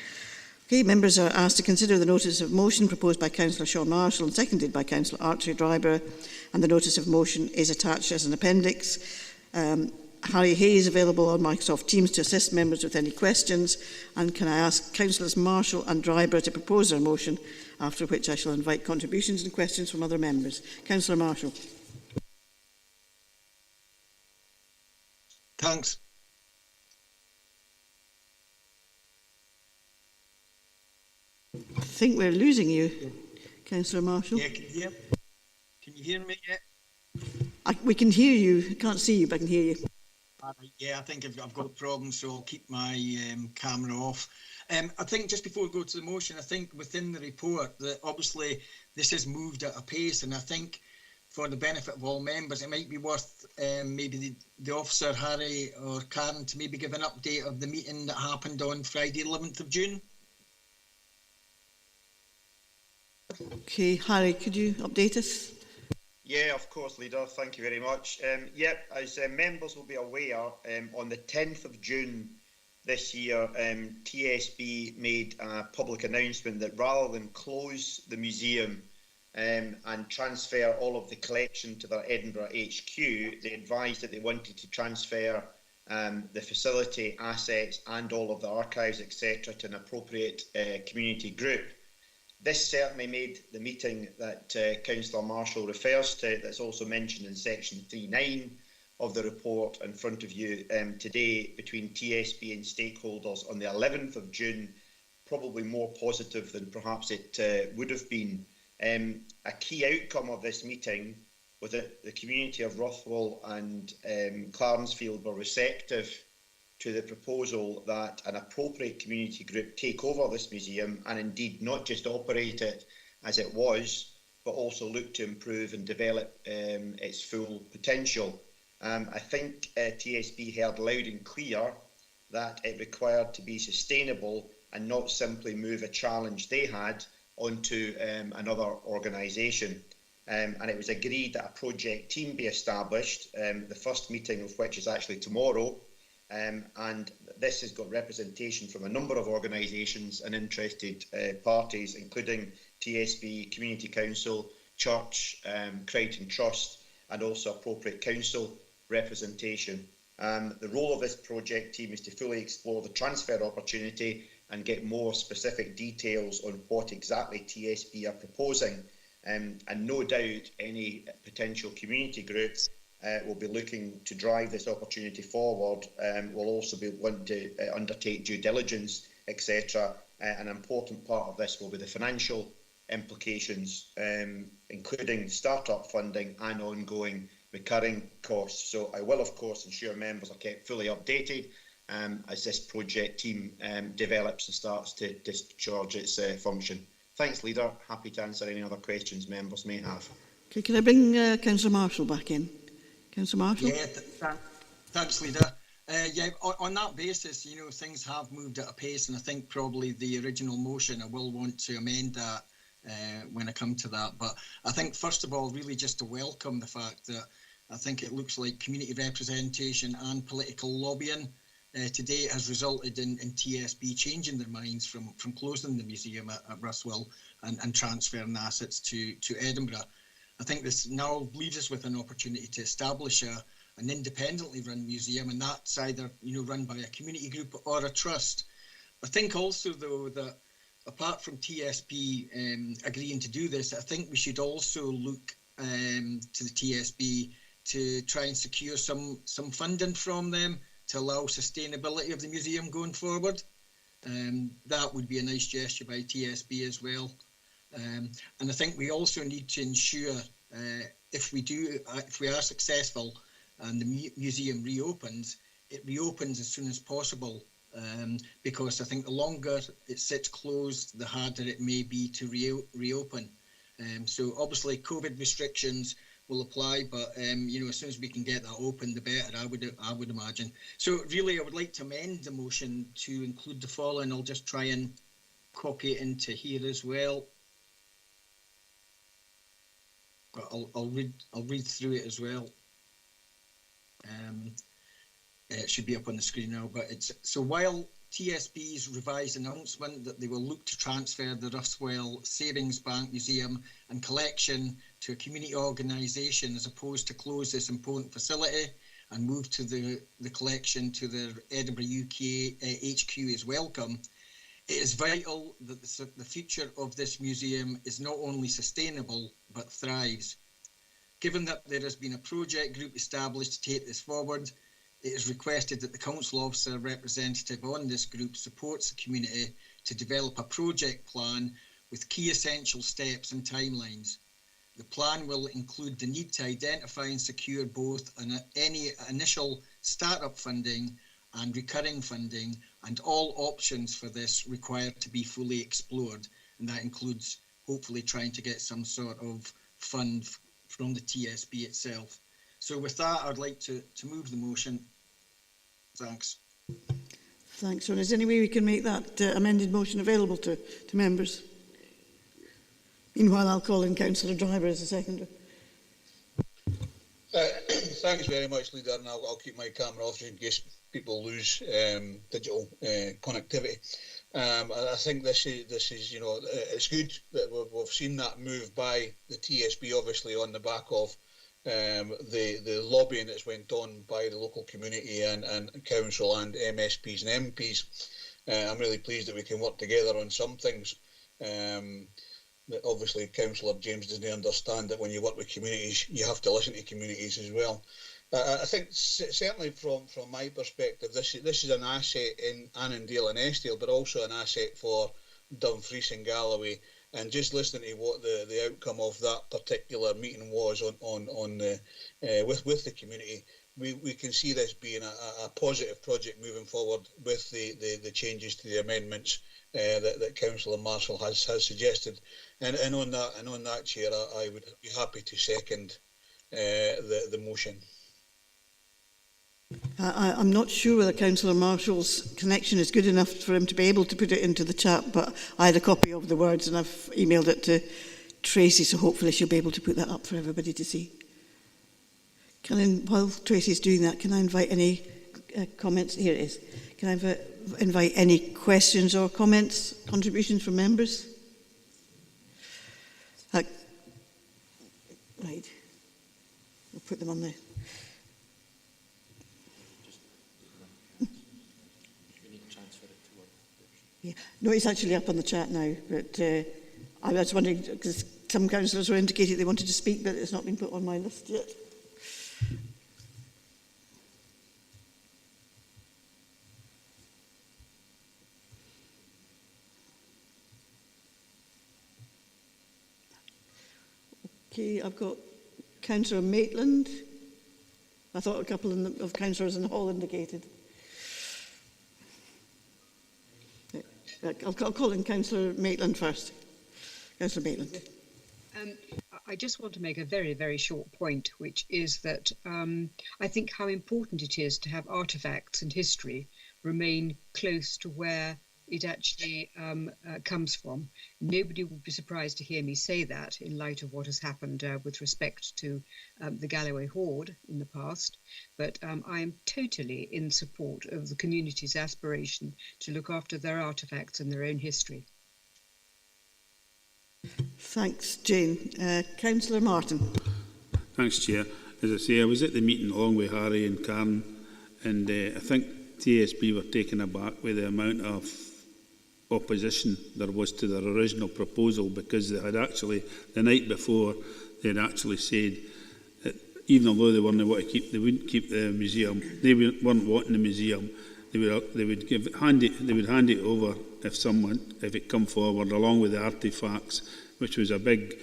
Okay, members are asked to consider the notice of motion proposed by Councillor Sean Marshall and seconded by Councillor Archie Dryburgh, and the notice of motion is attached as an appendix. Harry Hay is available on Microsoft Teams to assist members with any questions, and can I ask Councillors Marshall and Dryburgh to propose their motion, after which I shall invite contributions and questions from other members. Councillor Marshall. Thanks. I think we're losing you, Councillor Marshall. Yeah, can you hear me yet? We can hear you. I can't see you, but I can hear you. Yeah, I think I've got a problem, so I'll keep my camera off. I think just before we go to the motion, I think within the report that obviously this has moved at a pace, and I think for the benefit of all members, it might be worth maybe the officer, Harry or Karen, to maybe give an update of the meeting that happened on Friday, 11th of June. Okay, Harry, could you update us? Yeah, of course, Leader. Thank you very much. Yep, as members will be aware, on the 10th of June this year, TSB made a public announcement that rather than close the museum and transfer all of the collection to their Edinburgh HQ, they advised that they wanted to transfer the facility, assets and all of the archives, etc. to an appropriate community group. This certainly made the meeting that Councillor Marshall refers to, that's also mentioned in section 3.9 of the report in front of you today, between TSB and stakeholders on the 11th of June, probably more positive than perhaps it would have been. A key outcome of this meeting was that the community of Rothwell and Clarencfield were receptive to the proposal that an appropriate community group take over this museum and indeed not just operate it as it was, but also look to improve and develop its full potential. I think TSB heard loud and clear that it required to be sustainable and not simply move a challenge they had onto another organisation. And it was agreed that a project team be established, the first meeting of which is actually tomorrow. And this has got representation from a number of organisations and interested parties, including TSB, Community Council, Church, Crichton Trust, and also appropriate council representation. The role of this project team is to fully explore the transfer opportunity and get more specific details on what exactly TSB are proposing. And no doubt any potential community groups will be looking to drive this opportunity forward. Will also be wanting to undertake due diligence, etc. An important part of this will be the financial implications, including start-up funding and ongoing recurring costs. So I will, of course, ensure members are kept fully updated as this project team develops and starts to discharge its function. Thanks, Leader. Happy to answer any other questions members may have. Okay, can I bring Councillor Marshall back in? Councillor Marshall? Yeah, thanks, Leader. Yeah, on that basis, you know, things have moved at a pace, and I think probably the original motion, I will want to amend that when I come to that. But I think, first of all, really just to welcome the fact that I think it looks like community representation and political lobbying to date has resulted in TSB changing their minds from closing the museum at Rothwell and transferring assets to Edinburgh. I think this now leaves us with an opportunity to establish an independently run museum, and that's either, you know, run by a community group or a trust. I think also, though, that apart from TSB agreeing to do this, I think we should also look to the TSB to try and secure some funding from them to allow sustainability of the museum going forward. That would be a nice gesture by TSB as well. And I think we also need to ensure if we are successful and the museum reopens, it reopens as soon as possible, because I think the longer it sits closed, the harder it may be to reopen. So obviously COVID restrictions will apply, but you know, as soon as we can get that open, the better, I would imagine. So really, I would like to amend the motion to include the following. I'll just try and copy it into here as well. But I'll read through it as well. It should be up on the screen now, but it's so while TSB's revised announcement that they will look to transfer the Rothwell Savings Bank Museum and collection to a community organisation as opposed to close this important facility and move to the collection to the Edinburgh UK HQ is welcome, it is vital that the future of this museum is not only sustainable but thrives. Given that there has been a project group established to take this forward, it is requested that the council officer representative on this group supports the community to develop a project plan with key essential steps and timelines. The plan will include the need to identify and secure both any initial start-up funding and recurring funding, and all options for this required to be fully explored. And that includes hopefully trying to get some sort of fund from the TSB itself. So with that, I'd like to move the motion. Thanks. Thanks. So is there any way we can make that amended motion available to members? Meanwhile, I'll call in Councillor Driver as a seconder. Thanks very much, Leader, and I'll keep my camera off in case people lose digital connectivity. I think this is you know, it's good that we've seen that move by the TSB, obviously on the back of the lobbying that's went on by the local community and council and MSPs and MPs. I'm really pleased that we can work together on some things. That obviously Councillor James doesn't understand that when you work with communities, you have to listen to communities as well. I think certainly from my perspective, this is an asset in Annandale and Estill, but also an asset for Dumfries and Galloway. And just listening to what the outcome of that particular meeting was with the community, we can see this being a positive project moving forward with the changes to the amendments that Councillor Marshall has suggested. And on that, Chair, I would be happy to second the motion. I'm not sure whether Councillor Marshall's connection is good enough for him to be able to put it into the chat, but I had a copy of the words and I've emailed it to Tracy, so hopefully she'll be able to put that up for everybody to see. While Tracy's doing that, can I invite any comments? Here it is. Can I invite any questions or comments, contributions from members? Right. We'll put them on there. Yeah. No, it's actually up on the chat now, but I was wondering, because some councillors were indicating they wanted to speak, but it's not been put on my list yet. Okay, I've got Councillor Maitland. I thought a couple of councillors in the hall indicated. I'll call in Councillor Maitland first. Councillor Maitland. I just want to make a very, very short point, which is that I think how important it is to have artefacts and history remain close to where it actually comes from. Nobody would be surprised to hear me say that in light of what has happened with respect to the Galloway Hoard in the past. But I am totally in support of the community's aspiration to look after their artefacts and their own history. Thanks, Jane. Councillor Martin. Thanks, Chair. As I say, I was at the meeting along with Harry and Karen, and I think TSB were taken aback with the amount of opposition there was to their original proposal, because they had actually, the night before, they had actually said that even although they wouldn't keep the museum, they weren't wanting the museum, they would hand it over if it come forward along with the artefacts, which was a big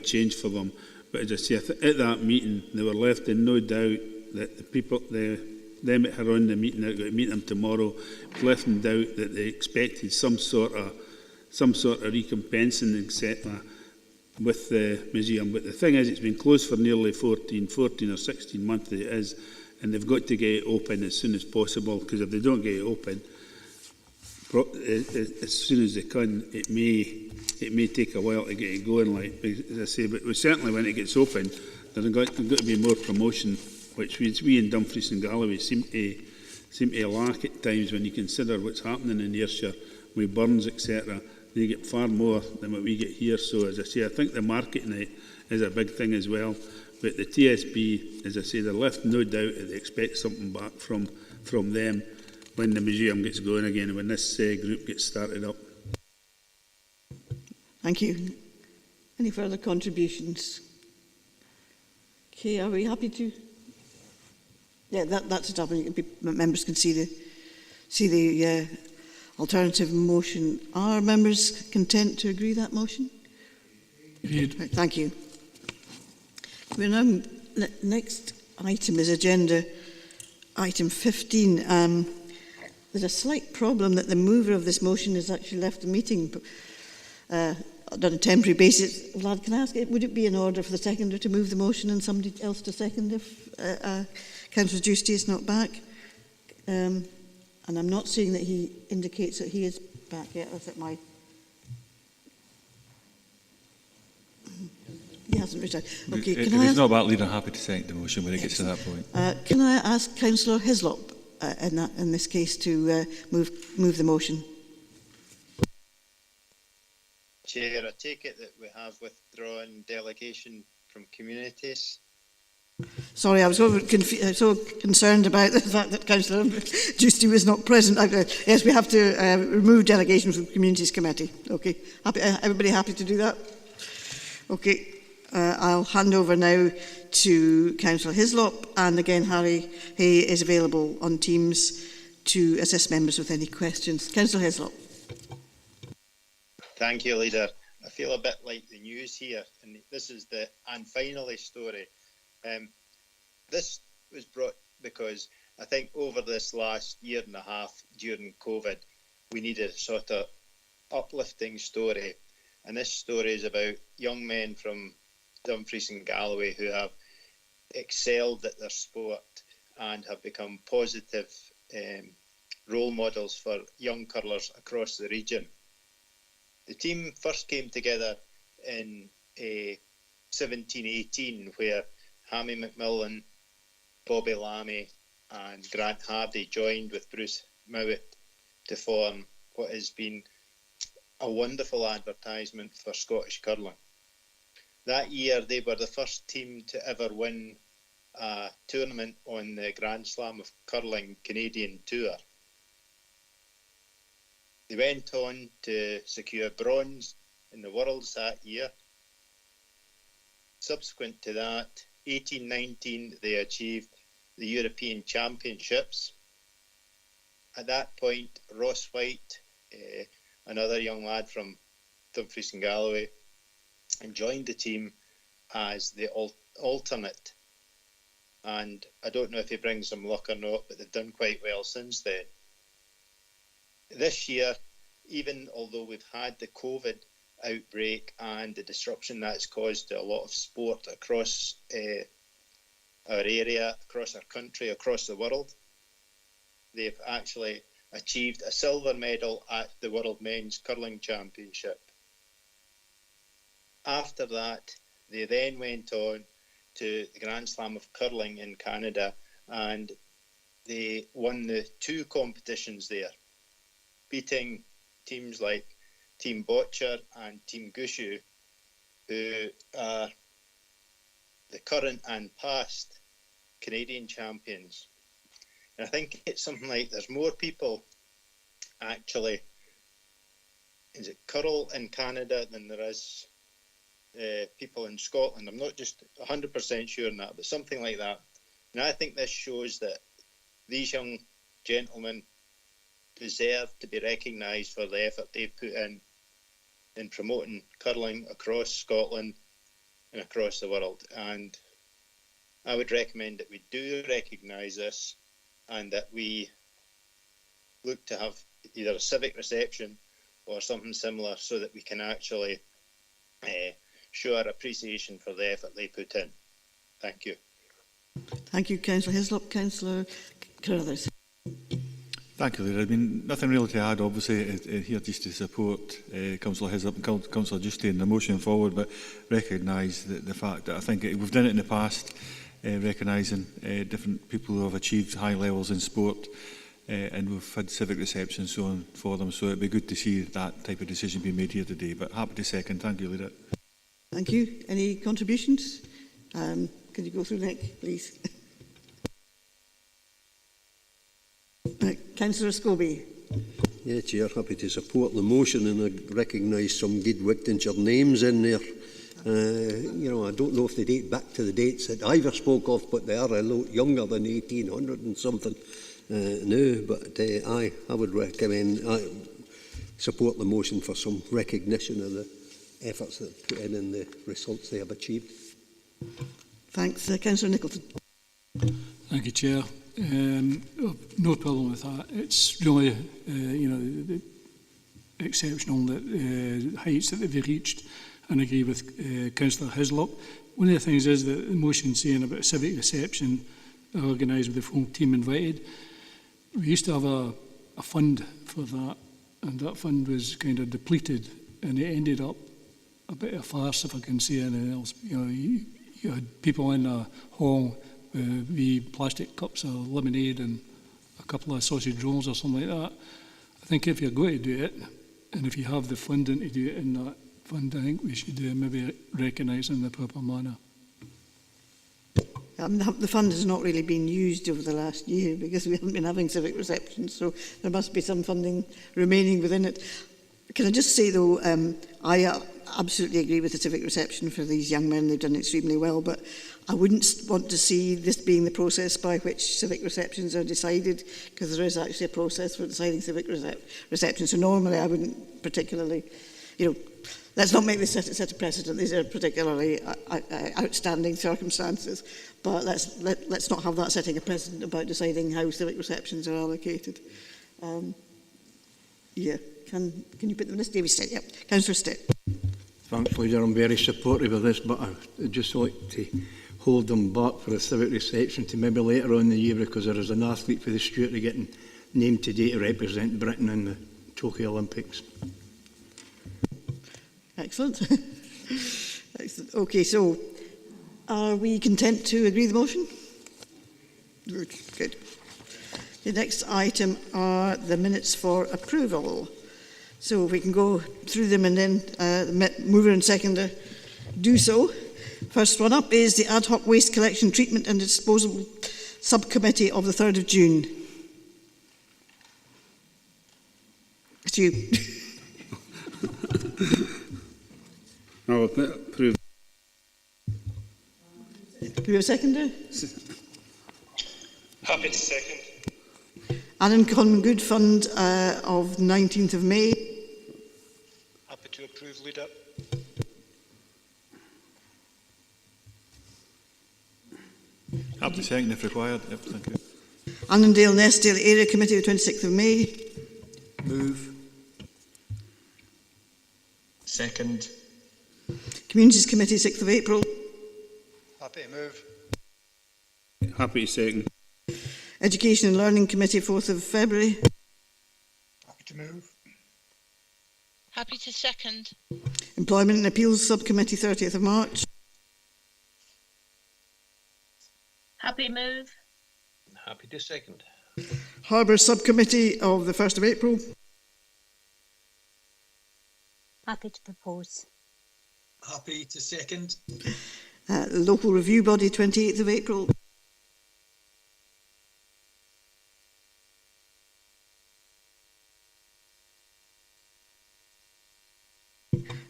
change for them. But as I say, at that meeting, they were left in no doubt that the people, them that are on the meeting, that are going to meet them tomorrow, left in doubt that they expected some sort of recompensing, etc., with the museum. But the thing is, it's been closed for nearly 14 or 16 months that it is, and they've got to get it open as soon as possible, because if they don't get it open as soon as they can, it may take a while to get it going, like as I say. But certainly when it gets open, there's got to be more promotion, which we in Dumfries and Galloway seem to lack at times when you consider what's happening in Ayrshire with burns, etc. They get far more than what we get here. So as I say, I think the marketing it is a big thing as well. But the TSB, as I say, they're left no doubt that they expect something back from them when the museum gets going again and when this group gets started up. Thank you. Any further contributions? Okay, are we happy to? Yeah, that's it up, and members can see the alternative motion. Are members content to agree that motion? Agreed. Right, thank you. We're now, next item is agenda item 15. There's a slight problem that the mover of this motion has actually left the meeting on a temporary basis. Vlad, can I ask, would it be in order for the seconder to move the motion and somebody else to second if Councillor Giusti is not back? And I'm not seeing that he indicates that he is back yet. Is it my... hasn't retired. Okay, If he's not back, leader, happy to second the motion when it gets to that point. Can I ask Councillor Hislop in this case to move the motion? Chair, I take it that we have withdrawn delegation from communities. Sorry, I was so concerned about the fact that Councillor Giusti was not present. Yes, we have to remove delegation from Communities Committee. Okay, everybody happy to do that? Okay, I'll hand over now to Councillor Hislop, and again, Harry Hay is available on Teams to assist members with any questions. Councillor Hislop. Thank you, Leader. I feel a bit like the news here, and this is the "and finally" story. This was brought because I think over this last year and a half during COVID, we needed a sort of uplifting story. And this story is about young men from Dumfries and Galloway who have excelled at their sport and have become positive role models for young curlers across the region. The team first came together in 1718, where Hammy McMillan, Bobby Lammy and Grant Hardy joined with Bruce Mowat to form what has been a wonderful advertisement for Scottish curling. That year they were the first team to ever win a tournament on the Grand Slam of Curling Canadian Tour. They went on to secure bronze in the Worlds that year. Subsequent to that, 1819, they achieved the European Championships. At that point, Ross White, another young lad from Dumfries and Galloway, joined the team as the alternate. And I don't know if he brings them luck or not, but they've done quite well since then. This year, even although we've had the COVID outbreak and the disruption that's caused to a lot of sport across our area, across our country, across the world, they've actually achieved a silver medal at the World Men's Curling Championship. After that, they then went on to the Grand Slam of Curling in Canada, and they won the two competitions there, beating teams like Team Botcher and Team Gushu, who are the current and past Canadian champions. And I think it's something like there's more people actually, is it curl in Canada than there is people in Scotland. I'm not just 100% sure on that, but something like that. And I think this shows that these young gentlemen deserve to be recognised for the effort they've put in promoting curling across Scotland and across the world. And I would recommend that we do recognise this and that we look to have either a civic reception or something similar so that we can actually show our appreciation for the effort they put in. Thank you. Thank you, Councillor Hislop. Councillor Carruthers. Thank you, Leader. I mean, nothing really to add, obviously, here just to support Councillor Hislop and Councillor Giusti in the motion forward, but recognise the fact that I think we've done it in the past, recognising different people who have achieved high levels in sport, and we've had civic reception and so on for them, so it'd be good to see that type of decision being made here today, but happy to second. Thank you, Leader. Thank you. Any contributions? Could you go through Nick, please? Councillor Scobie. Yeah, Chair, happy to support the motion, and I recognise some good Wigtonshire names in there. You know, I don't know if they date back to the dates that Ivor spoke of, but they are a lot younger than 1800 and something now. But I would recommend, support the motion for some recognition of the efforts that they've put in and the results they have achieved. Thanks. Councillor Nicholson. Thank you, Chair. No problem with that. It's really, you know, exceptional that heights that they've reached, and I agree with Councillor Hislop. One of the things is that the motion saying about a civic reception organised with the full team invited. We used to have a fund for that, and that fund was kind of depleted, and it ended up a bit of a farce, if I can say anything else. You know, you had people in a hall with wee plastic cups of lemonade and a couple of sausage rolls or something like that. I think if you're going to do it, and if you have the funding to do it in that fund, I think we should maybe recognise in the proper manner. The fund has not really been used over the last year because we haven't been having civic receptions, so there must be some funding remaining within it. Can I just say, though, I absolutely agree with the civic reception for these young men. They've done extremely well, but I wouldn't want to see this being the process by which civic receptions are decided, because there is actually a process for deciding civic receptions. So normally I wouldn't particularly, let's not make this set a precedent. These are particularly outstanding circumstances, but let's not have that setting a precedent about deciding how civic receptions are allocated. Can you put them in this? David Stitt, yep. Councillor Stitt. Thanks, Leader. I'm very supportive of this, but I'd just like to hold them back for a civic reception to maybe later on in the year, because there is an athlete for the Stuart getting named today to represent Britain in the Tokyo Olympics. Excellent. Excellent. Okay, so are we content to agree the motion? Good. The next item are the minutes for approval. So if we can go through them and then the mover and seconder do so. First one up is the Ad Hoc Waste Collection, Treatment and Disposal Subcommittee of the 3rd of June. It's you. I'll approve. Do we have a seconder? Happy to second. Annan Common Good Fund of 19th of May. Happy to approve, Leader. Happy to second if required. Yep, thank you. Annandale Nestdale Area Committee, the 26th of May. Move. Second. Communities Committee, 6th of April. Happy to move. Happy to second. Education and Learning Committee, 4th of February. Happy to move. Happy to second. Employment and Appeals Subcommittee, 30th of March. Happy to move. Happy to second. Harbour Subcommittee of the 1st of April. Happy to propose. Happy to second. Local Review Body, 28th of April.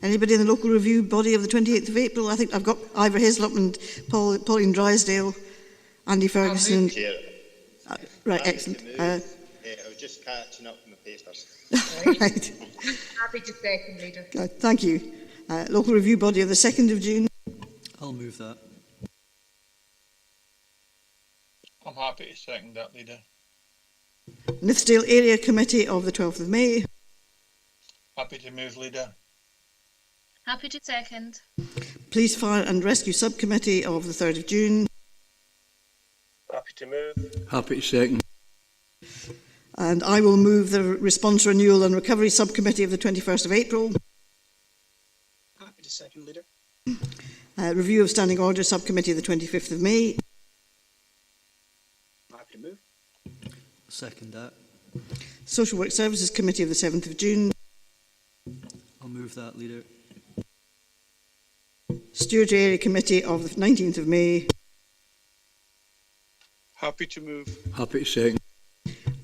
Anybody in the local review body of the 28th of April? I think I've got Ivor Hislop and Pauline Drysdale, Andy Ferguson. Right, excellent. I was just catching up with my papers. Right. Happy to second, Leader. Thank you. Local review body of the 2nd of June. I'll move that. I'm happy to second that, Leader. Nithsdale Area Committee of the 12th of May. Happy to move, Leader. Happy to second. Police, Fire and Rescue Subcommittee of the 3rd of June. Happy to move. Happy to second. And I will move the Response Renewal and Recovery Subcommittee of the 21st of April. Happy to second, Leader. Review of Standing Order Subcommittee of the 25th of May. Happy to move. Second that. Social Work Services Committee of the 7th of June. I'll move that, Leader. Stewardship Area Committee of the 19th of May. Happy to move. Happy to second.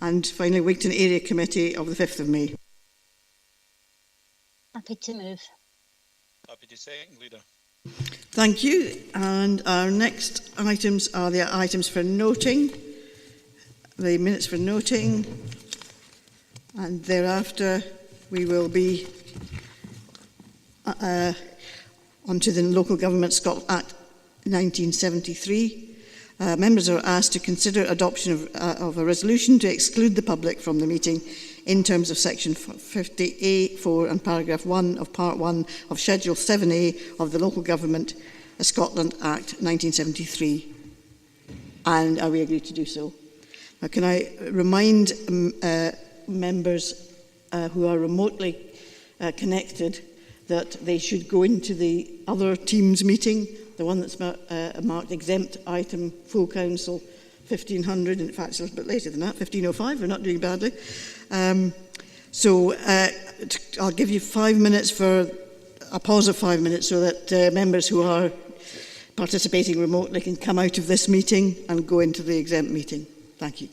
And finally, Wigton Area Committee of the 5th of May. Happy to move. Happy to second, Leader. Thank you. And our next items are the items for noting, the minutes for noting, and thereafter we will be onto the Local Government Scotland Act 1973. Members are asked to consider adoption of a resolution to exclude the public from the meeting in terms of section 50A4 and paragraph 1 of part 1 of schedule 7A of the Local Government Scotland Act 1973. And are we agreed to do so? Now, can I remind members who are remotely connected that they should go into the other Teams meeting, the one that's marked exempt item, full council, 1500, in fact it's a little bit later than that, 1505, we're not doing badly. I'll give you 5 minutes for a pause of 5 minutes so that members who are participating remotely can come out of this meeting and go into the exempt meeting. Thank you.